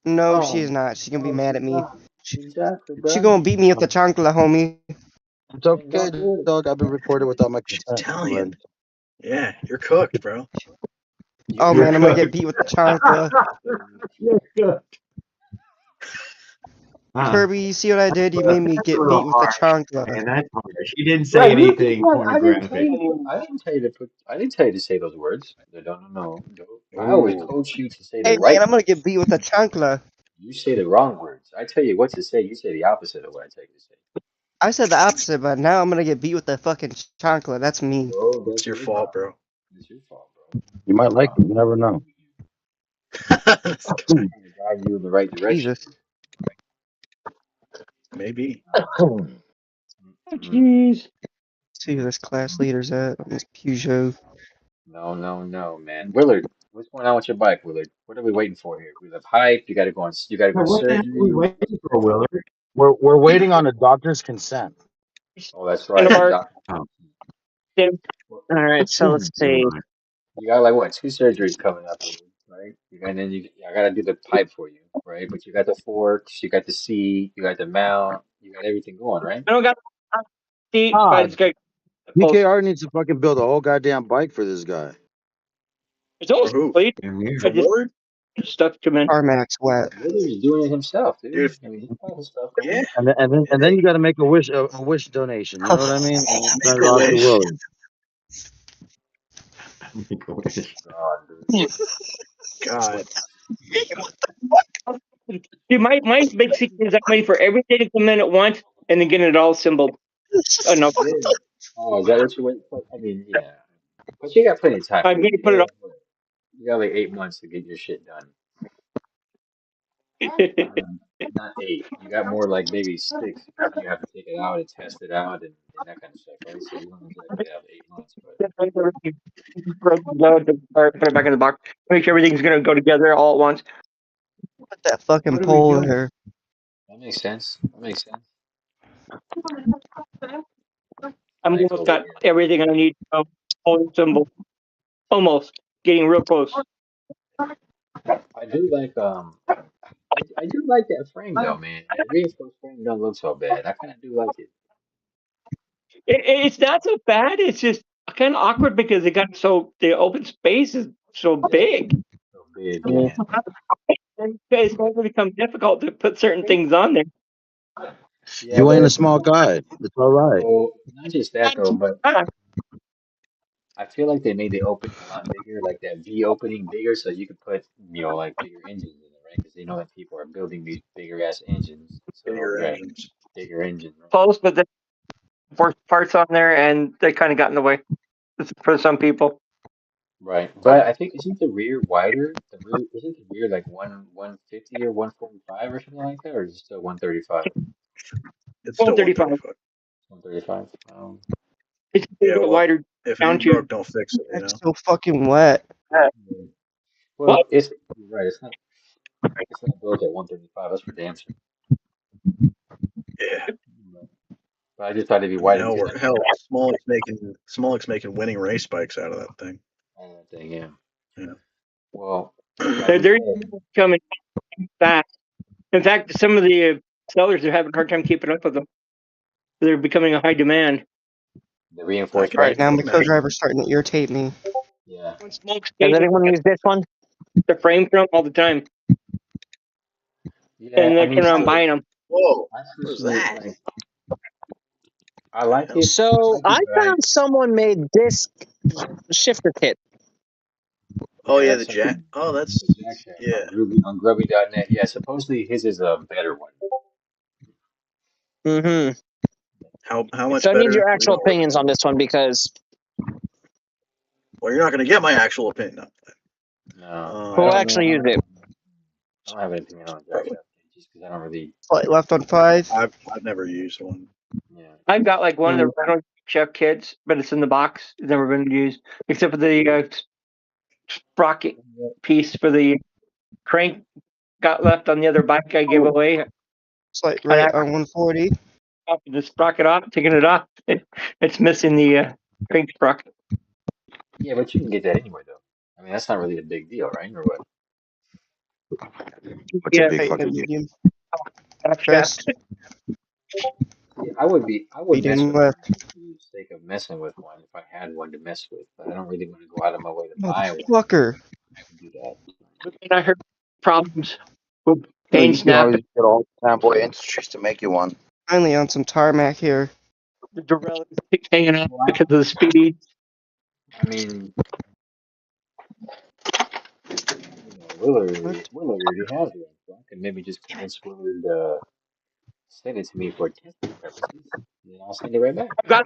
Speaker 11: No,
Speaker 1: Oh,
Speaker 11: she's not. She's gonna be
Speaker 1: no,
Speaker 11: mad
Speaker 1: she's
Speaker 11: at me.
Speaker 1: not. Exactly,
Speaker 11: She
Speaker 1: bro.
Speaker 11: gonna beat me with the chancla, homie.
Speaker 3: It's
Speaker 1: And
Speaker 3: okay,
Speaker 1: don't do it.
Speaker 3: dog. I've been recorded without my
Speaker 2: She's
Speaker 3: consent
Speaker 2: telling you.
Speaker 3: already.
Speaker 2: Yeah, you're cooked, bro.
Speaker 11: Oh
Speaker 8: You're
Speaker 11: man, I'm gonna get
Speaker 8: cooked.
Speaker 11: beat with the chancla.
Speaker 8: You're cooked.
Speaker 11: Kirby, you see what I did? You made me
Speaker 8: That's a
Speaker 11: get
Speaker 8: little
Speaker 11: beat with the
Speaker 8: harsh,
Speaker 11: chancla.
Speaker 8: man. That's harsh. She didn't
Speaker 1: Bro,
Speaker 8: say
Speaker 1: you think
Speaker 8: anything
Speaker 1: that I didn't tell
Speaker 8: pornographic.
Speaker 1: you? I didn't tell you to put. I didn't tell you to say those words. No. I always
Speaker 2: Ooh.
Speaker 1: coach you to say the
Speaker 11: Hey man,
Speaker 1: right
Speaker 11: I'm gonna
Speaker 1: words.
Speaker 11: get beat with the chancla.
Speaker 1: You say the wrong words. I tell you what to say. You say the opposite of what I tell you to say.
Speaker 11: I said the opposite, but now I'm gonna get beat with the fucking chancla. That's me.
Speaker 1: Bro,
Speaker 2: It's
Speaker 1: that's
Speaker 2: your
Speaker 1: your
Speaker 2: fault,
Speaker 1: problem.
Speaker 2: bro.
Speaker 1: It's your fault, bro.
Speaker 4: You might like it. You never know.
Speaker 2: This guy.
Speaker 1: Trying to drive you in the right direction.
Speaker 11: Jesus.
Speaker 2: Maybe.
Speaker 1: Mm.
Speaker 11: See who this class leader's at. Miss Peugeot.
Speaker 1: No, man. Willard, what's going on with your bike, Willard? What are we waiting for here? We have hype. You got to go on. You got to go
Speaker 8: Now, what the hell are we
Speaker 1: surgery.
Speaker 8: waiting for, Willard?
Speaker 3: We're waiting on a doctor's consent.
Speaker 1: Oh, that's
Speaker 10: And
Speaker 1: right. The
Speaker 10: Mark,
Speaker 1: doctor.
Speaker 8: Oh,
Speaker 10: all right, so let's
Speaker 8: never
Speaker 10: see.
Speaker 8: mind.
Speaker 1: You got like what, two surgeries coming up, right? And then I gotta do the pipe for you, right? But you got the forks, you got the seat, you got the mount, you got everything going, right?
Speaker 5: I don't got seat, but
Speaker 3: Ah,
Speaker 5: it's got
Speaker 4: PKR needs to fucking build a whole goddamn bike for this guy.
Speaker 5: it's
Speaker 2: For
Speaker 5: almost
Speaker 2: who?
Speaker 5: complete.
Speaker 8: Damn you.
Speaker 5: I
Speaker 2: For
Speaker 5: just
Speaker 2: Willard?
Speaker 5: stuff to in.
Speaker 11: Carmax wet.
Speaker 1: Willard is doing it himself, dude.
Speaker 2: Dude,
Speaker 1: I mean, he got his stuff
Speaker 2: yeah.
Speaker 1: going.
Speaker 4: And then you got to make a wish donation. You know what I mean? And
Speaker 2: Make
Speaker 4: send it
Speaker 2: a
Speaker 4: off to
Speaker 2: wish.
Speaker 4: Willie.
Speaker 8: Make a wish.
Speaker 1: God, dude.
Speaker 2: God.
Speaker 5: Dude, my big secret is I'm waiting for everything to come in at once and then getting it all assembled. No,
Speaker 1: Yeah. Oh, is that what you wait for? I mean, yeah. But you got plenty of time.
Speaker 5: I'm going to put it
Speaker 1: You got like 8 months to get your shit done.
Speaker 5: on.
Speaker 1: Not eight. You got more like maybe six because you have to take it out and test it out and that kind of stuff, right? So you don't exactly have 8 months, but
Speaker 5: Put it back in the box. Make sure everything's going to go together all at once.
Speaker 11: Put that fucking
Speaker 1: what are we
Speaker 11: pole
Speaker 1: doing?
Speaker 11: there.
Speaker 1: That makes sense. That makes sense.
Speaker 5: I'm
Speaker 1: Mike's
Speaker 5: almost
Speaker 1: over
Speaker 5: got
Speaker 1: here.
Speaker 5: everything I need. All assembled. Almost. Getting real close.
Speaker 1: I do like I do like that frame though, man. That reinforced frame don't look so bad. I kind of do like it.
Speaker 5: It's not so bad. It's just kind of awkward because it got so the open space is so big.
Speaker 1: So big,
Speaker 5: And
Speaker 1: yeah.
Speaker 5: it's going to become difficult to put certain things on there.
Speaker 1: Yeah,
Speaker 4: You ain't a
Speaker 1: but
Speaker 4: small guy. It's all right.
Speaker 1: well, not just that though, but
Speaker 5: Ah,
Speaker 1: I feel like they made the opening a lot bigger, like that V opening bigger, so you could put, like bigger engines in it, right? Because they know that people are building these bigger ass engines. So
Speaker 2: Bigger
Speaker 1: yeah,
Speaker 2: engines.
Speaker 1: bigger engine, right?
Speaker 5: close, but the force parts on there, and they kind of got in the way for some people.
Speaker 1: Right. But I think isn't the rear wider? The rear isn't the rear like 150 or 145 or something like that, or is it still 135?
Speaker 2: It's still
Speaker 5: 135.
Speaker 2: 135.
Speaker 1: 135.
Speaker 5: It's a
Speaker 2: Yeah,
Speaker 5: little bit
Speaker 2: well,
Speaker 5: wider
Speaker 2: if it
Speaker 5: down
Speaker 2: ain't
Speaker 5: to.
Speaker 2: broke, don't fix it, you
Speaker 11: That's
Speaker 2: know?
Speaker 11: so fucking wet.
Speaker 1: Yeah. Well,
Speaker 5: What?
Speaker 1: you're right. It's not built at 135. That's for damn sure.
Speaker 2: Yeah.
Speaker 1: Right. But I just thought it'd be
Speaker 2: I mean,
Speaker 1: wider because I
Speaker 2: hell,
Speaker 1: mean,
Speaker 2: Smolik's making winning race bikes out of that thing.
Speaker 1: thing, yeah.
Speaker 2: Yeah.
Speaker 1: Well, like you
Speaker 5: They're
Speaker 1: said,
Speaker 5: coming fast. In fact, some of the sellers are having a hard time keeping up with them. They're becoming a high demand.
Speaker 1: the
Speaker 2: I
Speaker 1: reinforced
Speaker 2: can
Speaker 11: All right,
Speaker 1: brakes.
Speaker 11: now my
Speaker 2: imagine.
Speaker 11: co-driver's starting to irritate me.
Speaker 1: Yeah.
Speaker 5: When smoke
Speaker 10: Has
Speaker 5: stays
Speaker 10: anyone used this one?
Speaker 5: the frame from all the time,
Speaker 1: Yeah.
Speaker 5: and
Speaker 1: I
Speaker 5: they're
Speaker 1: mean,
Speaker 5: turning around buying them.
Speaker 2: Whoa,
Speaker 1: I
Speaker 2: what was
Speaker 1: personally
Speaker 2: that?
Speaker 1: like. I like
Speaker 2: Hell.
Speaker 1: it.
Speaker 10: So I found someone made disc shifter kit.
Speaker 2: Oh
Speaker 1: Yeah,
Speaker 2: yeah,
Speaker 1: that's
Speaker 2: the
Speaker 1: something
Speaker 2: Jack. Oh,
Speaker 1: the
Speaker 2: that's
Speaker 1: Jack Shaft
Speaker 2: yeah.
Speaker 1: on Grubby.net. Yeah, supposedly his is a better one.
Speaker 10: Mm-hmm.
Speaker 2: How much
Speaker 10: So I need
Speaker 2: better?
Speaker 10: your
Speaker 2: What are you
Speaker 10: actual
Speaker 2: not working
Speaker 10: opinions on
Speaker 2: on?
Speaker 10: this one because
Speaker 2: Well, you're not going to get my actual opinion. No.
Speaker 1: No, I
Speaker 10: who
Speaker 1: don't
Speaker 10: actually
Speaker 1: know.
Speaker 10: used it?
Speaker 1: I don't have an opinion on Jack Shaft just because I don't really.
Speaker 11: Flight left on 5.
Speaker 2: I've never used one.
Speaker 1: Yeah.
Speaker 5: I've got like one of the rental chef kits, but it's in the box. It's never been used except for the sprocket piece for the crank. Got left on the other bike I gave away.
Speaker 11: Flight
Speaker 5: I
Speaker 11: right on 140.
Speaker 5: popped the sprocket off, taking it off. It's missing the crank sprocket.
Speaker 1: Yeah, but you can get that anyway, though. I mean, that's not really a big deal, right? Or what?
Speaker 4: What's a
Speaker 5: Yeah,
Speaker 4: big
Speaker 11: Tighten and
Speaker 4: fucking deal?
Speaker 11: medium.
Speaker 5: back shaft.
Speaker 11: Best.
Speaker 1: Yeah, I would mess
Speaker 11: Medium
Speaker 1: with one
Speaker 11: left.
Speaker 1: just for the sake of messing with one if I had one to mess with, but I don't really want to go out of my way to buy one
Speaker 11: Motherfucker.
Speaker 1: to do that.
Speaker 5: But then I heard problems with
Speaker 4: No,
Speaker 5: pain
Speaker 4: you can always
Speaker 5: snapping.
Speaker 4: get all Fanboy Industries to make you one.
Speaker 11: Finally on some tarmac here.
Speaker 5: The derailleur keeps hanging out
Speaker 1: Well,
Speaker 5: because of the speed.
Speaker 1: I mean, Willard
Speaker 11: What?
Speaker 1: already has one, so I can maybe just convince Willard to send it to me for testing purposes, and then I'll send it right back.
Speaker 5: I've got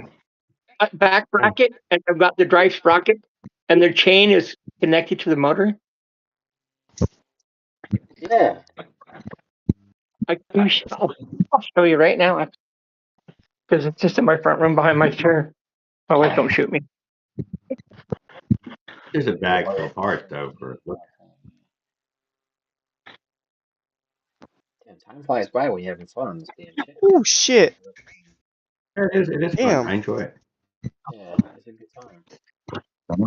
Speaker 5: a back bracket and I've got the drive sprocket, and their chain is connected to the motor.
Speaker 1: Yeah.
Speaker 5: I'll show you right now because it's just in my front room behind my chair. My wife don't shoot me.
Speaker 8: There's a
Speaker 1: Yeah,
Speaker 8: bag full of parts though for
Speaker 1: Damn, time flies by when you're having fun on this damn shit.
Speaker 11: Oh shit.
Speaker 8: it is fun.
Speaker 11: Damn.
Speaker 8: I enjoy it.
Speaker 1: Yeah, it's a good time.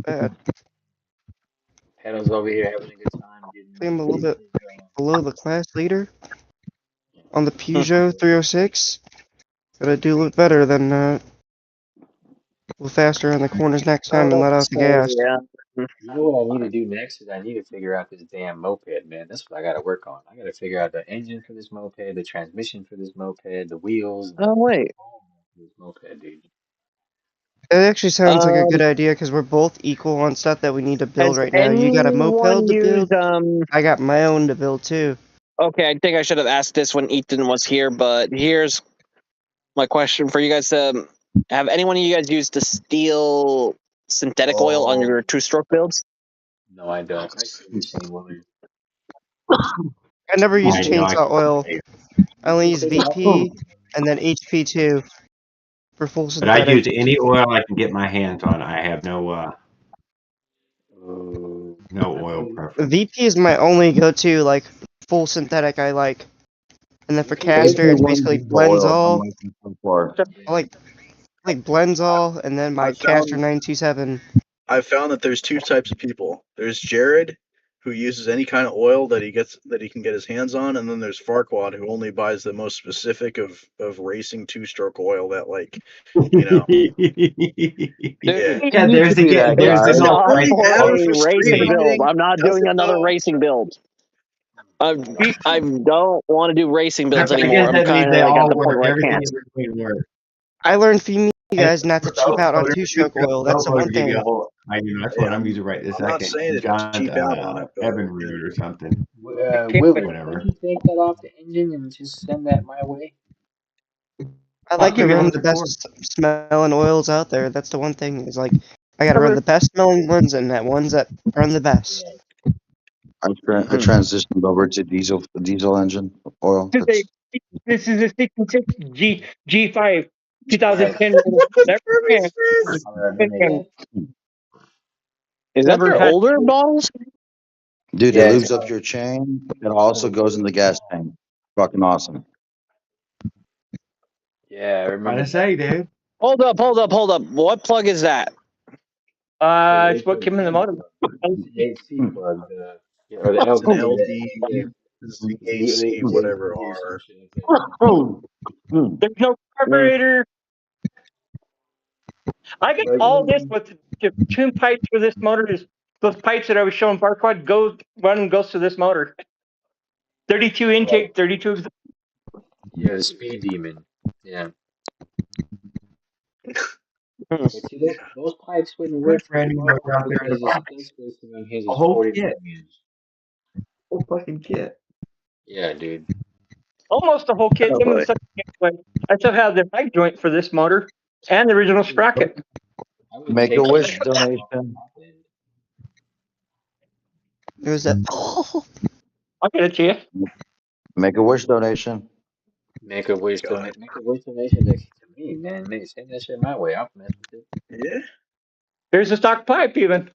Speaker 11: Bad.
Speaker 1: Pedals over here having a good time
Speaker 11: I'm a little
Speaker 1: getting
Speaker 11: bit
Speaker 1: his,
Speaker 11: below the class leader on the
Speaker 10: Hmm.
Speaker 11: Peugeot 306. Gotta do a little better than a little faster in the corners next time and let out the
Speaker 10: So
Speaker 11: gas.
Speaker 10: yeah.
Speaker 1: You know what I need to do next is I need to figure out this damn moped, man. That's what I gotta work on. I gotta figure out the engine for this moped, the transmission for this moped, the wheels, and
Speaker 10: Oh wait.
Speaker 1: this moped, dude.
Speaker 11: It actually sounds like a
Speaker 10: Um,
Speaker 11: good idea because we're both equal on stuff that we need to build
Speaker 10: has
Speaker 11: right now. You got a moped
Speaker 10: anyone
Speaker 11: to build.
Speaker 10: used
Speaker 11: I got my own to build too.
Speaker 10: Okay, I think I should have asked this when Ethan was here, but here's my question for you guys. Have anyone of you guys used the steel synthetic oil on your
Speaker 1: Oh,
Speaker 10: two-stroke builds?
Speaker 1: no, I don't. I see what you're saying, Willard.
Speaker 11: I never use
Speaker 8: I know.
Speaker 11: chainsaw oil. I only use
Speaker 1: Oh.
Speaker 11: VP and then HP2 for full
Speaker 8: But I
Speaker 11: synthetic.
Speaker 8: use any oil I can get my hands on. I have no
Speaker 1: I
Speaker 8: oil
Speaker 1: mean,
Speaker 8: preference.
Speaker 11: VP is my only go-to, like, full synthetic I like. And then for
Speaker 1: what is
Speaker 11: caster, it's basically Blenzall.
Speaker 1: yeah.
Speaker 11: I like Blenzall, and then my
Speaker 2: I
Speaker 11: caster
Speaker 2: found
Speaker 11: 927.
Speaker 2: I found that there's two types of people. There's Jared, who uses any kind of oil that he can get his hands on, and then there's Farquaad, who only buys the most specific of racing two-stroke oil that, like, you know.
Speaker 10: Dude,
Speaker 2: Yeah.
Speaker 10: you
Speaker 8: Yeah,
Speaker 10: need
Speaker 8: there's
Speaker 10: to do that,
Speaker 8: there's the
Speaker 10: guys.
Speaker 8: whole
Speaker 10: Not
Speaker 2: Already
Speaker 10: for
Speaker 2: have it
Speaker 10: a
Speaker 2: for
Speaker 10: racing
Speaker 2: streaming.
Speaker 10: build. I'm not doing
Speaker 2: Doesn't
Speaker 10: another
Speaker 2: know.
Speaker 10: racing build. I don't want to do racing builds
Speaker 8: I
Speaker 10: anymore.
Speaker 8: guess
Speaker 10: I'm
Speaker 8: that means
Speaker 10: kind of
Speaker 8: they
Speaker 10: like at
Speaker 8: all
Speaker 10: the point
Speaker 8: work.
Speaker 10: where I
Speaker 8: Everything
Speaker 10: can't.
Speaker 8: in between works.
Speaker 11: I learned from you
Speaker 8: And
Speaker 11: guys not to cheap out on
Speaker 8: Boat
Speaker 11: two-stroke
Speaker 8: Motor
Speaker 11: oil. That's the one
Speaker 8: give you
Speaker 11: thing.
Speaker 8: a whole. That's
Speaker 2: Hey,
Speaker 8: what I'm using right this
Speaker 2: I'm not
Speaker 8: second.
Speaker 2: saying to
Speaker 8: John
Speaker 2: cheap out on it, but
Speaker 8: Evinrude or something.
Speaker 1: Willard,
Speaker 8: Whatever.
Speaker 1: could you take that off the engine and just send that my way?
Speaker 11: I
Speaker 8: I'll
Speaker 11: like to
Speaker 8: give you
Speaker 11: run
Speaker 8: all
Speaker 11: the
Speaker 8: support.
Speaker 11: best smelling oils out there. That's the one thing. Is like I gotta run the best smelling ones and that ones that run the best.
Speaker 1: Yeah.
Speaker 4: I
Speaker 10: Hmm.
Speaker 4: transitioned over to diesel engine oil.
Speaker 5: This is a 66 G5
Speaker 1: Alright,
Speaker 5: 2010 model. Never ran.
Speaker 1: alright, let me get.
Speaker 10: Is that
Speaker 5: Never
Speaker 10: their
Speaker 5: had.
Speaker 10: older models?
Speaker 4: Dude, it
Speaker 1: Yeah, it's
Speaker 4: lubes up your chain. It also goes in the gas tank. Fucking awesome.
Speaker 1: yeah, I
Speaker 8: Trying
Speaker 1: remember
Speaker 8: to say,
Speaker 1: that.
Speaker 8: dude.
Speaker 10: Hold up. What plug is that?
Speaker 5: It's what came in the motor.
Speaker 1: It's the AC plug, or the
Speaker 2: It's
Speaker 1: LD,
Speaker 2: an
Speaker 1: yeah,
Speaker 2: LD,
Speaker 1: it's
Speaker 2: ZAC,
Speaker 1: the
Speaker 2: whatever
Speaker 1: AC or some
Speaker 2: R.
Speaker 1: shit like that.
Speaker 5: There's no carburetor. I got
Speaker 1: But
Speaker 5: all this with the tune pipes for this motor. Is those pipes that I was showing Farquaad goes to this motor. 32 intake, 32 exhaust.
Speaker 1: yeah, the speed demon. Yeah.
Speaker 10: Hmm.
Speaker 1: But see, those pipes wouldn't
Speaker 8: Put
Speaker 1: work for
Speaker 8: brand new motor
Speaker 1: Farquaad
Speaker 8: out there in the
Speaker 1: because the
Speaker 8: box.
Speaker 1: space station on his
Speaker 8: A
Speaker 1: is
Speaker 8: whole
Speaker 1: 40
Speaker 8: kit.
Speaker 1: millimeters.
Speaker 8: Whole fucking kit.
Speaker 1: Yeah, dude.
Speaker 5: Almost the whole kit.
Speaker 2: Oh,
Speaker 5: Even
Speaker 2: boy.
Speaker 5: the second kit. I still have the back joint for this motor and the original sprocket.
Speaker 1: I would
Speaker 4: Make
Speaker 1: take
Speaker 4: a
Speaker 1: the
Speaker 4: wish
Speaker 1: engine off the
Speaker 4: donation.
Speaker 1: top end.
Speaker 11: There's that. Oh,
Speaker 5: I'll get it to you.
Speaker 4: Make a wish donation.
Speaker 1: Make a wish to
Speaker 2: Got it.
Speaker 1: make a wish donation to me, man. Send that shit my way. I'll mess with it.
Speaker 2: Yeah.
Speaker 5: There's a stock pipe even.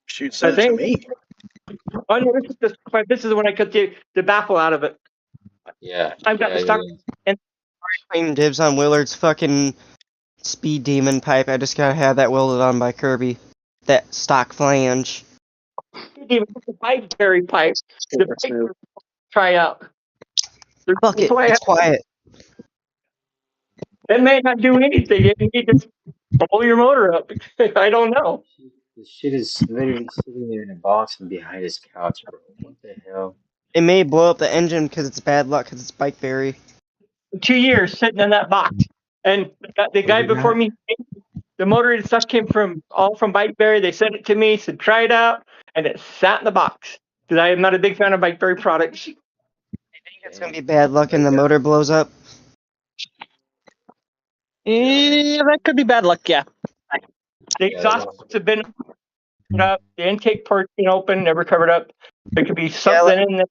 Speaker 2: Shoot,
Speaker 5: I
Speaker 2: send it to
Speaker 5: think.
Speaker 2: me.
Speaker 5: Oh no, this is the stock pipe. This is when I cut the baffle out of it.
Speaker 1: Yeah,
Speaker 5: I've got
Speaker 1: yeah,
Speaker 5: the stock
Speaker 1: yeah.
Speaker 5: and
Speaker 11: claim dibs on Willard's fucking speed demon pipe. I just gotta have that welded on by Kirby. That stock flange.
Speaker 5: even the pipe berry pipe. The pipe try out.
Speaker 11: Fuck
Speaker 5: That's
Speaker 11: it.
Speaker 5: why
Speaker 11: It's quiet.
Speaker 5: it may not do anything. It may just blow your motor up. I don't know.
Speaker 1: This shit is literally sitting there in a box and behind his couch, bro. What the hell?
Speaker 11: It may blow up the engine because it's bad luck because it's bike berry.
Speaker 5: 2 years sitting in that box, and the guy before me, the motor and stuff came from Bikeberry. They sent it to me, said try it out, and it sat in the box because I am not a big fan of Bikeberry products.
Speaker 11: You think it's gonna be bad luck and the motor blows up?
Speaker 10: Yeah, that could be bad luck. Yeah.
Speaker 5: The
Speaker 1: Yeah,
Speaker 5: exhaust ports have been opened up, the intake port's been open, never covered up. There could be something in there.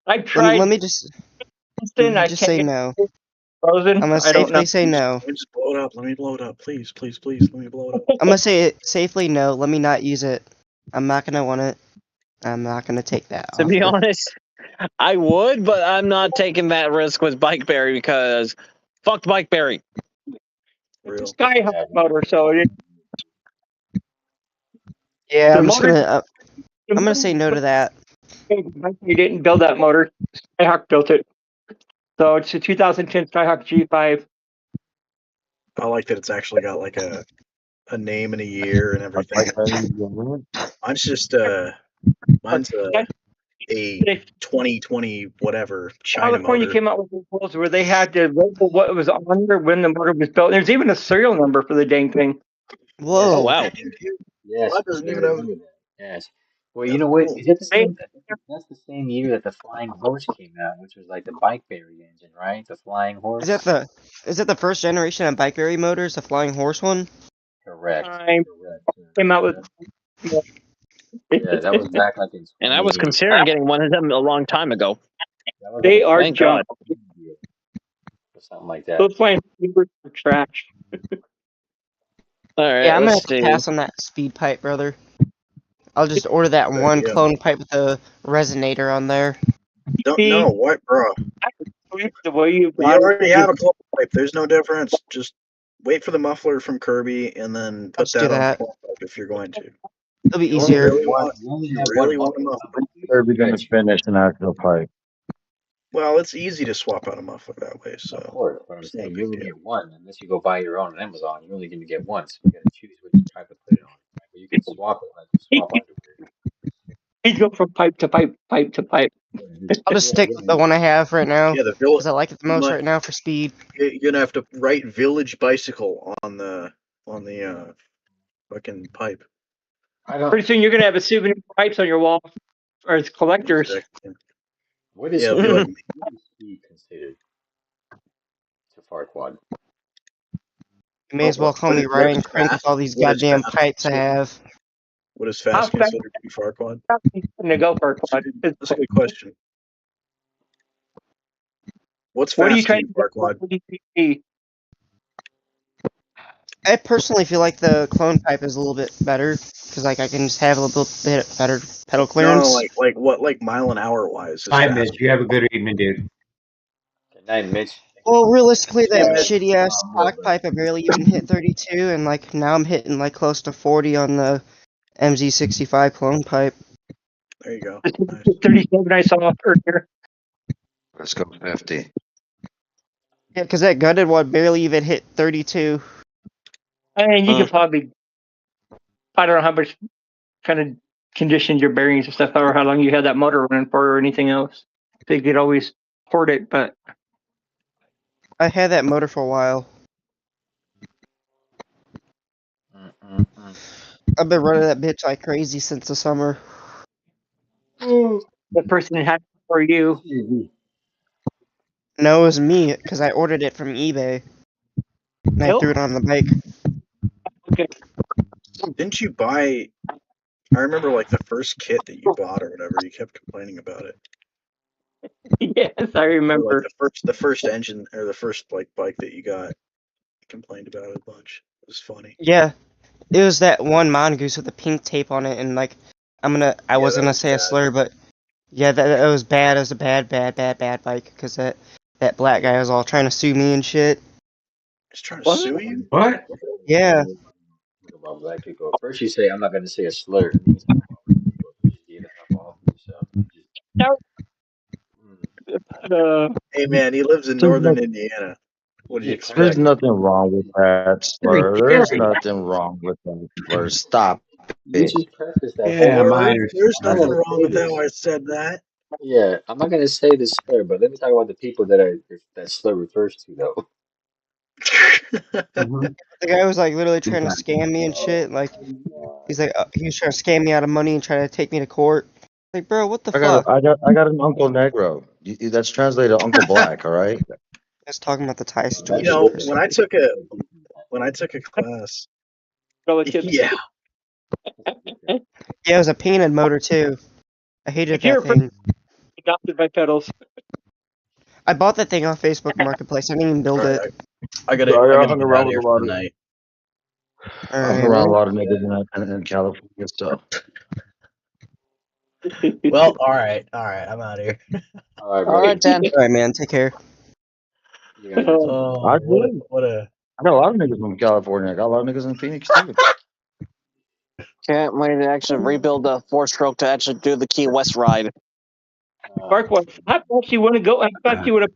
Speaker 5: I've tried.
Speaker 11: Let me just
Speaker 5: I
Speaker 11: just
Speaker 5: can't
Speaker 11: say
Speaker 5: get
Speaker 11: no.
Speaker 5: it frozen.
Speaker 11: I'm gonna
Speaker 5: I don't know.
Speaker 11: safely say no.
Speaker 2: Let me just blow it up. Let me blow it up. Please, please, please. Let me blow it up.
Speaker 11: I'm gonna say it safely no. Let me not use it. I'm not gonna want it. I'm not gonna take that
Speaker 10: To be
Speaker 11: offer.
Speaker 10: honest, I would, but I'm not taking that risk with Bikeberry because fuck Bikeberry.
Speaker 5: It's a Skyhawk
Speaker 1: yeah,
Speaker 5: motor, so
Speaker 11: Yeah,
Speaker 5: the
Speaker 11: I'm just
Speaker 5: motor.
Speaker 11: gonna. I'm gonna say no to that.
Speaker 5: You didn't build that motor. Skyhawk built it. So it's a 2010 Skyhawk G5.
Speaker 2: I like that it's actually got like a name and a year and everything. Mine's just mine's a 2020 whatever China
Speaker 5: California
Speaker 2: motor.
Speaker 5: came out with rules where they had to label what was on there when the motor was built. There's even a serial number for the dang thing.
Speaker 11: Whoa.
Speaker 10: Oh wow.
Speaker 1: yes.
Speaker 2: Mine doesn't
Speaker 1: I
Speaker 2: even have.
Speaker 1: remember that. Yes. Well, you
Speaker 2: That's
Speaker 1: know what?
Speaker 2: cool.
Speaker 1: Is it the
Speaker 5: They,
Speaker 1: same? That's the same year that the Flying Horse came out, which was like the Bikeberry engine, right? The Flying Horse.
Speaker 11: Is that the first generation of Bikeberry motors, the Flying Horse one?
Speaker 1: Correct.
Speaker 5: time
Speaker 1: Correct.
Speaker 5: came out with.
Speaker 1: Yeah, that was back like in
Speaker 10: And I was
Speaker 1: 20.
Speaker 10: considering getting one of them a long time ago.
Speaker 1: That was like
Speaker 5: They
Speaker 1: a
Speaker 5: are
Speaker 10: Thank
Speaker 1: 20
Speaker 10: God.
Speaker 5: junk.
Speaker 1: or something like that.
Speaker 5: Those flying Ubers are trash.
Speaker 10: All right,
Speaker 11: Yeah, I'm gonna
Speaker 10: let's
Speaker 11: have to
Speaker 10: see.
Speaker 11: pass on that speed pipe, brother. I'll just order that
Speaker 2: Good
Speaker 11: one
Speaker 2: idea.
Speaker 11: clone pipe with the resonator on there.
Speaker 2: Don't know what, bro.
Speaker 5: The way you
Speaker 2: You already have a clone pipe. There's no difference. Just wait for the muffler from Kirby and then put
Speaker 11: Let's do
Speaker 2: that on the
Speaker 11: that.
Speaker 2: clone pipe if you're going to.
Speaker 11: It'll be
Speaker 8: You only
Speaker 11: easier.
Speaker 8: really want
Speaker 1: You only
Speaker 8: you
Speaker 1: have one
Speaker 8: really want a
Speaker 1: muffin
Speaker 8: muffin.
Speaker 1: combo, dude.
Speaker 4: They're
Speaker 1: You gotta
Speaker 4: gonna
Speaker 1: choose.
Speaker 4: finish an actual pipe.
Speaker 2: Well, it's easy to swap out a muffler that way,
Speaker 1: Of
Speaker 2: so
Speaker 1: course, but I'm
Speaker 2: it's not a
Speaker 1: saying you
Speaker 2: big
Speaker 1: only
Speaker 2: deal.
Speaker 1: get one unless you go buy your own on Amazon. You're only gonna get one, so you gotta choose which type to put it on. Right? But you can swap it like you
Speaker 5: He,
Speaker 1: swap underwear.
Speaker 5: he'd go from pipe to pipe, pipe to pipe.
Speaker 11: I'll just stick with the one I have right now
Speaker 2: Yeah, the
Speaker 11: because I like it the
Speaker 2: you
Speaker 11: most
Speaker 2: might
Speaker 11: right now for speed.
Speaker 2: you're gonna have to write Village Bicycle on the fucking pipe.
Speaker 1: I don't.
Speaker 5: Pretty soon you're gonna have a souvenir pipes on your wall as collectors.
Speaker 1: What is
Speaker 2: Yeah, it'll be like
Speaker 1: what is speed considered to Farquad?
Speaker 11: You may as well call me
Speaker 2: what is
Speaker 11: Ryan Crank with
Speaker 2: fast?
Speaker 11: all these
Speaker 2: What is
Speaker 11: goddamn
Speaker 2: fast
Speaker 11: pipes I
Speaker 2: considered?
Speaker 11: have.
Speaker 2: What is
Speaker 5: How
Speaker 2: fast
Speaker 5: fast
Speaker 2: considered to be Farquad?
Speaker 5: are you gonna go for a quad?
Speaker 2: That's a good question. What's
Speaker 5: What are you
Speaker 2: fast to
Speaker 5: trying
Speaker 2: you,
Speaker 5: to get?
Speaker 2: Farquad?
Speaker 5: What do you see?
Speaker 11: I personally feel like the clone pipe is a little bit better because like I can just have a little bit better pedal
Speaker 2: No,
Speaker 11: clearance.
Speaker 2: like what, like mile an hour wise is
Speaker 8: Hi,
Speaker 2: fast.
Speaker 8: Mitch. You have a good evening, dude.
Speaker 1: Good night, Mitch.
Speaker 11: Well, realistically,
Speaker 2: Hey,
Speaker 11: that
Speaker 2: Mitch.
Speaker 11: shitty ass
Speaker 1: More,
Speaker 11: stock
Speaker 1: but
Speaker 11: pipe I barely even hit 32, and like now I'm hitting like close to 40 on the MZ65 clone pipe.
Speaker 2: There you go.
Speaker 5: The
Speaker 2: Nice.
Speaker 5: 37 I saw earlier.
Speaker 4: Let's go 50.
Speaker 11: Yeah, because that gutted one barely even hit 32.
Speaker 5: I mean, you could probably, I don't know how much kind of conditioned your bearings and stuff, or how long you had that motor running for, or anything else. So you could always port it, but
Speaker 11: I had that motor for a while.
Speaker 1: mm.
Speaker 11: I've been running that bitch like crazy since the summer.
Speaker 5: the person that had it for you.
Speaker 11: No, it was me because I ordered it from eBay and I
Speaker 5: Nope.
Speaker 11: threw it on the bike.
Speaker 5: Okay.
Speaker 2: Didn't you buy? I remember like the first kit that you bought or whatever. You kept complaining about it.
Speaker 5: Yes, I
Speaker 2: Or like
Speaker 5: remember.
Speaker 2: the first engine or the first like bike that you got. You complained about it a bunch. It was funny.
Speaker 11: Yeah, it was that one mongoose with the pink tape on it, and like I was
Speaker 2: that
Speaker 11: gonna
Speaker 2: was
Speaker 11: say a
Speaker 2: bad.
Speaker 11: slur, but yeah, that was bad. It was a bad bike because that black guy was all trying to sue me and shit.
Speaker 2: He's trying to
Speaker 5: What?
Speaker 2: sue you.
Speaker 8: What?
Speaker 11: Yeah,
Speaker 1: Talk about black people. First you say I'm not gonna say a slur, and then you talk about black people. You just gave that up all for yourself.
Speaker 5: No.
Speaker 2: Hey man, he lives in
Speaker 4: There's,
Speaker 2: northern Indiana. What do you
Speaker 1: just
Speaker 4: there's
Speaker 2: expect?
Speaker 1: practice.
Speaker 4: nothing wrong with that slur. There's nothing wrong with that slur. Stop
Speaker 1: You
Speaker 4: it.
Speaker 1: just practice that
Speaker 8: Yeah,
Speaker 1: slur.
Speaker 8: mine are
Speaker 2: There's
Speaker 1: I'm not
Speaker 2: nothing
Speaker 8: smart.
Speaker 1: gonna
Speaker 2: wrong
Speaker 1: say
Speaker 2: with that.
Speaker 1: this.
Speaker 2: Why I said that.
Speaker 1: Yeah, I'm not gonna say this slur, but let me talk about the people that slur refers to though.
Speaker 8: Mm-hmm.
Speaker 11: the guy was like literally trying to
Speaker 8: Exactly.
Speaker 11: scam me and
Speaker 1: Oh
Speaker 11: shit. Like
Speaker 1: my God.
Speaker 11: he's like he was trying to scam me out of money and try to take me to court. Like, bro, what the fuck?
Speaker 4: I got an Uncle Negro. That's translated to Uncle Black, all right?
Speaker 11: I was talking about the tie
Speaker 1: Well, that's
Speaker 2: You
Speaker 11: situation
Speaker 2: know,
Speaker 11: for a
Speaker 1: different.
Speaker 11: second.
Speaker 2: when I took a class,
Speaker 5: Relatives.
Speaker 2: yeah,
Speaker 1: That's different.
Speaker 11: Yeah, it was a painted motor too. I hated
Speaker 5: If you're
Speaker 11: that
Speaker 5: a person
Speaker 11: thing.
Speaker 5: adopted by pedals,
Speaker 11: I bought that thing off Facebook Marketplace. I didn't even build
Speaker 2: all
Speaker 11: it.
Speaker 2: right, I
Speaker 4: Sorry, I
Speaker 2: gotta
Speaker 4: hung
Speaker 2: get out
Speaker 4: around
Speaker 2: of
Speaker 4: with
Speaker 2: here
Speaker 4: a
Speaker 2: for
Speaker 4: lot
Speaker 2: the
Speaker 4: of
Speaker 2: night.
Speaker 4: I hung
Speaker 11: Alright,
Speaker 4: around a
Speaker 11: man.
Speaker 4: lot of niggas in California, so
Speaker 2: Well, all right, I'm out of here.
Speaker 1: All right,
Speaker 10: All
Speaker 1: brother.
Speaker 10: right, then.
Speaker 11: Alright, man. Take care.
Speaker 1: You got it.
Speaker 2: Oh,
Speaker 4: I do.
Speaker 2: what a
Speaker 4: I got a lot of niggas from California. I got a lot of niggas in Phoenix too.
Speaker 10: Can't wait to actually rebuild the four-stroke to actually do the Key West ride.
Speaker 5: Mark, what? How fast you want to go? How fast you want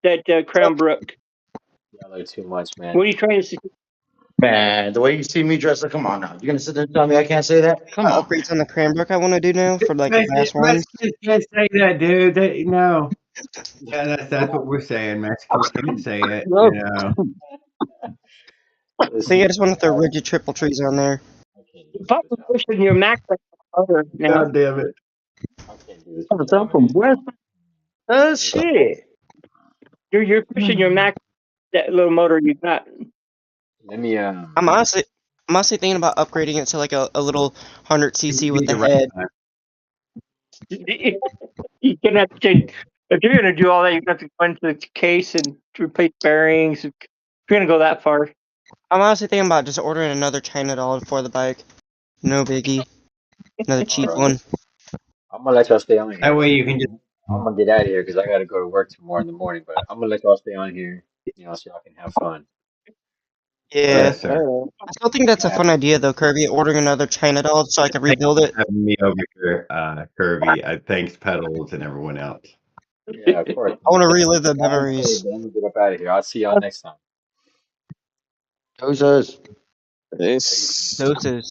Speaker 5: to that Crown Brook?
Speaker 1: Y'all are too much, man.
Speaker 5: What are you trying to see?
Speaker 4: Man, the way you see me dressed, like, come on now. You gonna sit there and tell me I can't say that? Come on.
Speaker 11: Upgrades on the Cranbrook I want to do now for like class ones.
Speaker 8: Mexicans can't say that, dude. No. Yeah, that's what we're saying. Mexicans can't say it. You know.
Speaker 11: I think
Speaker 1: Listen,
Speaker 11: I just want to throw rigid triple trees on there.
Speaker 1: I can't do
Speaker 5: You're
Speaker 1: this
Speaker 5: probably
Speaker 1: without.
Speaker 5: pushing your max motor now.
Speaker 8: God damn it.
Speaker 1: I can't do this
Speaker 4: I'm
Speaker 1: without,
Speaker 4: from
Speaker 1: man.
Speaker 4: West.
Speaker 1: Listen,
Speaker 4: Shit.
Speaker 5: You're pushing your max that little motor you got.
Speaker 1: let me
Speaker 11: I'm honestly thinking about upgrading it to like a little 100cc with
Speaker 8: Need
Speaker 11: the
Speaker 8: to write
Speaker 11: head.
Speaker 8: that.
Speaker 5: You're gonna have to change. If you're gonna do all that, you're gonna have to go into the case and replace bearings. If you're gonna go that far,
Speaker 11: I'm honestly thinking about just ordering another China doll for the bike. No biggie. Another
Speaker 1: all
Speaker 11: cheap
Speaker 1: right.
Speaker 11: one.
Speaker 1: I'm gonna let y'all stay on
Speaker 8: That
Speaker 1: here.
Speaker 8: way you can just
Speaker 1: I'm gonna get out of here because I gotta go to work tomorrow in the morning. But I'm gonna let y'all stay on here, so y'all can have fun.
Speaker 11: Yeah.
Speaker 8: Yes, sir.
Speaker 11: I still think that's a fun idea though, Kirby. Ordering another China doll so I can
Speaker 8: Thanks
Speaker 11: rebuild it.
Speaker 8: for having me over here, Kirby. Thanks, Pedals, and everyone else.
Speaker 1: Yeah, of course.
Speaker 11: I want to
Speaker 1: Man.
Speaker 11: relive the
Speaker 1: Time played,
Speaker 11: memories.
Speaker 1: but I'm gonna get up out of here. I'll see y'all next time.
Speaker 4: Who says?
Speaker 10: Peace.
Speaker 11: Doses.